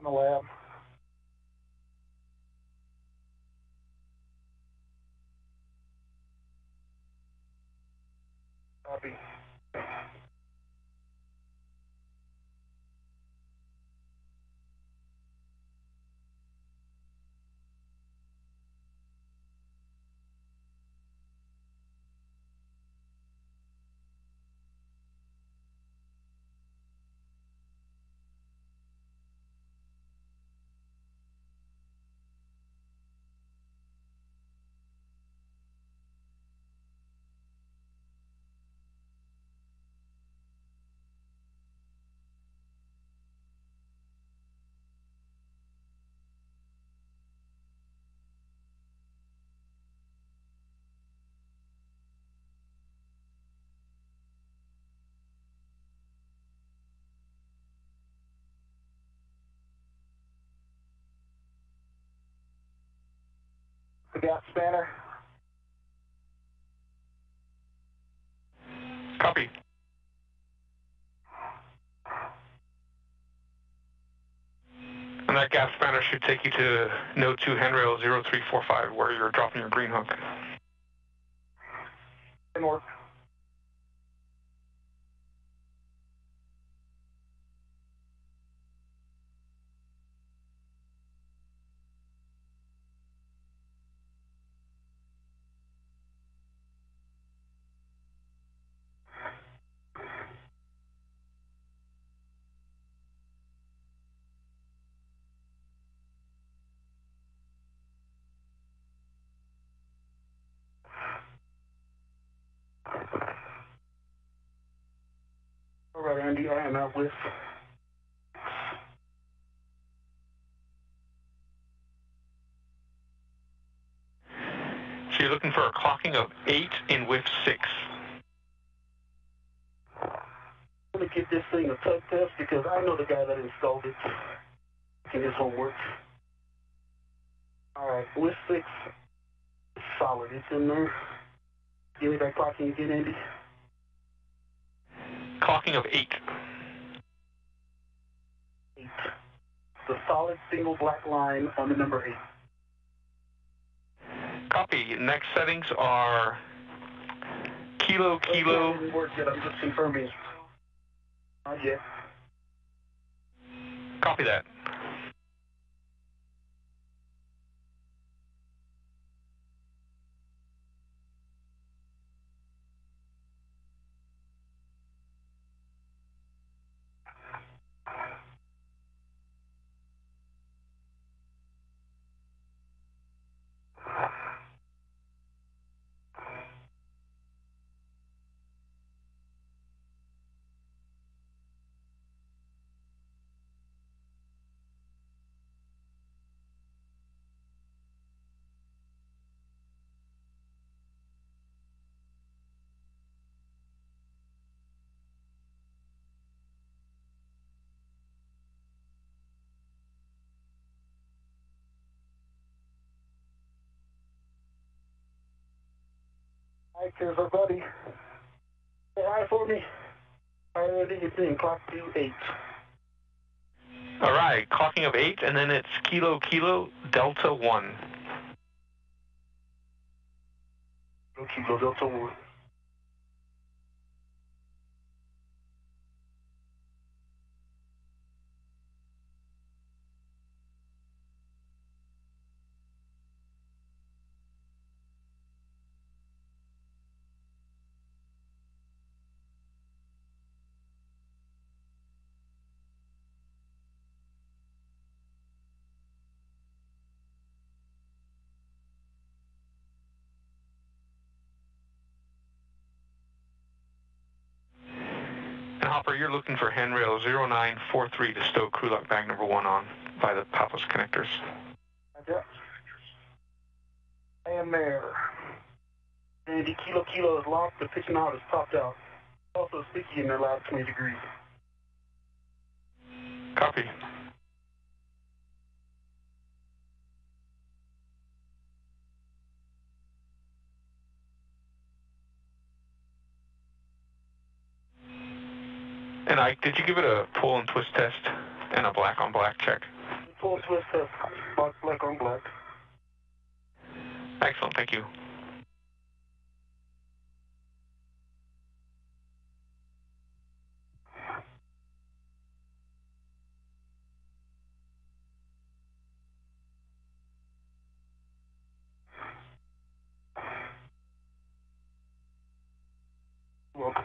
On the lab. Copy. The gas spanner. And that gap spanner should take you to node 2 handrail 0345, where you're dropping your green hook. North. All right, Andy, I am out with. So you're looking for a clocking of 8 in whiff 6. I'm going to give this thing a tug test because I know the guy that installed it in his homework. All right, whiff 6 is solid. It's in there. Give me that clocking again, Andy. Clocking of 8. 8. The solid single black line on the number 8. Copy. Next settings are kilo. That didn't work yet. I'm just confirming. Not yet. Copy that. All right, here's our buddy. Say hi for me. All right, Andy, it's in. Clock to 8. All right, clocking of 8, and then it's kilo delta 1. Kilo Delta 1. And Hopper, you're looking for handrail 0943 to stow crew lock bag number 1 on by the Paphos connectors. Roger. I am there. Andy, kilo is locked. The pitching out is popped out. Also sticky in the last 20 degrees. Copy. And Ike, did you give it a pull and twist test and a black on black check? Pull and twist test. Black on black. Excellent, thank you. Welcome.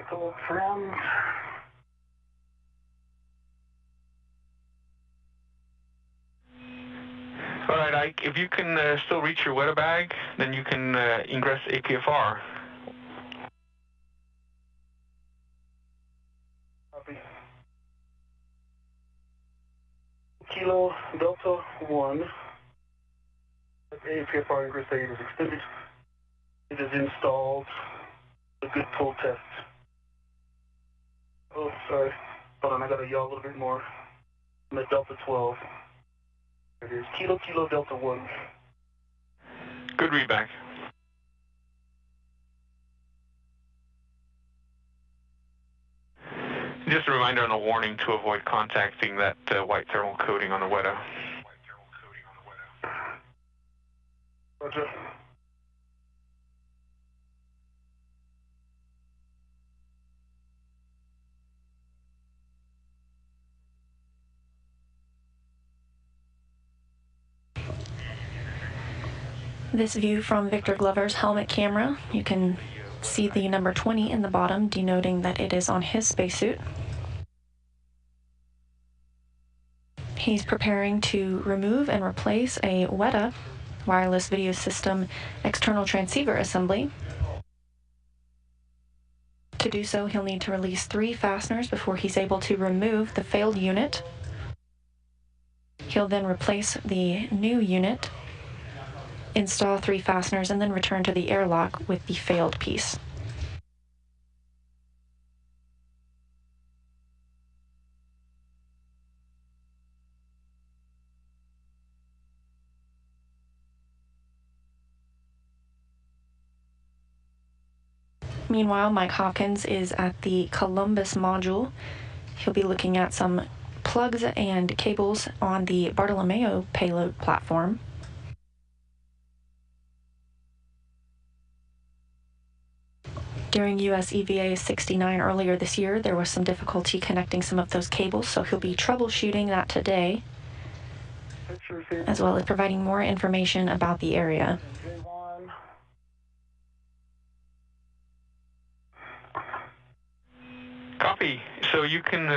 Delta trim. All right, Ike, if you can still reach your weather bag, then you can ingress APFR. Copy. Kilo Delta 1. APFR ingress aid is extended. It is installed. A good pull test. Oh, sorry. Hold on, I gotta yell a little bit more. I'm at Delta 12. It is Kilo Delta 1. Good readback. Just a reminder on the warning to avoid contacting that white thermal coating on the weather. Roger. This view from Victor Glover's helmet camera, you can see the number 20 in the bottom, denoting that it is on his spacesuit. He's preparing to remove and replace a WETA, wireless video system, external transceiver assembly. To do so, he'll need to release 3 fasteners before he's able to remove the failed unit. He'll then replace the new unit, install 3 fasteners, and then return to the airlock with the failed piece. Meanwhile, Mike Hopkins is at the Columbus module. He'll be looking at some plugs and cables on the Bartolomeo payload platform. During US EVA 69 earlier this year, there was some difficulty connecting some of those cables, so he'll be troubleshooting that today, as well as providing more information about the area. Copy. So you can...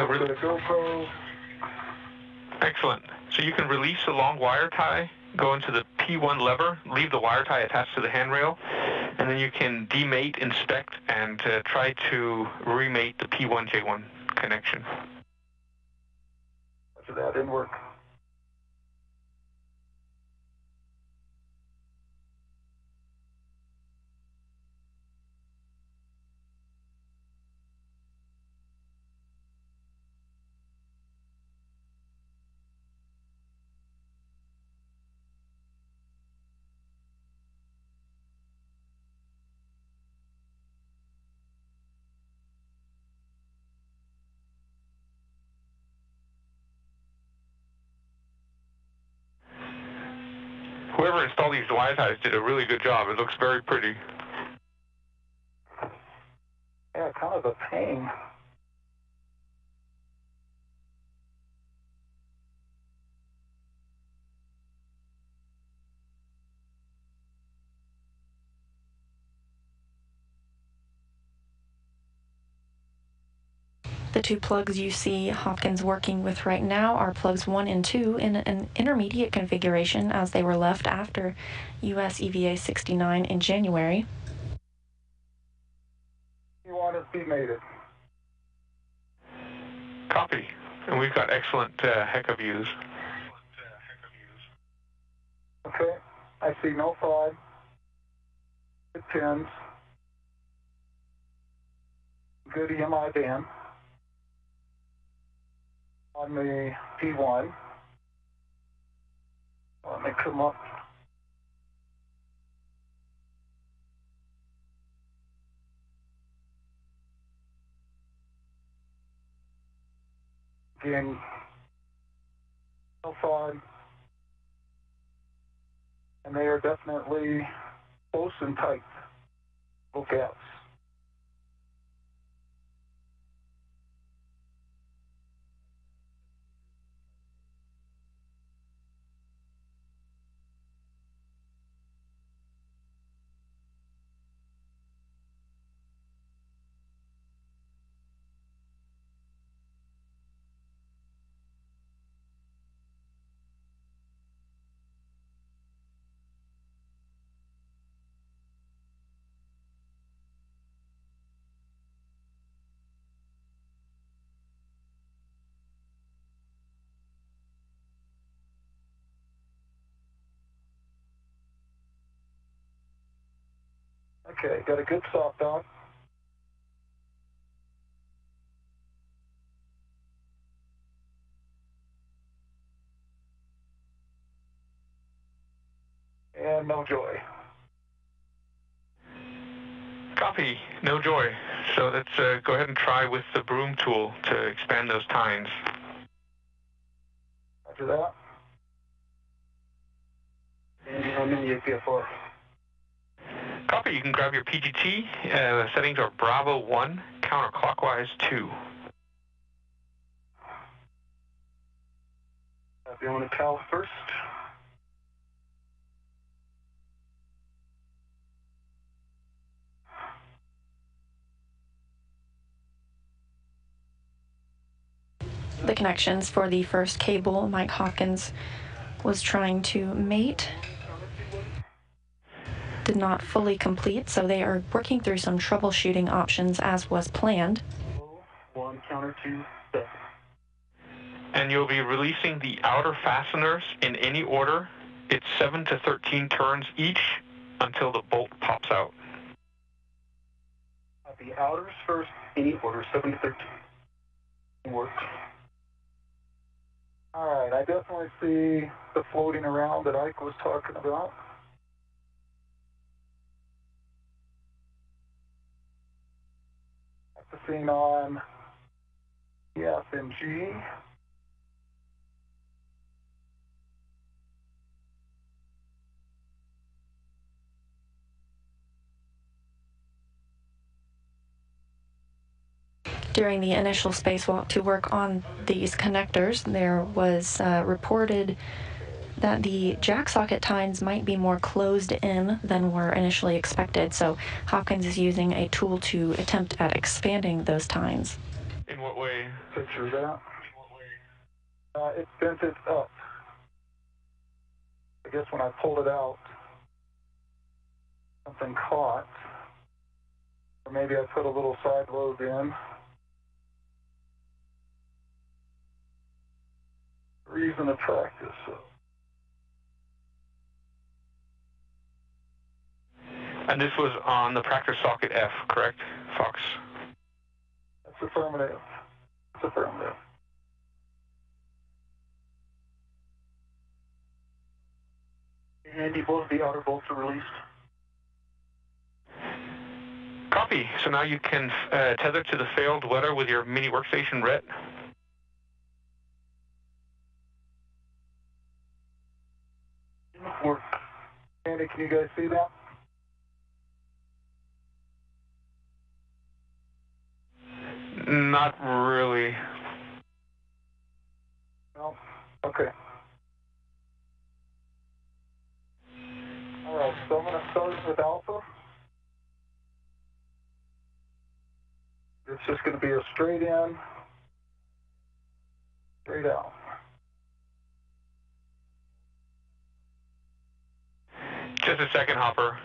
Excellent. So you can release the long wire tie, go into the P1 lever, leave the wire tie attached to the handrail, and then you can demate, inspect, and try to remate the P1J1 connection. That didn't work. Whoever installed these wire ties did a really good job. It looks very pretty. Yeah, kind of a pain. The 2 plugs you see Hopkins working with right now are plugs 1 and 2 in an intermediate configuration, as they were left after US EVA 69 in January. You want us to be mated. Copy. And we've got excellent HECA views. Okay, I see no fraud. Good pins. Good EMI band. On the P1. Let me come up. Again, no fraud. And they are definitely close and tight. No gaps. Okay, got a good soft on. And no joy. Copy. No joy. So let's go ahead and try with the broom tool to expand those tines. After that. And I'm in the APFR. Copy. You can grab your PGT. Settings are Bravo 1, counterclockwise 2. Copy on the cal first. The connections for the first cable Mike Hopkins was trying to mate did not fully complete, so they are working through some troubleshooting options as was planned. 1, counter 2, set. And you'll be releasing the outer fasteners in any order. It's 7 to 13 turns each until the bolt pops out. The outers first, any order, 7 to 13. Work. All right, I definitely see the floating around that Ike was talking about. Focusing on the FMG. During the initial spacewalk to work on these connectors, there was reported that the jack socket tines might be more closed in than were initially expected, so Hopkins is using a tool to attempt at expanding those tines. In what way? Picture that. It bent it up. I guess when I pulled it out, something caught. Or maybe I put a little side load in. Reason to practice. And this was on the practice socket F, correct, Fox? That's affirmative. That's affirmative. Andy, both the outer bolts are released. Copy. So now you can tether to the failed wetter with your mini workstation RET. Work. Andy, can you guys see that? Not really. No? Okay. All right, so I'm going to start with alpha. It's just going to be a straight in, straight out. Just a second, Hopper.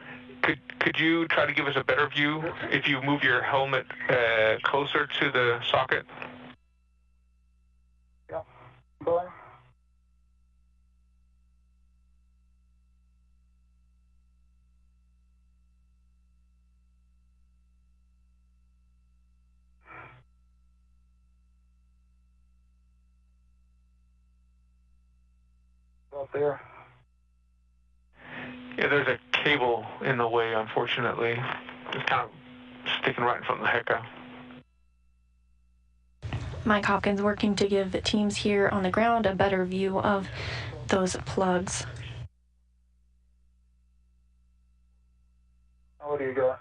Could you try to give us a better view if you move your helmet closer to the socket? Yeah. Bye. Out there. Yeah, there's a cable in the way, unfortunately. Just kind of sticking right in front of the hecker. Mike Hopkins working to give teams here on the ground a better view of those plugs. What do you got?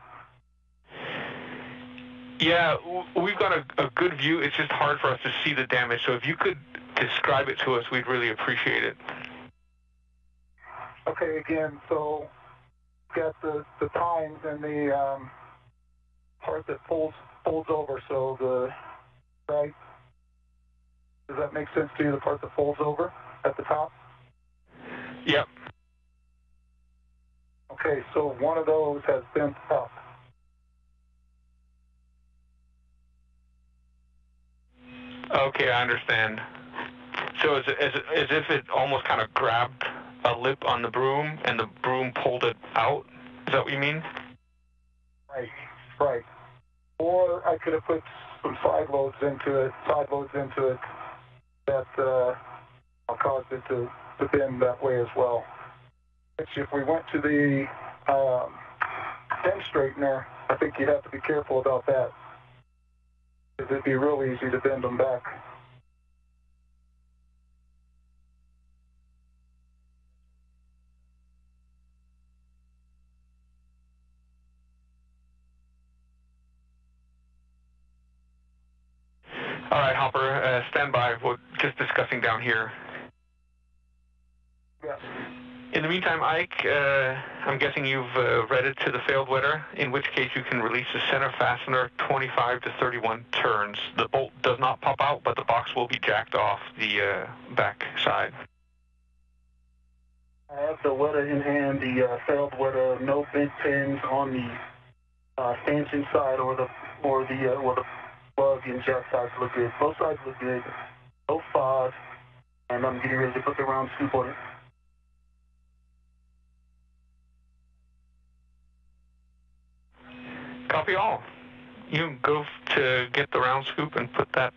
Yeah, we've got a good view. It's just hard for us to see the damage. So if you could describe it to us, we'd really appreciate it. Okay, again, so got the tines and the part that folds over. So the right. Does that make sense to you? The part that folds over at the top. Yep. Okay, so one of those has bent up. Okay, I understand. So as if it almost kind of grabbed a lip on the broom and the broom pulled it out? Is that what you mean? Right. Or I could have put some side loads into it that caused it to bend that way as well. Which if we went to the pen straightener, I think you'd have to be careful about that, because it'd be real easy to bend them back. All right, Hopper, stand by. We're just discussing down here. Yeah. In the meantime, Ike, I'm guessing you've read it to the failed wetter, in which case you can release the center fastener 25 to 31 turns. The bolt does not pop out, but the box will be jacked off the back side. I have the wetter in hand, the failed wetter, no bent pins on the stanchion side or the plug and jack sides look good. Both sides look good. No FOD, and I'm getting ready to put the round scoop on it. Copy all. You go to get the round scoop and put that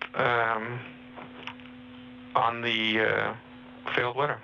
on the failed wetter.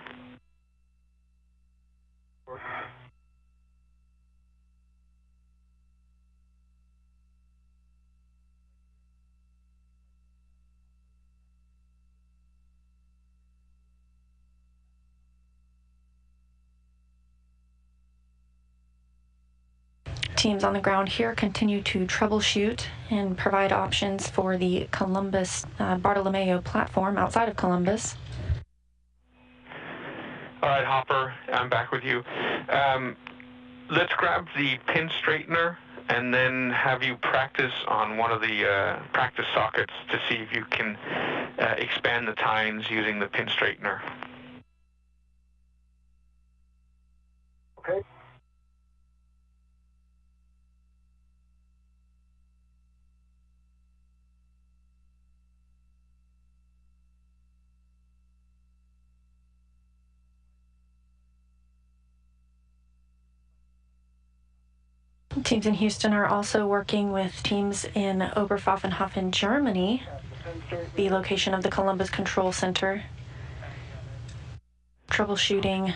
Teams on the ground here continue to troubleshoot and provide options for the Columbus Bartolomeo platform outside of Columbus. All right, Hopper, I'm back with you. Let's grab the pin straightener and then have you practice on one of the practice sockets to see if you can expand the tines using the pin straightener. Okay. Teams in Houston are also working with teams in Oberpfaffenhofen, Germany, the location of the Columbus Control Center, troubleshooting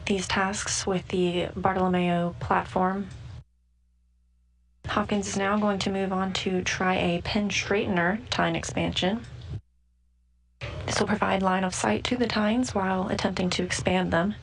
these tasks with the Bartolomeo platform. Hopkins is now going to move on to try a pin straightener tine expansion. This will provide line of sight to the tines while attempting to expand them.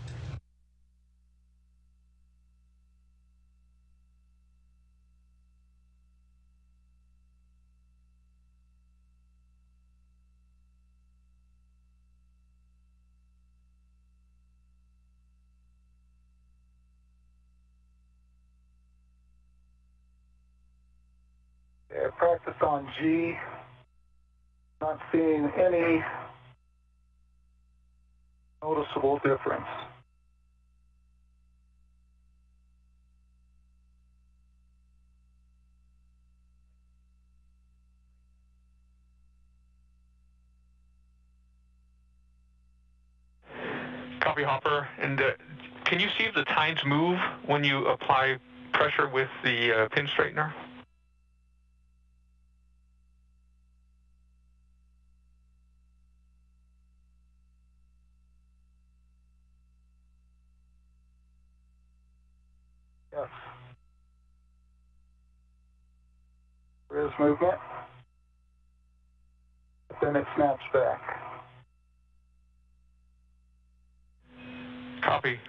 Yeah, practice on G. Not seeing any noticeable difference. Copy, Hopper. And can you see if the tines move when you apply pressure with the pin straightener? Yes. There is movement, but then it snaps back. Copy.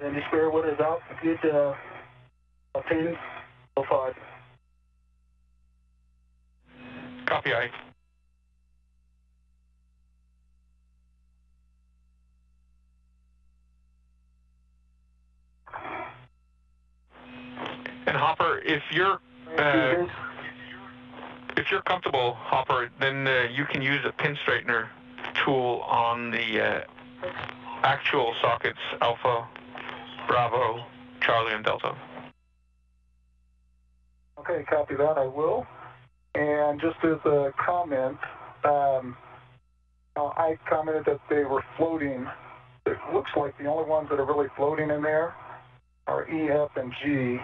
And the spare wood is out. Good pins. No FOD. Copy, Ike. And Hopper, if you're comfortable, Hopper, then you can use a pin straightener tool on the actual sockets Alpha, Bravo, Charlie, and Delta. Okay, copy that, I will. And just as a comment, I commented that they were floating. It looks like the only ones that are really floating in there are E, F, and G.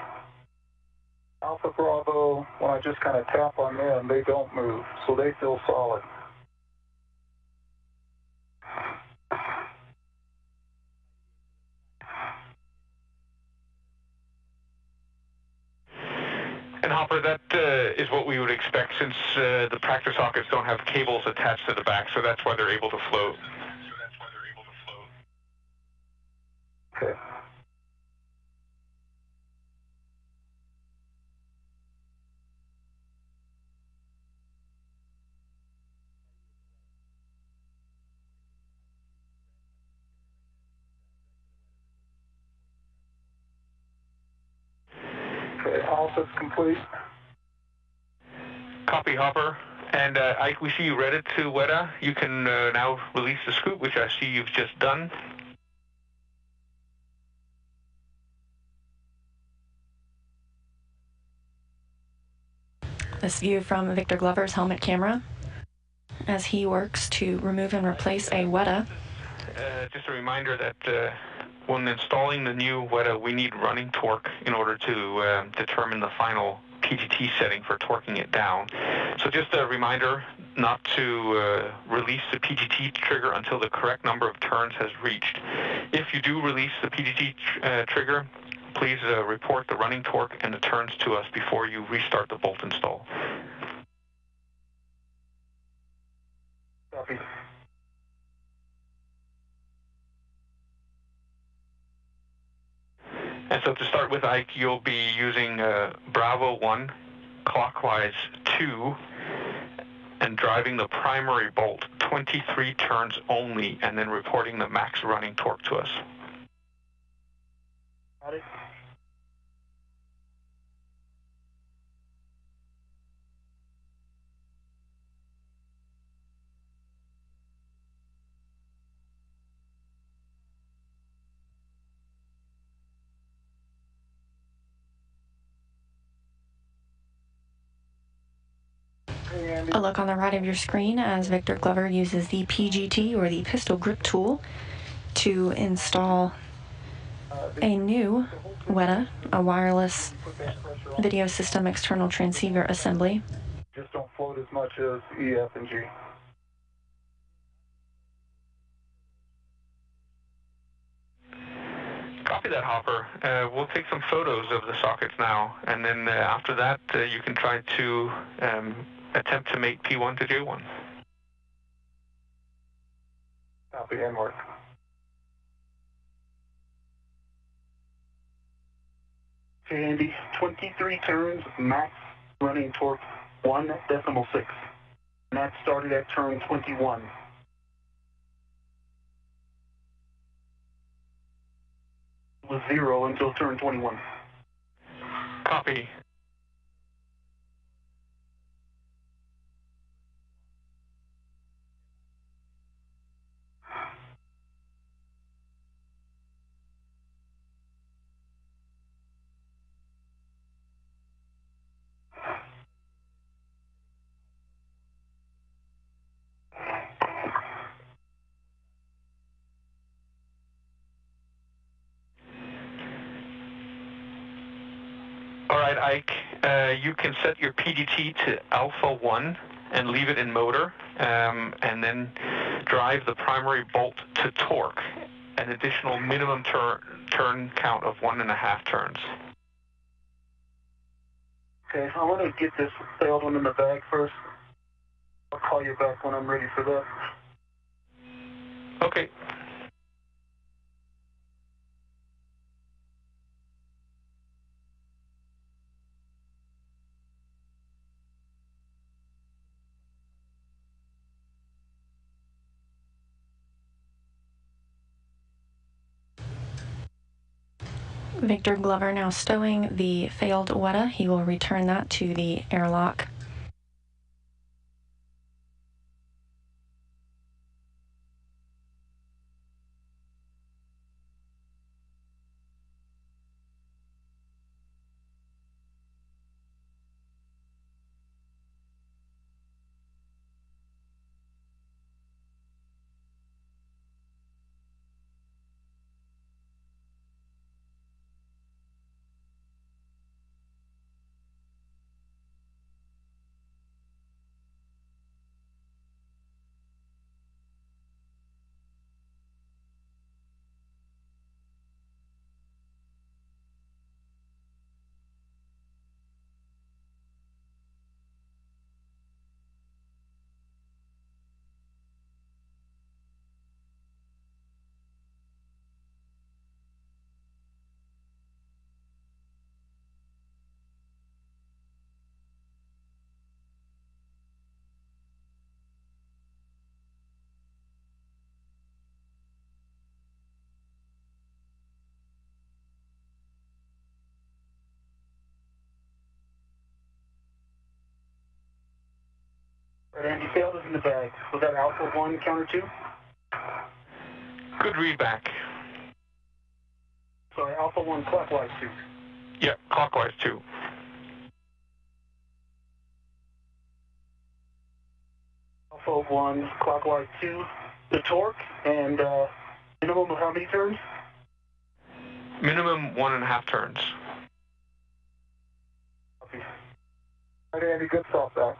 Alpha, Bravo, when I just kind of tap on them, they don't move, so they feel solid. And Hopper, that is what we would expect since the practice sockets don't have cables attached to the back, so that's why they're able to float. Okay. Okay, Alpha's complete. Copy, Hopper. And Ike, we see you ready to WETA. You can now release the scoop, which I see you've just done. This view from Victor Glover's helmet camera as he works to remove and replace a WETA. Just a reminder that when installing the new WETA, we need running torque in order to determine the final PGT setting for torquing it down. So just a reminder not to release the PGT trigger until the correct number of turns has reached. If you do release the PGT trigger, please report the running torque and the turns to us before you restart the bolt install. Copy. And so to start with, Ike, you'll be using Bravo 1, clockwise 2, and driving the primary bolt 23 turns only, and then reporting the max running torque to us. Got it. A look on the right of your screen as Victor Glover uses the PGT, or the pistol grip tool, to install a new WETA, a wireless video system external transceiver assembly. Just don't float as much as E, F, and G. Copy that, Hopper. We'll take some photos of the sockets now, and then after that, you can try to attempt to make P1 to J1. Copy and work. Okay, Andy, 23 turns, max running torque 1.6. And that started at turn 21. It was 0 until turn 21. Copy. All right, Ike, you can set your PGT to Alpha 1 and leave it in motor, and then drive the primary bolt to torque, an additional minimum turn count of 1.5 turns. Okay, I want to get this failed one in the bag first. I'll call you back when I'm ready for that. Okay. Victor Glover now stowing the failed Weta. He will return that to the airlock. And you failed us in the bag. Was that Alpha 1, counter 2? Good read back. Sorry, Alpha 1, clockwise 2. Yep, clockwise 2. Alpha 1, clockwise 2. The torque and minimum of how many turns? Minimum 1.5 turns. Copy. All right, Andy, good stuff, back.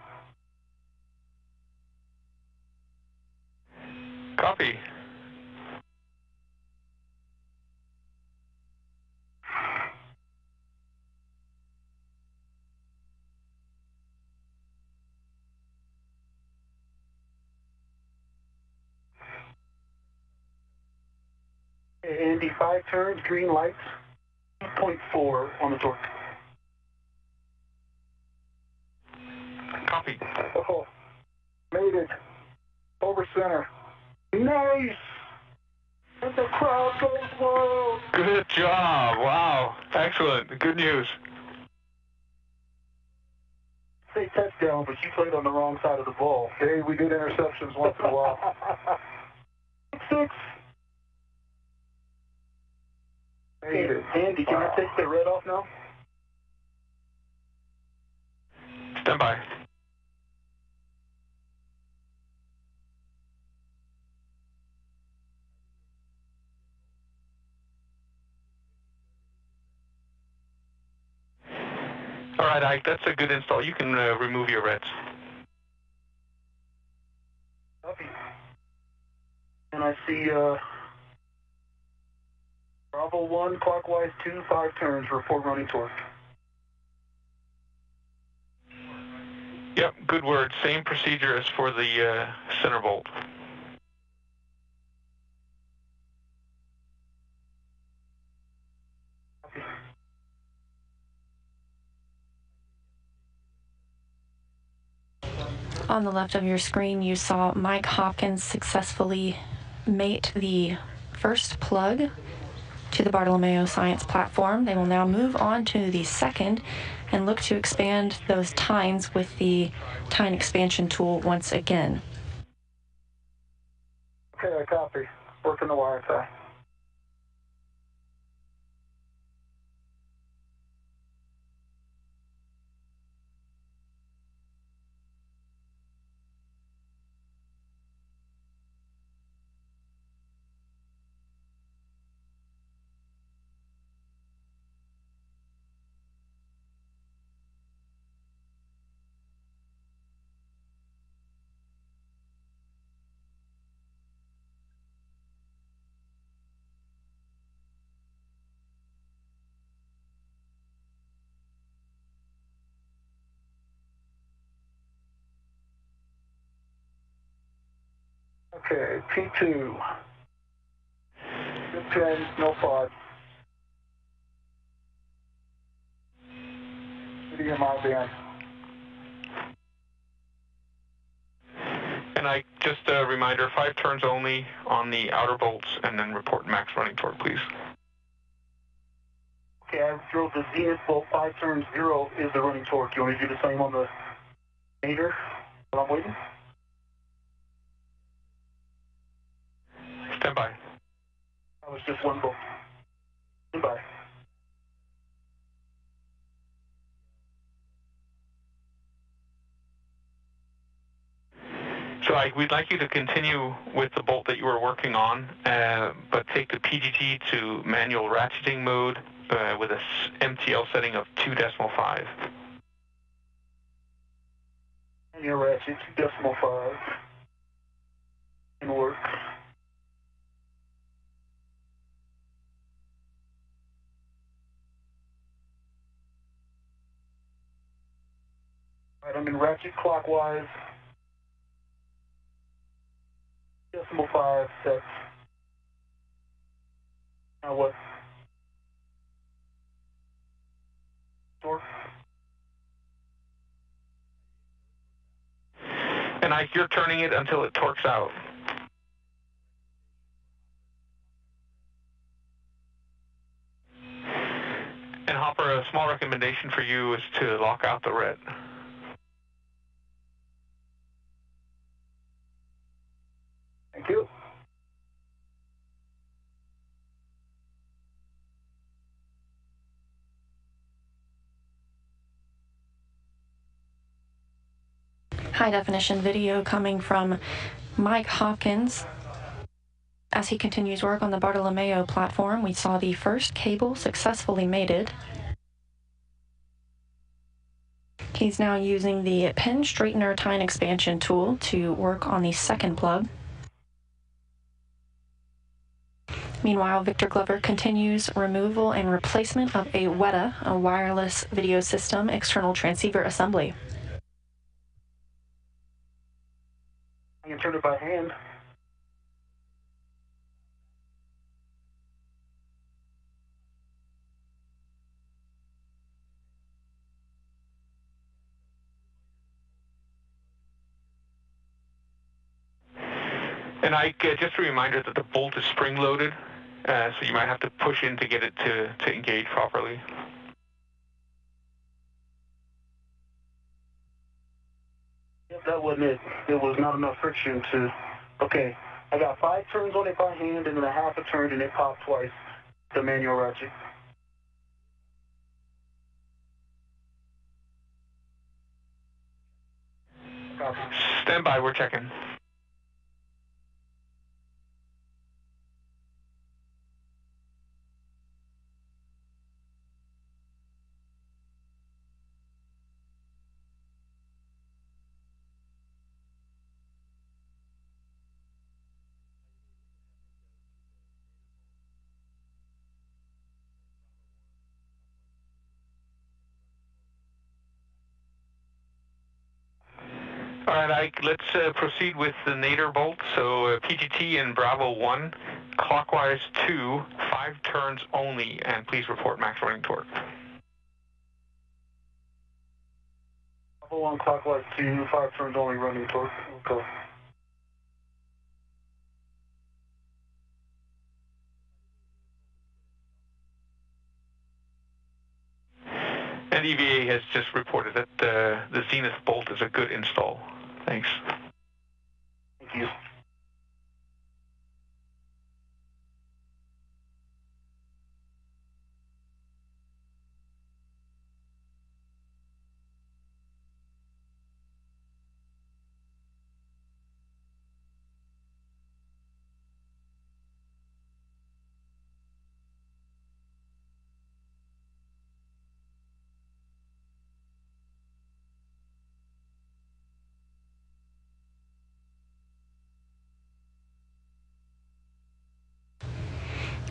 Copy. Andy, 5 turns, green lights, 2.4 on the torque. Copy. Oh, made it. Over center. Nice! And the crowd goes wild. Good job. Wow. Excellent. Good news. Say touchdown, but you played on the wrong side of the ball. Hey, we get interceptions once in a while. 6. Made it. Andy, can I take the red off now? Stand by. All right, Ike, that's a good install. You can remove your reds. Copy. And I see Bravo 1, clockwise 2, 5 turns, report running torque. Yep, good word. Same procedure as for the center bolt. Copy. On the left of your screen, you saw Mike Hopkins successfully mate the first plug to the Bartolomeo Science platform. They will now move on to the second and look to expand those tines with the tine expansion tool once again. Okay, I copy. Working the wire tie. Okay, P2. Good pin, no pod. EMI band. And I just a reminder, 5 turns only on the outer bolts, and then report max running torque, please. Okay, I drove the zenith bolt 5 turns 0 is the running torque. You want me to do the same on the nadir while I'm waiting? Stand by. That was just one bolt. Stand by. So we'd like you to continue with the bolt that you were working on, but take the PGT to manual ratcheting mode with a MTL setting of 2.5. Manual ratchet 2.5. Can work. Alright, I'm in ratchet clockwise. 2.5 sets. Now what? Torque? And you're turning it until it torques out. And Hopper, a small recommendation for you is to lock out the red. Thank you. High definition video coming from Mike Hopkins. As he continues work on the Bartolomeo platform, we saw the first cable successfully mated. He's now using the pin straightener tine expansion tool to work on the second plug. Meanwhile, Victor Glover continues removal and replacement of a WETA, a wireless video system external transceiver assembly. I can turn it by hand. And just a reminder that the bolt is spring-loaded, so you might have to push in to get it to engage properly. Yep, that wasn't it. There was not enough friction to... Okay, I got 5 turns on it by hand and then a half a turn and it popped twice. The manual ratchet. Copy. Stand by, we're checking. All right, let's proceed with the nadir bolt. So PGT and Bravo 1, clockwise 2, 5 turns only, and please report max running torque. Bravo 1, clockwise 2, 5 turns only, running torque. Okay. And EVA has just reported that the Zenith bolt is a good install. Thanks. Thank you.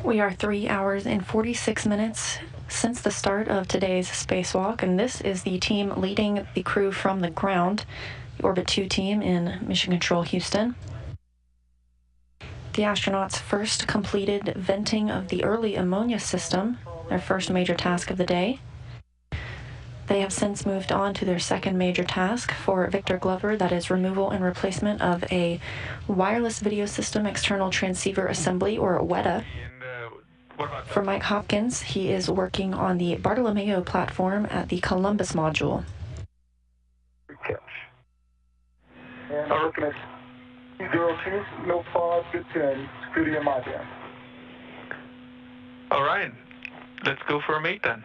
We are 3 hours and 46 minutes since the start of today's spacewalk, and this is the team leading the crew from the ground, the Orbit 2 team in Mission Control Houston. The astronauts first completed venting of the early ammonia system, their first major task of the day. They have since moved on to their second major task for Victor Glover, that is removal and replacement of a wireless video system external transceiver assembly, or WETA. And For Mike Hopkins, he is working on the Bartolomeo platform at the Columbus module. Good catch. And I'm looking at 02, no pause, good 10, studio my band. All right, let's go for a mate then.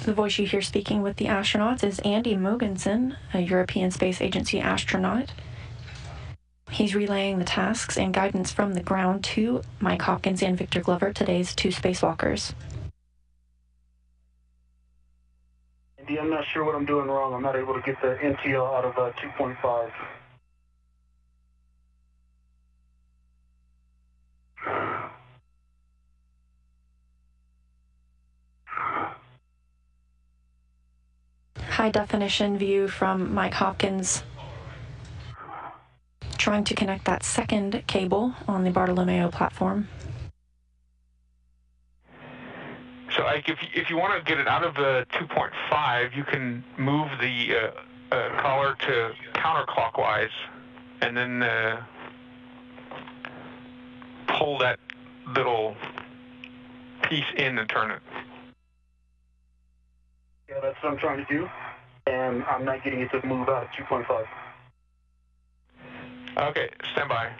The voice you hear speaking with the astronauts is Andy Mogensen, a European Space Agency astronaut. He's relaying the tasks and guidance from the ground to Mike Hopkins and Victor Glover, today's two spacewalkers. Andy, I'm not sure what I'm doing wrong. I'm not able to get the MTL out of 2.5. High definition view from Mike Hopkins trying to connect that second cable on the Bartolomeo platform. So Ike, if you want to get it out of 2.5, you can move the collar to counterclockwise and then pull that little piece in and turn it. Yeah, that's what I'm trying to do, and I'm not getting it to move out of 2.5. Okay, stand by.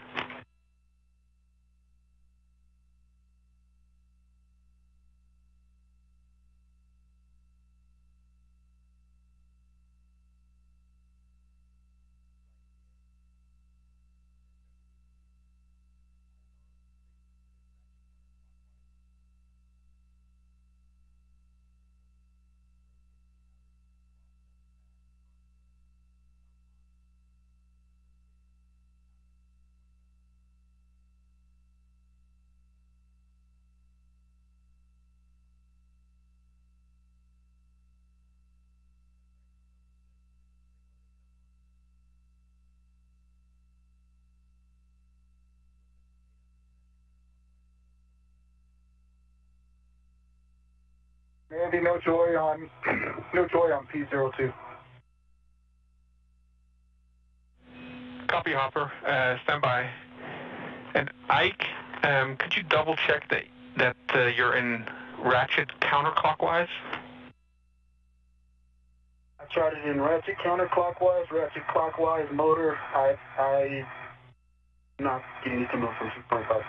Andy, no joy on P02. Copy, Hopper. Stand by. And Ike, could you double check that you're in ratchet counterclockwise? I tried it in ratchet counterclockwise, ratchet clockwise motor. I'm not getting it to move from 2.5.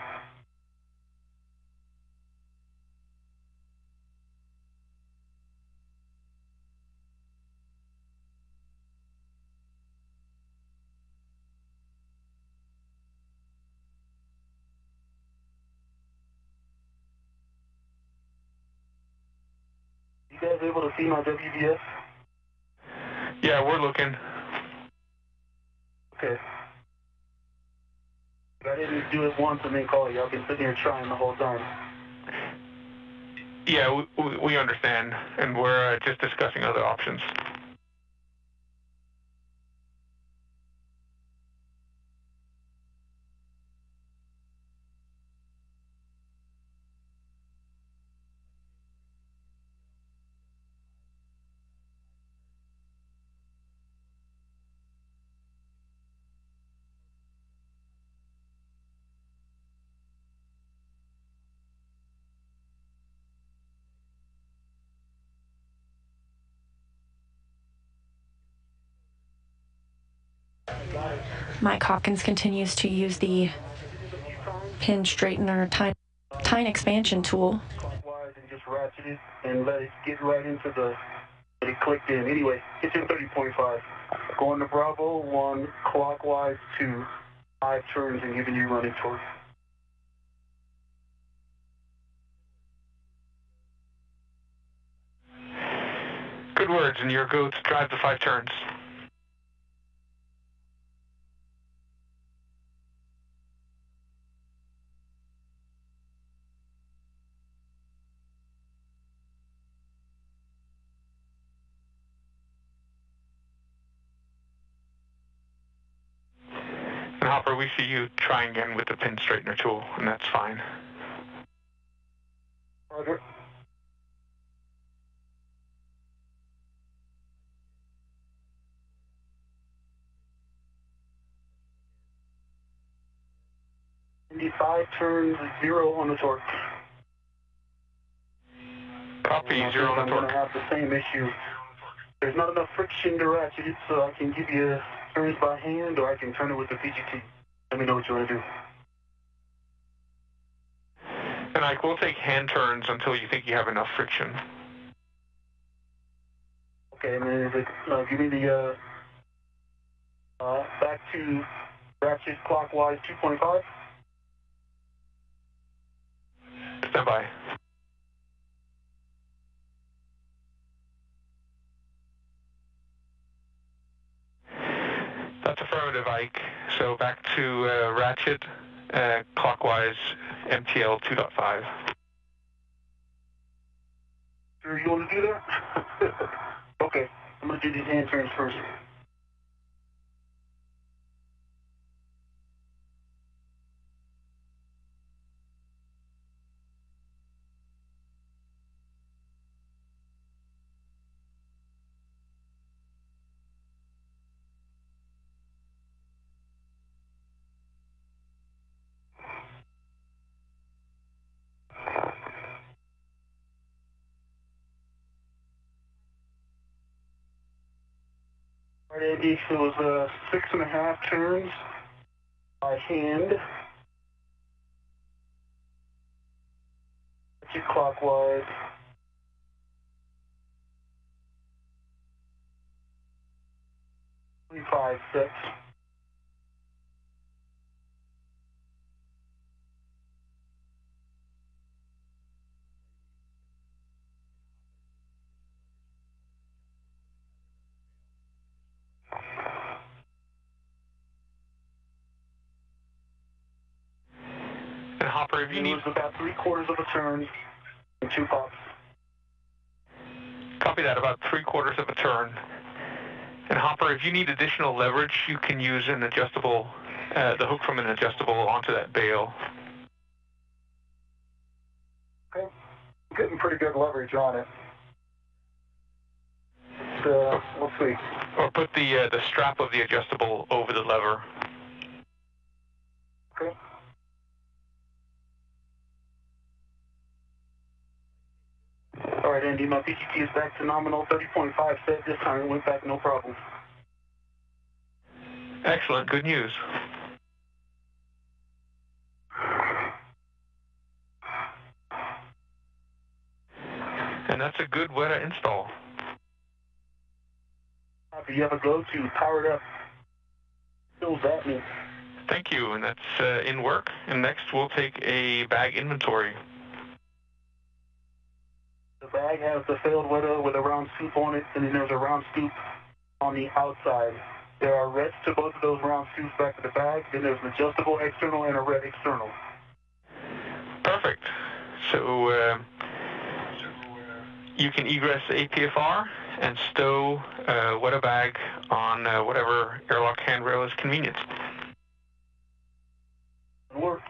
You guys able to see my WBS? Yeah, we're looking. Okay. I didn't do it once and then call you. I've been sitting here trying the whole time. Yeah, we understand, and we're just discussing other options. Mike Hopkins continues to use the pin straightener tine expansion tool. Clockwise and just ratchet it and let it get right into it clicked in. Anyway, it's in 30.5. Going to Bravo 1, clockwise to 5 turns and giving you running torque. Good words, and you're go to drive the 5 turns. And Hopper, we see you trying again with the pin straightener tool, and that's fine. Roger. Copy, 5 turns, 0 on the torque. Copy, 0 on the I'm torque. going to have the same issue. There's not enough friction to ratchet it, so I can give you turns by hand, or I can turn it with the PGT. Let me know what you want to do. And Ike, we'll take hand turns until you think you have enough friction. Okay, and then is it, give me the, back to ratchet clockwise 2.5. Stand by. That's affirmative, Ike. So back to ratchet, clockwise, MTL 2.5. Sure you want to do that? Okay, I'm going to do these hand turns first. All right, Andy, so it was 6.5 turns by hand. Ratchet clockwise. 356. And Hopper, if you need... It was about 3/4 of a turn and 2 pops. Copy that, about 3/4 of a turn. And Hopper, if you need additional leverage, you can use an adjustable, the hook from an adjustable onto that bail. Okay, getting pretty good leverage on it. We'll see. Or put the strap of the adjustable over the lever. Okay. All right, Andy, my PGT is back to nominal 30.5 set. This time it went back no problem. Excellent, good news. And that's a good WETA install. If you ever go to power it up, fills at me. Thank you, and that's in work. And next we'll take a bag inventory. The bag has the failed WETA with a round scoop on it, and then there's a round scoop on the outside. There are reds to both of those round scoops back to the bag. Then there's an adjustable external and a red external. Perfect. So you can egress APFR and stow WETA bag on whatever airlock handrail is convenient. Good work.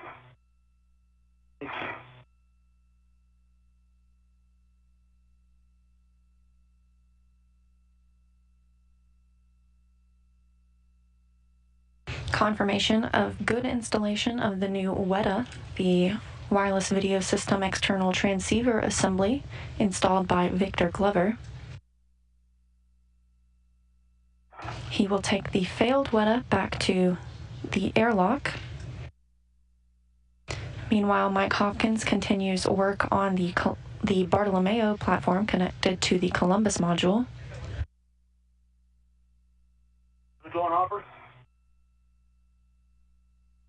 Confirmation of good installation of the new WETA, the wireless video system external transceiver assembly installed by Victor Glover. He will take the failed WETA back to the airlock. Meanwhile, Mike Hopkins continues work on the Bartolomeo platform connected to the Columbus module. How's it going, Hopper?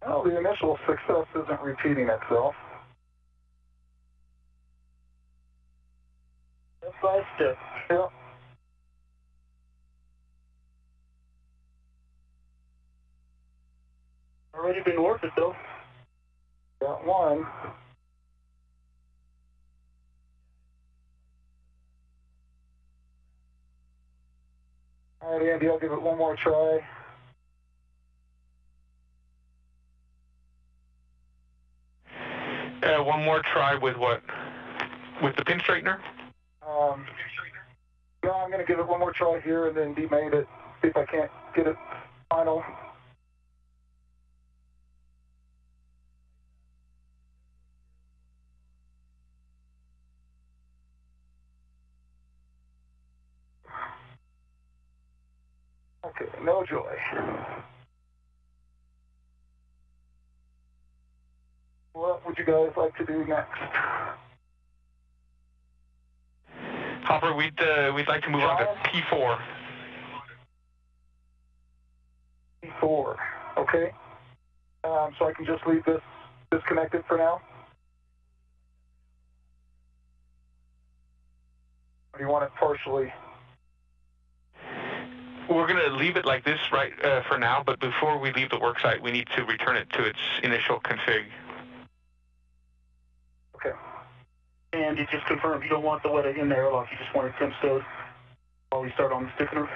Well, the initial success isn't repeating itself. Step by step. Yep. Already been worth it, though. Got one. All right, Andy, I'll give it one more try. One more try with what? With the pin straightener? No, I'm going to give it one more try here and then demate it, see if I can't get it final. Okay, no joy. What would you guys like to do next? Hopper, we'd like to move on to P4. P4, okay. So I can just leave this disconnected for now? Or do you want it partially? We're going to leave it like this for now, but before we leave the worksite, we need to return it to its initial config. Okay. And you just confirm you don't want the wet egg in the airlock, you just want it temp stowed while we start on the stiffener?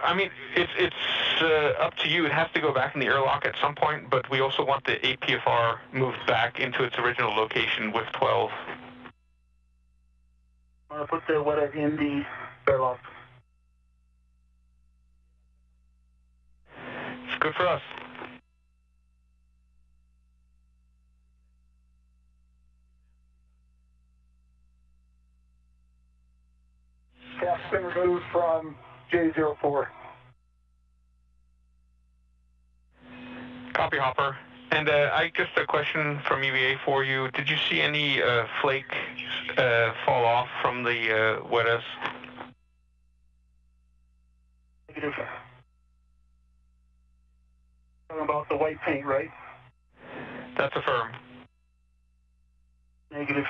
I mean, it's up to you. It has to go back in the airlock at some point, but we also want the APFR moved back into its original location with 12. I'm going to put the wet egg in the airlock. It's good for us. Cap's been removed from J04. Copy, Hopper. And I just a question from EVA for you. Did you see any flake fall off from the wet-S? Negative. Talking about the white paint, right? That's affirmed. Negative.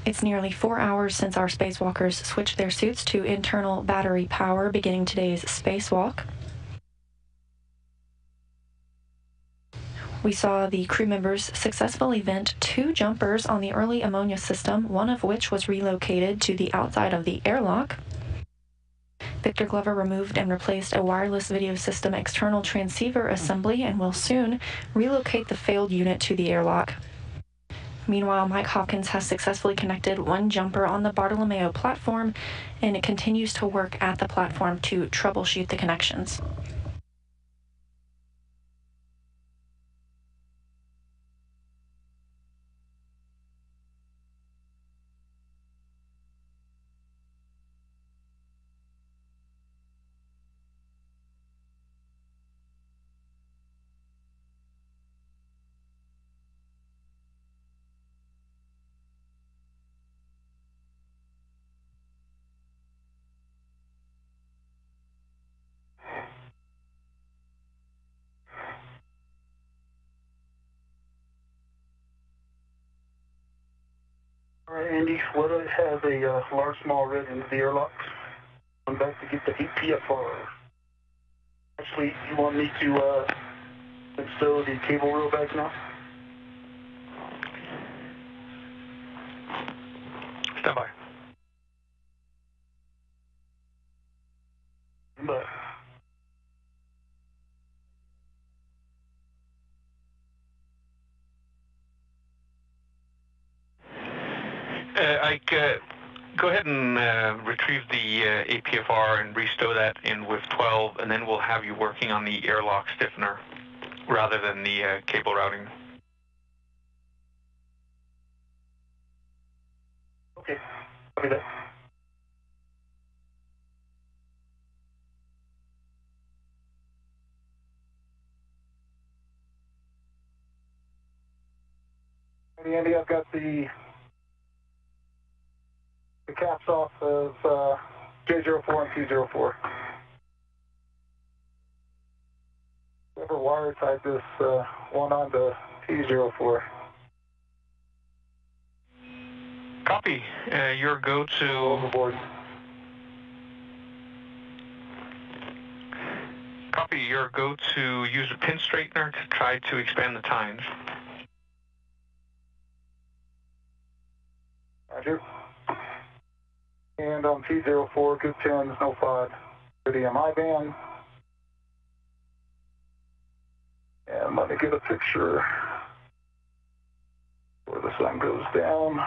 It's nearly 4 hours since our spacewalkers switched their suits to internal battery power, beginning today's spacewalk. We saw the crew members successfully vent 2 jumpers on the early ammonia system, one of which was relocated to the outside of the airlock. Victor Glover removed and replaced a wireless video system external transceiver assembly and will soon relocate the failed unit to the airlock. Meanwhile, Mike Hopkins has successfully connected 1 jumper on the Bartolomeo platform, and it continues to work at the platform to troubleshoot the connections. All right, Andy, what has a large, small red into the airlock? I'm back to get the APFR. Actually, you want me to stow the cable reel back now? Stand by. But go ahead and retrieve the APFR and restow that in with 12, and then we'll have you working on the airlock stiffener rather than the cable routing. Okay. Copy that. Andy, I've got the caps off of J04 and T04. Whoever wire tied this one onto T04. Copy. Your go to... Overboard. Copy. Your go to use a pin straightener to try to expand the tines. Roger. And on T04, good pins, no FOD. To the MI band. And let me get a picture where the sun goes down.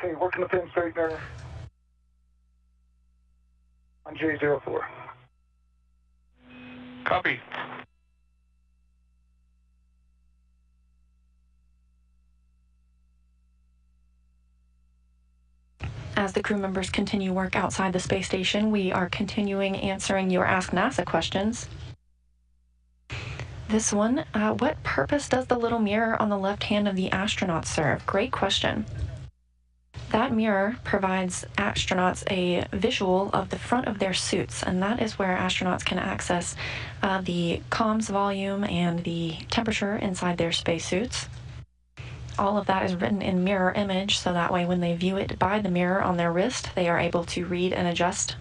Okay, working the pin straightener on J04. Copy. As the crew members continue work outside the space station, we are continuing answering your Ask NASA questions. This one, what purpose does the little mirror on the left hand of the astronaut serve? Great question. That mirror provides astronauts a visual of the front of their suits, and that is where astronauts can access the comms volume and the temperature inside their spacesuits. All of that is written in mirror image, so that way when they view it by the mirror on their wrist, they are able to read and adjust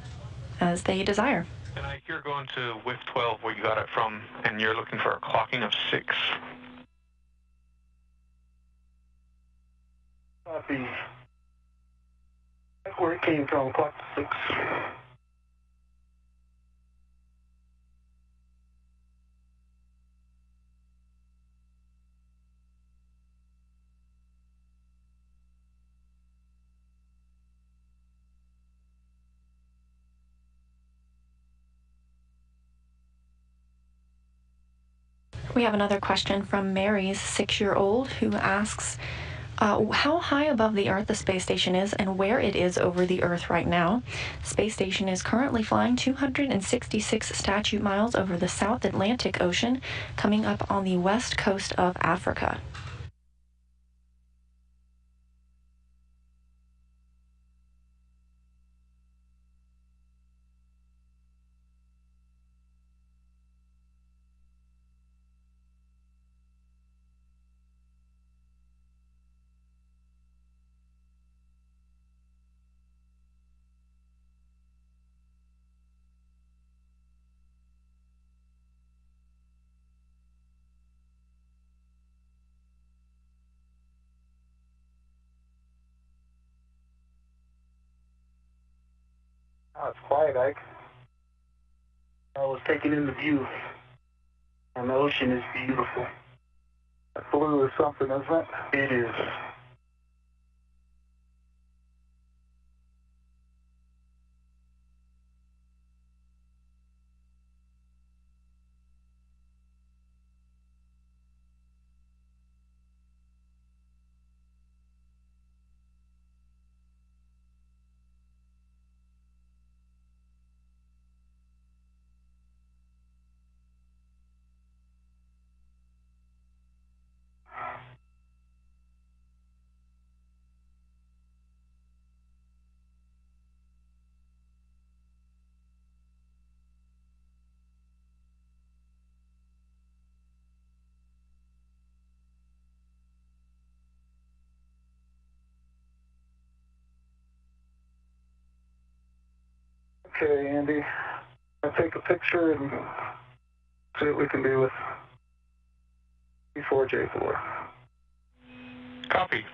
as they desire. And you're going to WIF 12 where you got it from, and you're looking for a clocking of 6. Copy. That's where it came from, clock to 6. We have another question from Mary's 6-year-old who asks, how high above the Earth the space station is and where it is over the Earth right now. Space station is currently flying 266 statute miles over the South Atlantic Ocean, coming up on the west coast of Africa. Oh, it's quiet, Ike. I was taking in the view, and the ocean is beautiful. That blue is something, isn't it? It is. Okay, Andy. I'll take a picture and see what we can do with P4J4. Copy.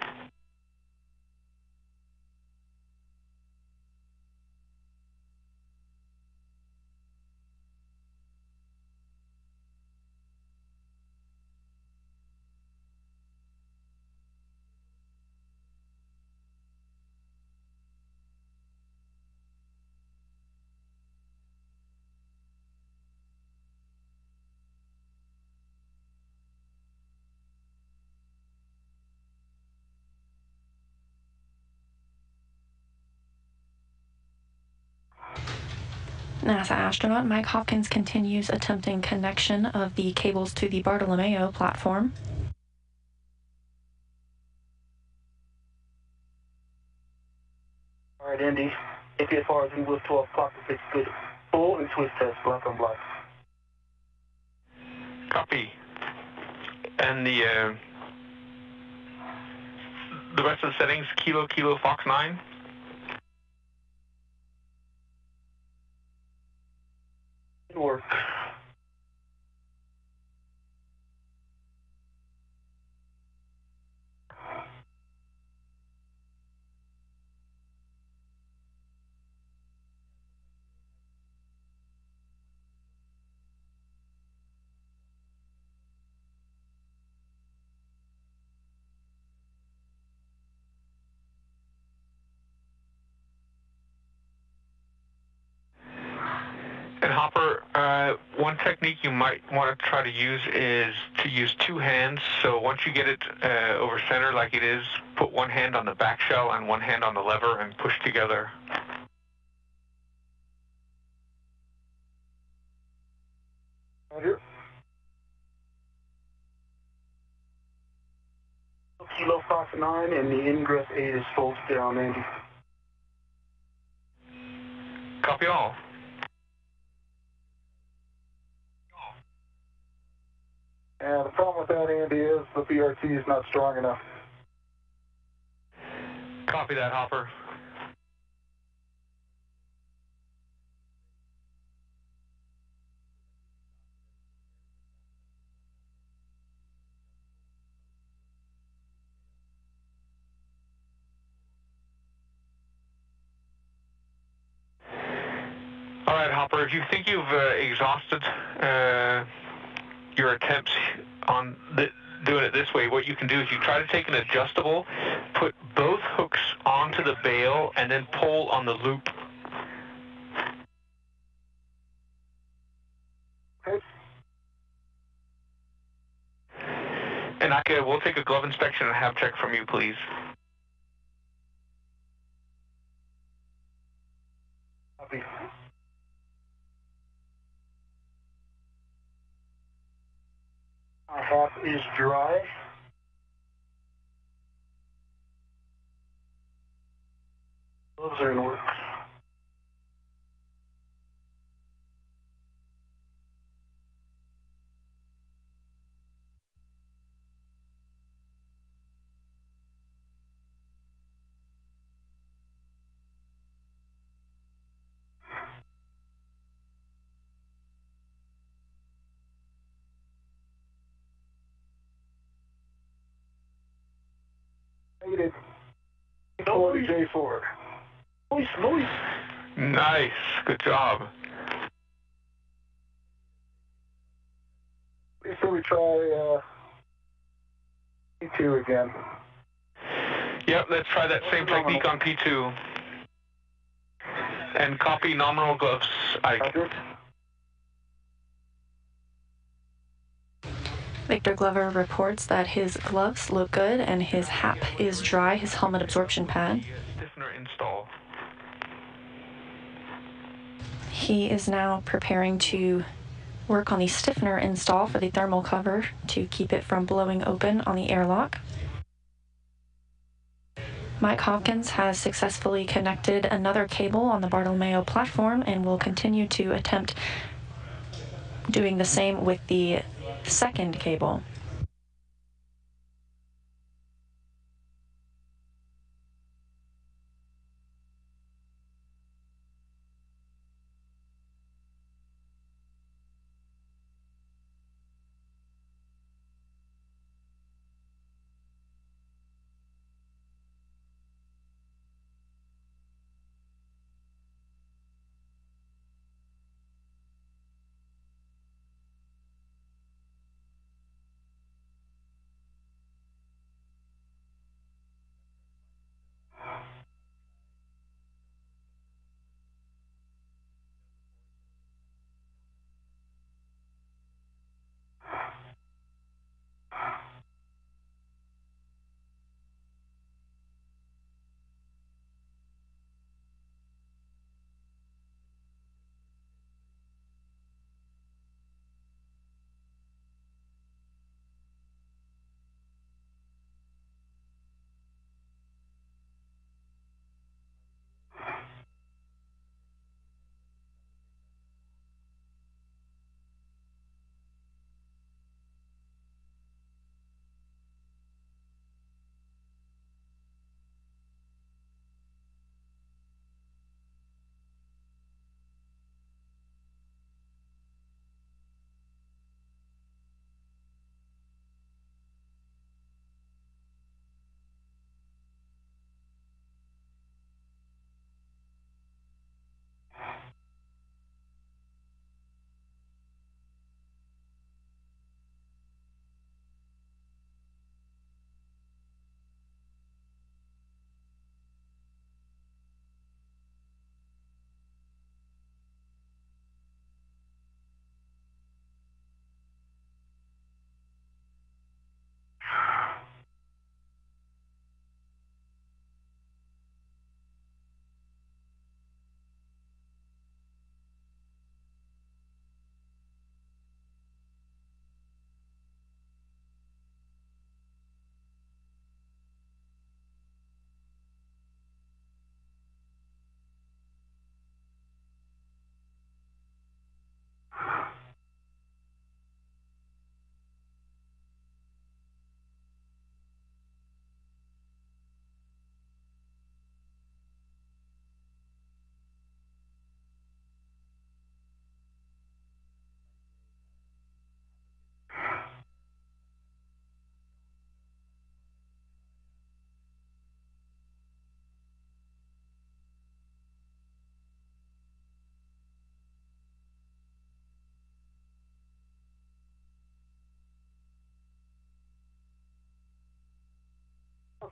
NASA astronaut Mike Hopkins continues attempting connection of the cables to the Bartolomeo platform. All right, Andy. APFR is with 12 o'clock. It's good. Full and twist test, black on black. Copy. And the rest of the settings, Kilo, Kilo, Fox 9. Work. And Hopper, one technique you might want to try to use is to use two hands. So once you get it over center like it is, put one hand on the back shell and one hand on the lever and push together. Roger. Kilo Fox 9 and the ingress 8 is folds down, Andy. Copy all. And the problem with that, Andy, is the BRT is not strong enough. Copy that, Hopper. All right, Hopper, if you think you've exhausted your attempts on doing it this way, what you can do is you try to take an adjustable, put both hooks onto the bail, and then pull on the loop. Okay. And we'll take a glove inspection and have check from you, please. Copy. Our half is dry. Gloves are in work. Negative. J4. Noise. Nice. Good job. So we try P2 again. Yep, let's try that same technique on P2. And copy nominal gloves, Ike. Victor Glover reports that his gloves look good and his HAP is dry, his helmet absorption pad. Stiffener install. He is now preparing to work on the stiffener install for the thermal cover to keep it from blowing open on the airlock. Mike Hopkins has successfully connected another cable on the Bartolomeo platform and will continue to attempt doing the same with the second cable.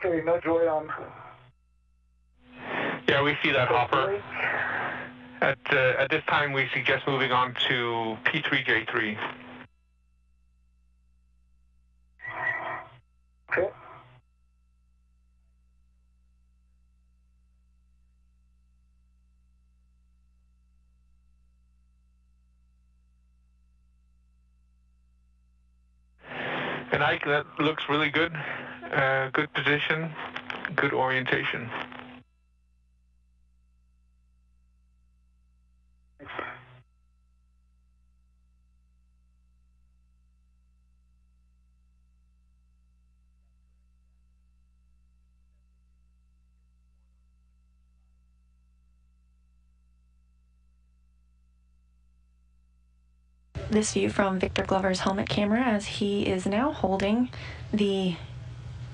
Okay, no joy on. Yeah, we see that, Hopper. At this time, we suggest moving on to P3J3. Okay. And Ike, that looks really good. Good position, good orientation. This view from Victor Glover's helmet camera as he is now holding the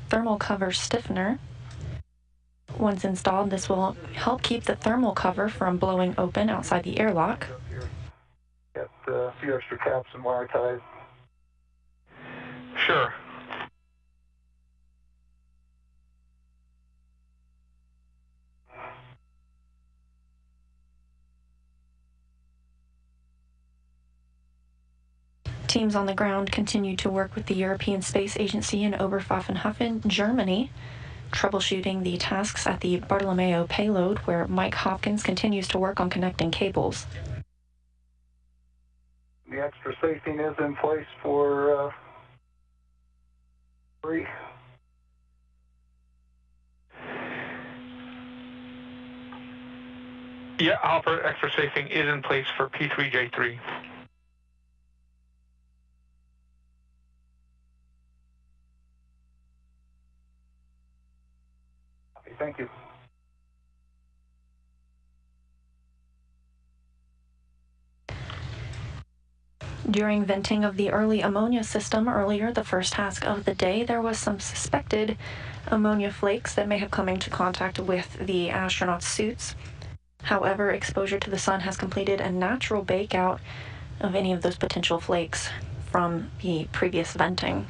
thermal cover stiffener. Once installed, this will help keep the thermal cover from blowing open outside the airlock. Got a few extra caps and wire ties. Sure. Teams on the ground continue to work with the European Space Agency in Oberpfaffenhofen, Germany, troubleshooting the tasks at the Bartolomeo payload, where Mike Hopkins continues to work on connecting cables. The extra safing is in place for 3. Yeah, Hopper, extra safing is in place for P3J3. Okay, thank you. During venting of the early ammonia system earlier, the first task of the day, there was some suspected ammonia flakes that may have come into contact with the astronauts' suits. However, exposure to the sun has completed a natural bakeout of any of those potential flakes from the previous venting.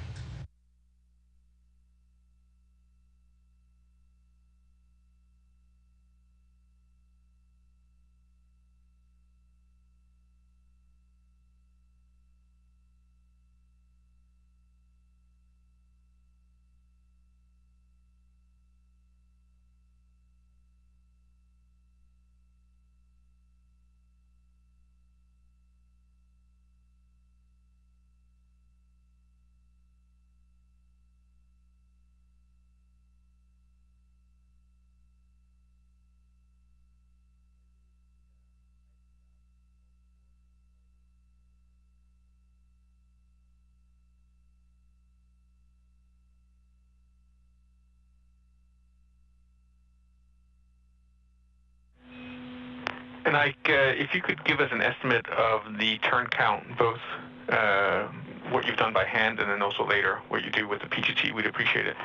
And Ike, if you could give us an estimate of the turn count, both what you've done by hand and then also later what you do with the PGT, we'd appreciate it.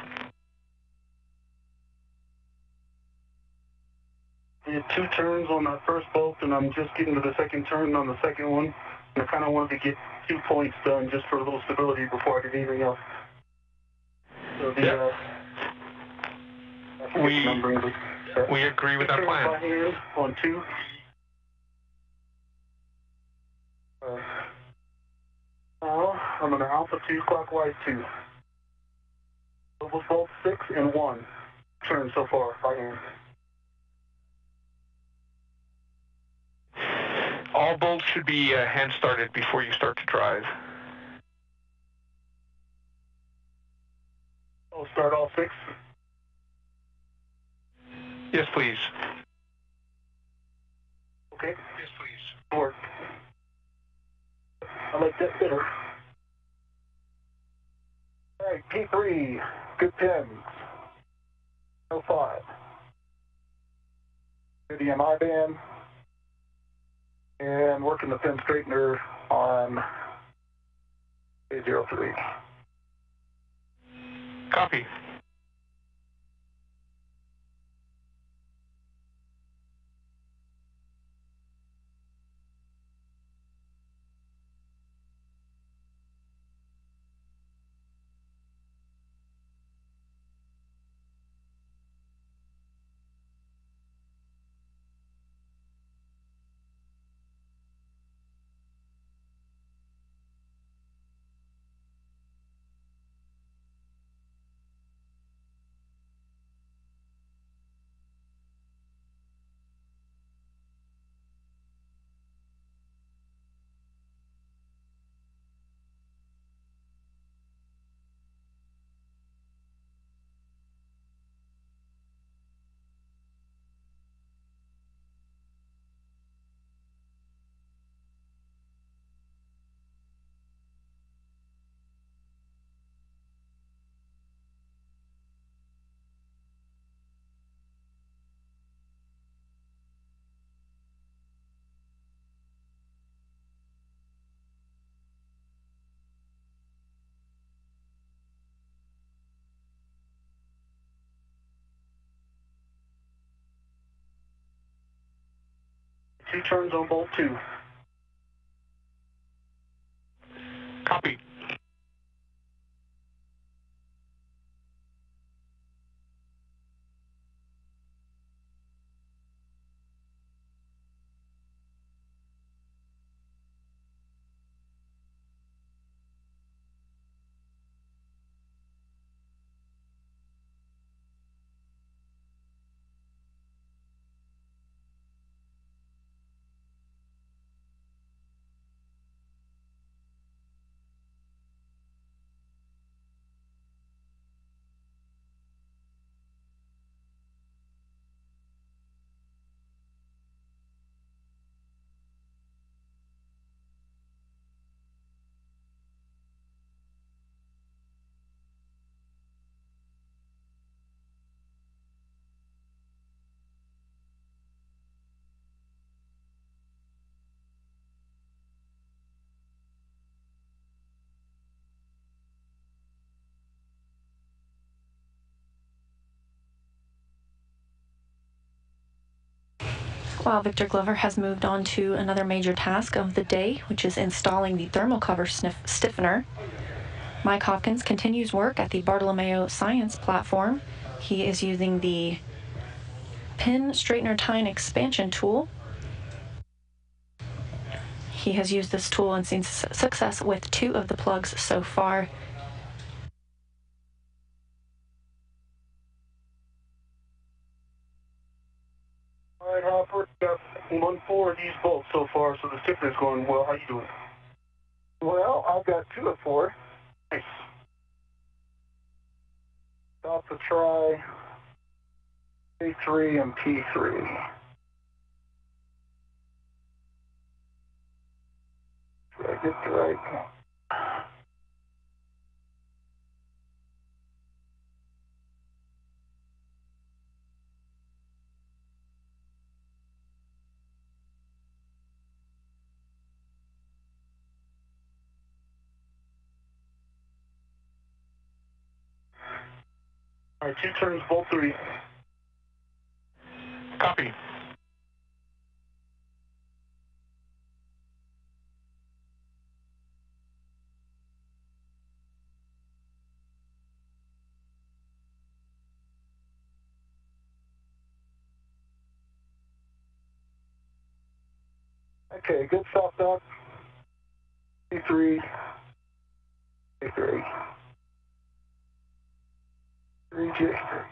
I did 2 turns on that first bolt, and I'm just getting to the second turn on the second one. And I kind of wanted to get 2 points done just for a little stability before I did anything else. So the, we agree with that plan. By hand on 2. Now I'm going to alpha 2, clockwise 2. Double bolt 6 and 1. Turn so far by hand. All bolts should be hand started before you start to drive. I'll start all 6. Yes, please. Okay. Yes, please. Work. I like that better. All right, P3, good pins. 05. The MI band. And working the pin straightener on A03. Copy. 2 turns on bolt 2. Copy. While Victor Glover has moved on to another major task of the day, which is installing the thermal cover stiffener, Mike Hopkins continues work at the Bartolomeo Science platform. He is using the pin straightener tine expansion tool. He has used this tool and seen success with 2 of the plugs so far. All right, Hopper, got 1-4 of these bolts so far, so the stiffener's going well. How you doing? Well, I've got 2 of 4. Nice. About to try P3 and P3. Did I get the right? All right, 2 turns, bolt 3. Copy. Okay, good stop, Doc. P3. P3. 3J3.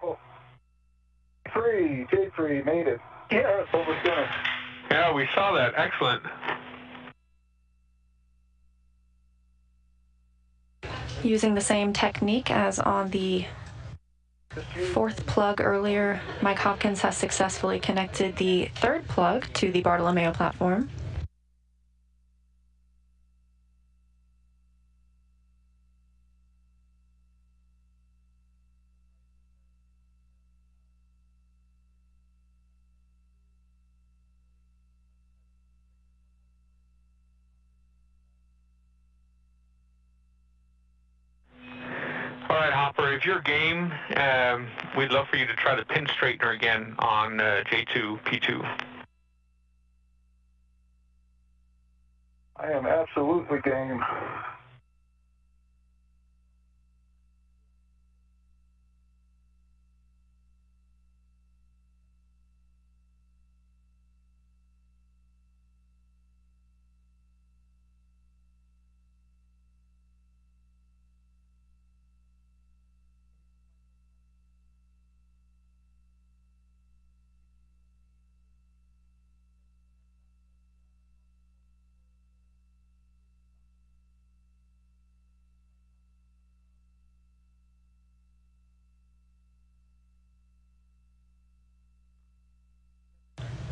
Oh. J3 made it. Yes, over center. Yeah, we saw that. Excellent. Using the same technique as on the 4th plug earlier, Mike Hopkins has successfully connected the 3rd plug to the Bartolomeo platform. All right, Hopper, if you're game, we'd love for you to try the pin straightener again on J2, P2. I am absolutely game.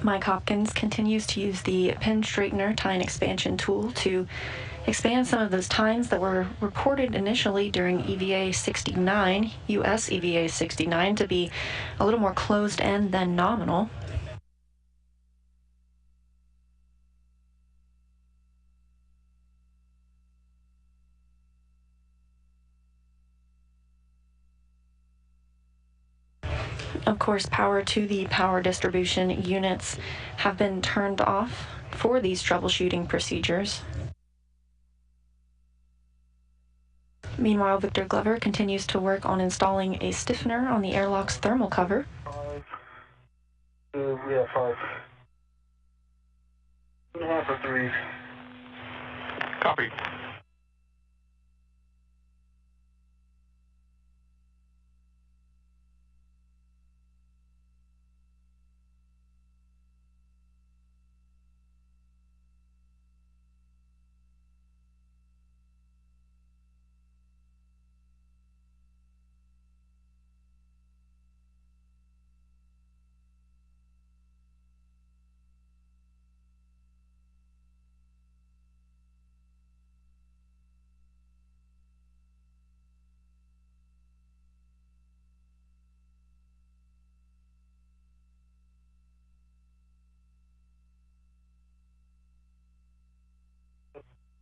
Mike Hopkins continues to use the pin straightener tine expansion tool to expand some of those tines that were reported initially during EVA 69, US EVA 69, to be a little more closed-end than nominal. Of course, power to the power distribution units have been turned off for these troubleshooting procedures. Meanwhile, Victor Glover continues to work on installing a stiffener on the airlock's thermal cover. 5. 2.5 or 3. Copy.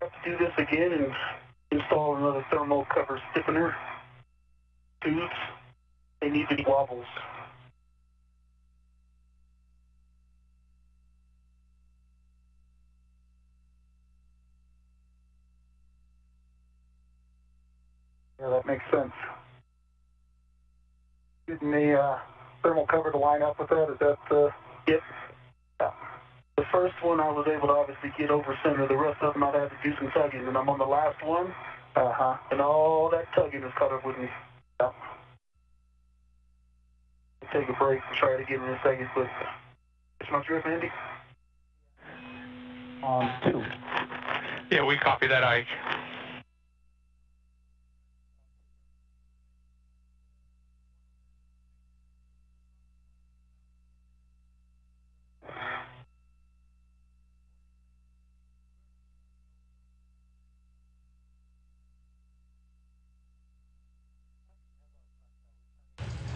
Have to do this again and install another thermal cover stiffener tubes. They need to be wobbles. Yeah, that makes sense. Getting the thermal cover to line up with that, is that Yep. Yeah. The first one I was able to obviously get over center. The rest of them I'd have to do some tugging, and I'm on the last one. And all that tugging is caught up with me. Yeah. I'll take a break and try it again in a second, but it's my drift, Andy. On 2. Yeah, we copy that, Ike.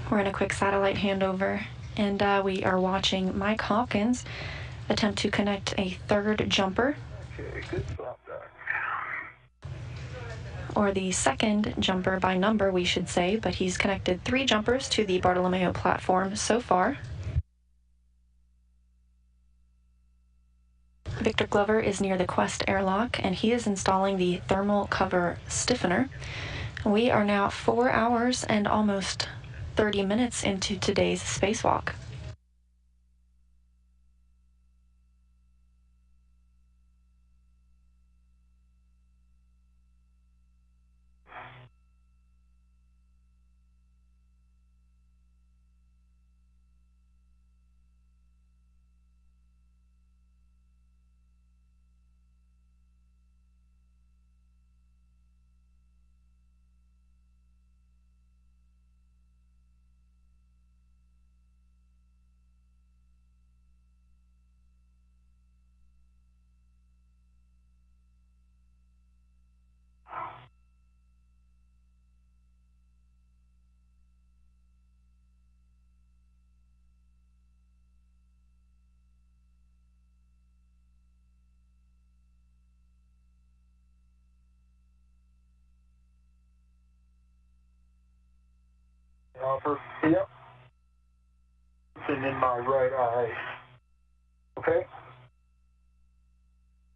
We're in a quick satellite handover, and we are watching Mike Hopkins attempt to connect a third jumper, Okay, good stop there. or the second jumper by number, we should say, but he's connected 3 jumpers to the Bartolomeo platform so far. Victor Glover is near the Quest airlock, and he is installing the thermal cover stiffener. We are now 4 hours and almost 30 minutes into today's spacewalk. Offer. Yep. And in my right eye. Okay.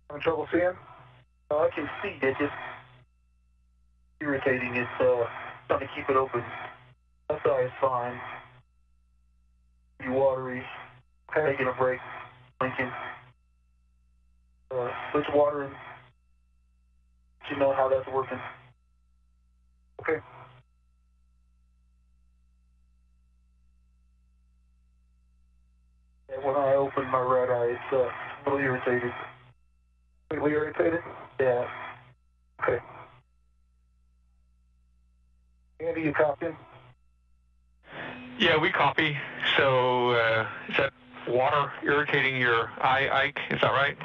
Having trouble seeing? I can see it. Just irritating. It's trying to keep it open. Left eye is fine. Be watery. Okay. Taking a break. Blinking. Switch water and let you know how that's working. Okay. Yeah, when I open my right eye, it's a little irritated. Completely irritated? Yeah. Okay. Andy, you copying? Yeah, we copy. So, is that water irritating your eye, Ike? Is that right?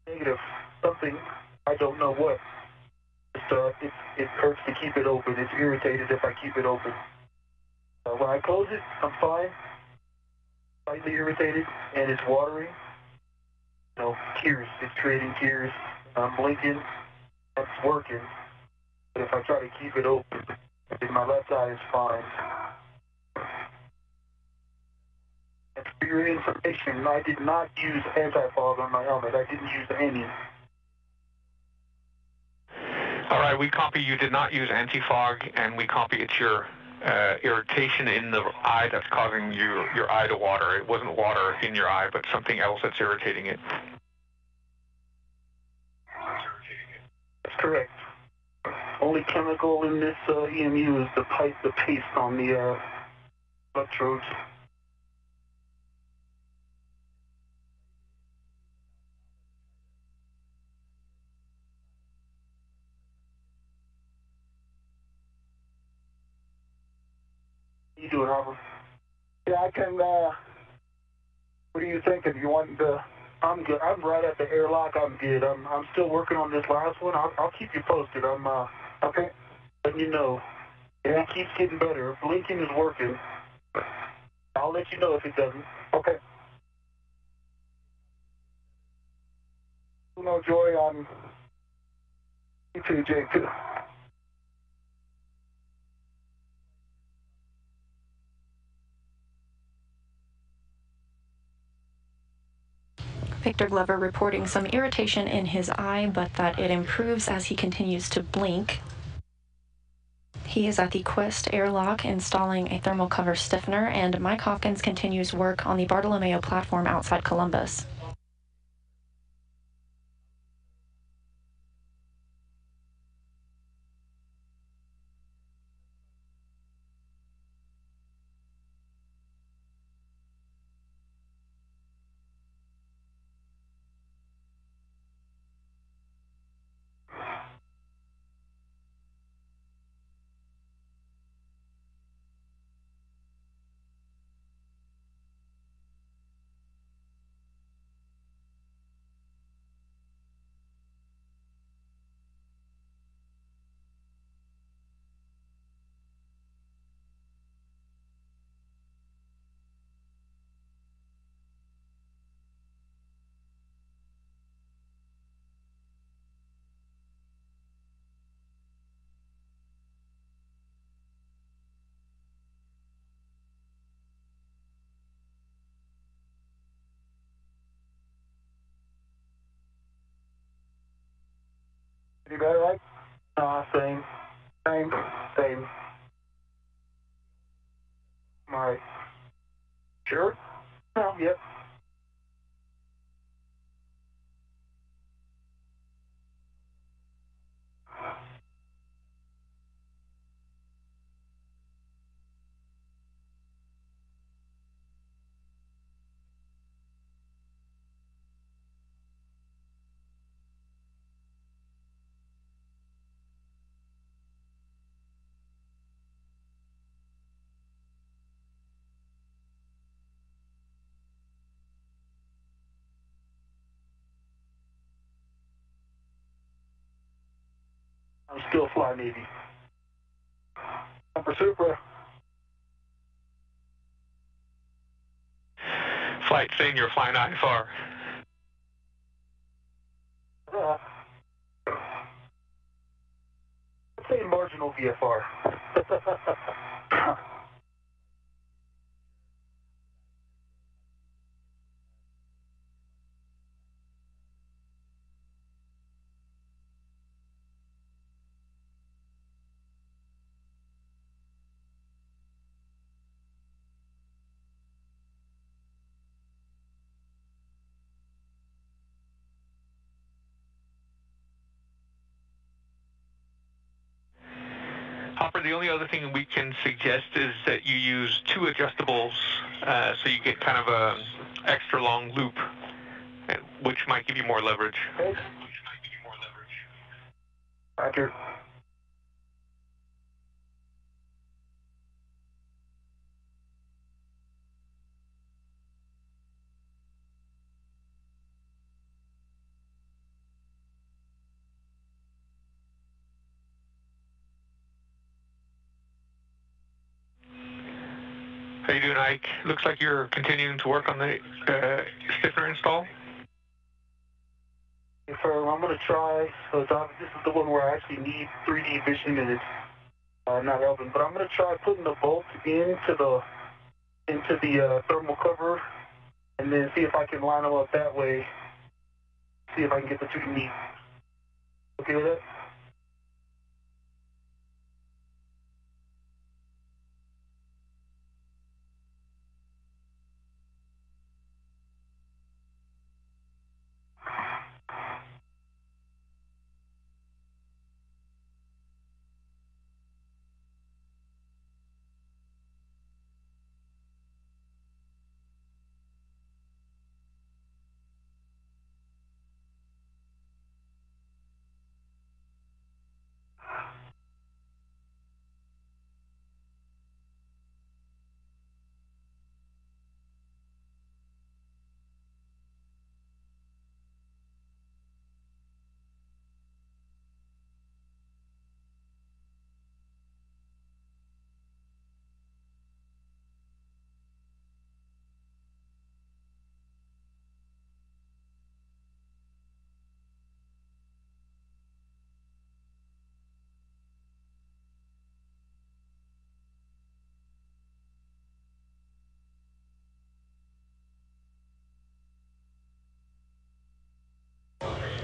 Negative. Something, I don't know what. It hurts to keep it open. It's irritated if I keep it open. When I close it, I'm fine. Slightly irritated, and it's watering. Tears. It's creating tears. I'm blinking. That's working. But if I try to keep it open, my left eye is fine. And for your information, I did not use anti-fog on my helmet. I didn't use any. All right, we copy you did not use anti-fog, and we copy it's your irritation in the eye that's causing your eye to water. It wasn't water in your eye, but something else that's irritating it. That's correct. Only chemical in this EMU is the paste on the electrodes. You doing, Hopper? Yeah, I can, what are you thinking? You want to... I'm good. I'm right at the airlock. I'm good. I'm still working on this last one. I'll keep you posted. I'm, okay. Letting you know. Yeah, it keeps getting better. Blinking is working. I'll let you know if it doesn't. Okay. No joy on J2. Victor Glover reporting some irritation in his eye, but that it improves as he continues to blink. He is at the Quest airlock installing a thermal cover stiffener, and Mike Hopkins continues work on the Bartolomeo platform outside Columbus. Any better, right? Same. Same. All right. Sure? Well, yep. I'm still Fly Navy. Super Supra. Flight saying you're flying IFR. Let's say marginal VFR. Hopper, the only other thing we can suggest is that you use two adjustables so you get kind of a extra long loop, which might give you more leverage. Okay. Roger. All How you doing, Ike? Looks like you're continuing to work on the stiffener install. Yes, sir. I'm going to try. So, Doc, this is the one where I actually need 3D vision, and it's not helping. But I'm going to try putting the bolt into the thermal cover, and then see if I can line them up that way. See if I can get the two to meet. Okay with that?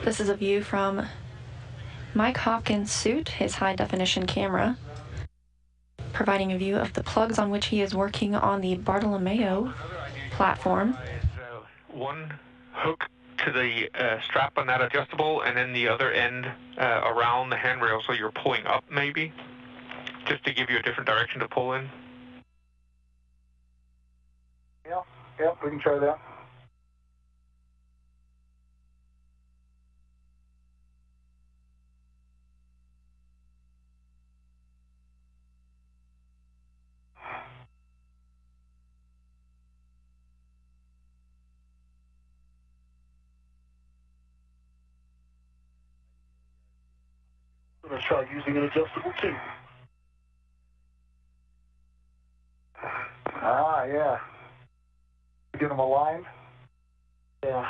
This is a view from Mike Hopkins' suit, his high-definition camera, providing a view of the plugs on which he is working on the Bartolomeo platform. One hook to the strap on that adjustable, and then the other end around the handrail, so you're pulling up maybe, just to give you a different direction to pull in. Yeah, we can try that. I'm going to try using an adjustable too. Ah, yeah. Get them aligned? Yeah.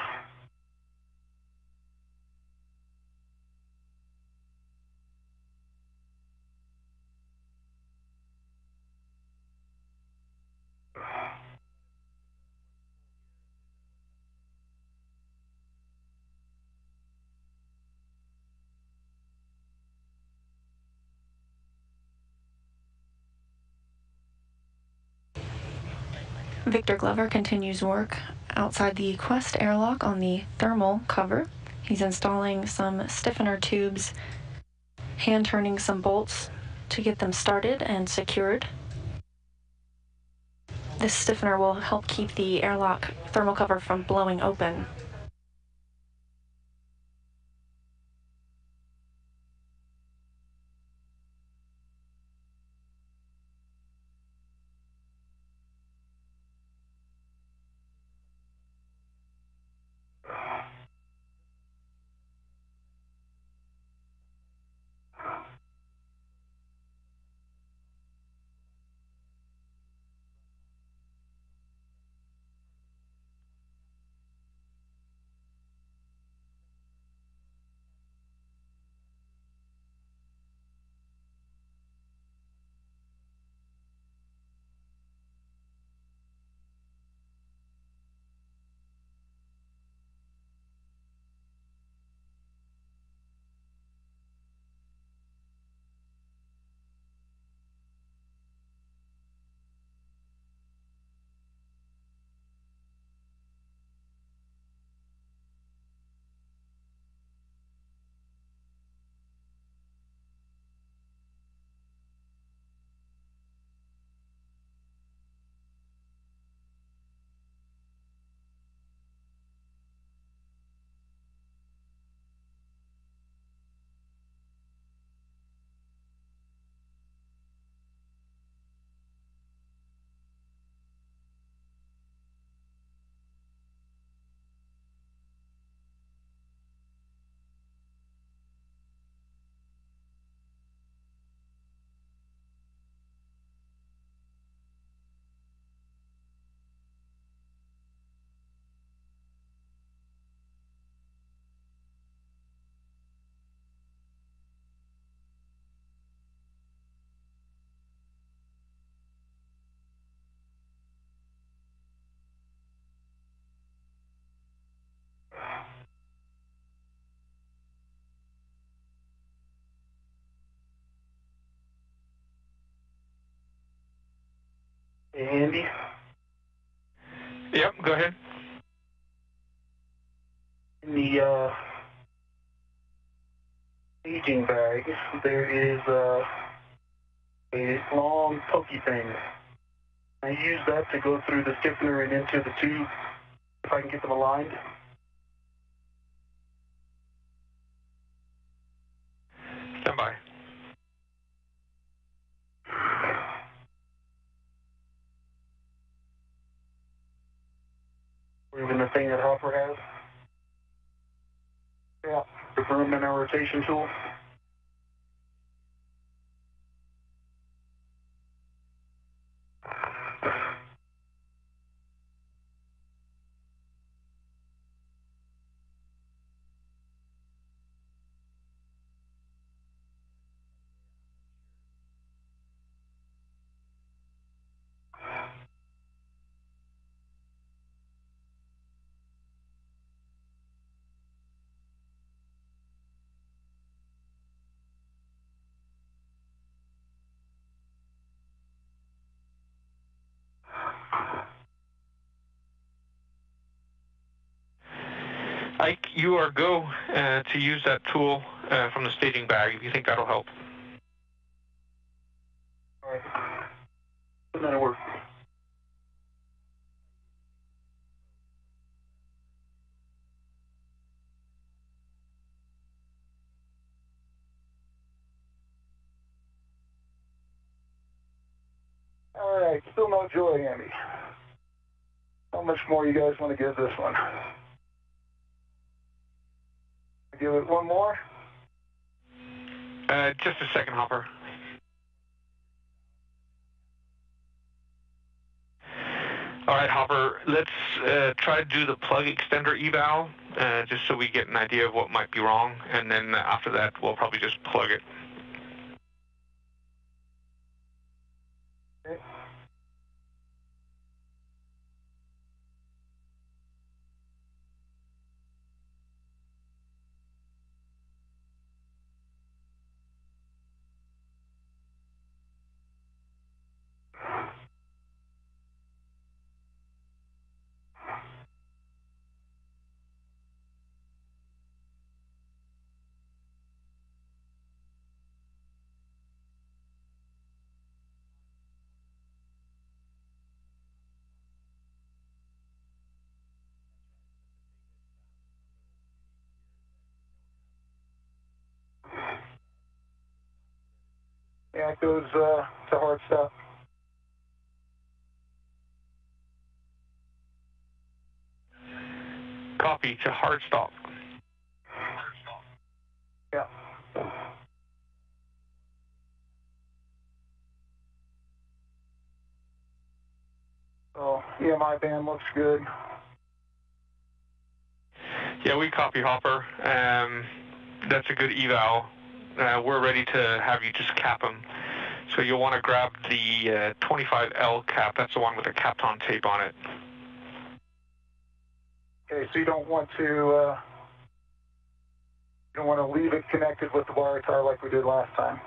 Victor Glover continues work outside the Quest airlock on the thermal cover. He's installing some stiffener tubes, hand-turning some bolts to get them started and secured. This stiffener will help keep the airlock thermal cover from blowing open. Andy? Yep, go ahead. In the staging bag, there is a long pokey thing. I use that to go through the stiffener and into the tube if I can get them aligned. Stand by. Or even the thing that Hopper has. Yeah, the broom and our rotation tool. Ike, you are go to use that tool from the staging bag if you think that'll help. All right. That'll work. All right, still no joy, Andy. How much more you guys want to give this one? Give it one more? Just a second, Hopper. All right, Hopper, let's try to do the plug extender eval, just so we get an idea of what might be wrong, and then after that, we'll probably just plug it. Okay. Yeah, it goes to hard stop. Copy to hard stop. Yeah. So, EMI band looks good. Yeah, we copy, Hopper. That's a good eval. We're ready to have you just cap them. So you'll want to grab the 25L cap. That's the one with the Kapton tape on it. Okay, so you don't want to leave it connected with the wire tie like we did last time.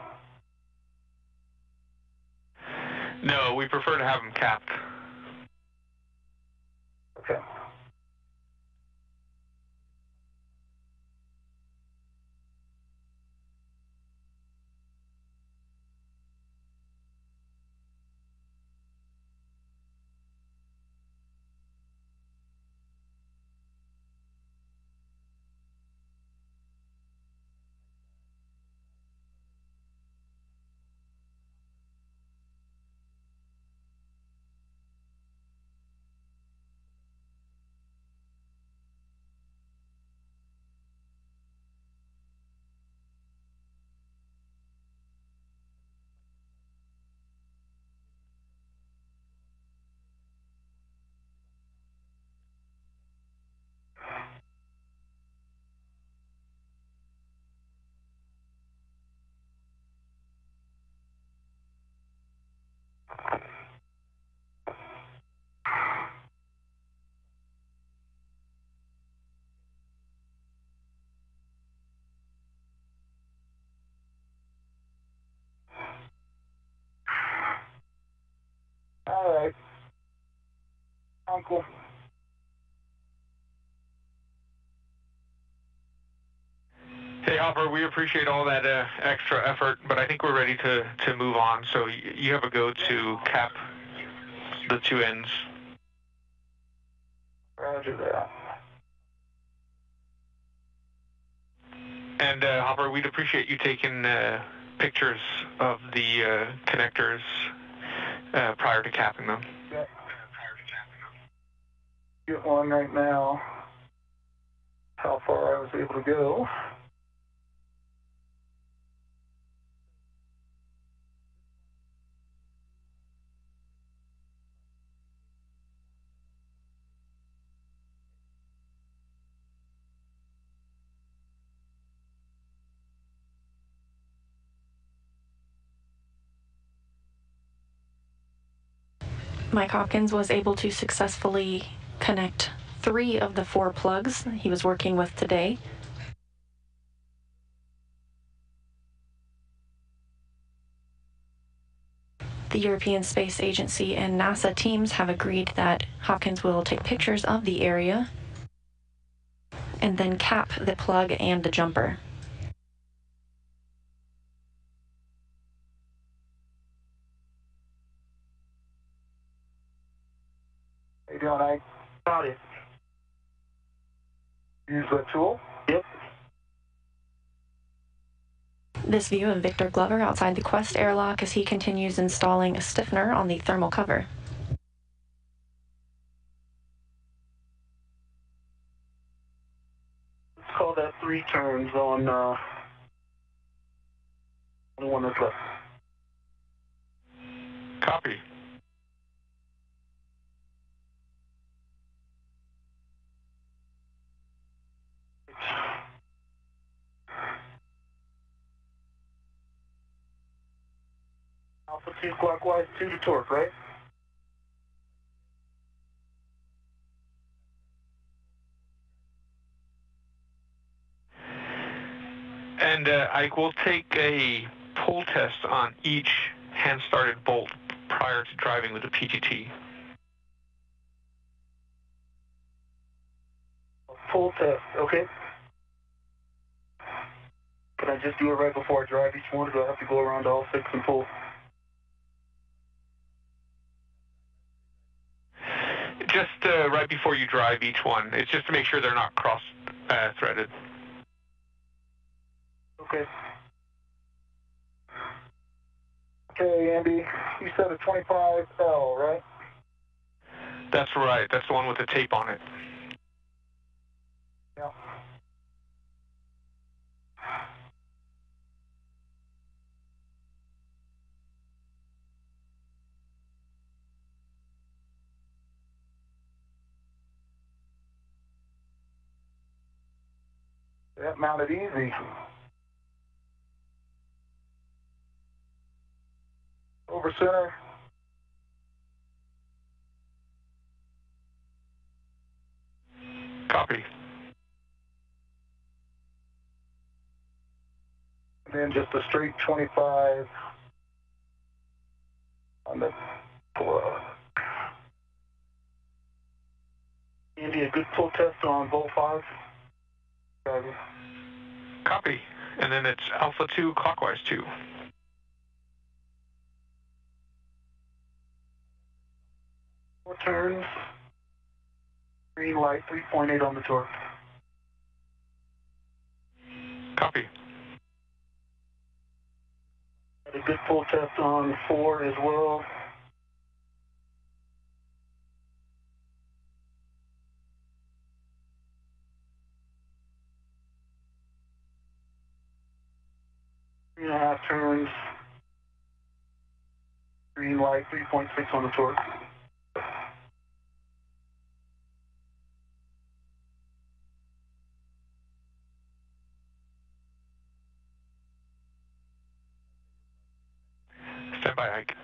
No, we prefer to have them capped. Okay. equal. Hey, Hopper, we appreciate all that extra effort, but I think we're ready to move on. So you have a go to cap the two ends. Roger that. And Hopper, we'd appreciate you taking pictures of the connectors prior to capping them. Yep. Get one right now. How far I was able to go. Mike Hopkins was able to successfully connect 3 of the 4 plugs he was working with today. The European Space Agency and NASA teams have agreed that Hopkins will take pictures of the area and then cap the plug and the jumper. How you doing, Ike? Got it. Use the tool? Yep. This view of Victor Glover outside the Quest airlock as he continues installing a stiffener on the thermal cover. Let's call that 3 turns on only one that's left. Copy. Alpha 2 clockwise, 2 to torque, right? And Ike, we'll take a pull test on each hand-started bolt prior to driving with the PTT. Pull test, okay. Can I just do it right before I drive each one, or do I have to go around all 6 and pull? Just right before you drive each one. It's just to make sure they're not cross-threaded. Okay. Okay, Andy, you said a 25L, right? That's right. That's the one with the tape on it. Yeah. That mounted easy. Over center. Copy. And then just a straight 25 on the plug. Andy, a good pull test on both 5. Copy. And then it's Alpha 2, clockwise 2. Four turns. Green light, 3.8 on the torque. Copy. Had a good pull test on 4 as well. Three and a half turns. Green light, 3.6 on the torque. Stand by, Ike.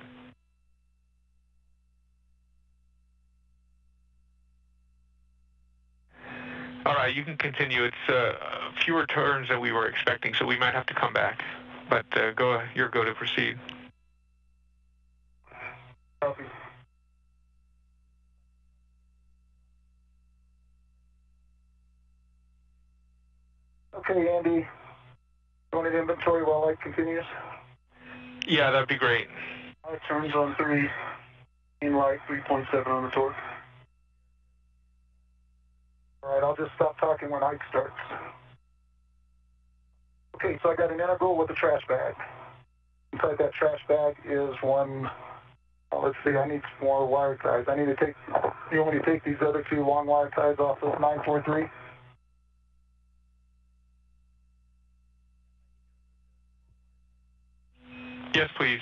All right, you can continue. It's fewer turns than we were expecting, so we might have to come back. But you're go to proceed. Copy. Okay, Andy. You want an inventory while light continues? Yeah, that'd be great. Turns on 3. Green light, 3.7 on the torque. All right, I'll just stop talking when Ike starts. Okay, so I got an integral with a trash bag. Inside that trash bag is one, let's see, I need more wire ties. I need to take, you want me to take these other 2 long wire ties off of 943? Yes, please.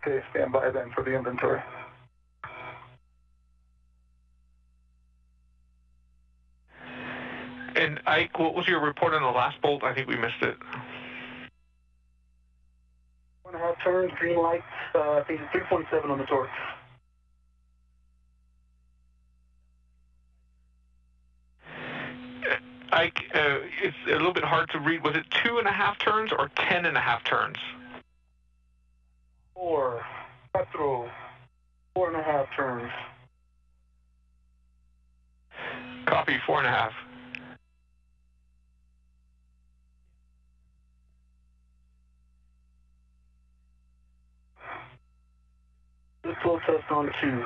Okay, stand by then for the inventory. And Ike, what was your report on the last bolt? I think we missed it. 1.5 turns, green light, I think it's 3.7 on the torque. Ike, it's a little bit hard to read. Was it 2.5 turns or 10.5 turns? 4, 4.5 turns. Copy, 4.5. This flow test on 2.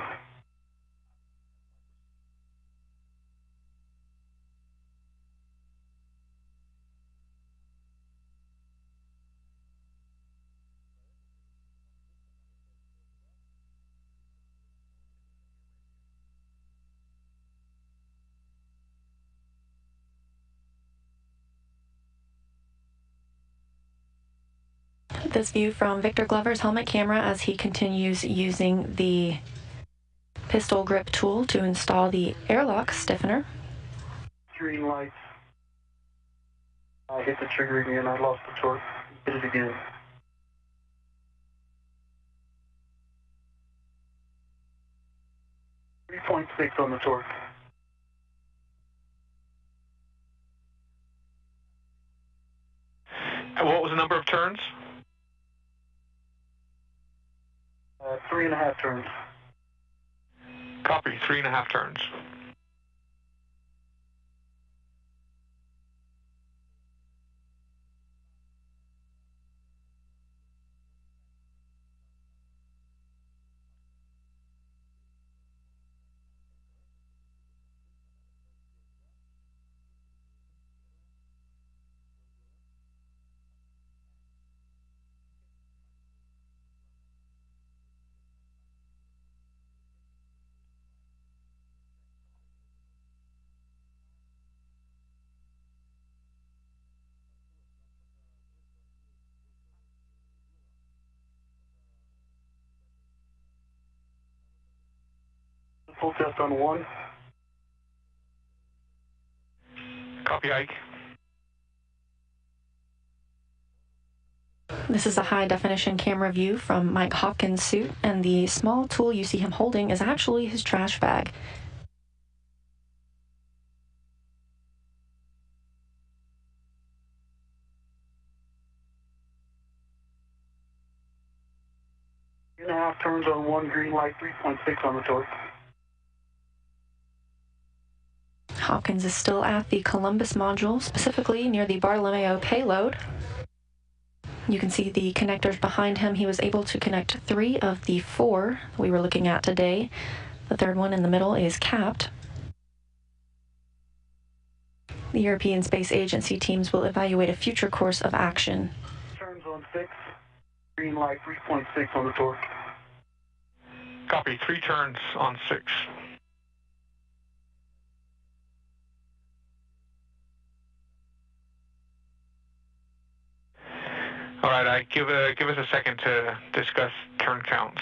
This view from Victor Glover's helmet camera as he continues using the pistol grip tool to install the airlock stiffener. Green light. I hit the trigger again, I lost the torque. Hit it again. .6 on the torque. And what was the number of turns? 3.5 turns. Copy, 3.5 turns. Full test on 1. Copy, Ike. This is a high-definition camera view from Mike Hopkins' suit, and the small tool you see him holding is actually his trash bag. Two and a half turns on 1, green light, 3.6 on the torque. Hopkins is still at the Columbus module, specifically near the Bartolomeo payload. You can see the connectors behind him. He was able to connect 3 of the 4 we were looking at today. The third one in the middle is capped. The European Space Agency teams will evaluate a future course of action. Turns on 6, green light, 3.6 on the torque. Copy, 3 turns on 6. All right, Ike, give us a second to discuss turn counts.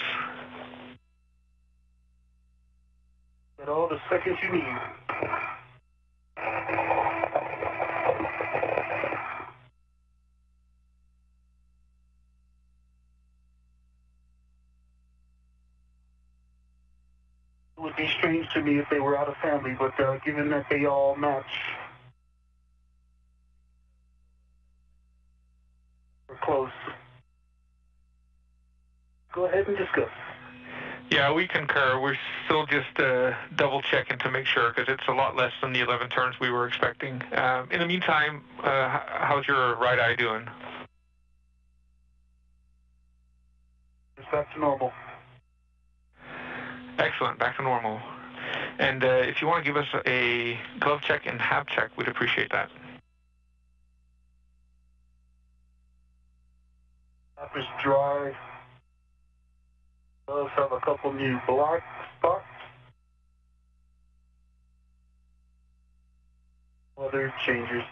Get all the seconds you need. It would be strange to me if they were out of family, but given that they all match, we're close. Go ahead and discuss. Yeah, we concur. We're still just double checking to make sure because it's a lot less than the 11 turns we were expecting. In the meantime, how's your right eye doing? It's back to normal. Excellent, back to normal. And if you want to give us a glove check and hab check, we'd appreciate that. Map is dry. Does have a couple new black spots. Weather changes.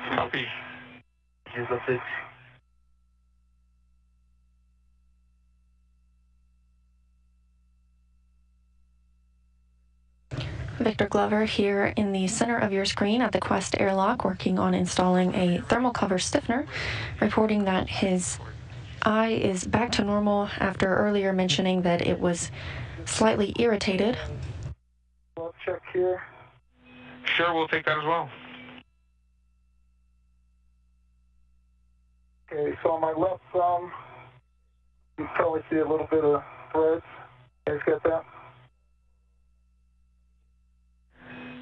Copy. Here's a bit. Victor Glover here in the center of your screen at the Quest airlock, working on installing a thermal cover stiffener, reporting that his eye is back to normal after earlier mentioning that it was slightly irritated. Glove check here. Sure, we'll take that as well. Okay, so on my left thumb, you can probably see a little bit of threads. You guys get that?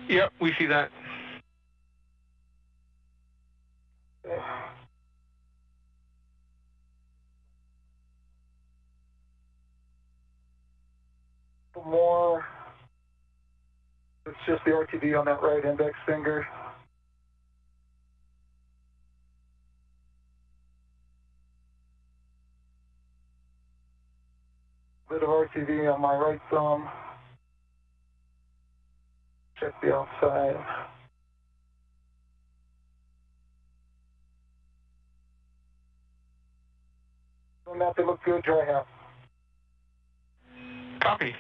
Yep, we see that. Okay. More. It's just the RTV on that right index finger. Bit of RTV on my right thumb. Check the outside. Doing that, they look good, dry half. Copy.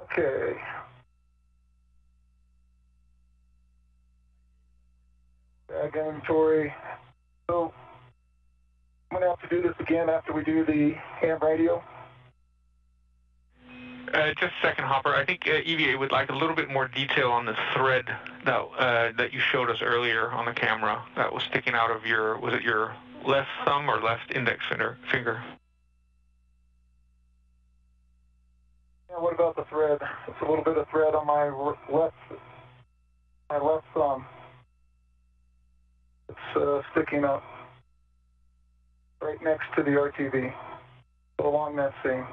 Okay. Bag inventory. So, I'm going to have to do this again after we do the ham radio. Just a second, Hopper. I think EVA would like a little bit more detail on the thread that you showed us earlier on the camera that was sticking out of your, was it your left thumb or left index finger? Yeah, what about the thread? It's a little bit of thread on my left thumb. It's sticking up right next to the RTV, along that seam.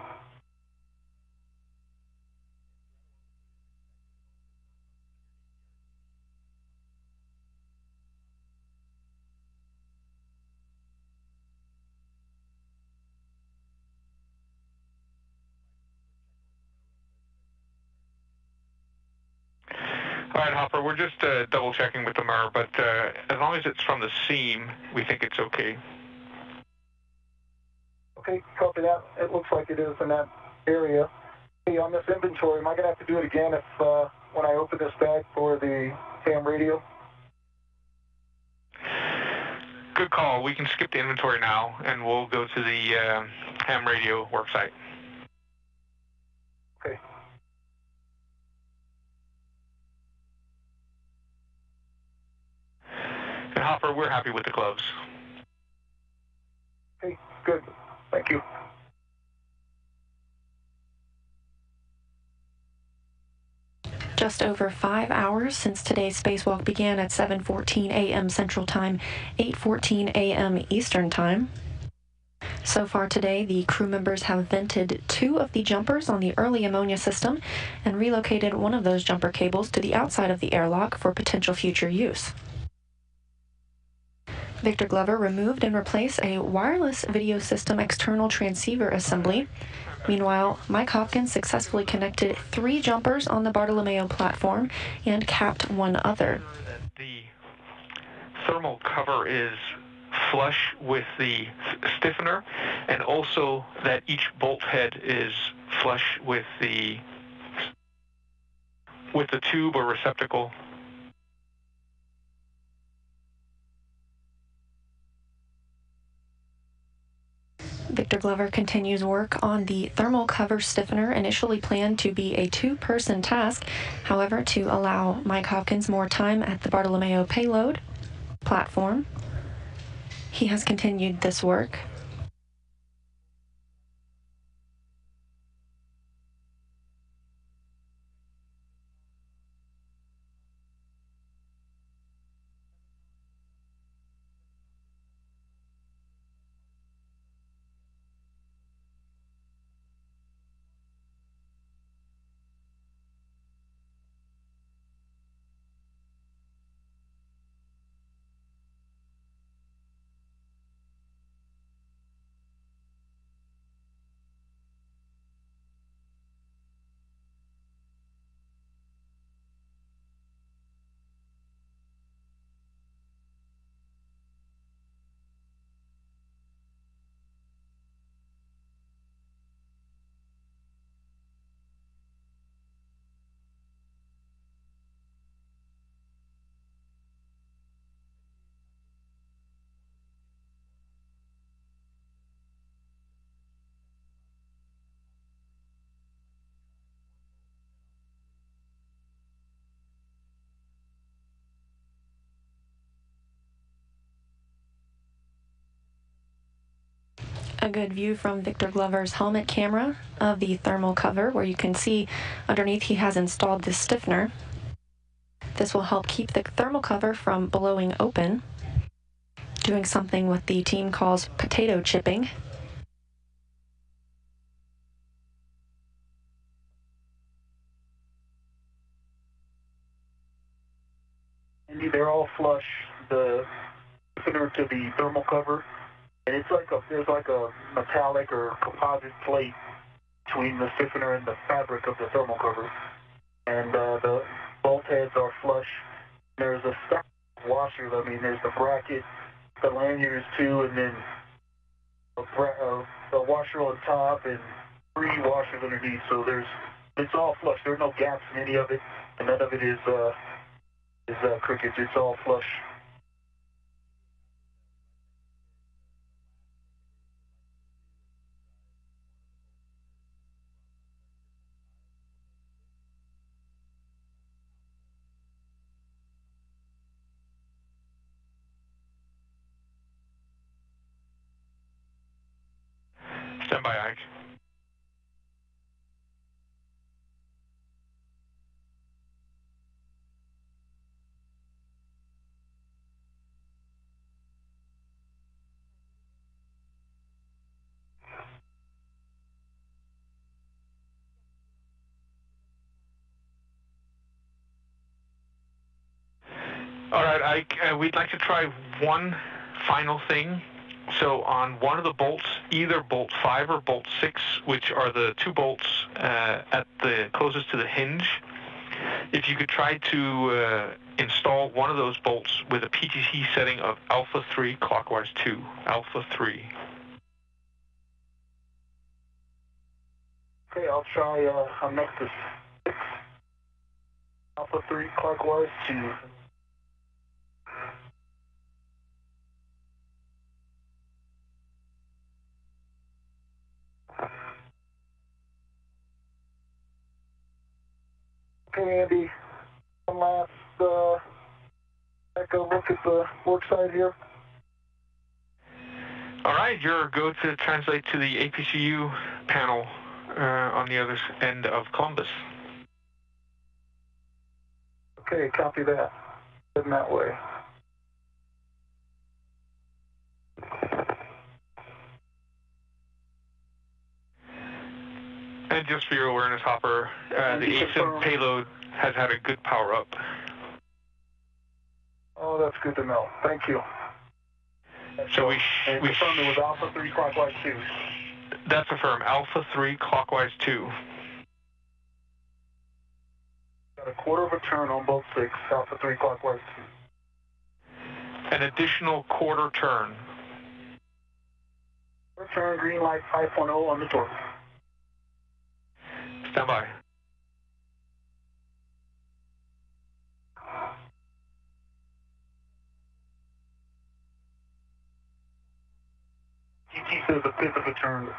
All right, Hopper, we're just double checking with the mirror, but as long as it's from the seam, we think it's okay. Okay, copy that. It looks like it is in that area. Hey, on this inventory, am I going to have to do it again if when I open this bag for the ham radio? Good call. We can skip the inventory now, and we'll go to the ham radio worksite. Okay. And Hopper, we're happy with the gloves. Okay, good. Thank you. Just over 5 hours since today's spacewalk began at 7:14 a.m. Central Time, 8:14 a.m. Eastern Time. So far today, the crew members have vented 2 of the jumpers on the early ammonia system and relocated one of those jumper cables to the outside of the airlock for potential future use. Victor Glover removed and replaced a wireless video system external transceiver assembly. Meanwhile, Mike Hopkins successfully connected 3 jumpers on the Bartolomeo platform and capped 1 other. The thermal cover is flush with the stiffener, and also that each bolt head is flush with the tube or receptacle. Victor Glover continues work on the thermal cover stiffener, initially planned to be a 2-person task. However, to allow Mike Hopkins more time at the Bartolomeo payload, platform. He has continued this work. A good view from Victor Glover's helmet camera of the thermal cover, where you can see underneath he has installed this stiffener. This will help keep the thermal cover from blowing open, doing something what the team calls potato chipping. Andy, they're all flush, the stiffener to the thermal cover, and there's like a metallic or composite plate between the stiffener and the fabric of the thermal cover. And the bolt heads are flush. There's a stack of washers. I mean, there's the bracket, the lanyards too, and then a washer on top and 3 washers underneath. So it's all flush. There are no gaps in any of it, and none of it is crickets. It's all flush. Stand by, Ike. All right, Ike, we'd like to try one final thing. So on one of the bolts, either bolt 5 or bolt 6, which are the 2 bolts at the closest to the hinge, if you could try to install one of those bolts with a PTC setting of alpha 3 clockwise 2, alpha 3. Okay, I'll try, I'm next to 6, alpha 3 clockwise 2. Okay, Andy, one last echo look at the work site here. All right, you're go to translate to the APCU panel on the other end of Columbus. Okay, copy that. Heading that way. And just for your awareness, Hopper, the ASIM payload has had a good power up. Oh, that's good to know. Thank you. So we confirmed it was alpha 3 clockwise 2. That's affirmed. Alpha 3 clockwise 2. Got a quarter of a turn on both 6, alpha 3 clockwise 2. An additional quarter turn. Quarter turn, green light 5.0 on the torque. Stand by. GT says a fifth of a turn.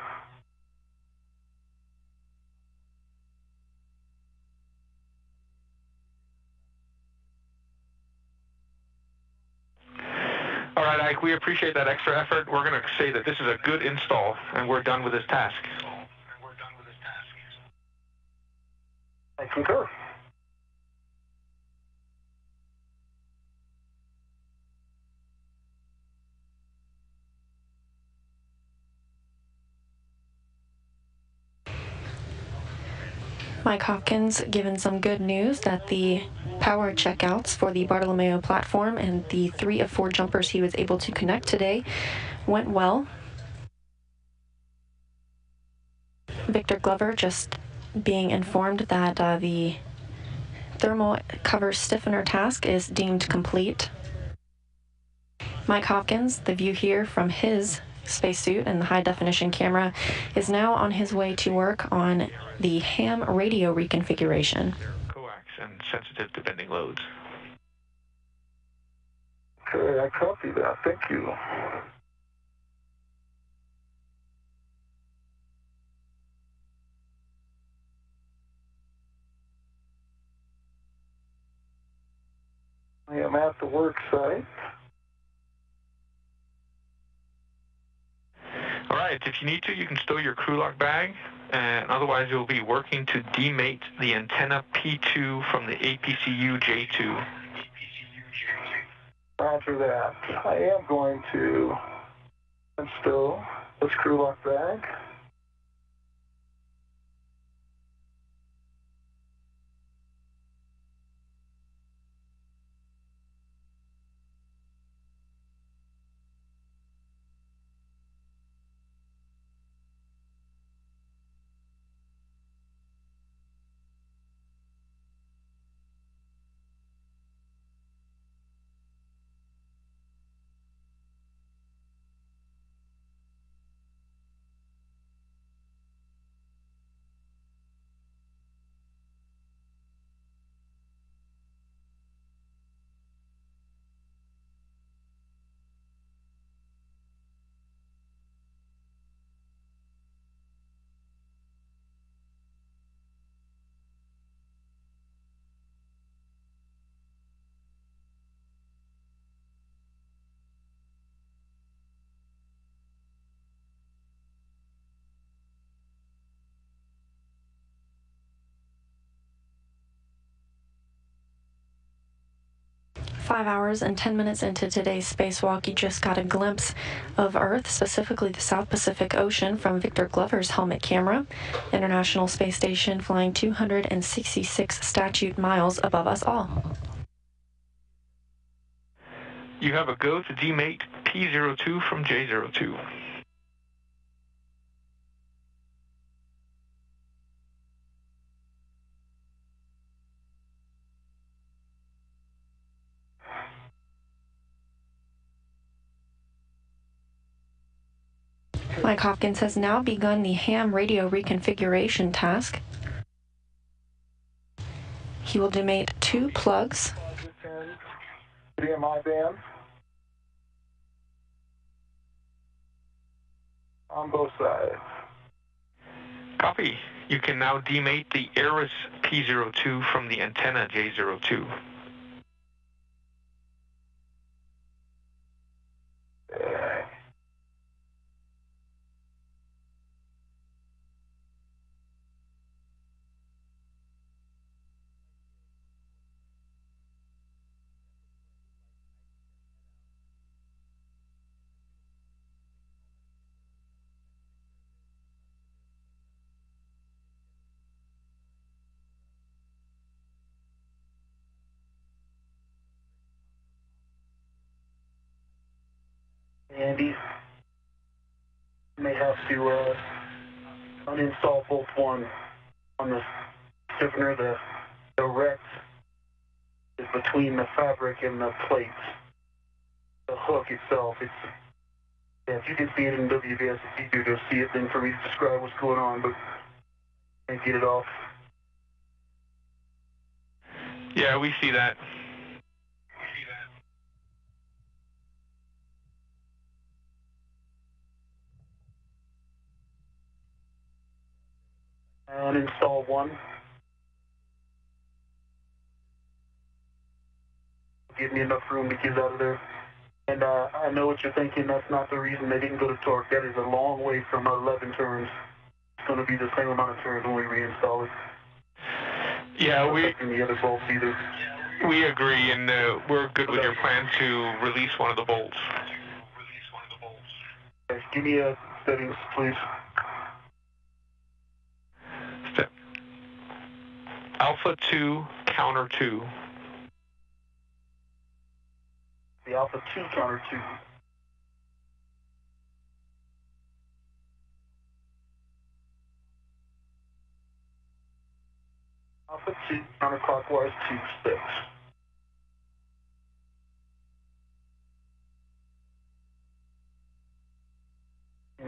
Ike, we appreciate that extra effort. We're going to say that this is a good install, and we're done with this task. I concur. Mike Hopkins given some good news that the power checkouts for the Bartolomeo platform and the 3 of 4 jumpers he was able to connect today went well. Victor Glover just being informed that the thermal cover stiffener task is deemed complete. Mike Hopkins, the view here from his spacesuit and the high-definition camera, is now on his way to work on the ham radio reconfiguration. Coax and sensitive to bending loads. Okay, I copy that. Thank you. I am at the work site. All right, if you need to, you can stow your crew lock bag, and otherwise you'll be working to demate the antenna P2 from the APCU J2. Roger that. I am going to stow this crew lock bag. Five hours and 10 minutes into today's spacewalk, you just got a glimpse of Earth, specifically the South Pacific Ocean, from Victor Glover's helmet camera. International Space Station flying 266 statute miles above us all. You have a go to demate P02 from J02. Mike Hopkins has now begun the ham radio reconfiguration task. He will demate 2 plugs. HDMI band on both sides. Copy. You can now demate the Eris P02 from the antenna J02. Andy may have to uninstall bolt 1 on the stiffener. The direct is between the fabric and the plates. The hook itself, if you can see it in WBS, it's easier to see it than for me to describe what's going on, but I can't get it off. Yeah, we see that. Uninstall 1. Give me enough room to get out of there. And I know what you're thinking. That's not the reason they didn't go to torque. That is a long way from 11 turns. It's going to be the same amount of turns when we reinstall it. Yeah, the other bolts either. We agree, and we're good with your plan to release one of the bolts. Okay, give me a settings, please. Step. Alpha 2, counter 2. The Alpha 2, counter 2. Alpha 2, counterclockwise 2 steps.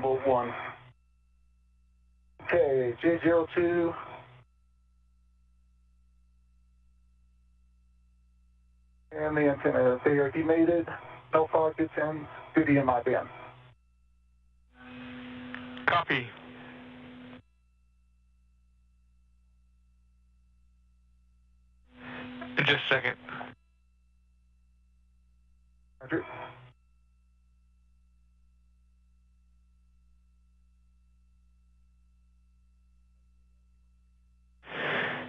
Bolt 1. Okay, J02. And the antenna, they are demated. No fog gets in to the MI band. Copy. In just a second. Roger.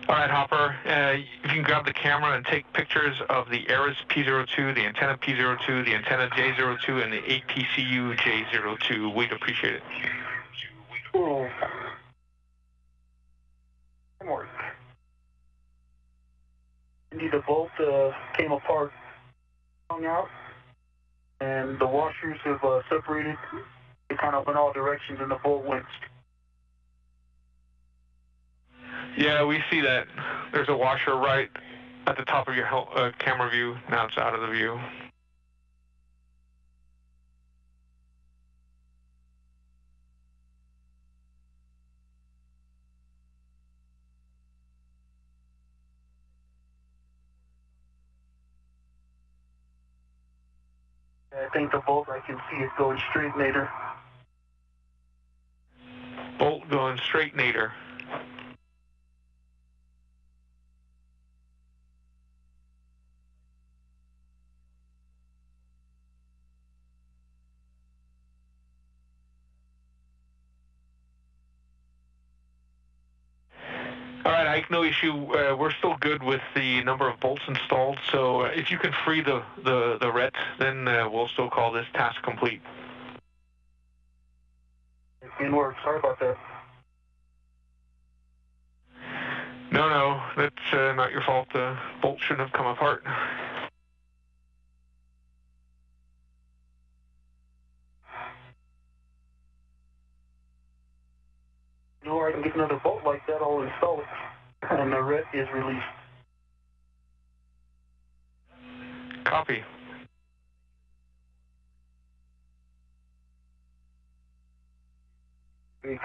All right, Hopper, if you can grab the camera and take pictures of the ARIS P02, the antenna P02, the antenna J02, and the APCU J02, we'd appreciate it. Cool. More. Indeed, the bolt came apart, hung out, and the washers have separated. They kind of went all directions, and the bolt went. Yeah, we see that. There's a washer right at the top of your camera view. Now it's out of the view. I think the bolt, I can see it going straight nadir. Bolt going straight nadir. All right, Ike, no issue. We're still good with the number of bolts installed, so if you can free the RET, then we'll still call this task complete. It didn't work. Sorry about that. No, that's not your fault. The bolt shouldn't have come apart. You know where I can get another bolt like that, I'll install it. And the RET is released. Copy.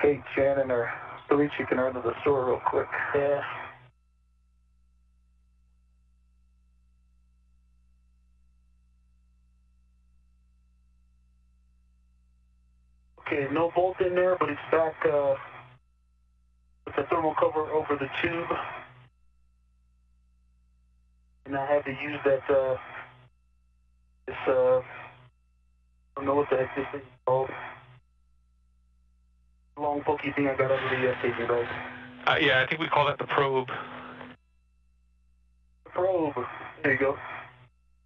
Kate, Shannon, or Felicia can run to the store real quick. Yeah. Okay, no bolt in there, but it's back with the thermal cover over the tube. And I had to use that, I don't know what the heck this thing is called. Long pokey thing I got out of the casing bag. Yeah, I think we call that the probe. Probe. There you go.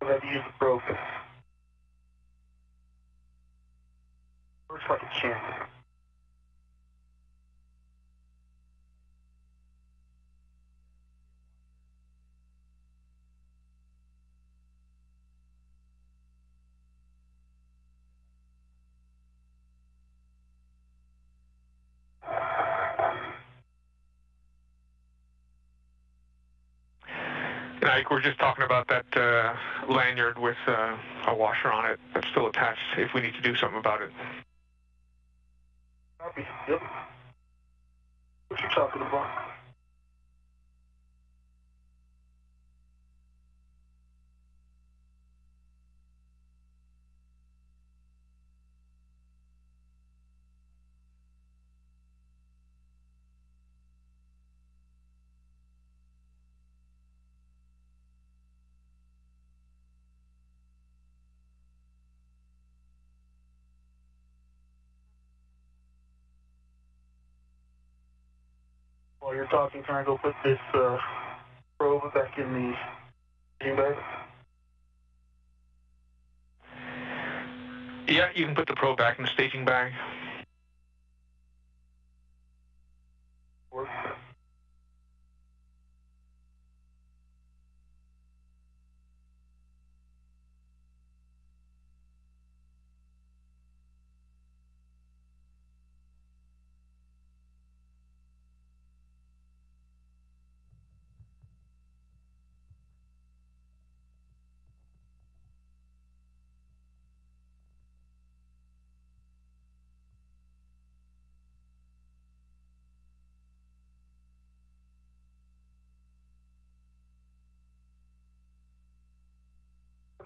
I had to use the probe. Works like a champ. Ike, we're just talking about that lanyard with a washer on it that's still attached, if we need to do something about it. Copy. Yep. What you talking about? While you're talking, can I go put this probe back in the staging bag? Yeah, you can put the probe back in the staging bag. Work.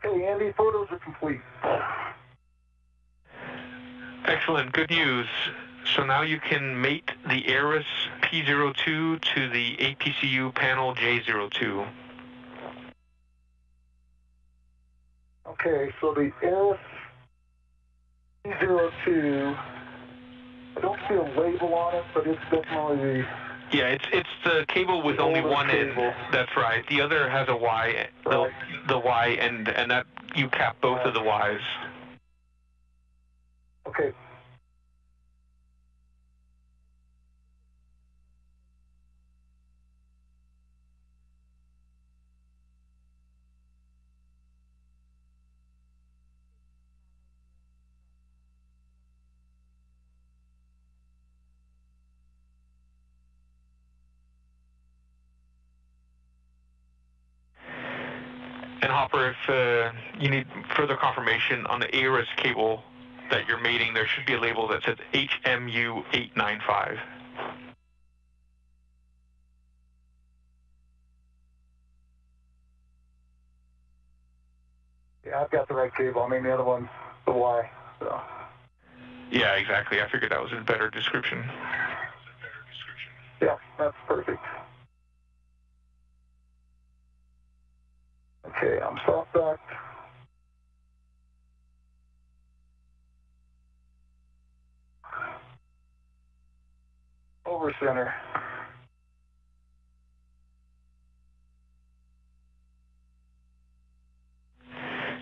Okay, Andy, photos are complete. Excellent, good news. So now you can mate the ARIS P02 to the APCU panel J02. Okay, so the ARIS P02, I don't see a label on it, but it's definitely Yeah, it's the cable with only one end. That's right. The other has a Y, the Y end, and that you cap both of the Ys. Okay. And Hopper, if you need further confirmation on the ARIS cable that you're mating, there should be a label that says HMU895. Yeah, I've got the right cable. I mean, the other one's the Y, so. Yeah, exactly. I figured that was a better description. Yeah, that's perfect. Okay, I'm soft docked. Over center.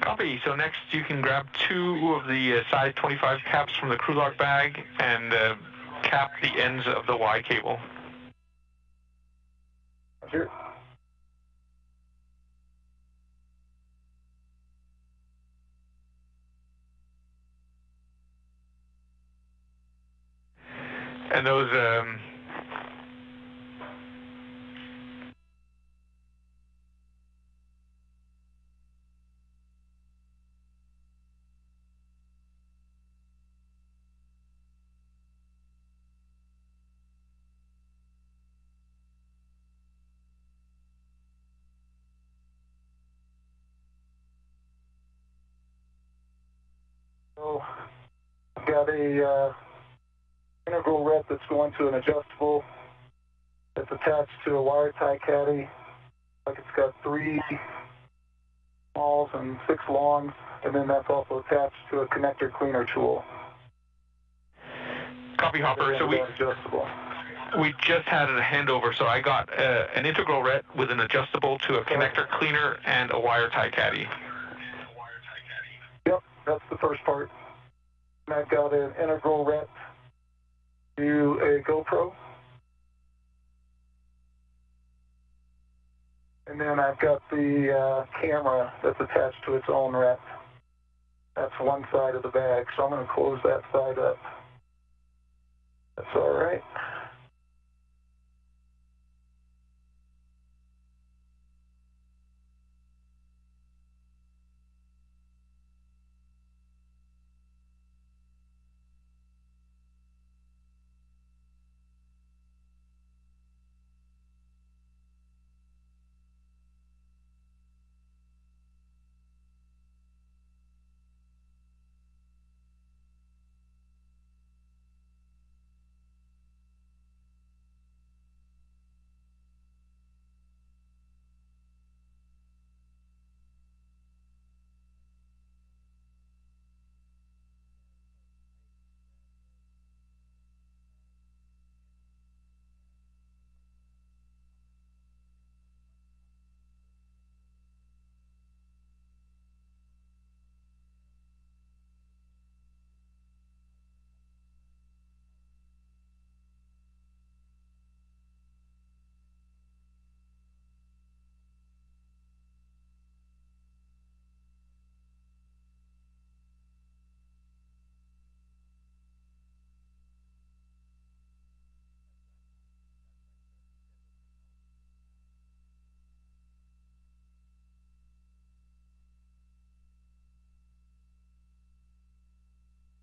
Copy. So next you can grab two of the size 25 caps from the crew lock bag and cap the ends of the Y cable. Here. And those So I've got a integral rep that's going to an adjustable that's attached to a wire tie caddy. Like it's got 3 smalls and 6 longs, and then that's also attached to a connector cleaner tool. Copy, Hopper. So we just had a handover, so I got an integral ret with an adjustable to a connector cleaner and a wire tie caddy. Yep, that's the first part. And I've got an integral ret to a GoPro. And then I've got the camera that's attached to its own ret. That's one side of the bag, so I'm going to close that side up. That's all right.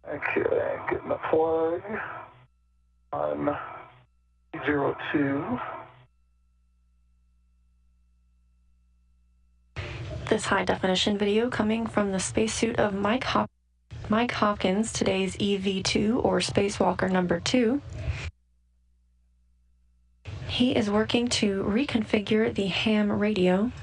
Okay, getting the plug on 02. This high-definition video coming from the spacesuit of Mike Hopkins, today's EV2 or Spacewalker number 2. He is working to reconfigure the ham radio.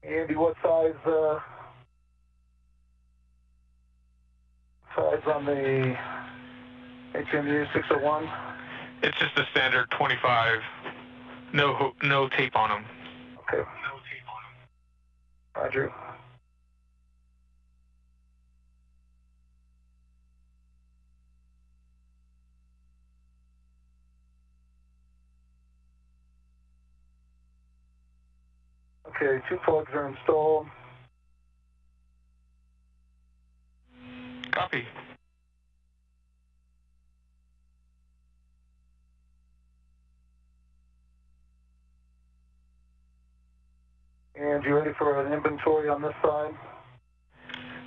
Andy, what size on the HMU 601? It's just a standard 25. No tape on them. Okay. Roger. Okay, 2 plugs are installed. Copy. And you ready for an inventory on this side?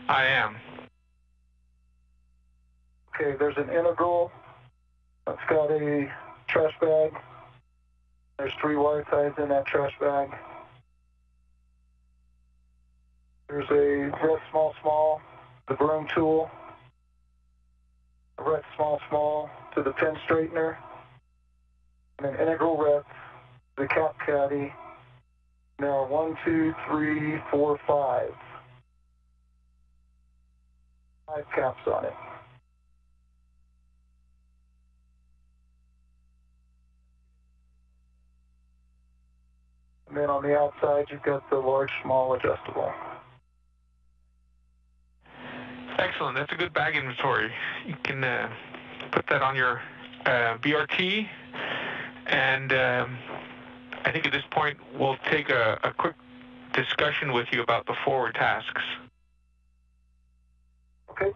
I am. Okay, there's an integral that's got a trash bag. There's 3 wire ties in that trash bag. There's a red small, the broom tool, a red small to the pin straightener, and an integral red, the cap caddy. There are 1, 2, 3, 4, 5. 5 caps on it. And then on the outside, you've got the large, small adjustable. Excellent. That's a good bag inventory. You can put that on your BRT, and I think at this point we'll take a quick discussion with you about the forward tasks. Okay.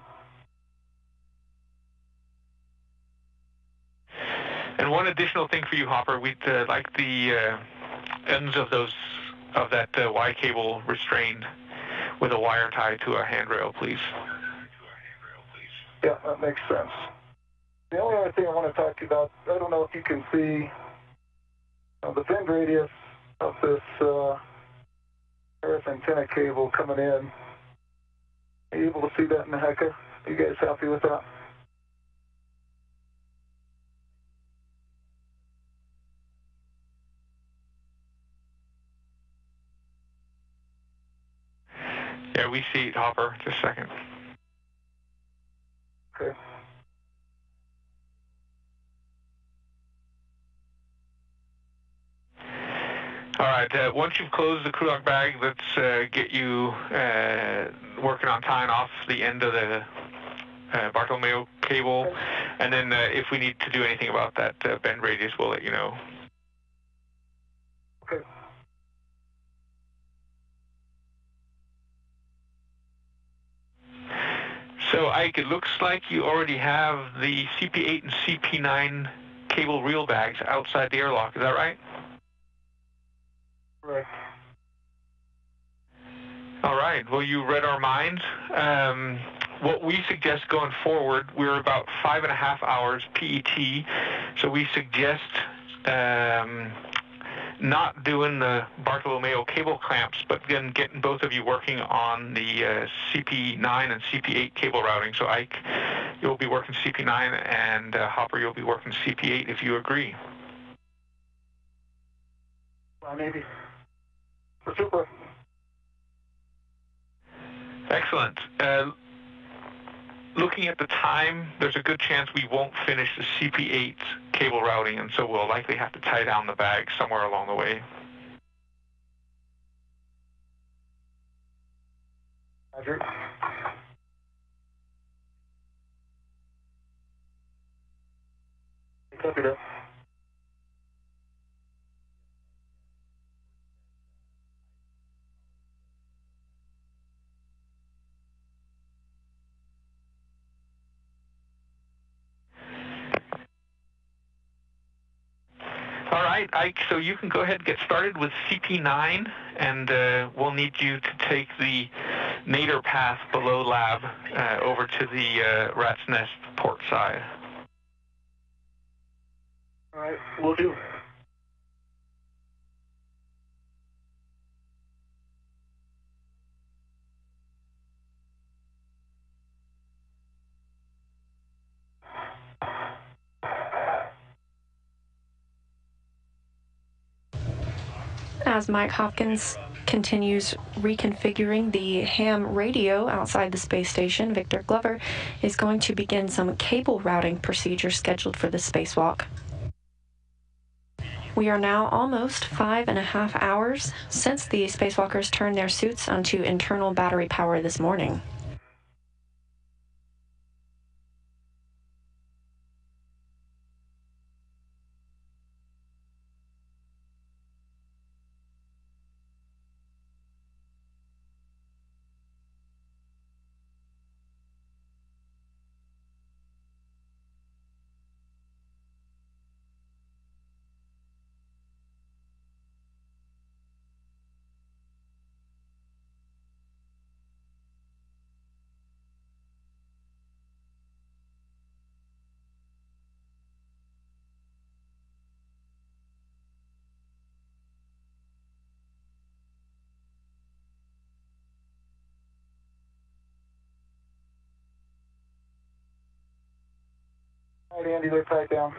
And one additional thing for you, Hopper, we'd like the ends of that Y cable restrained with a wire tied to a handrail, please. Yeah, that makes sense. The only other thing I want to talk to you about, I don't know if you can see the bend radius of this earth antenna cable coming in. Are you able to see that in the HECA? Are you guys happy with that? Yeah, we see it, Hopper. Just a second. Okay. All right, once you've closed the crew lock bag, let's get you working on tying off the end of the Bartolomeo cable, and then if we need to do anything about that bend radius, we'll let you know. Okay. So, Ike, it looks like you already have the CP8 and CP9 cable reel bags outside the airlock. Is that right? Right. All right. Well, you read our minds. What we suggest going forward, we're about 5.5 hours PET, so we suggest not doing the Bartolomeo cable clamps, but then getting both of you working on the CP9 and CP8 cable routing. So Ike, you'll be working CP9, and Hopper, you'll be working CP8 if you agree. Well, maybe. Super. Excellent. Looking at the time, there's a good chance we won't finish the CP8 cable routing, and so we'll likely have to tie down the bag somewhere along the way. Roger. Copy that. right, Ike, so you can go ahead and get started with CP9, and we'll need you to take the nadir path below lab over to the rat's nest port side. All right, will do. As Mike Hopkins continues reconfiguring the ham radio outside the space station, Victor Glover is going to begin some cable routing procedures scheduled for the spacewalk. We are now almost 5.5 hours since the spacewalkers turned their suits onto internal battery power this morning. All right, Andy, they're tied down.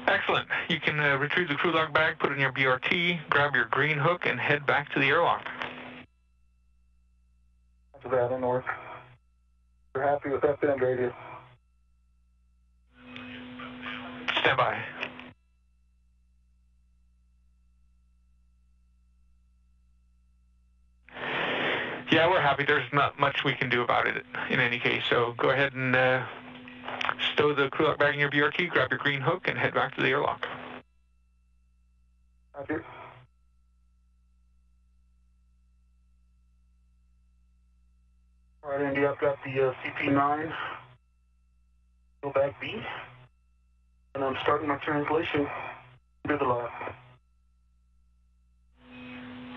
Excellent. You can retrieve the crew log bag, put it in your BRT, grab your green hook, and head back to the airlock. After that, in north. We're happy with that bend radius. Stand by. Yeah, we're happy. There's not much we can do about it in any case, so go ahead and stow the crew lock bag in your BRT, grab your green hook, and head back to the airlock. Roger. All right, Andy, I've got the CP9, go back B, and I'm starting my translation to the lab.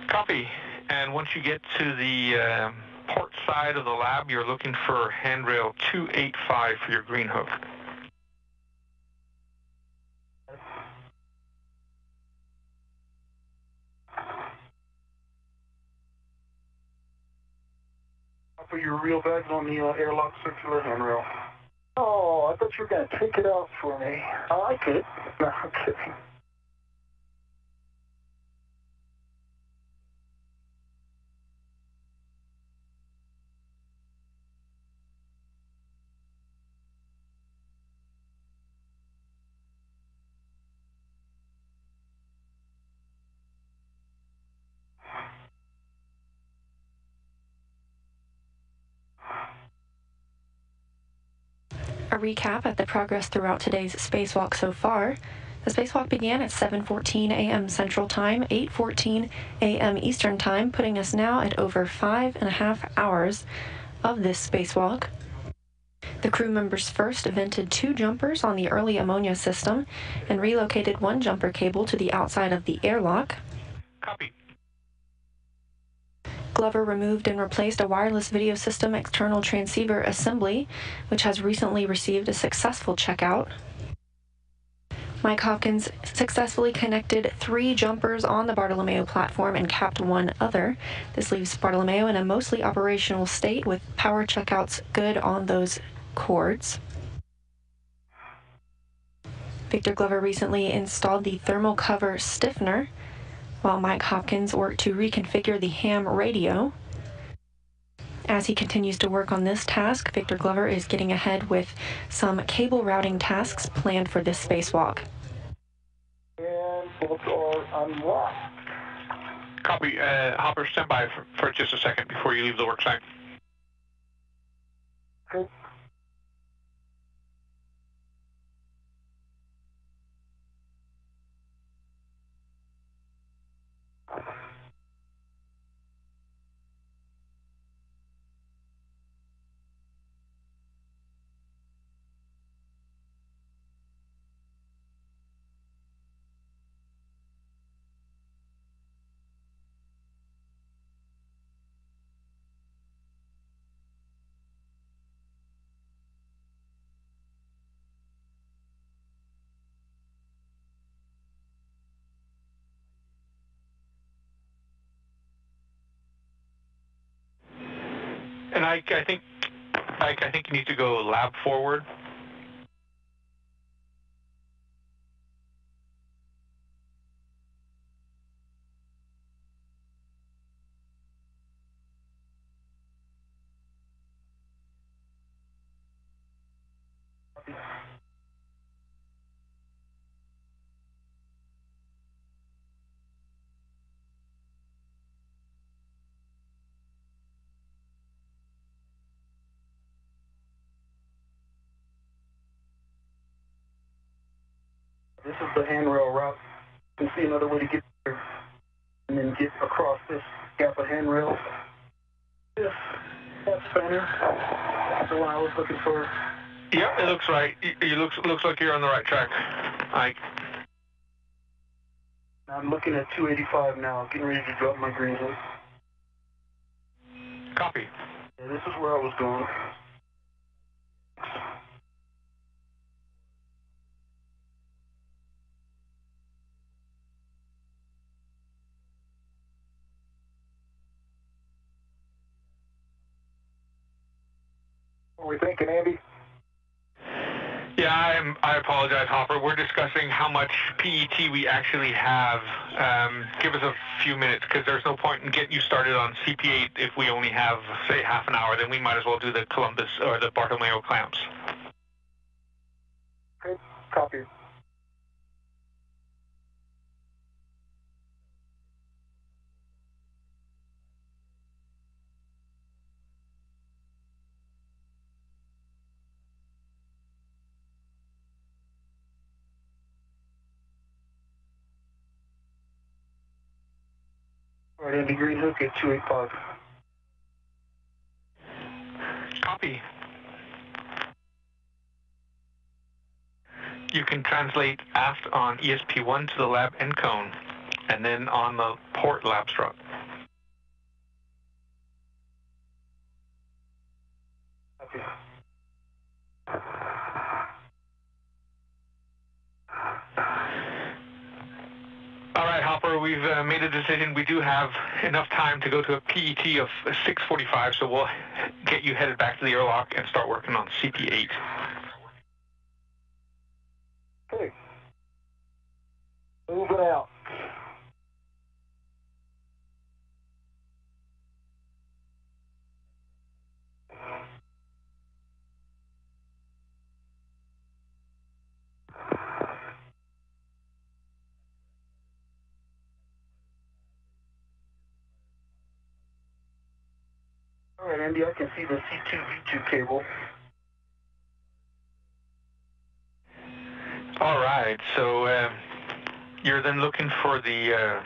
Copy. And once you get to the port side of the lab, you're looking for handrail 285 for your green hook. I'll put your reel bags on the airlock circular handrail. Oh, I thought you were going to take it out for me. I like it. No, I'm kidding. A recap at the progress throughout today's spacewalk so far. The spacewalk began at 7:14 a.m. Central Time, 8:14 a.m. Eastern Time, putting us now at over 5.5 hours of this spacewalk. The crew members first vented 2 jumpers on the early ammonia system and relocated 1 jumper cable to the outside of the airlock. Copy. Glover removed and replaced a wireless video system external transceiver assembly, which has recently received a successful checkout. Mike Hopkins successfully connected 3 jumpers on the Bartolomeo platform and capped 1 other. This leaves Bartolomeo in a mostly operational state with power checkouts good on those cords. Victor Glover recently installed the thermal cover stiffener, while Mike Hopkins worked to reconfigure the ham radio. As he continues to work on this task, Victor Glover is getting ahead with some cable routing tasks planned for this spacewalk. And both are unlocked. Copy. Hopper, stand by for just a second before you leave the work site. Okay. Ike, I think you need to go lab forward. This is the handrail route. You can see another way to get there and then get across this gap of handrail. This spanner, that's the one I was looking for. Yep, it looks right. It looks like you're on the right track, Ike. I'm looking at 285 now, getting ready to drop my green hook. Copy. Yeah, this is where I was going. What are we thinking, Andy? Yeah, I apologize, Hopper. We're discussing how much PET we actually have. Give us a few minutes, because there's no point in getting you started on CP8 if we only have, say, half an hour. Then we might as well do the Columbus or the Bartolomeo clamps. Okay, copy. All right, Andy, green hook at 285. Copy. You can translate aft on ESP1 to the lab end cone, and then on the port lab strut. Copy. All right, Hopper, we've made a decision. We do have enough time to go to a PET of 6:45, so we'll get you headed back to the airlock and start working on CP8. Okay. Moving out. All right, Andy, I can see the C2V2 cable. All right, so you're then looking for the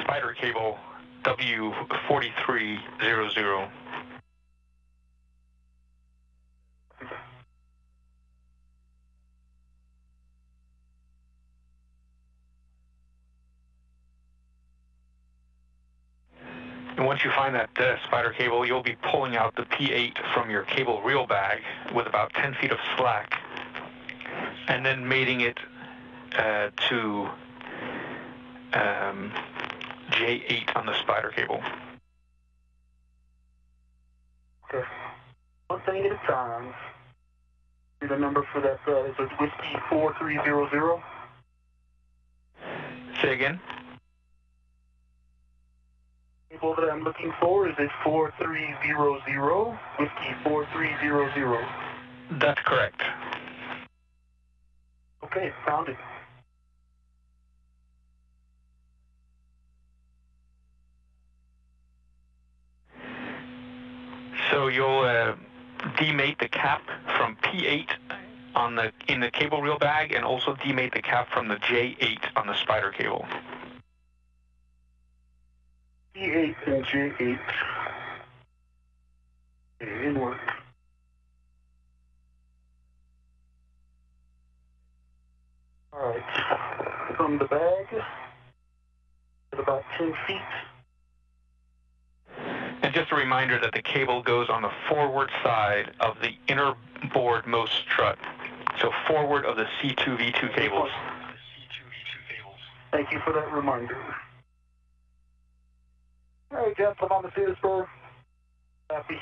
spider cable W4300. And once you find that spider cable, you'll be pulling out the P8 from your cable reel bag with about 10 feet of slack, and then mating it to J8 on the spider cable. Okay. One thing at a time. The number for that is a whiskey 4300. Say again? The cable that I'm looking for is a 4300, whiskey 4300. That's correct. Okay, found it. So you'll demate the cap from P8 in the cable reel bag, and also demate the cap from the J8 on the spider cable. P8 and J8. Okay, in work. Alright, from the bag at about 10 feet. And just a reminder that the cable goes on the forward side of the inner board most strut. So forward of the C2V2 cables. Thank you for that reminder. All right, gentlemen, on the Petersburg. Happy.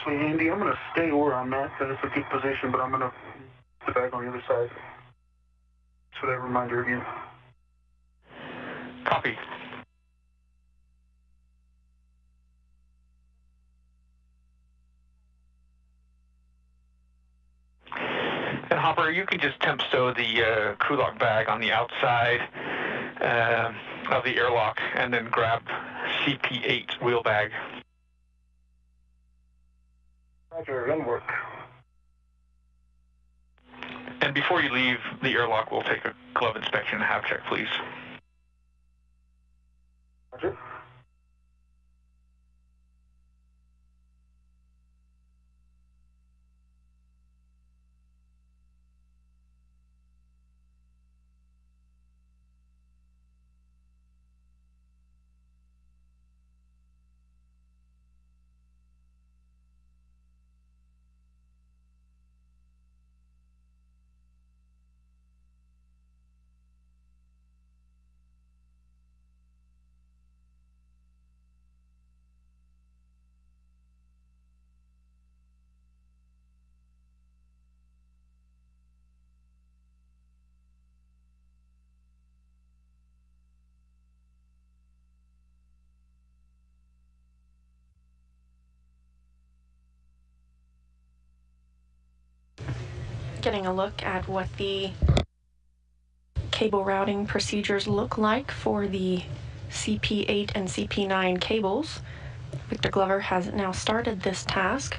Actually, Andy, I'm going to stay where I'm at, because it's a good position, but I'm going to sit back on the other side. For that reminder again. Copy. And Hopper, you can just temp stow the crew lock bag on the outside of the airlock and then grab CP8 wheel bag. Roger, that'll work. And before you leave the airlock, we'll take a glove inspection and have check, please. Roger. Getting a look at what the cable routing procedures look like for the CP8 and CP9 cables. Victor Glover has now started this task.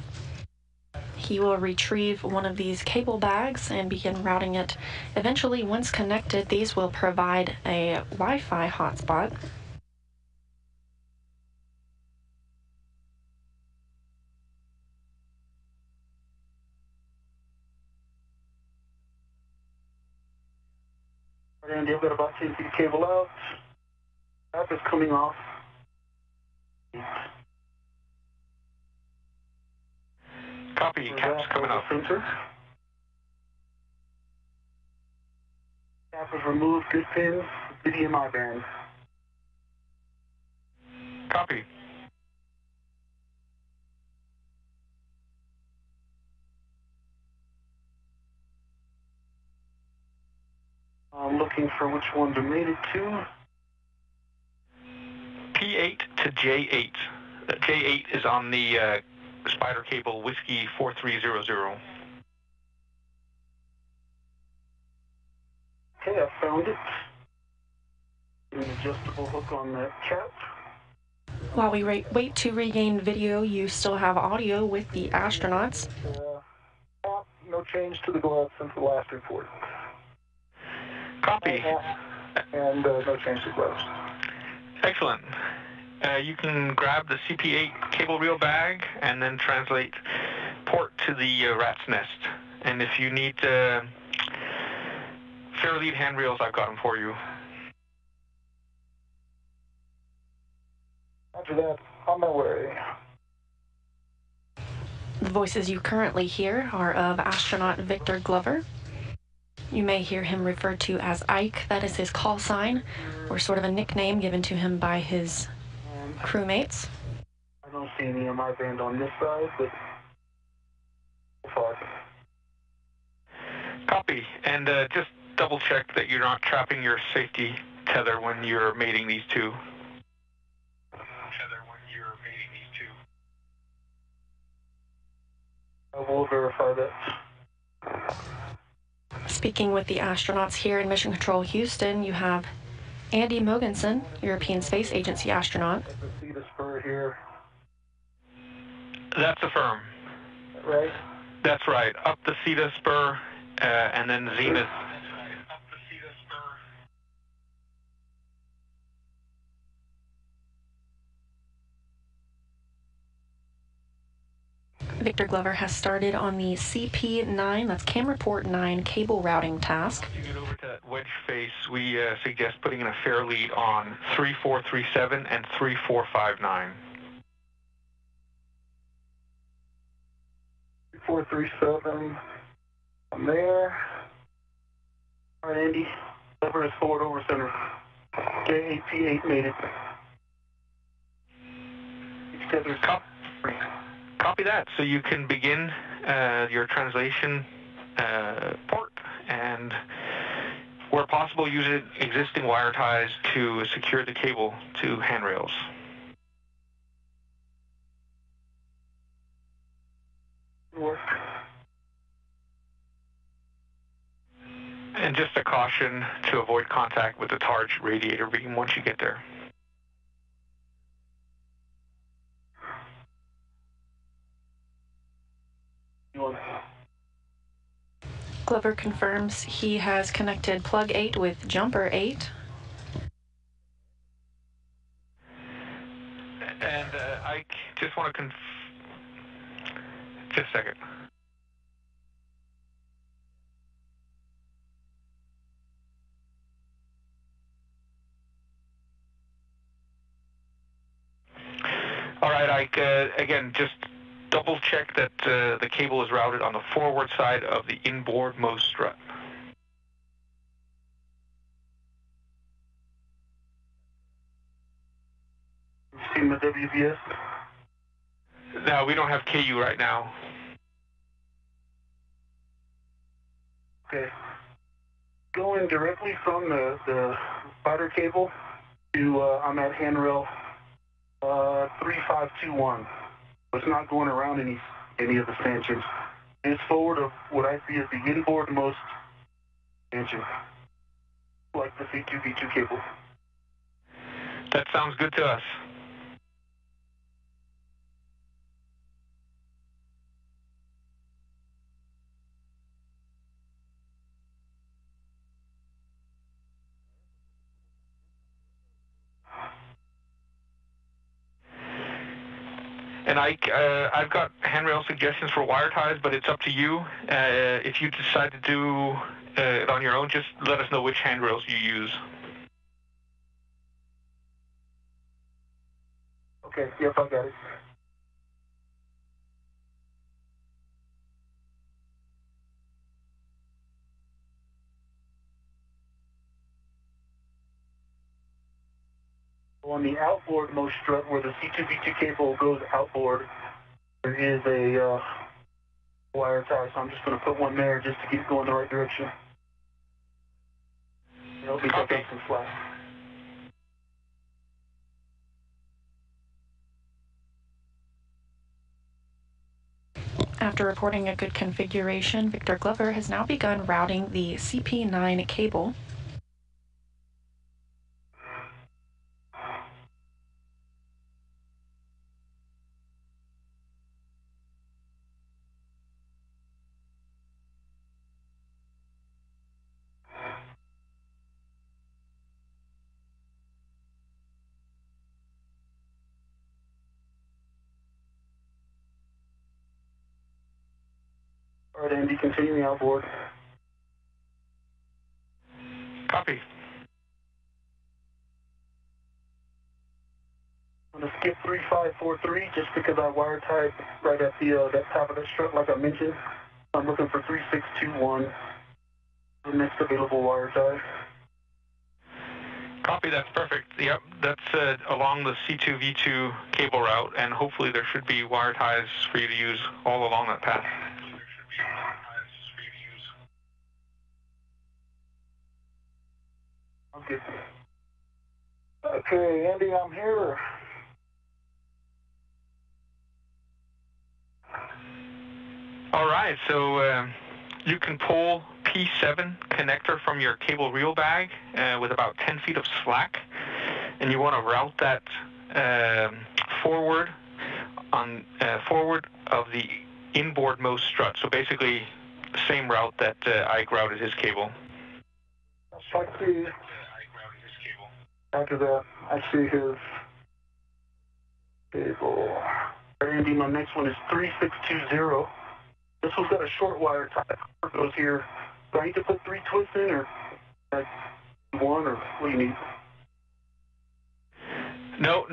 He will retrieve one of these cable bags and begin routing it. Eventually, once connected, these will provide a Wi-Fi hotspot. Andy, I've got about 10 feet of cable out. Cap is coming off. Copy, cap's coming up. Sensor. Cap is removed, good pins, VDMI band. Copy. I'm looking for which one to made it to. P8 to J8. J8 is on the spider cable Whiskey 4300. Okay, I found it. An adjustable hook on that cap. While we wait to regain video, you still have audio with the astronauts. No change to the glove since the last report. Copy. And no change to gloves. Excellent. You can grab the CP8 cable reel bag and then translate port to the rat's nest. And if you need fair lead handrails, I've got them for you. After that, on my way. The voices you currently hear are of astronaut Victor Glover. You may hear him referred to as Ike. That is his call sign, or sort of a nickname given to him by his crewmates. I don't see any of my band on this side, but far. Copy. And just double check that you're not trapping your safety tether when you're mating these two. I will verify that. Speaking with the astronauts here in Mission Control Houston, you have Andy Mogensen, European Space Agency astronaut. See the spur here. That's affirm. Right? That's right. Up the Theta spur, and then zenith. Victor Glover has started on the CP9, that's camera port 9, cable routing task. If you get over to that wedge face, we suggest putting in a fair lead on 3437 and 3459. 437. I'm there. All right, Andy. Lever is forward over center. J8P8 made it. Each tether is Copy that. So you can begin your translation port, and where possible, use existing wire ties to secure the cable to handrails. And just a caution to avoid contact with the target radiator beam once you get there. Glover confirms he has connected plug 8 with jumper 8. And I just want to just a second. All right, Ike, again, just double check that the cable is routed on the forward side of the inboardmost strut. Seen the WVS? No, we don't have KU right now. Okay. Going directly from the spider cable to, I'm at handrail 3521. It's not going around any of the stanchions. It's forward of what I see as the inboardmost stanchion, like the C2V2 cable. That sounds good to us. And I've got handrail suggestions for wire ties, but it's up to you. If you decide to do it on your own, just let us know which handrails you use. Okay, yep, I got it. On the outboardmost strut where the C2V2 cable goes outboard, there is a wire tie, so I'm just going to put one there just to keep going the right direction. It'll be up some slack. After reporting a good configuration, Victor Glover has now begun routing the CP9 cable. All right, Andy, continuing outboard. Copy. I'm going to skip 3543 just because I wire tied right at the that top of the strut like I mentioned. I'm looking for 3621, the next available wire tie. Copy, that's perfect. Yep, that's along the C2V2 cable route, and hopefully there should be wire ties for you to use all along that path. Okay. Okay, Andy, I'm here. All right, so you can pull P7 connector from your cable reel bag with about 10 feet of slack, and you want to route that forward of the inboardmost strut. So basically, the same route that Ike routed his cable. I see. After that, I see his cable. Andy, my next one is 3620. This one's got a short wire tie. It goes here. Do I need to put 3 twists in, or one, or what do you need? No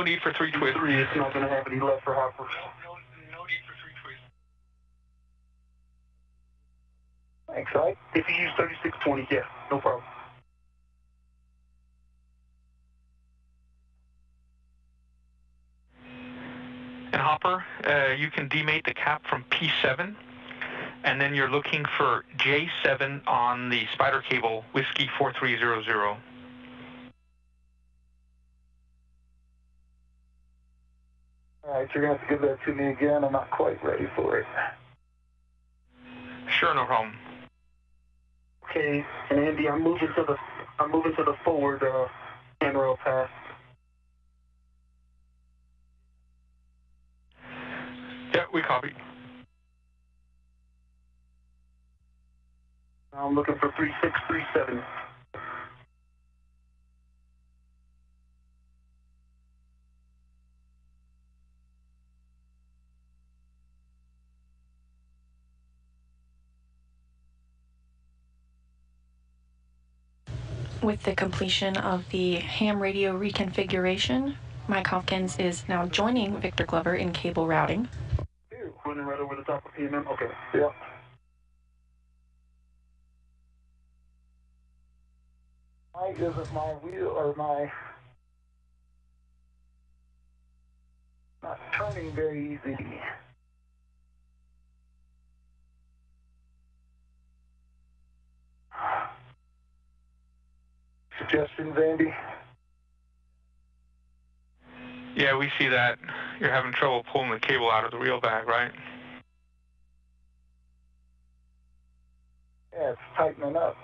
need for 3 twists. 3, it's not going to have any left for hopper. No need for 3 twists. Thanks, Ike. If you use 3620, yeah, no problem. And Hopper, you can demate the cap from P7, and then you're looking for J7 on the spider cable, Whiskey 4300. All right, you're going to have to give that to me again. I'm not quite ready for it. Sure, no problem. Okay, and Andy, I'm moving to the forward handrail path. Yeah, we copy. I'm looking for 3637. With the completion of the ham radio reconfiguration, Mike Hopkins is now joining Victor Glover in cable routing. Running right over the top of PMM? Okay. Yeah. Why isn't my wheel or my not turning very easy? Suggestions, Andy? Yeah, we see that. You're having trouble pulling the cable out of the reel bag, right? Yeah, it's tightening up.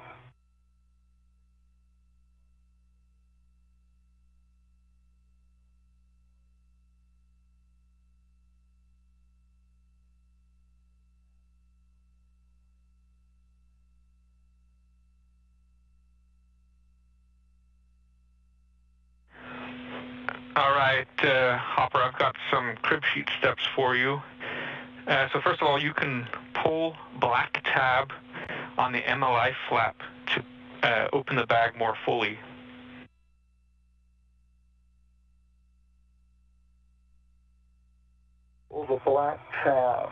All right, Hopper, I've got some crib sheet steps for you. So first of all, you can pull black tab on the MLI flap to open the bag more fully. Pull the black tab.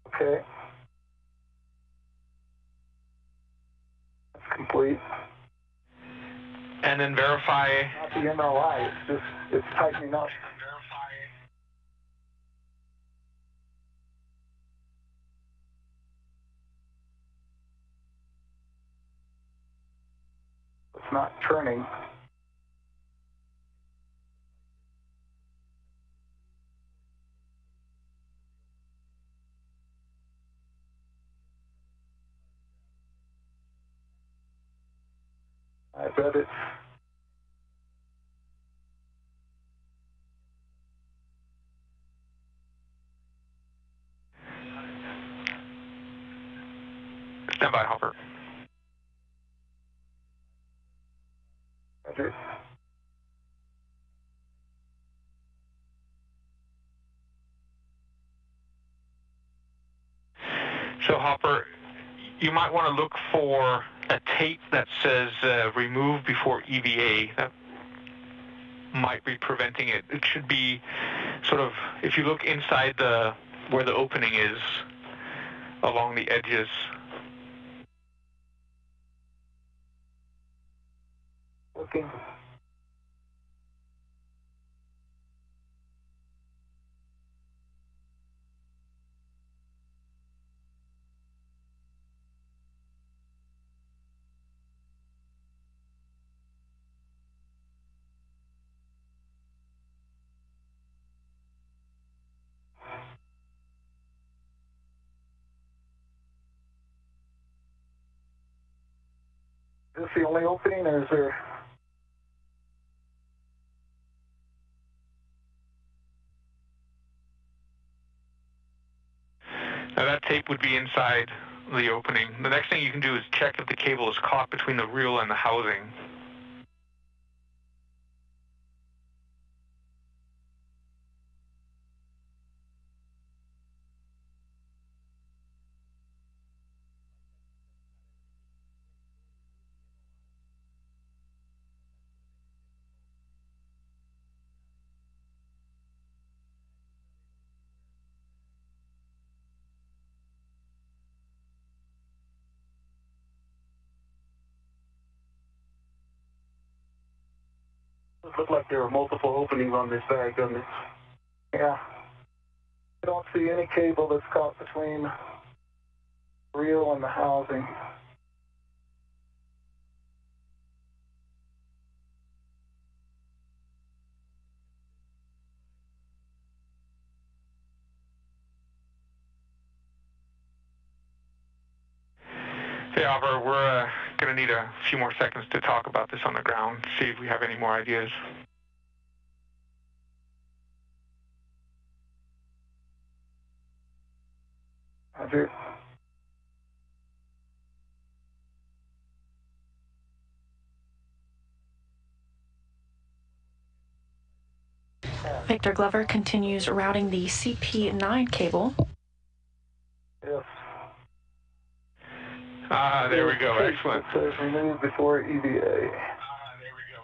Okay. That's complete. And then verify. Not the MLI, it's tightening up. It's not turning. I bet it's Stand by, Hopper. Roger. So, Hopper, you might want to look for a tape that says remove before EVA. That might be preventing it. It should be sort of, if you look inside where the opening is, along the edges. Looking. Is this the only opening, or is there? Now that tape would be inside the opening. The next thing you can do is check if the cable is caught between the reel and the housing. It looked like there were multiple openings on this bag, doesn't it? Yeah. I don't see any cable that's caught between the reel and the housing. Hey, Oliver, we're going to need a few more seconds to talk about this on the ground, see if we have any more ideas. Roger. Victor Glover continues routing the CP9 cable. Yes. There we go. Excellent. It says remove before EVA. There we go.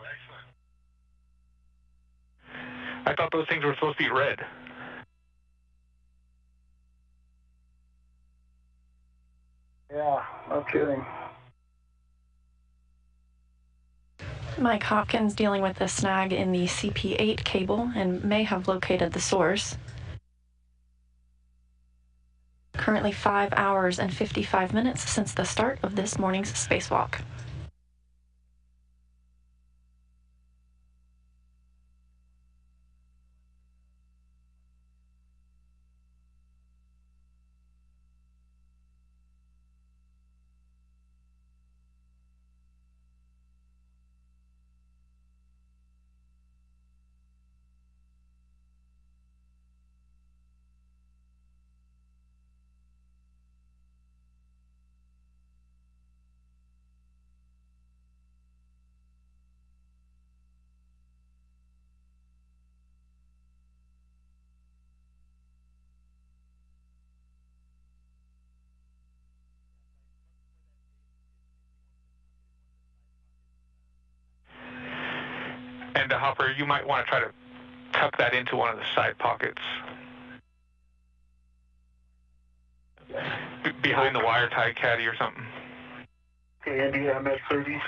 Excellent. I thought those things were supposed to be red. Yeah, no kidding. Mike Hopkins dealing with the snag in the CP8 cable and may have located the source. Currently 5 hours and 55 minutes since the start of this morning's spacewalk. And Hopper, you might want to try to tuck that into one of the side pockets. Behind the wire tie caddy or something. Okay, Andy, I'm at 30.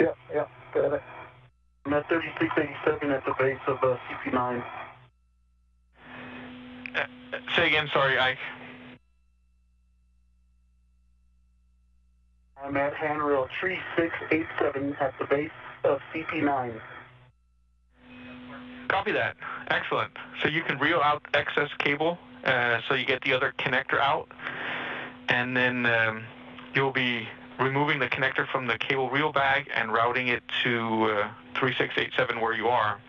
Yep, got it. I'm at 3687 at the base of CP9. Say again, sorry, Ike. I'm at handrail 3687 at the base of CP9. Copy that. Excellent. So you can reel out excess cable, so you get the other connector out, and then you'll be removing the connector from the cable reel bag and routing it to 3687 where you are.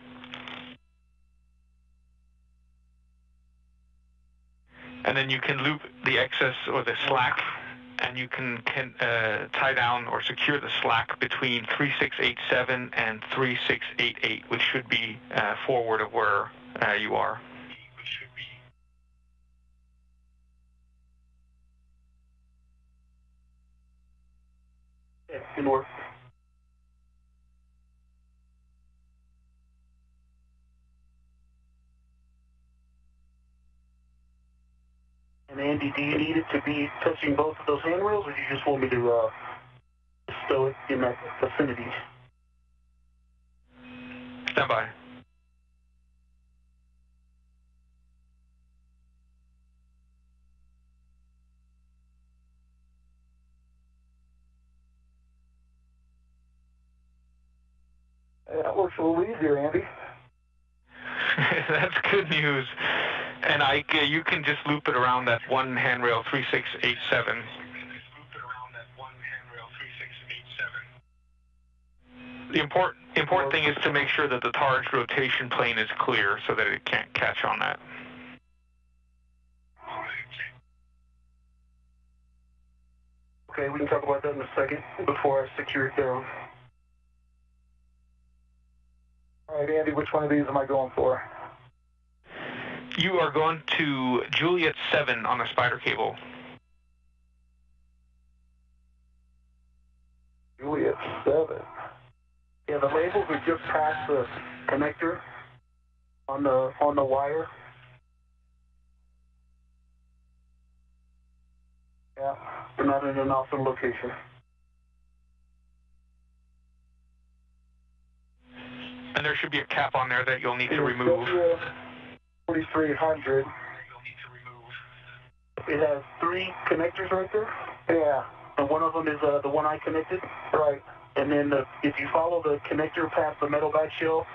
And then you can loop the excess or the slack, and you can tie down or secure the slack between 3687 and 3688, which should be forward of where you are. Yeah, good work. And Andy, do you need it to be touching both of those handrails, or do you just want me to stow it in that vicinity? Stand by. That works a little easier, Andy. That's good news. And Ike, you can just loop it around that one handrail 3687. The important thing is to make sure that the targe rotation plane is clear so that it can't catch on that. Okay, we can talk about that in a second before I secure it down. All right, Andy, which one of these am I going for? You are going to Juliet 7 on the spider cable. Juliet 7. Yeah, the labels are just past the connector on the wire. Yeah. They're not in an awesome location. And there should be a cap on there that you'll need to remove. 4300. It has 3 connectors right there. Yeah. And one of them is the one I connected. Right. And then if you follow the connector past the metal back shell,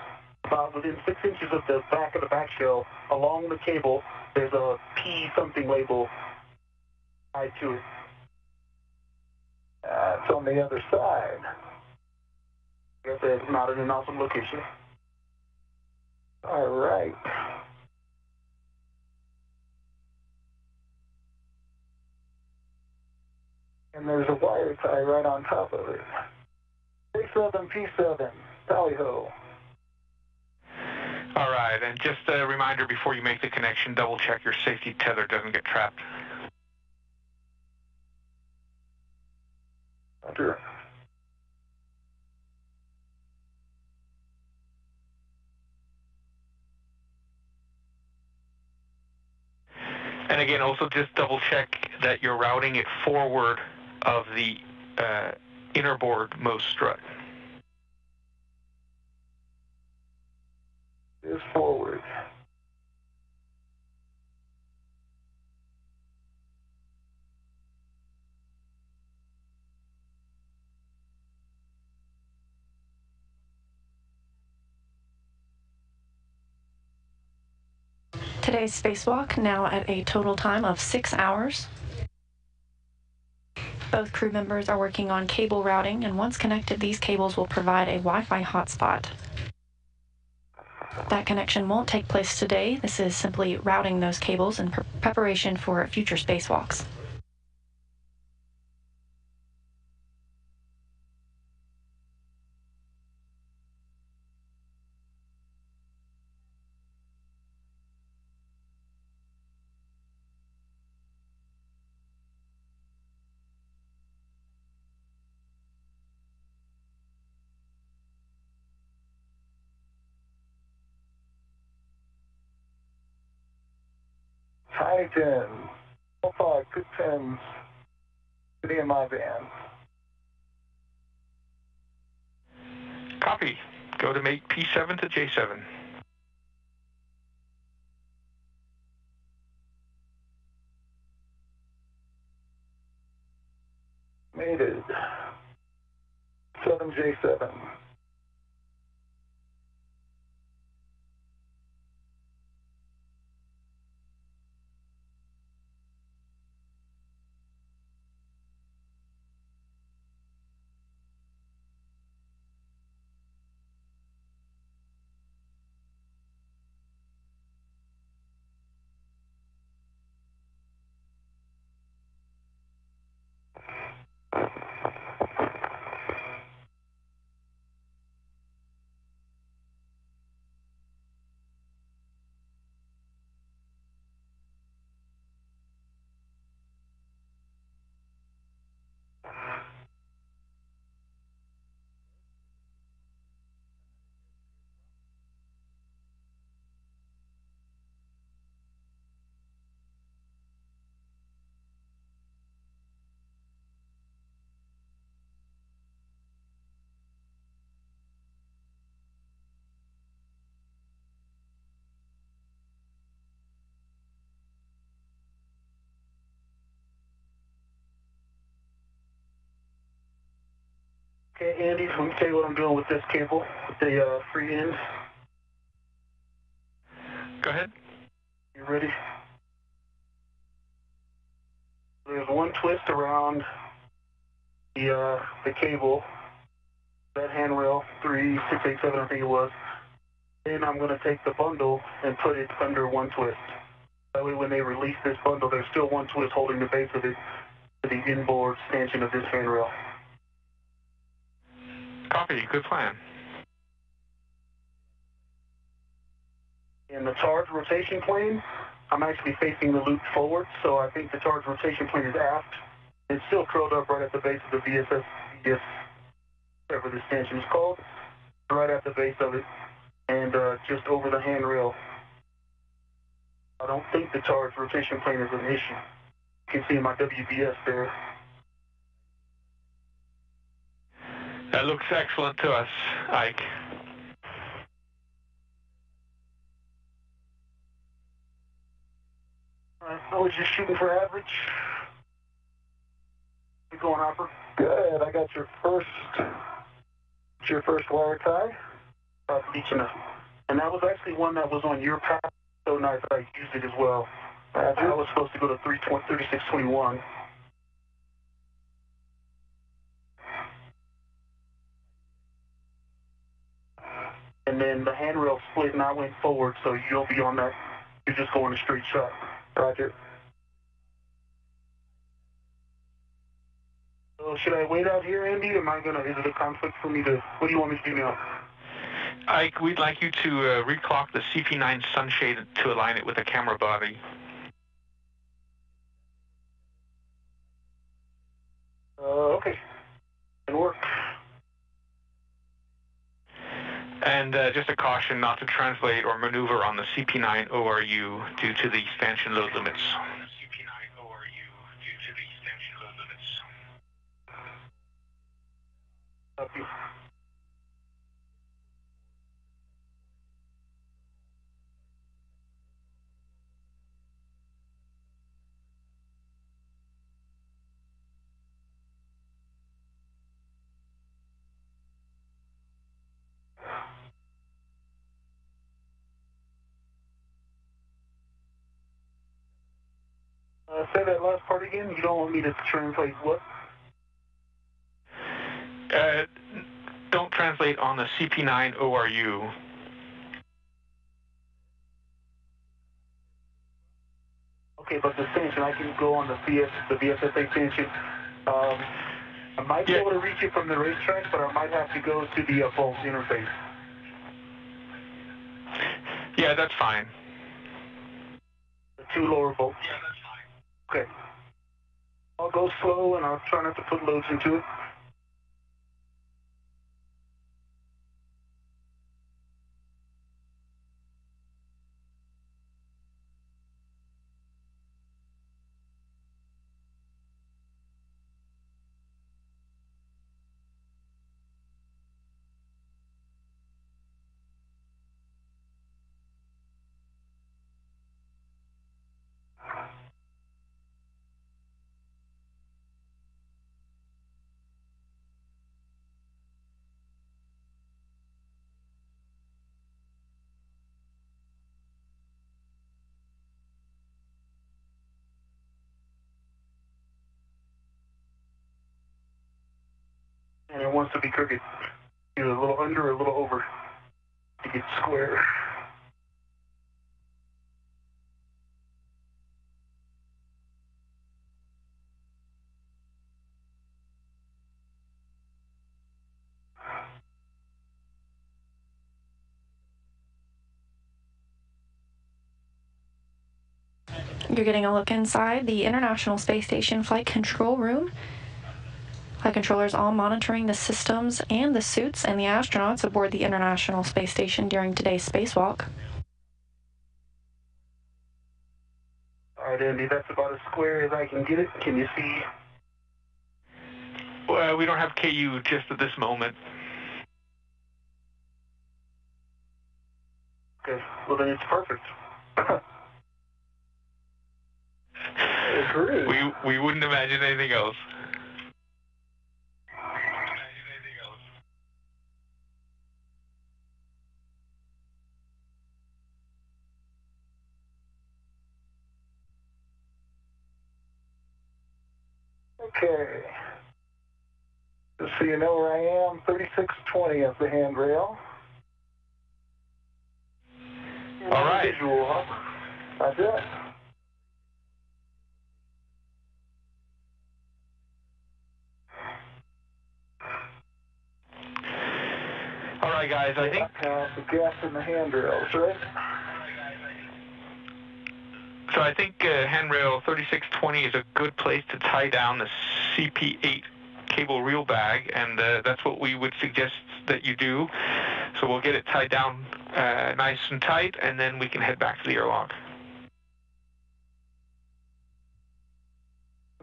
about within 6 inches of the back shell, along the cable, there's a P something label tied to it. It's on the other side. Like I said, not in an awesome location. All right. And there's a wire tie right on top of it. A7, P7, tally-ho. All right, and just a reminder before you make the connection, double check your safety tether doesn't get trapped. Sure. And again, also just double check that you're routing it forward of the inner board most strut. Is forward. Today's spacewalk now at a total time of 6 hours. Both crew members are working on cable routing, and once connected, these cables will provide a Wi-Fi hotspot. That connection won't take place today. This is simply routing those cables in preparation for future spacewalks. Titan, all 5, good 10s, to the MI band. Copy. Go to make P7 to J7. Made it. 7J7. Okay, Andy, let me tell you what I'm doing with this cable, with the free end. Go ahead. You ready? There's one twist around the cable, that handrail, 3687 I think it was. Then I'm going to take the bundle and put it under one twist. That way when they release this bundle, there's still one twist holding the base of it to the inboard stanchion of this handrail. Copy. Good plan. In the charge rotation plane, I'm actually facing the loop forward, so I think the charge rotation plane is aft. It's still curled up right at the base of the VSS, whatever the stanchion is called, right at the base of it, and just over the handrail. I don't think the charge rotation plane is an issue. You can see my WBS there. That looks excellent to us, Ike. I was just shooting for average. You going, Hopper? Good. I got your first wire tie. Beaching us. And that was actually one that was on your path. So nice. I used it as well. I was supposed to go to 3621. And then the handrail split and I went forward, so you'll be on that. You're just going a straight shot. Roger. So should I wait out here, Andy? Is it a conflict for me to, what do you want me to do now? Ike, we'd like you to reclock the CP9 sunshade to align it with the camera body. Okay. It'll work. And just a caution not to translate or maneuver on the CP9 ORU due to the expansion load limits. Copy. Say that last part again. You don't want me to translate what? Don't translate on the CP9 ORU. Okay, but the extension, I can go on the VSSA extension. I might be able to reach it from the racetrack, but I might have to go to the Pulse interface. Yeah, that's fine. The 2 lower volts. Yeah, that's fine. Okay. I'll go slow and I'll try not to put loads into it. And it wants to be crooked. Either a little under or a little over to get square. You're getting a look inside the International Space Station Flight Control Room. Flight controllers all monitoring the systems and the suits and the astronauts aboard the International Space Station during today's spacewalk. All right, Andy, that's about as square as I can get it. Can you see? Well, we don't have KU just at this moment. Okay, well then it's perfect. We wouldn't imagine anything else. Okay. Just so you know where I am, 3620 of the handrail. All right. That's it. All right, guys, I think... The gas in the handrails, right? So I think handrail 3620 is a good place to tie down the CP8 cable reel bag, and that's what we would suggest that you do. So we'll get it tied down nice and tight, and then we can head back to the airlock.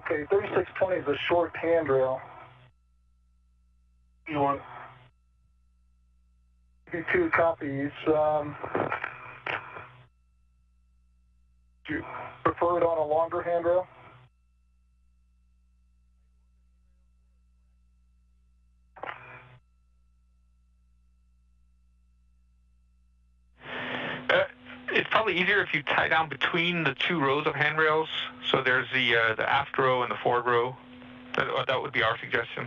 Okay, 3620 is a short handrail. You want? Do 2 copies. Okay, prefer it on a longer handrail? It's probably easier if you tie down between the two rows of handrails. So there's the aft row and the forward row. That would be our suggestion.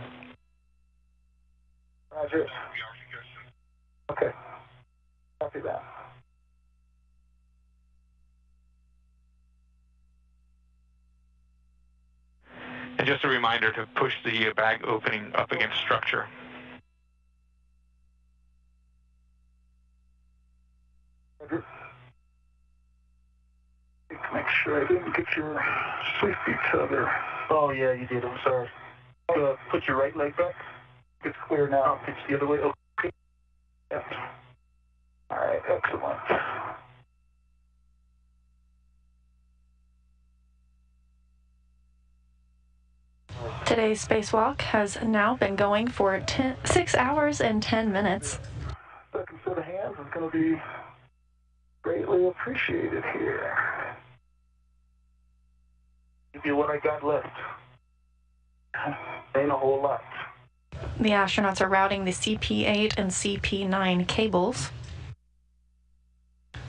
Roger. Okay. Copy that. And just a reminder to push the bag opening up against structure. Roger. Make sure I didn't get your safety tether. Oh, yeah, you did. I'm sorry. Put your right leg back. It's clear now. Pitch the other way. Okay. Yep. All right, excellent. Today's spacewalk has now been going for 6 hours and 10 minutes. Second set of hands is going to be greatly appreciated here. Give you what I got left. Ain't a whole lot. The astronauts are routing the CP8 and CP9 cables.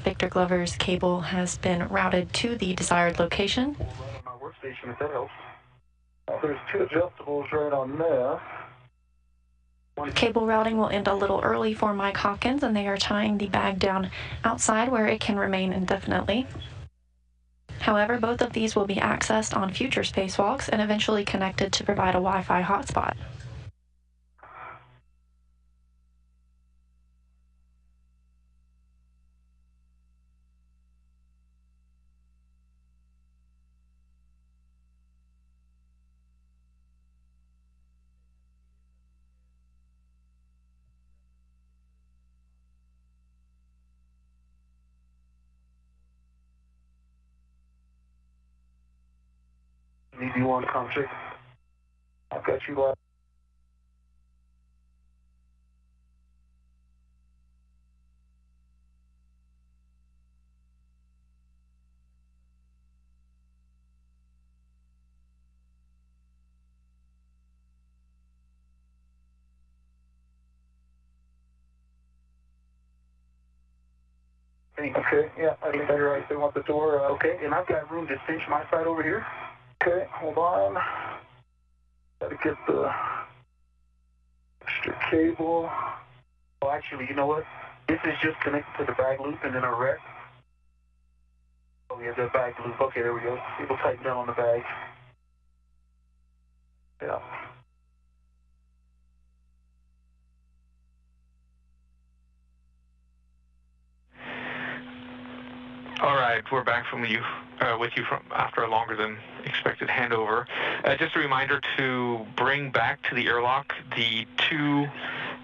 Victor Glover's cable has been routed to the desired location. Right on my workstation, if that helps. There's two adjustables right on there. Cable routing will end a little early for Mike Hopkins, and they are tying the bag down outside where it can remain indefinitely. However, both of these will be accessed on future spacewalks and eventually connected to provide a Wi-Fi hotspot. Need you on contract? I've got you left. Okay, yeah, I think you're right. They want the door. Okay, and I've got room to cinch my side over here. Okay, hold on. Gotta get the extra cable. Oh, actually, you know what? This is just connected to the bag loop and then a rack. Oh, yeah, the bag loop. Okay, there we go. It will tighten down on the bag. Yeah. All right, we're back from you, with you from after a longer than expected handover. Just a reminder to bring back to the airlock the two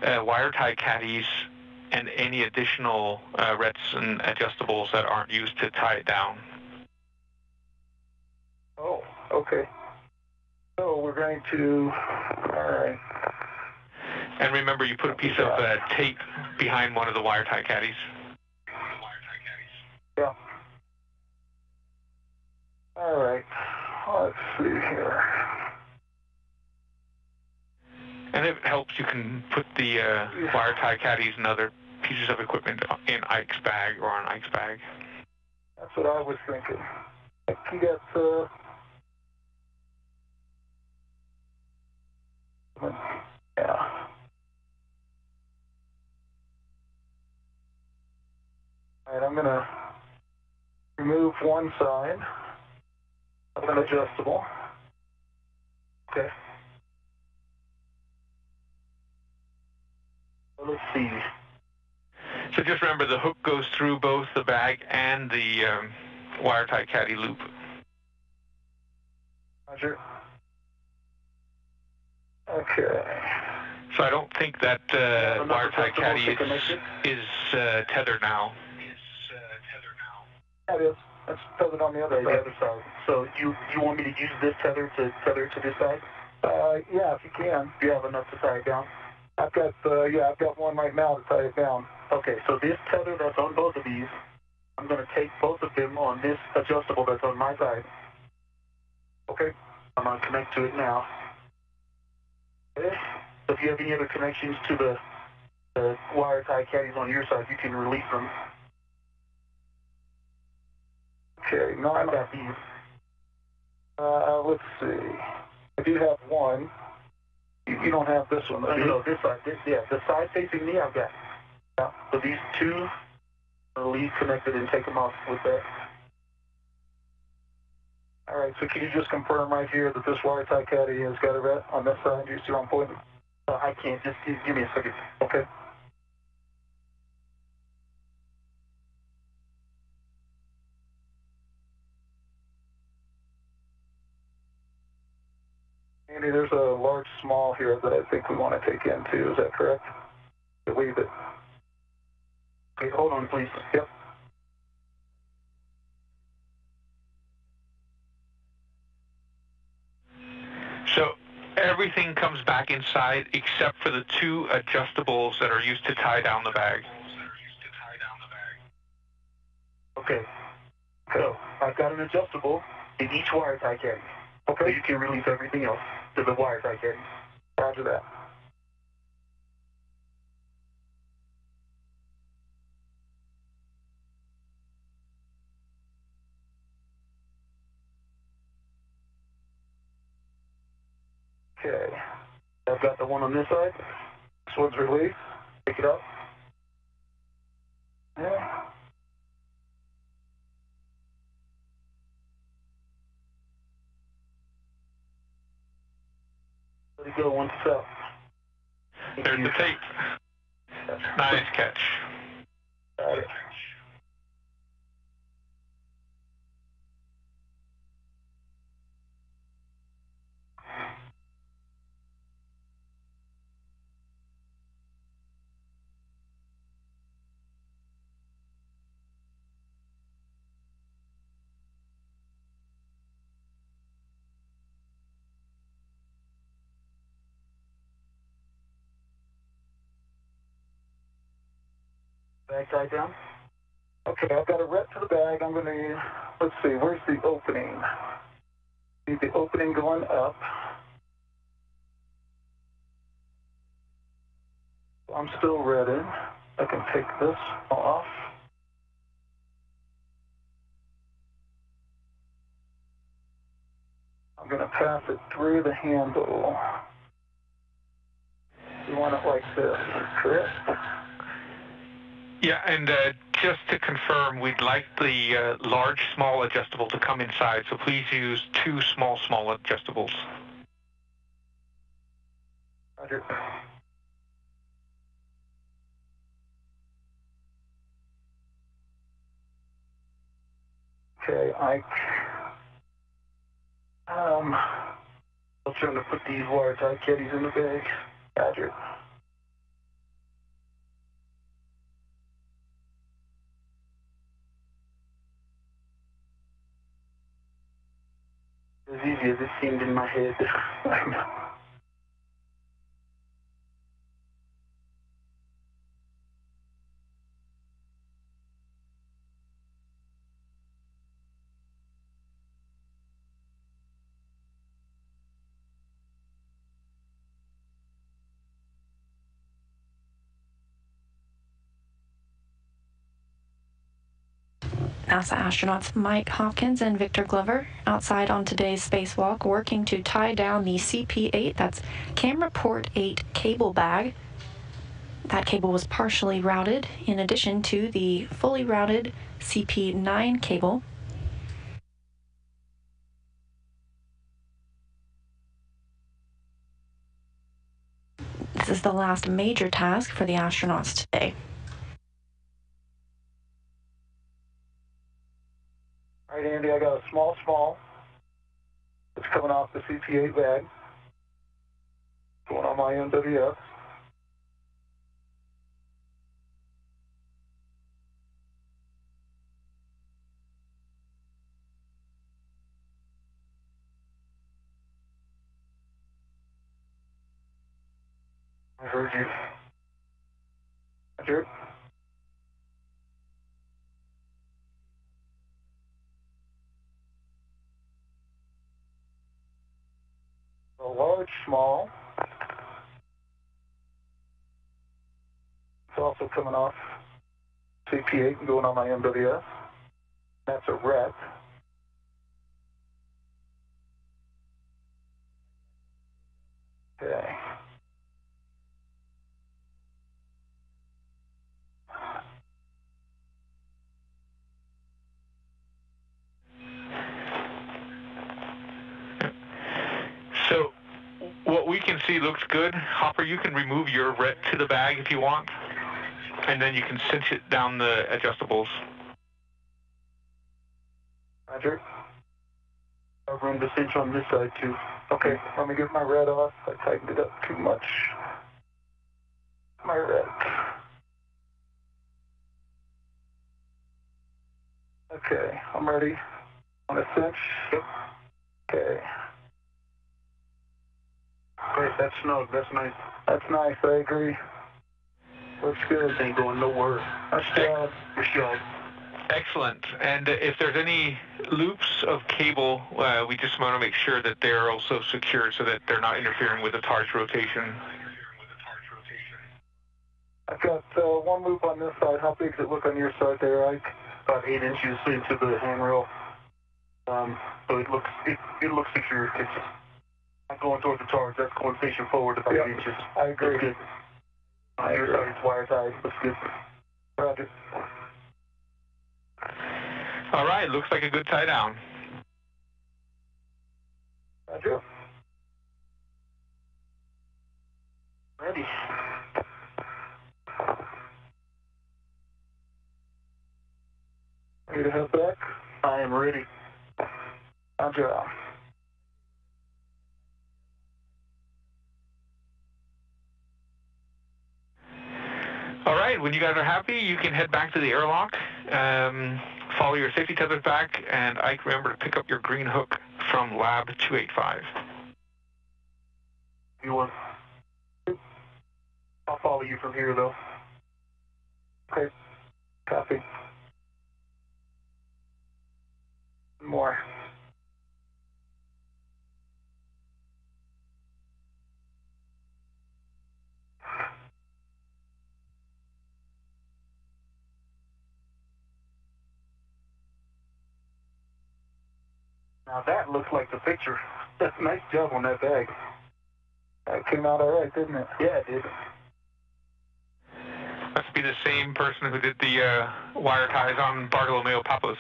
wire tie caddies and any additional rets and adjustables that aren't used to tie it down. Oh, okay. So we're going to, all right. And remember, you put a piece of tape behind one of the wire tie caddies. Yeah. All right. Let's see here. And if it helps, you can put the wire tie caddies and other pieces of equipment in Ike's bag or on Ike's bag. That's what I was thinking. I can get yeah. All right, I'm gonna remove one side of an adjustable. Okay. Well, let's see. So just remember, the hook goes through both the bag and the wire tie caddy loop. Roger. Okay. So I don't think that wire tie caddy is tethered now. Yeah, it is. That's tethered on the other side. The other side. So you want me to use this tether to tether to this side? Yeah, if you can. Do you have enough to tie it down? I've got I've got one right now to tie it down. Okay, so this tether that's on both of these I'm going to take both of them on this adjustable that's on my side. Okay. I'm going to connect to it now. Okay. So if you have any other connections to the wire tie caddies on your side, you can release them. Okay. No, I've got these. Let's see. I do have one. You don't have this one. No, this side. Yeah, the side facing me, I've got. Yeah. So these two are lead connected and take them off with that. All right, so can you just confirm right here that this wire tie caddy has got it on this side? Do you see what I'm pointing? I can't. Just give me a second. Okay. Andy, there's a large small here that I think we want to take in too. Is that correct? Leave it. Okay, hold on, please. Yep. So everything comes back inside except for the two adjustables that are used to tie down the bag. Okay. So I've got an adjustable in each wire tie caddy. Okay. So you can release everything else to the wire tie caddy. Roger that. Okay. I've got the one on this side. This one's released. Pick it up. Yeah. Let it go once it's out. There's the tape. Nice catch. Got it. Bag tied down? Okay, I've got a rep to the bag. I'm going to, let's see, where's the opening? Need the opening going up. I'm still ready. I can take this off. I'm going to pass it through the handle. You want it like this, correct? Yeah, and just to confirm, we'd like the large, small adjustable to come inside, so please use two small adjustables. Roger. Okay, I'm trying to put these wire tie caddies in the bag. Roger. As easy as it seemed in my head. NASA astronauts Mike Hopkins and Victor Glover outside on today's spacewalk working to tie down the CP8, that's Camera Port 8 cable bag. That cable was partially routed in addition to the fully routed CP9 cable. This is the last major task for the astronauts today. All right, Andy, I got a small. It's coming off the CP8 bag. Going on my MWS. I heard you. Roger. switch, small. It's also coming off CP8 and going on my MWS. That's a rep. Okay. So what we can see looks good. Hopper, you can remove your ret to the bag if you want, and then you can cinch it down the adjustables. Roger. I have room to cinch on this side too. Okay, let me get my red off. I tightened it up too much. My red. Okay, I'm ready. On a cinch? Yep. Okay. Great, that's snug. That's nice. That's nice, I agree. Looks good. This ain't going nowhere. Nice job. Good job. Excellent. And if there's any loops of cable, we just want to make sure that they're also secured so that they're not interfering with the target's rotation. I've got one loop on this side. How big does it look on your side there, Ike? About 8 inches into the handrail. So it looks secure. It's not going towards the target. That's going facing forward about 8 inches. I agree. Looks good. On your side, it's wire tied. Looks good. Roger. All right, looks like a good tie down. Roger. Ready. Ready to head back? I am ready. Roger. All right, when you guys are happy, you can head back to the airlock, follow your safety tethers back, and Ike, remember to pick up your green hook from Lab 285. You want? I'll follow you from here, though. Okay. Copy. More. Now that looks like the picture. That's a nice job on that bag. That came out all right, didn't it? Yeah, it did. Must be the same person who did the wire ties on Bartolomeo Pappas.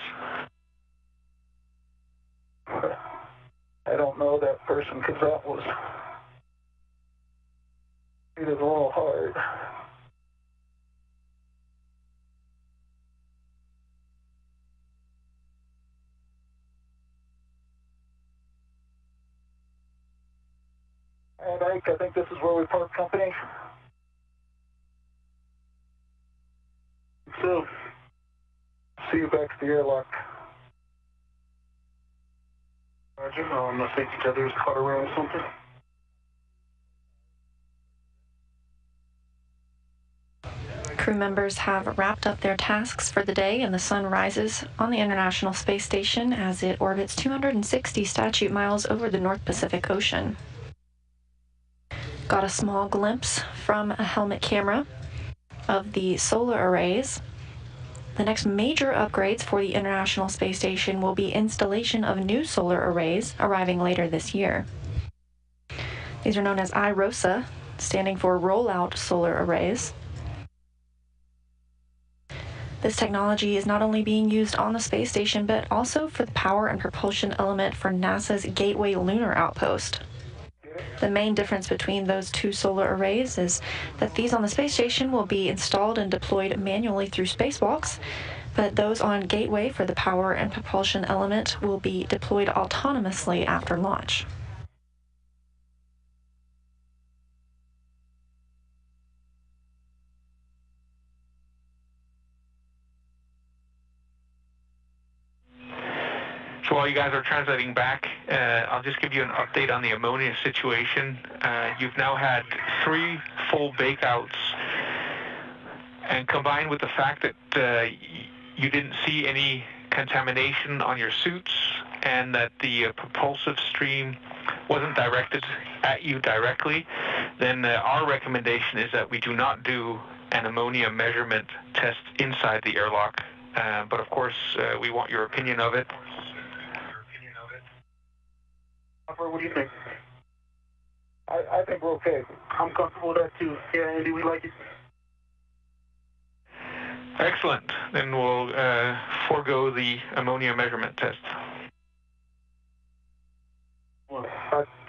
I don't know that person because that was... It was a little hard. All right, Ike, I think this is where we park company. So, see you back at the airlock. Roger, unless they each other's car around or something. Crew members have wrapped up their tasks for the day, and the sun rises on the International Space Station as it orbits 260 statute miles over the North Pacific Ocean. Got a small glimpse from a helmet camera of the solar arrays. The next major upgrades for the International Space Station will be installation of new solar arrays arriving later this year. These are known as IROSA, standing for Rollout Solar Arrays. This technology is not only being used on the space station, but also for the power and propulsion element for NASA's Gateway Lunar Outpost. The main difference between those two solar arrays is that these on the space station will be installed and deployed manually through spacewalks, but those on Gateway for the power and propulsion element will be deployed autonomously after launch. So while you guys are translating back, I'll just give you an update on the ammonia situation. You've now had 3 full bakeouts, and combined with the fact that you didn't see any contamination on your suits, and that the propulsive stream wasn't directed at you directly, then our recommendation is that we do not do an ammonia measurement test inside the airlock. But of course, we want your opinion of it. What do you think? I think we're okay. I'm comfortable with that too. Yeah, Andy, we like it. Excellent. Then we'll forego the ammonia measurement test. 1,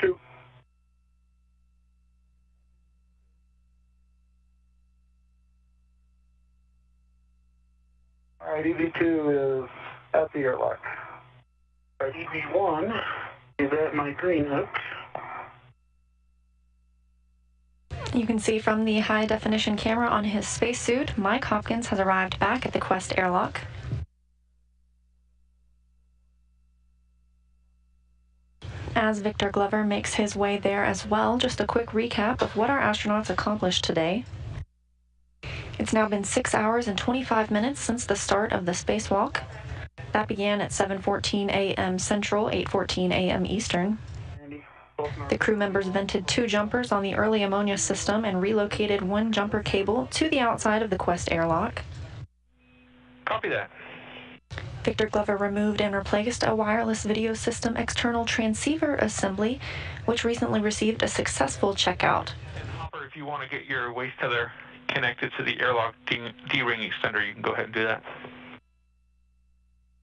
2. All right, EV2 is at the airlock. All right, EV1 is at my green hook. You can see from the high-definition camera on his spacesuit, Mike Hopkins has arrived back at the Quest airlock. As Victor Glover makes his way there as well, just a quick recap of what our astronauts accomplished today. It's now been 6 hours and 25 minutes since the start of the spacewalk. That began at 7:14 a.m. Central, 8:14 a.m. Eastern. The crew members vented 2 jumpers on the early ammonia system and relocated 1 jumper cable to the outside of the Quest airlock. Copy that. Victor Glover removed and replaced a wireless video system external transceiver assembly, which recently received a successful checkout. And Hopper, if you want to get your waste tether connected to the airlock D-ring extender, you can go ahead and do that.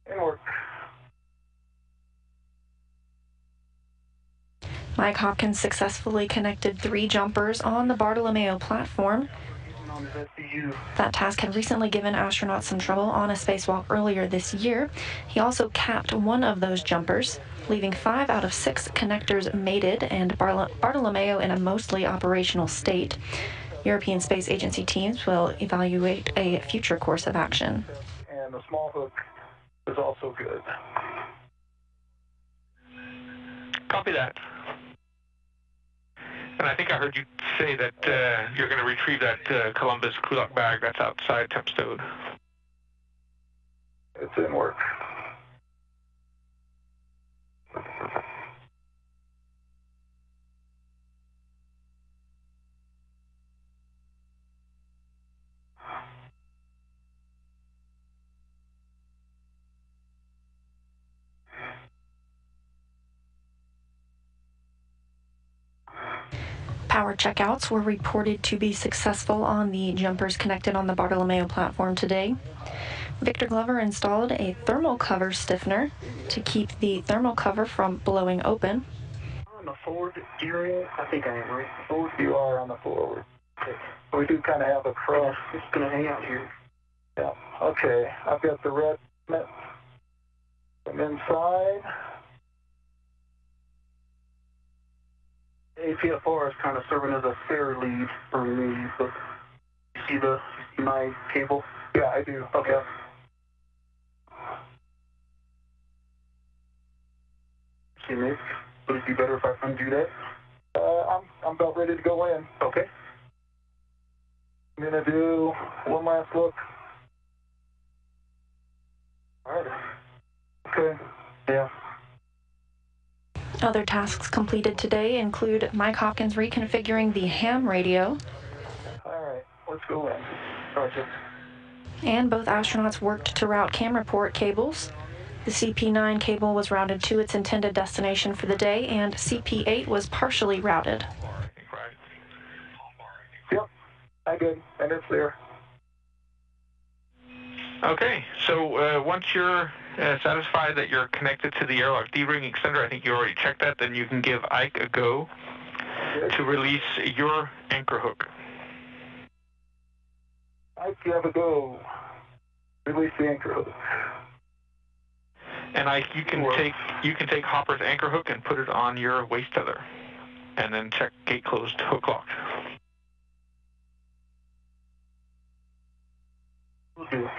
It'll work. Mike Hopkins successfully connected 3 jumpers on the Bartolomeo platform. That task had recently given astronauts some trouble on a spacewalk earlier this year. He also capped 1 of those jumpers, leaving 5 out of 6 connectors mated and Bartolomeo in a mostly operational state. European Space Agency teams will evaluate a future course of action. And the small hook is also good. Copy that. And I think I heard you say that you're going to retrieve that Columbus Kulak bag that's outside temp stowed. It's in work. Power checkouts were reported to be successful on the jumpers connected on the Bartolomeo platform today. Victor Glover installed a thermal cover stiffener to keep the thermal cover from blowing open. On the forward steering, I think I am right. Forward, you are on the forward. Okay. We do kind of have a cross. It's going to hang out here. Yeah. Okay. I've got the red from inside. APFR is kind of serving as a fair lead for me, but you see my cable? Yeah, I do. Okay. See me? Would it be better if I undo that? I'm about ready to go in. Okay. I'm gonna do one last look. All right. Okay. Yeah. Other tasks completed today include Mike Hopkins reconfiguring the ham radio. All right, let's go in. Roger. And both astronauts worked to route camera port cables. The CP9 cable was routed to its intended destination for the day, and CP8 was partially routed. Yep, I did, and it's there. Okay, so once you're satisfied that you're connected to the airlock D-ring extender, I think you already checked that, then you can give Ike a go to release your anchor hook. Ike, you have a go. Release the anchor hook. And Ike, you can take Hopper's anchor hook and put it on your waist tether, and then check gate closed, hook locked. Will do.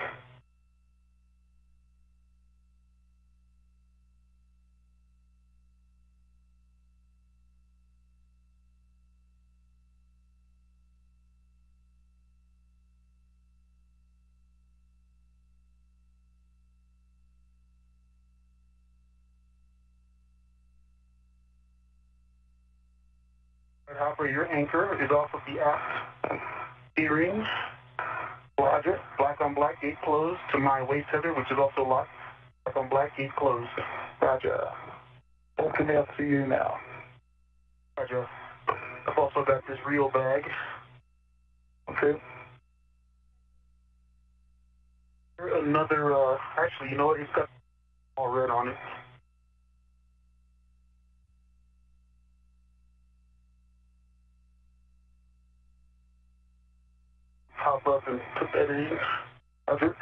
Right, Hopper, your anchor is off of the aft steering. Roger. Black on black, gate closed to my waist tether, which is also locked. Black on black, gate closed. Roger. Open the FCU now. Roger. I've also got this reel bag. Okay. Another, actually, you know what? It's got all red on it. Hop up and put that in. Roger.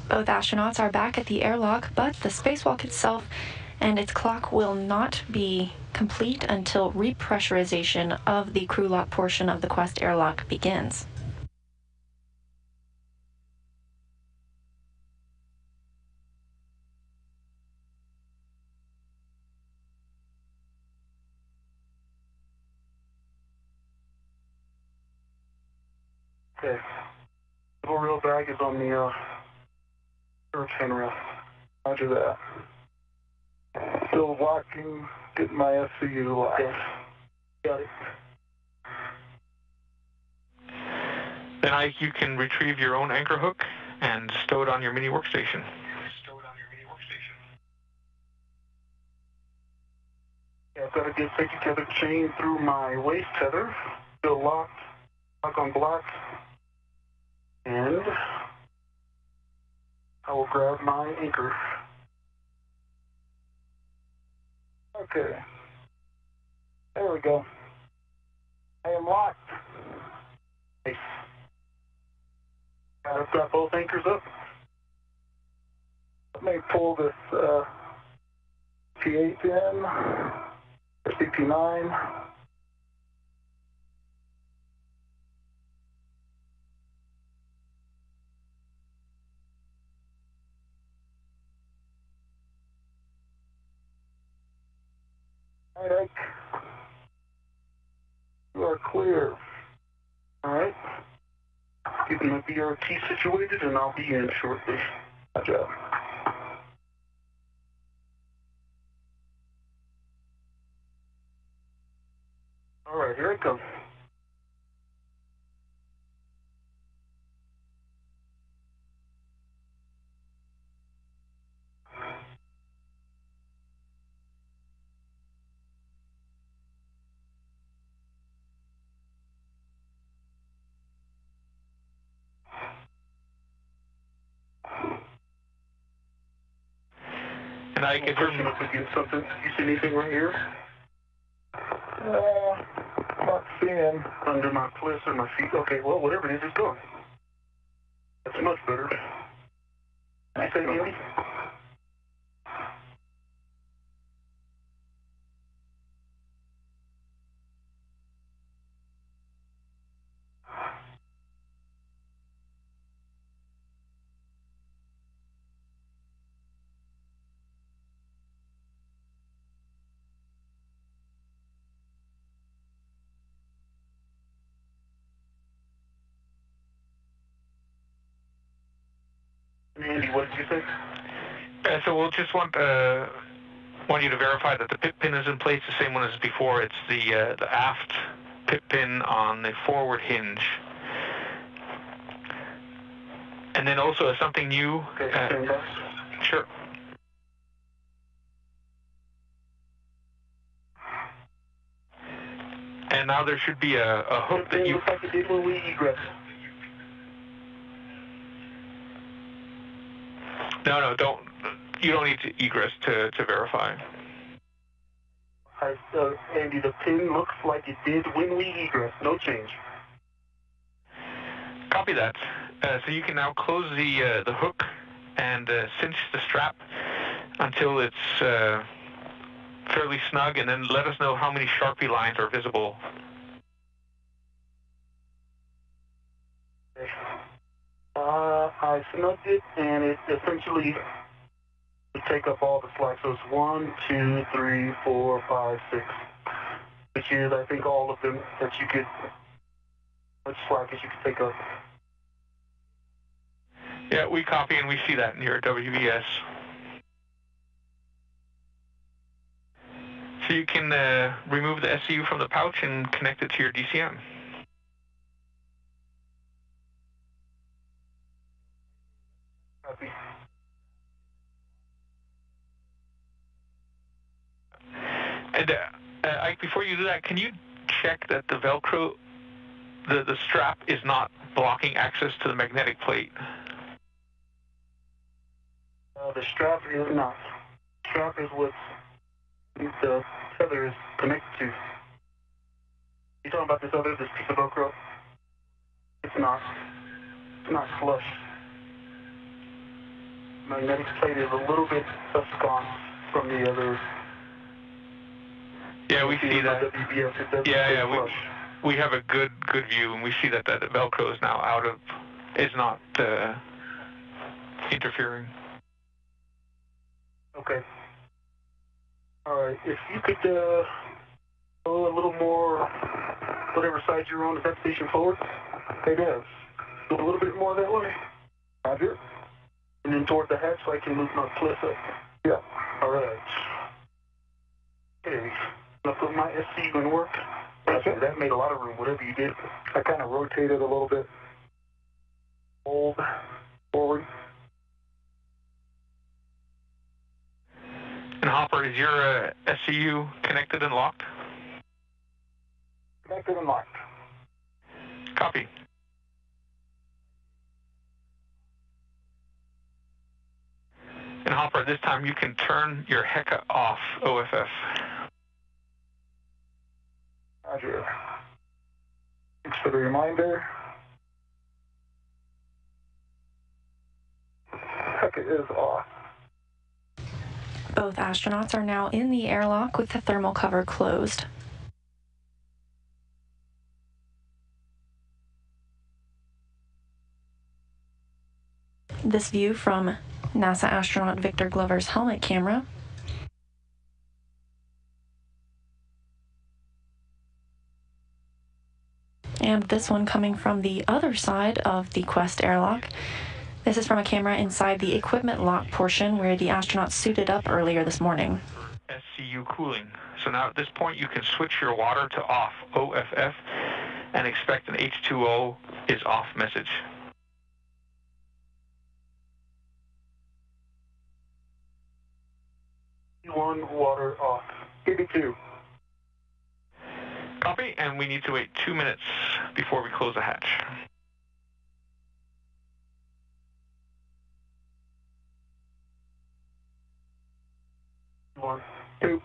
Both astronauts are back at the airlock, but the spacewalk itself and its clock will not be complete until repressurization of the crew lock portion of the Quest airlock begins. Okay. The reel bag is on the hurricane rail. Roger that. Still walking, getting my FCU locked. Okay. Got it. Then you can retrieve your own anchor hook and stow it on your mini workstation. Yeah, I've got to get safety tether chain through my waist tether. Still locked. Lock on block. And I will grab my anchor. Okay. There we go. I am locked. Nice. I've got both anchors up. Let me pull this P8 pin, or CP9. All right, Ike. You are clear. All right. Getting my BRT situated, and I'll be in shortly. Good job. All right, here I come. And I can pushing up against something. You see anything right here? Not seeing. Under my cliffs or my feet. Okay, well, whatever it is, it's gone. That's much better. Can I say Andy? Andy, what did you say? So we'll just want you to verify that the pit pin is in place, the same one as before. It's the aft pit pin on the forward hinge. And then also something new. Okay, sure. And now there should be a hook that you... Looks like it did when we egress. No, don't. You don't need to egress to verify. Andy, the pin looks like it did when we egress. No change. Copy that. So you can now close the hook and cinch the strap until it's fairly snug, and then let us know how many Sharpie lines are visible. I snugged it, and it essentially would take up all the slack. So it's 1, 2, 3, 4, 5, 6, which is, I think, all of them that you could, much slack as you could take up. Yeah, we copy and we see that in your WBS. So you can remove the SCU from the pouch and connect it to your DCM. Copy. And Ike, before you do that, can you check that the Velcro, the strap is not blocking access to the magnetic plate? The strap is not. The strap is what the tether is connected to. You talking about this piece of Velcro? It's not. It's not flush. Magnetic plate is a little bit gone from the other. Yeah, we see that. WBS, it doesn't Yeah, flush. we have a good view, and we see that the Velcro is now is not interfering. Okay. All right. If you could go a little more, whatever side you're on, is that station forward? It is. Go a little bit more that way. Roger. And then toward the hatch so I can move my cliff up. Yeah. All right. Okay. I'll put my SCU in work. Okay. That made a lot of room, whatever you did. I kind of rotated a little bit. Hold forward. And Hopper, is your SCU connected and locked? Connected and locked. Copy. And Hopper, this time you can turn your HECA off OFF. Roger. Thanks for the reminder. HECA is off. Both astronauts are now in the airlock with the thermal cover closed. This view from NASA astronaut Victor Glover's helmet camera. And this one coming from the other side of the Quest airlock. This is from a camera inside the equipment lock portion where the astronauts suited up earlier this morning. SCU cooling. So now at this point you can switch your water to off OFF and expect an H2O is off message. One water off. 82. Copy, and we need to wait 2 minutes before we close the hatch. One, two.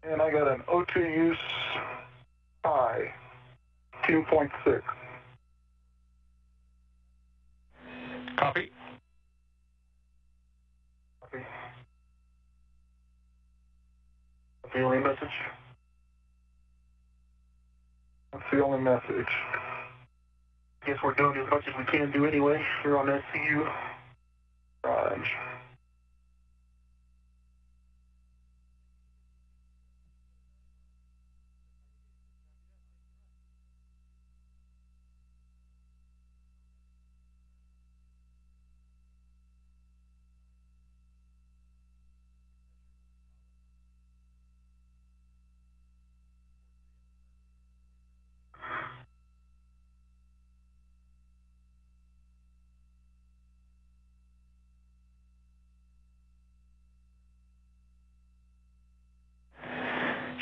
And I got an O2 use high, 2.6. Copy. Copy. The only message? That's the only message. Guess we're doing as much as we can do anyway. We're on SCU. Raj.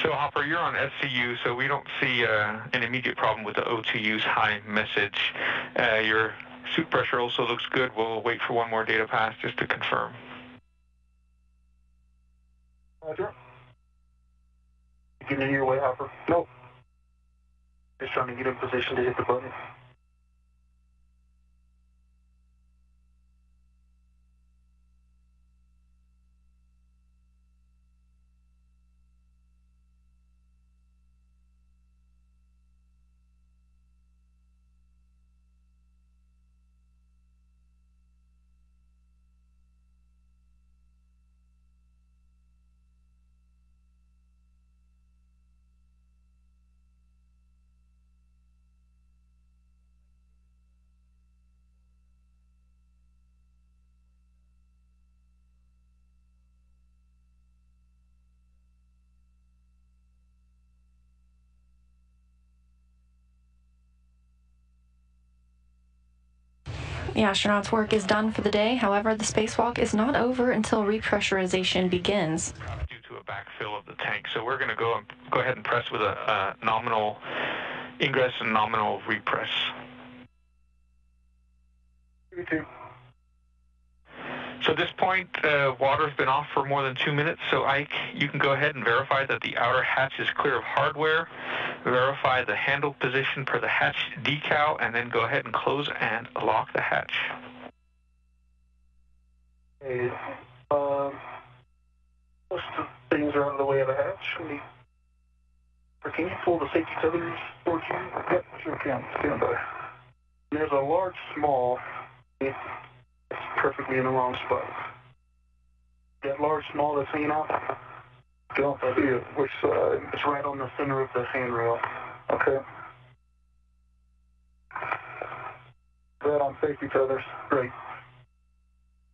So Hopper, you're on SCU, so we don't see an immediate problem with the O2 use high message. Your suit pressure also looks good. We'll wait for one more data pass just to confirm. Roger. Getting in your way, Hopper? Nope. Just trying to get in position to hit the button. The astronauts' work is done for the day. However, the spacewalk is not over until repressurization begins. Due to a backfill of the tank, so we're going to go ahead and press with a nominal ingress and nominal repress. Me too. So at this point, water's been off for more than 2 minutes, so Ike, you can go ahead and verify that the outer hatch is clear of hardware, verify the handle position per the hatch decal, and then go ahead and close and lock the hatch. Okay, most of the things are out of the way of the hatch. Can you pull the safety tethers towards you? Yep, sure can. Stand by. There's a large, small. It's perfectly in the wrong spot. That large, small that's hanging out? Don't see it. Which side? It's right on the center of the handrail. Okay. That on safety tethers. Great.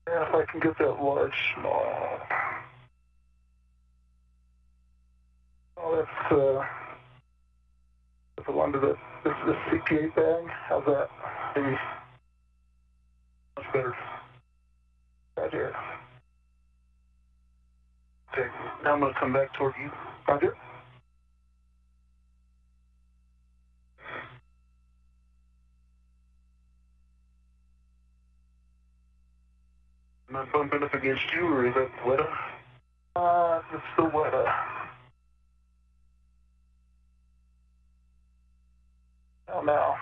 Yeah, if I can get that large, small. Oh, that's under the CP8 bag. How's that? Maybe much better. Right here. Okay, now I'm going to come back toward you. Roger. Am I bumping up against you, or is that Weta? It's the Weta. Oh, no.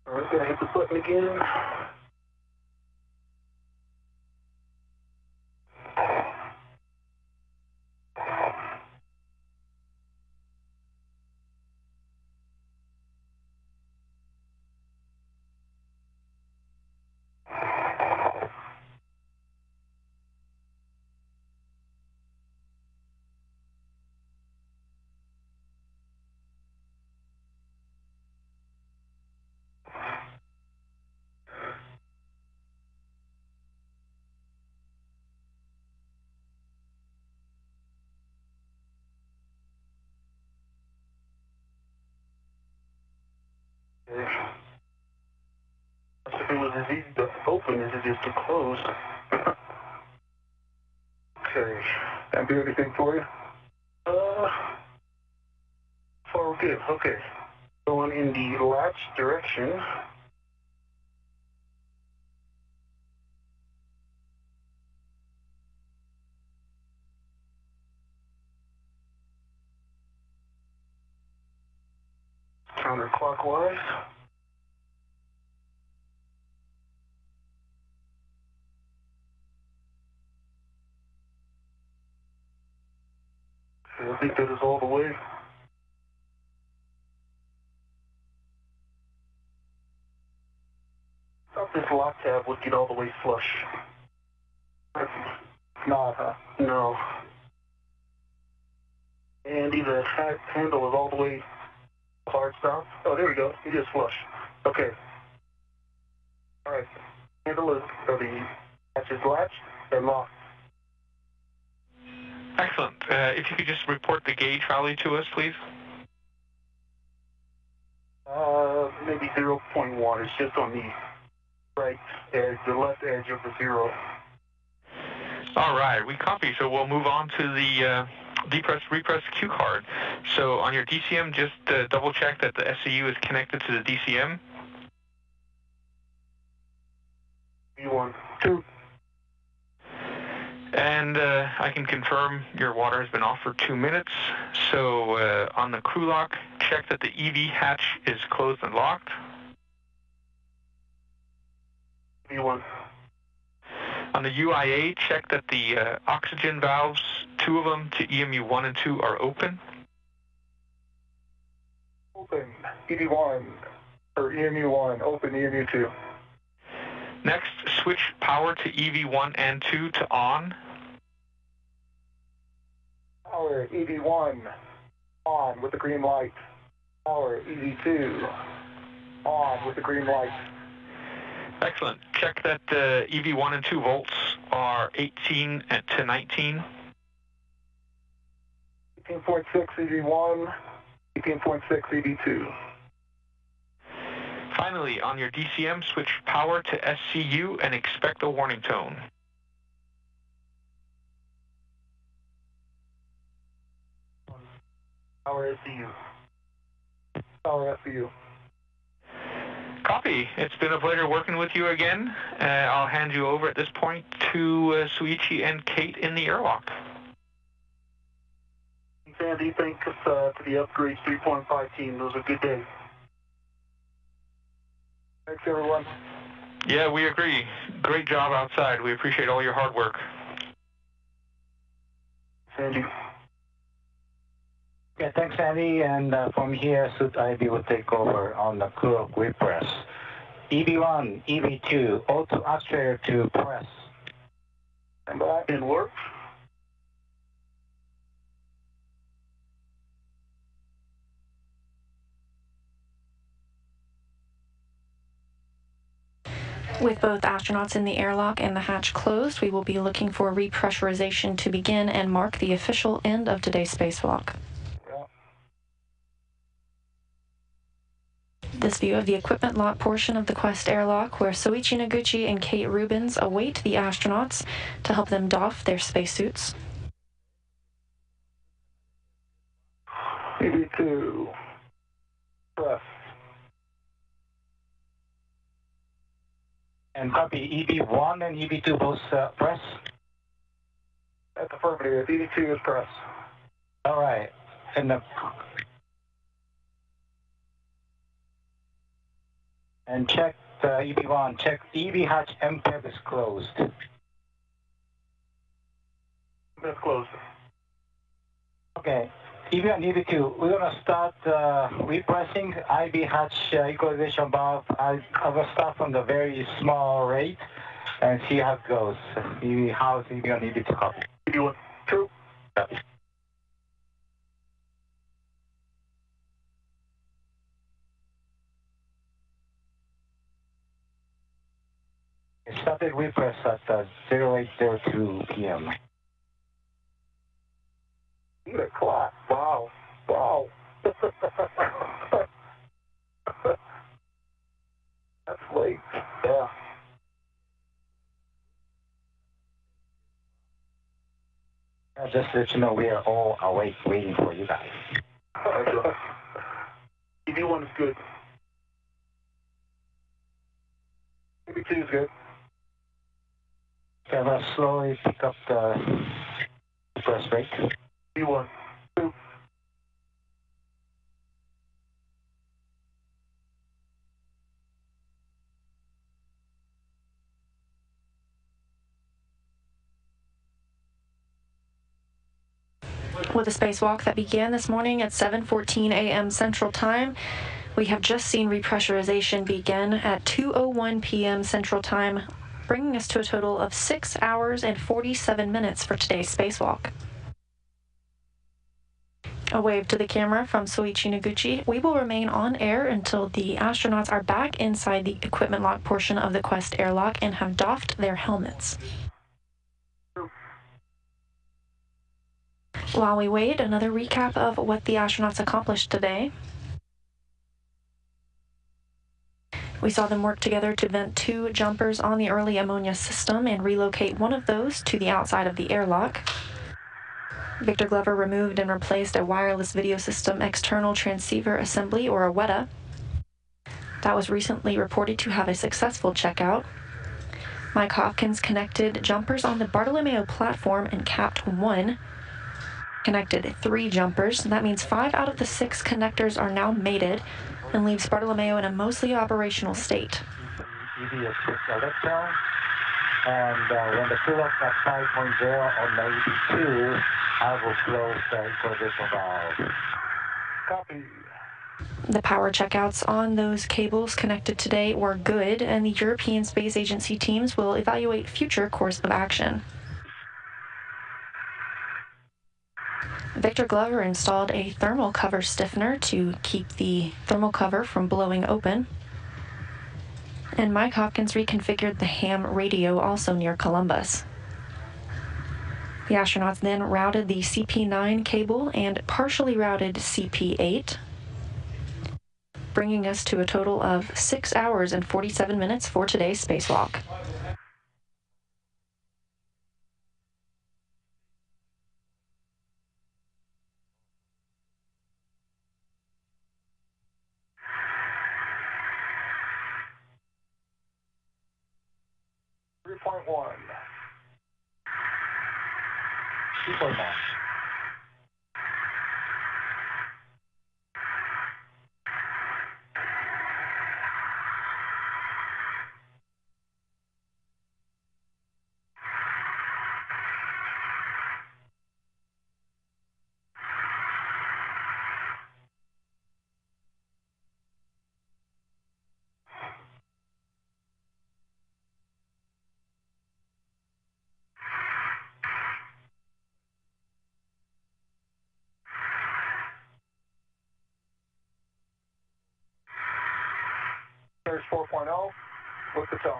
All right, gonna hit the button again. If it was as easy to open as it is to close. Okay. Can I do anything for you? Far we're good. Okay. Going in the latch direction. Counterclockwise. I think that is all the way. Thought this lock tab would get all the way flush. It's not, huh? No. Andy, the handle is all the way hard stop. Oh, there we go. It is flush. Okay. All right. Handle is, or the hatch is latched and locked. Excellent. If you could just report the gauge value to us, please. Maybe 0.1. It's just on the right edge, the left edge of the 0. All right, we copy. So we'll move on to the repress cue card. So on your DCM, just double check that the SCU is connected to the DCM. V1, 2. And I can confirm your water has been off for 2 minutes. So on the crew lock, check that the EV hatch is closed and locked. V1. On the UIA, check that the oxygen valves, 2 of them to EMU 1 and 2, are open. Open, ED1, or EMU 1, open EMU 2. Next, switch power to EV1 and 2 to on. Power, EV1, On with the green light. Power EV2. On with the green light. Excellent. Check that EV1 and 2 volts are 18 to 19. 18.6 EV1, 18.6 EV2. Finally, on your DCM, switch power to SCU and expect a warning tone. Power SCU. Power SCU. Copy. It's been a pleasure working with you again. I'll hand you over at this point to Soichi and Kate in the airlock. Sandy, thanks to the Upgrade 3.5 team. It was a good day. Thanks, everyone. Yeah, we agree. Great job outside. We appreciate all your hard work. Sandy. Yeah, thanks, Andy. And from here, Suit IB will take over on the crew repress. EV1, EV2, auto actuator to press. And that can work. With both astronauts in the airlock and the hatch closed, we will be looking for repressurization to begin and mark the official end of today's spacewalk. This view of the equipment lock portion of the Quest airlock, where Soichi Noguchi and Kate Rubens await the astronauts to help them doff their spacesuits. EV2. Press. And copy EV1 and EV2 both press? That's affirmative. EV2 is press. All right. And check EV1. Check EV hatch MPEG is closed. That's closed. Okay. EV1 and EV2, we're going to start repressing IB hatch equalization valve. I will start from the very small rate and see how it goes. How's EV1 and EV2 copy? EV1. True. Copy. It started repress at 0802 p.m. Eat a clock. Wow. Wow. That's late. Yeah. Just to let you know, we are all awake waiting for you guys. EV1 is good. EV2 is good. Okay, I'm going to slowly pick up the press rate. EV1. True. With a spacewalk that began this morning at 7:14 a.m. Central Time, we have just seen repressurization begin at 2:01 p.m. Central Time, bringing us to a total of 6 hours and 47 minutes for today's spacewalk. A wave to the camera from Soichi Noguchi. We will remain on air until the astronauts are back inside the equipment lock portion of the Quest airlock and have doffed their helmets. While we wait, another recap of what the astronauts accomplished today. We saw them work together to vent 2 jumpers on the early ammonia system and relocate one of those to the outside of the airlock. Victor Glover removed and replaced a wireless video system external transceiver assembly, or a WETA. That was recently reported to have a successful checkout. Mike Hopkins connected jumpers on the Bartolomeo platform and capped 1. Connected 3 jumpers. That means 5 out of the 6 connectors are now mated and leaves Bartolomeo in a mostly operational state. EV is quick electron, and when the fill-up at 5.0 on the EV2, I will close the equalization valve. Copy. The power checkouts on those cables connected today were good, and the European Space Agency teams will evaluate future course of action. Victor Glover installed a thermal cover stiffener to keep the thermal cover from blowing open. And Mike Hopkins reconfigured the ham radio also near Columbus. The astronauts then routed the CP9 cable and partially routed CP8, bringing us to a total of 6 hours and 47 minutes for today's spacewalk. .1. 2.1. There's 4.0 with the tone.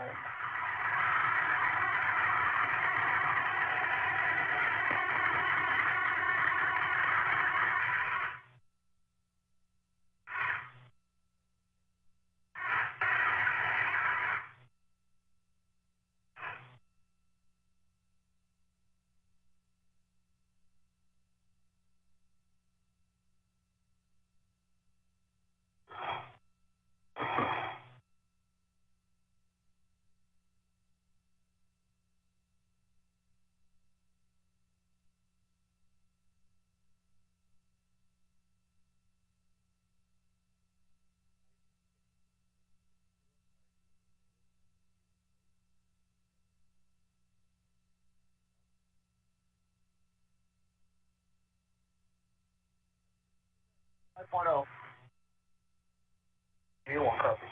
You1 copy.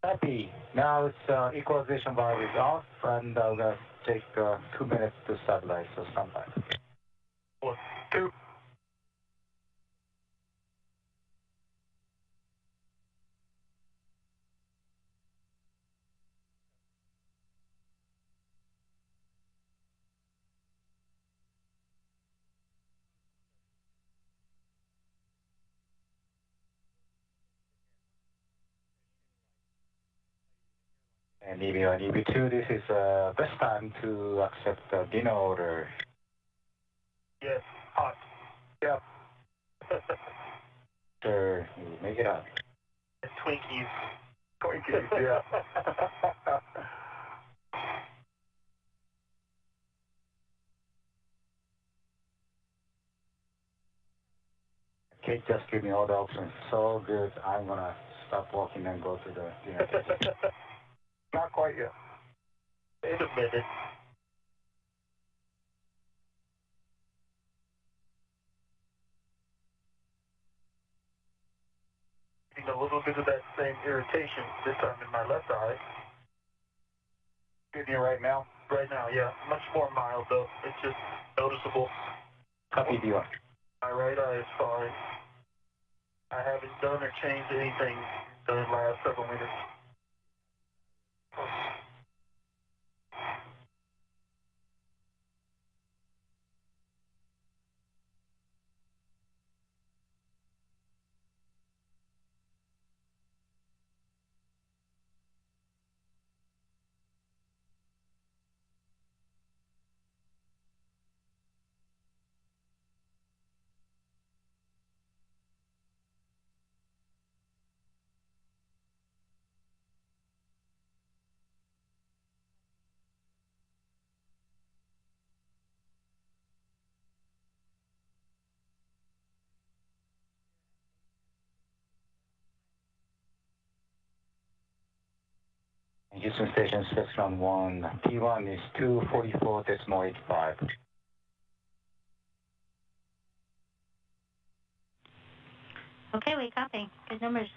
Copy. Now it's equalization valve is off, and we're going to take 2 minutes to stabilize, so stand by. 1, 2. And EV1, EV2, this is best time to accept the dinner order. Yes, hot. Yep. Sure, you make it up. Twinkies. Twinkies, yeah. Kate just gave me all the options. So good. I'm going to stop walking and go to the dinner table. Not quite yet. Wait a minute. Getting a little bit of that same irritation, this time in my left eye. Getting you right now? Right now, yeah. Much more mild, though. It's just noticeable. Copy D1. My right eye is fine. I haven't done or changed anything in the last several minutes. Houston Station, Spectrum 1. T1 is 244.85. Okay, we copy. Good numbers.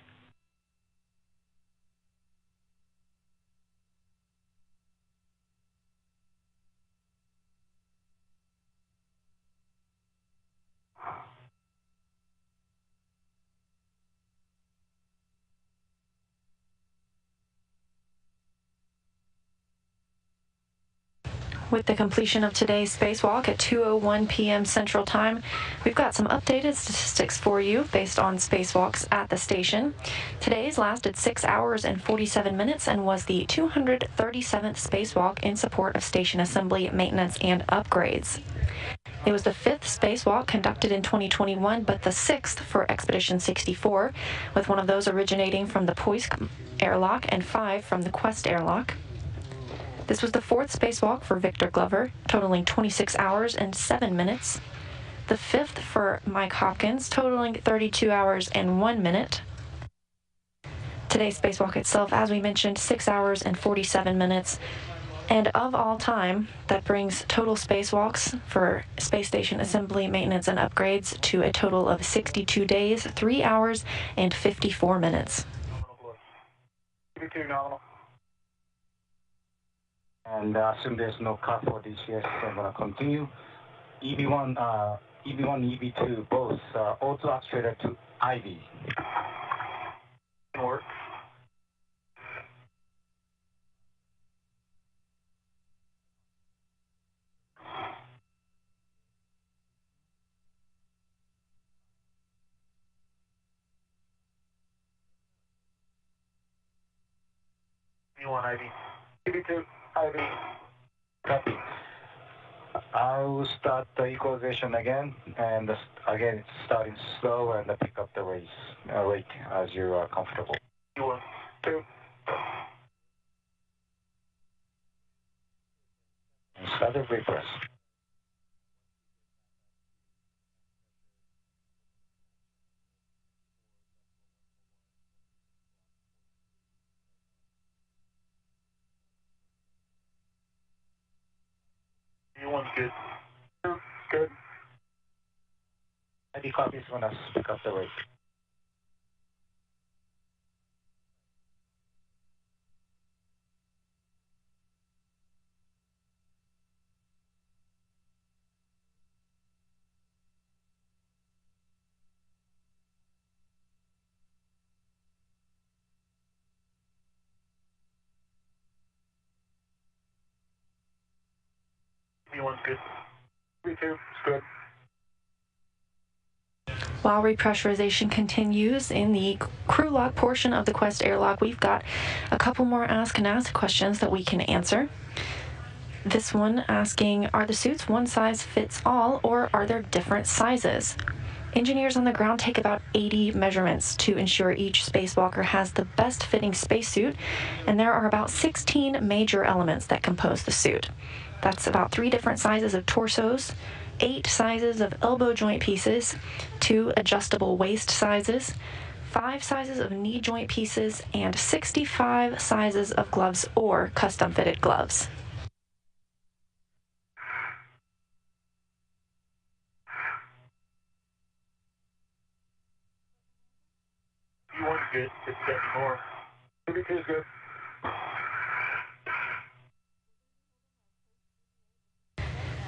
With the completion of today's spacewalk at 2:01 p.m. Central Time, we've got some updated statistics for you based on spacewalks at the station. Today's lasted 6 hours and 47 minutes and was the 237th spacewalk in support of station assembly, maintenance, and upgrades. It was the 5th spacewalk conducted in 2021, but the 6th for Expedition 64, with one of those originating from the Poisk airlock and 5 from the Quest airlock. This was the 4th spacewalk for Victor Glover, totaling 26 hours and 7 minutes. The 5th for Mike Hopkins, totaling 32 hours and 1 minute. Today's spacewalk itself, as we mentioned, 6 hours and 47 minutes. And of all time, that brings total spacewalks for space station assembly, maintenance, and upgrades to a total of 62 days, 3 hours, and 54 minutes. And assume there's no cut for DCS, so I'm going to continue. EB1, EB2, both auto actuator to IV. Work. EB1 IV. EB2, IV. Copy. I'll start the equalization again, and again it's starting slow and pick up the rate as you are comfortable. EB1, 2. And start the repress. EB1's good. 2, good. IV copy is going to pick up the rate. EB1's good. EB2 is good. While repressurization continues in the crew lock portion of the Quest airlock, we've got a couple more ask and ask questions that we can answer. This one asking, are the suits one size fits all, or are there different sizes? Engineers on the ground take about 80 measurements to ensure each spacewalker has the best fitting spacesuit, and there are about 16 major elements that compose the suit. That's about 3 different sizes of torsos, 8 sizes of elbow joint pieces, 2 adjustable waist sizes, 5 sizes of knee joint pieces, and 65 sizes of gloves or custom fitted gloves. EB1's good. It's getting more. EB2 is good.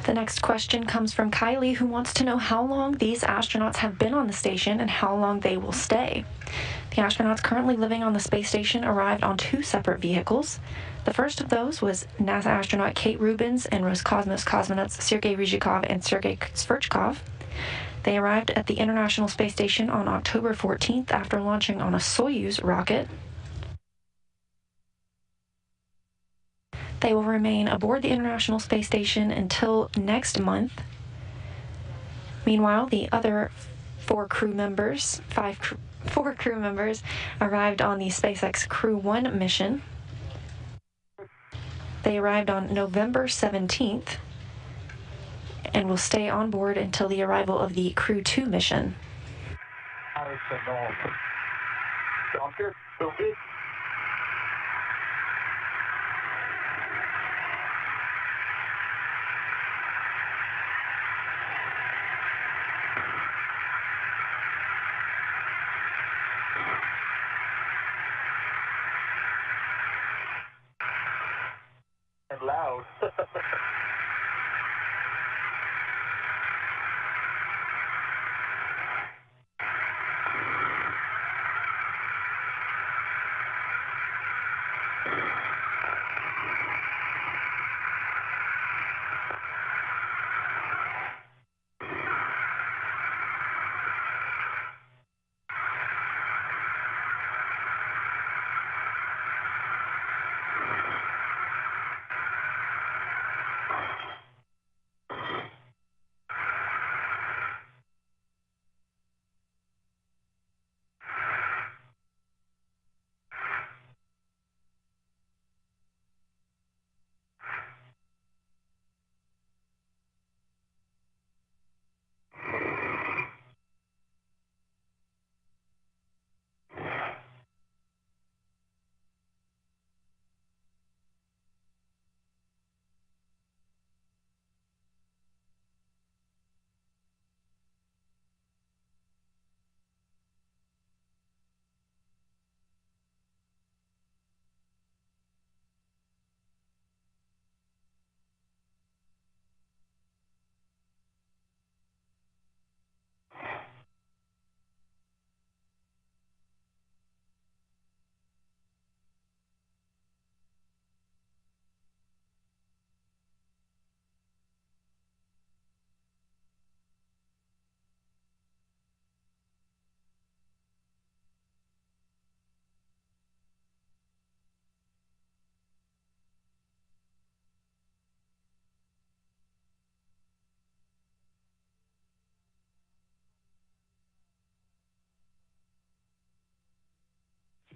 The next question comes from Kylie, who wants to know how long these astronauts have been on the station and how long they will stay. The astronauts currently living on the space station arrived on 2 separate vehicles. The first of those was NASA astronaut Kate Rubins and Roscosmos cosmonauts Sergei Ryzhikov and Sergei Sverchkov. They arrived at the International Space Station on October 14th after launching on a Soyuz rocket. They will remain aboard the International Space Station until next month. Meanwhile, the other 4 crew members arrived on the SpaceX Crew 1 mission. They arrived on November 17th and will stay on board until the arrival of the Crew 2 mission. Sounds good. So good. And loud.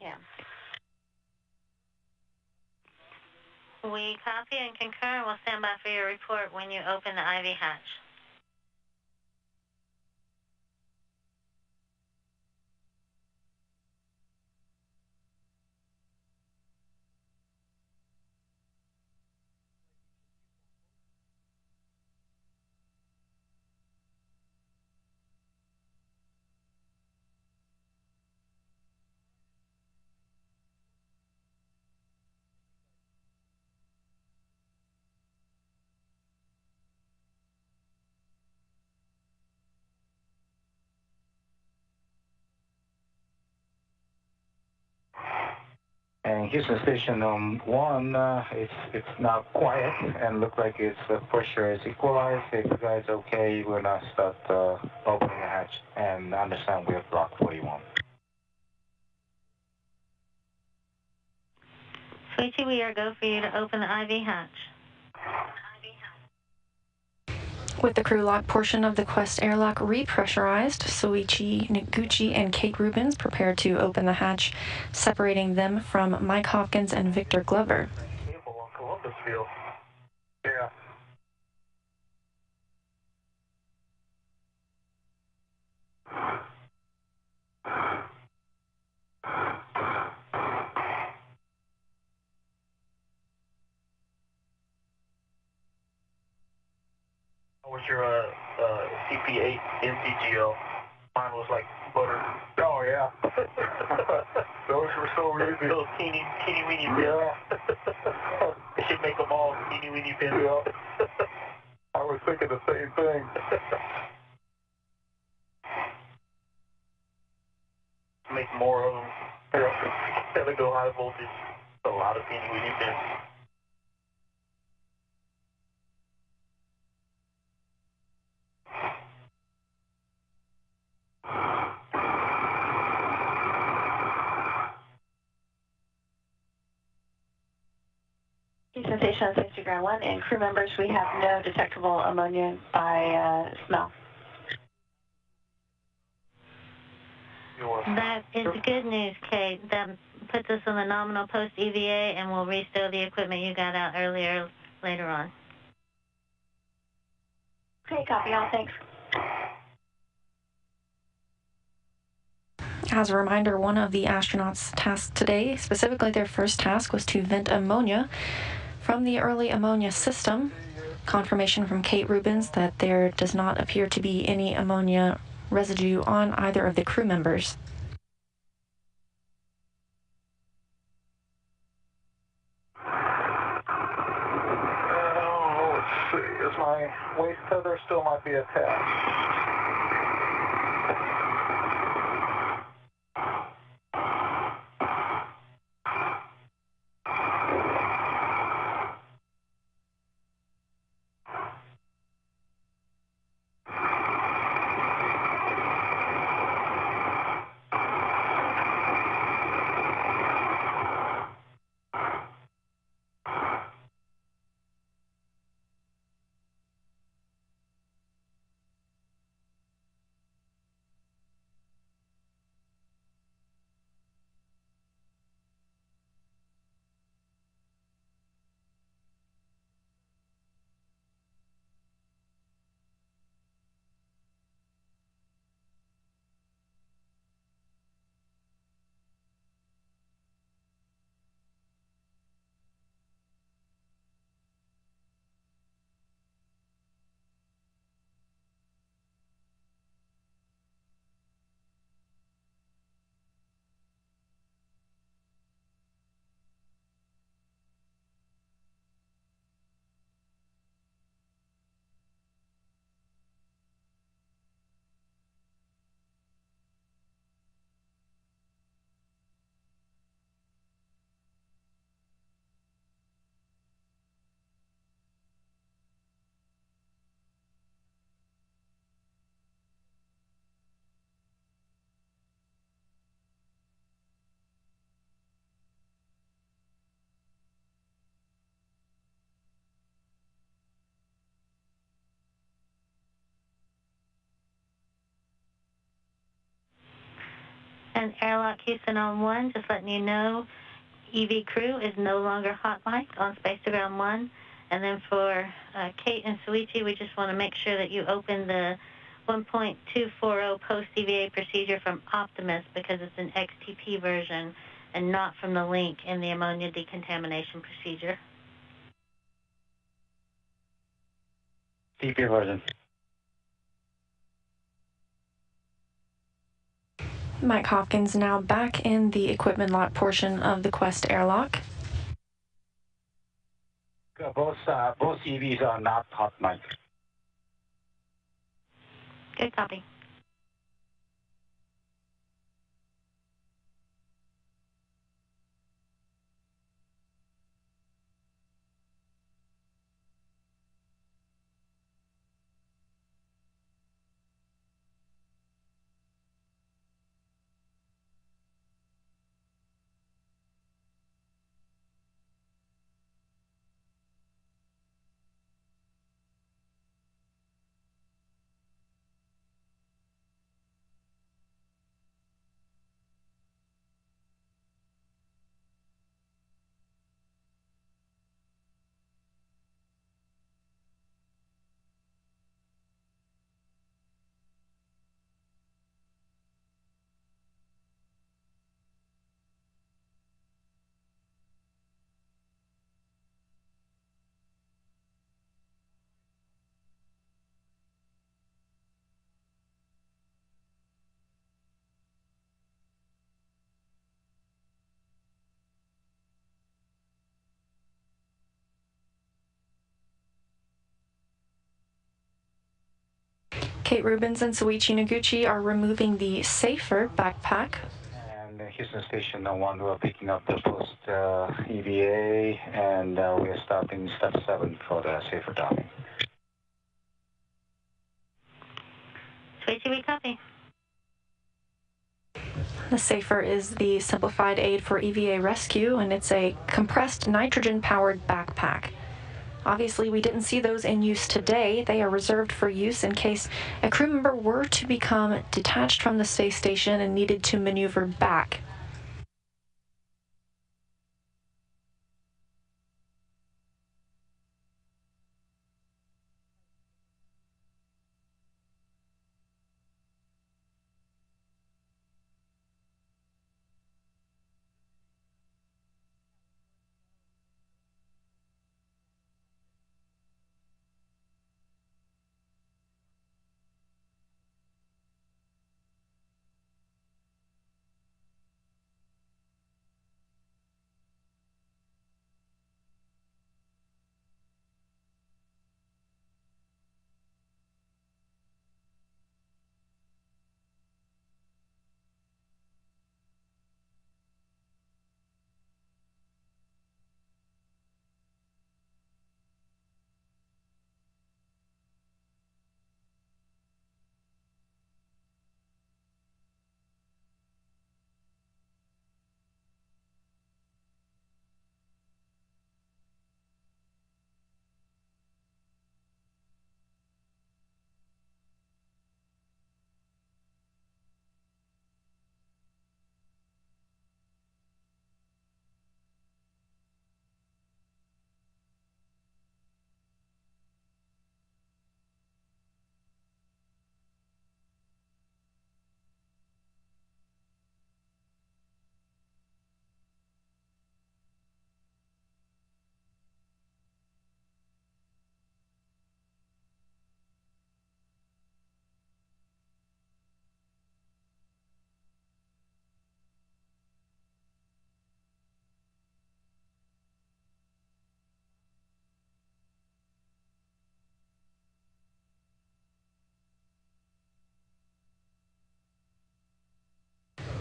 Yeah. We copy and concur, and we'll stand by for your report when you open the IV hatch. And Houston Station 1, it's now quiet and look like its pressure is equalized. If you guys okay, we're gonna start opening the hatch and understand we're block 41. Sweetie, we are go for you to open the IV hatch. With the crew lock portion of the Quest airlock repressurized, Soichi Noguchi and Kate Rubins prepare to open the hatch, separating them from Mike Hopkins and Victor Glover. Yeah. How was your CP8 MCGL? Mine was like butter. Oh, yeah. Those were so easy. Those teeny weeny pins. Yeah. They should make them all teeny weeny pins. Yeah. I was thinking the same thing. Make more of them. Yeah. Instead of go high voltage, a lot of teeny weeny pins. Houston Station on Safety Ground 1, and crew members, we have no detectable ammonia by smell. That is good news, Kate. That puts us on the nominal post-EVA, and we'll restow the equipment you got out earlier later on. Okay, copy all, thanks. As a reminder, one of the astronauts' tasks today, specifically their first task, was to vent ammonia from the early ammonia system. Confirmation from Kate Rubins that there does not appear to be any ammonia residue on either of the crew members. Let's see. Is my waist tether still might be attached? And Airlock Houston on 1, just letting you know, EV crew is no longer hot mic'd on Space to Ground 1. And then for Kate and Suichi, we just want to make sure that you open the 1.240 post-EVA procedure from Optimus because it's an XTP version and not from the link in the ammonia decontamination procedure. TP version. Mike Hopkins now back in the equipment lot portion of the Quest airlock. Both EVs are not hot mic. Good copy. Kate Rubens and Suichi Noguchi are removing the safer backpack. And Houston Station 1, we're picking up the post-EVA, and we're starting step 7 for the safer docking. Suichi, we copy. The safer is the simplified aid for EVA rescue, and it's a compressed nitrogen-powered backpack. Obviously, we didn't see those in use today. They are reserved for use in case a crew member were to become detached from the space station and needed to maneuver back.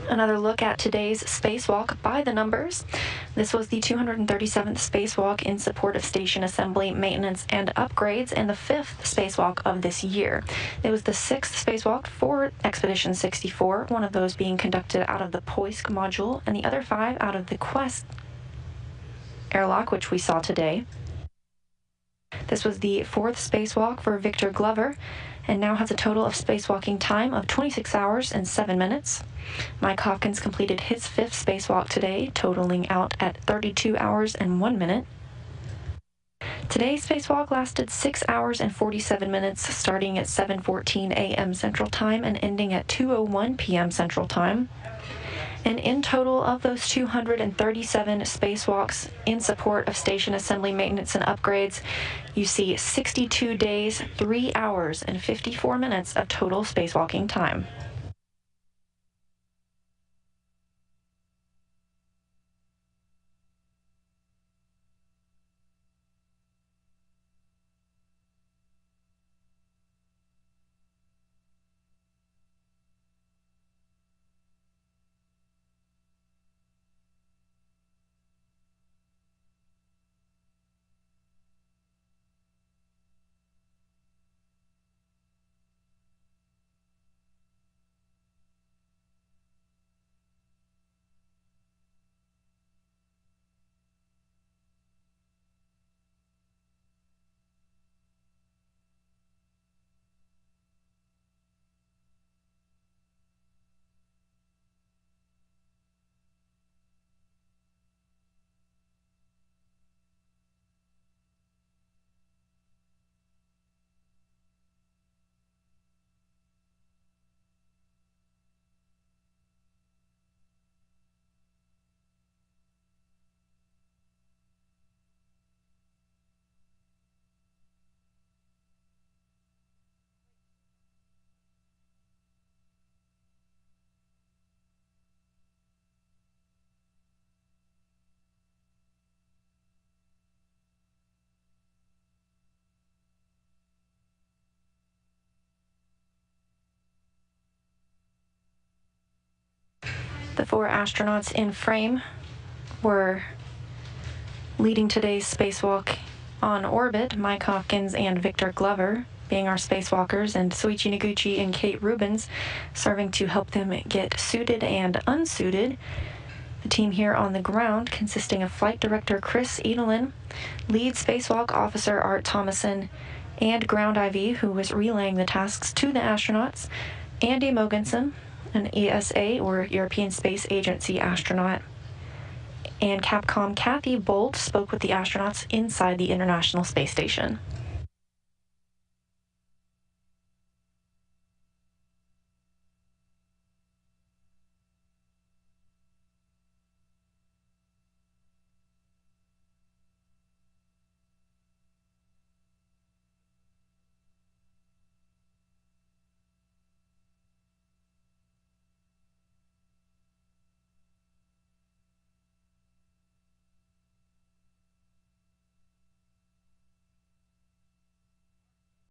Another look at today's spacewalk by the numbers. This was the 237th spacewalk in support of station assembly, maintenance, and upgrades, and the 5th spacewalk of this year. It was the 6th spacewalk for Expedition 64, one of those being conducted out of the Poisk module, and the other 5 out of the Quest airlock, which we saw today. This was the 4th spacewalk for Victor Glover, and now has a total of spacewalking time of 26 hours and 7 minutes. Mike Hopkins completed his 5th spacewalk today, totaling out at 32 hours and 1 minute. Today's spacewalk lasted 6 hours and 47 minutes, starting at 7:14 a.m. Central Time and ending at 2:01 p.m. Central Time. And in total of those 237 spacewalks in support of station assembly maintenance and upgrades, you see 62 days, 3 hours, and 54 minutes of total spacewalking time. The 4 astronauts in frame were leading today's spacewalk on orbit, Mike Hopkins and Victor Glover being our spacewalkers, and Soichi Noguchi and Kate Rubens serving to help them get suited and unsuited. The team here on the ground, consisting of Flight Director Chris Edelin, Lead Spacewalk Officer Art Thomason, and Ground IV, who was relaying the tasks to the astronauts, Andy Mogensen, an ESA, or European Space Agency astronaut, and Capcom Kathy Bolt spoke with the astronauts inside the International Space Station.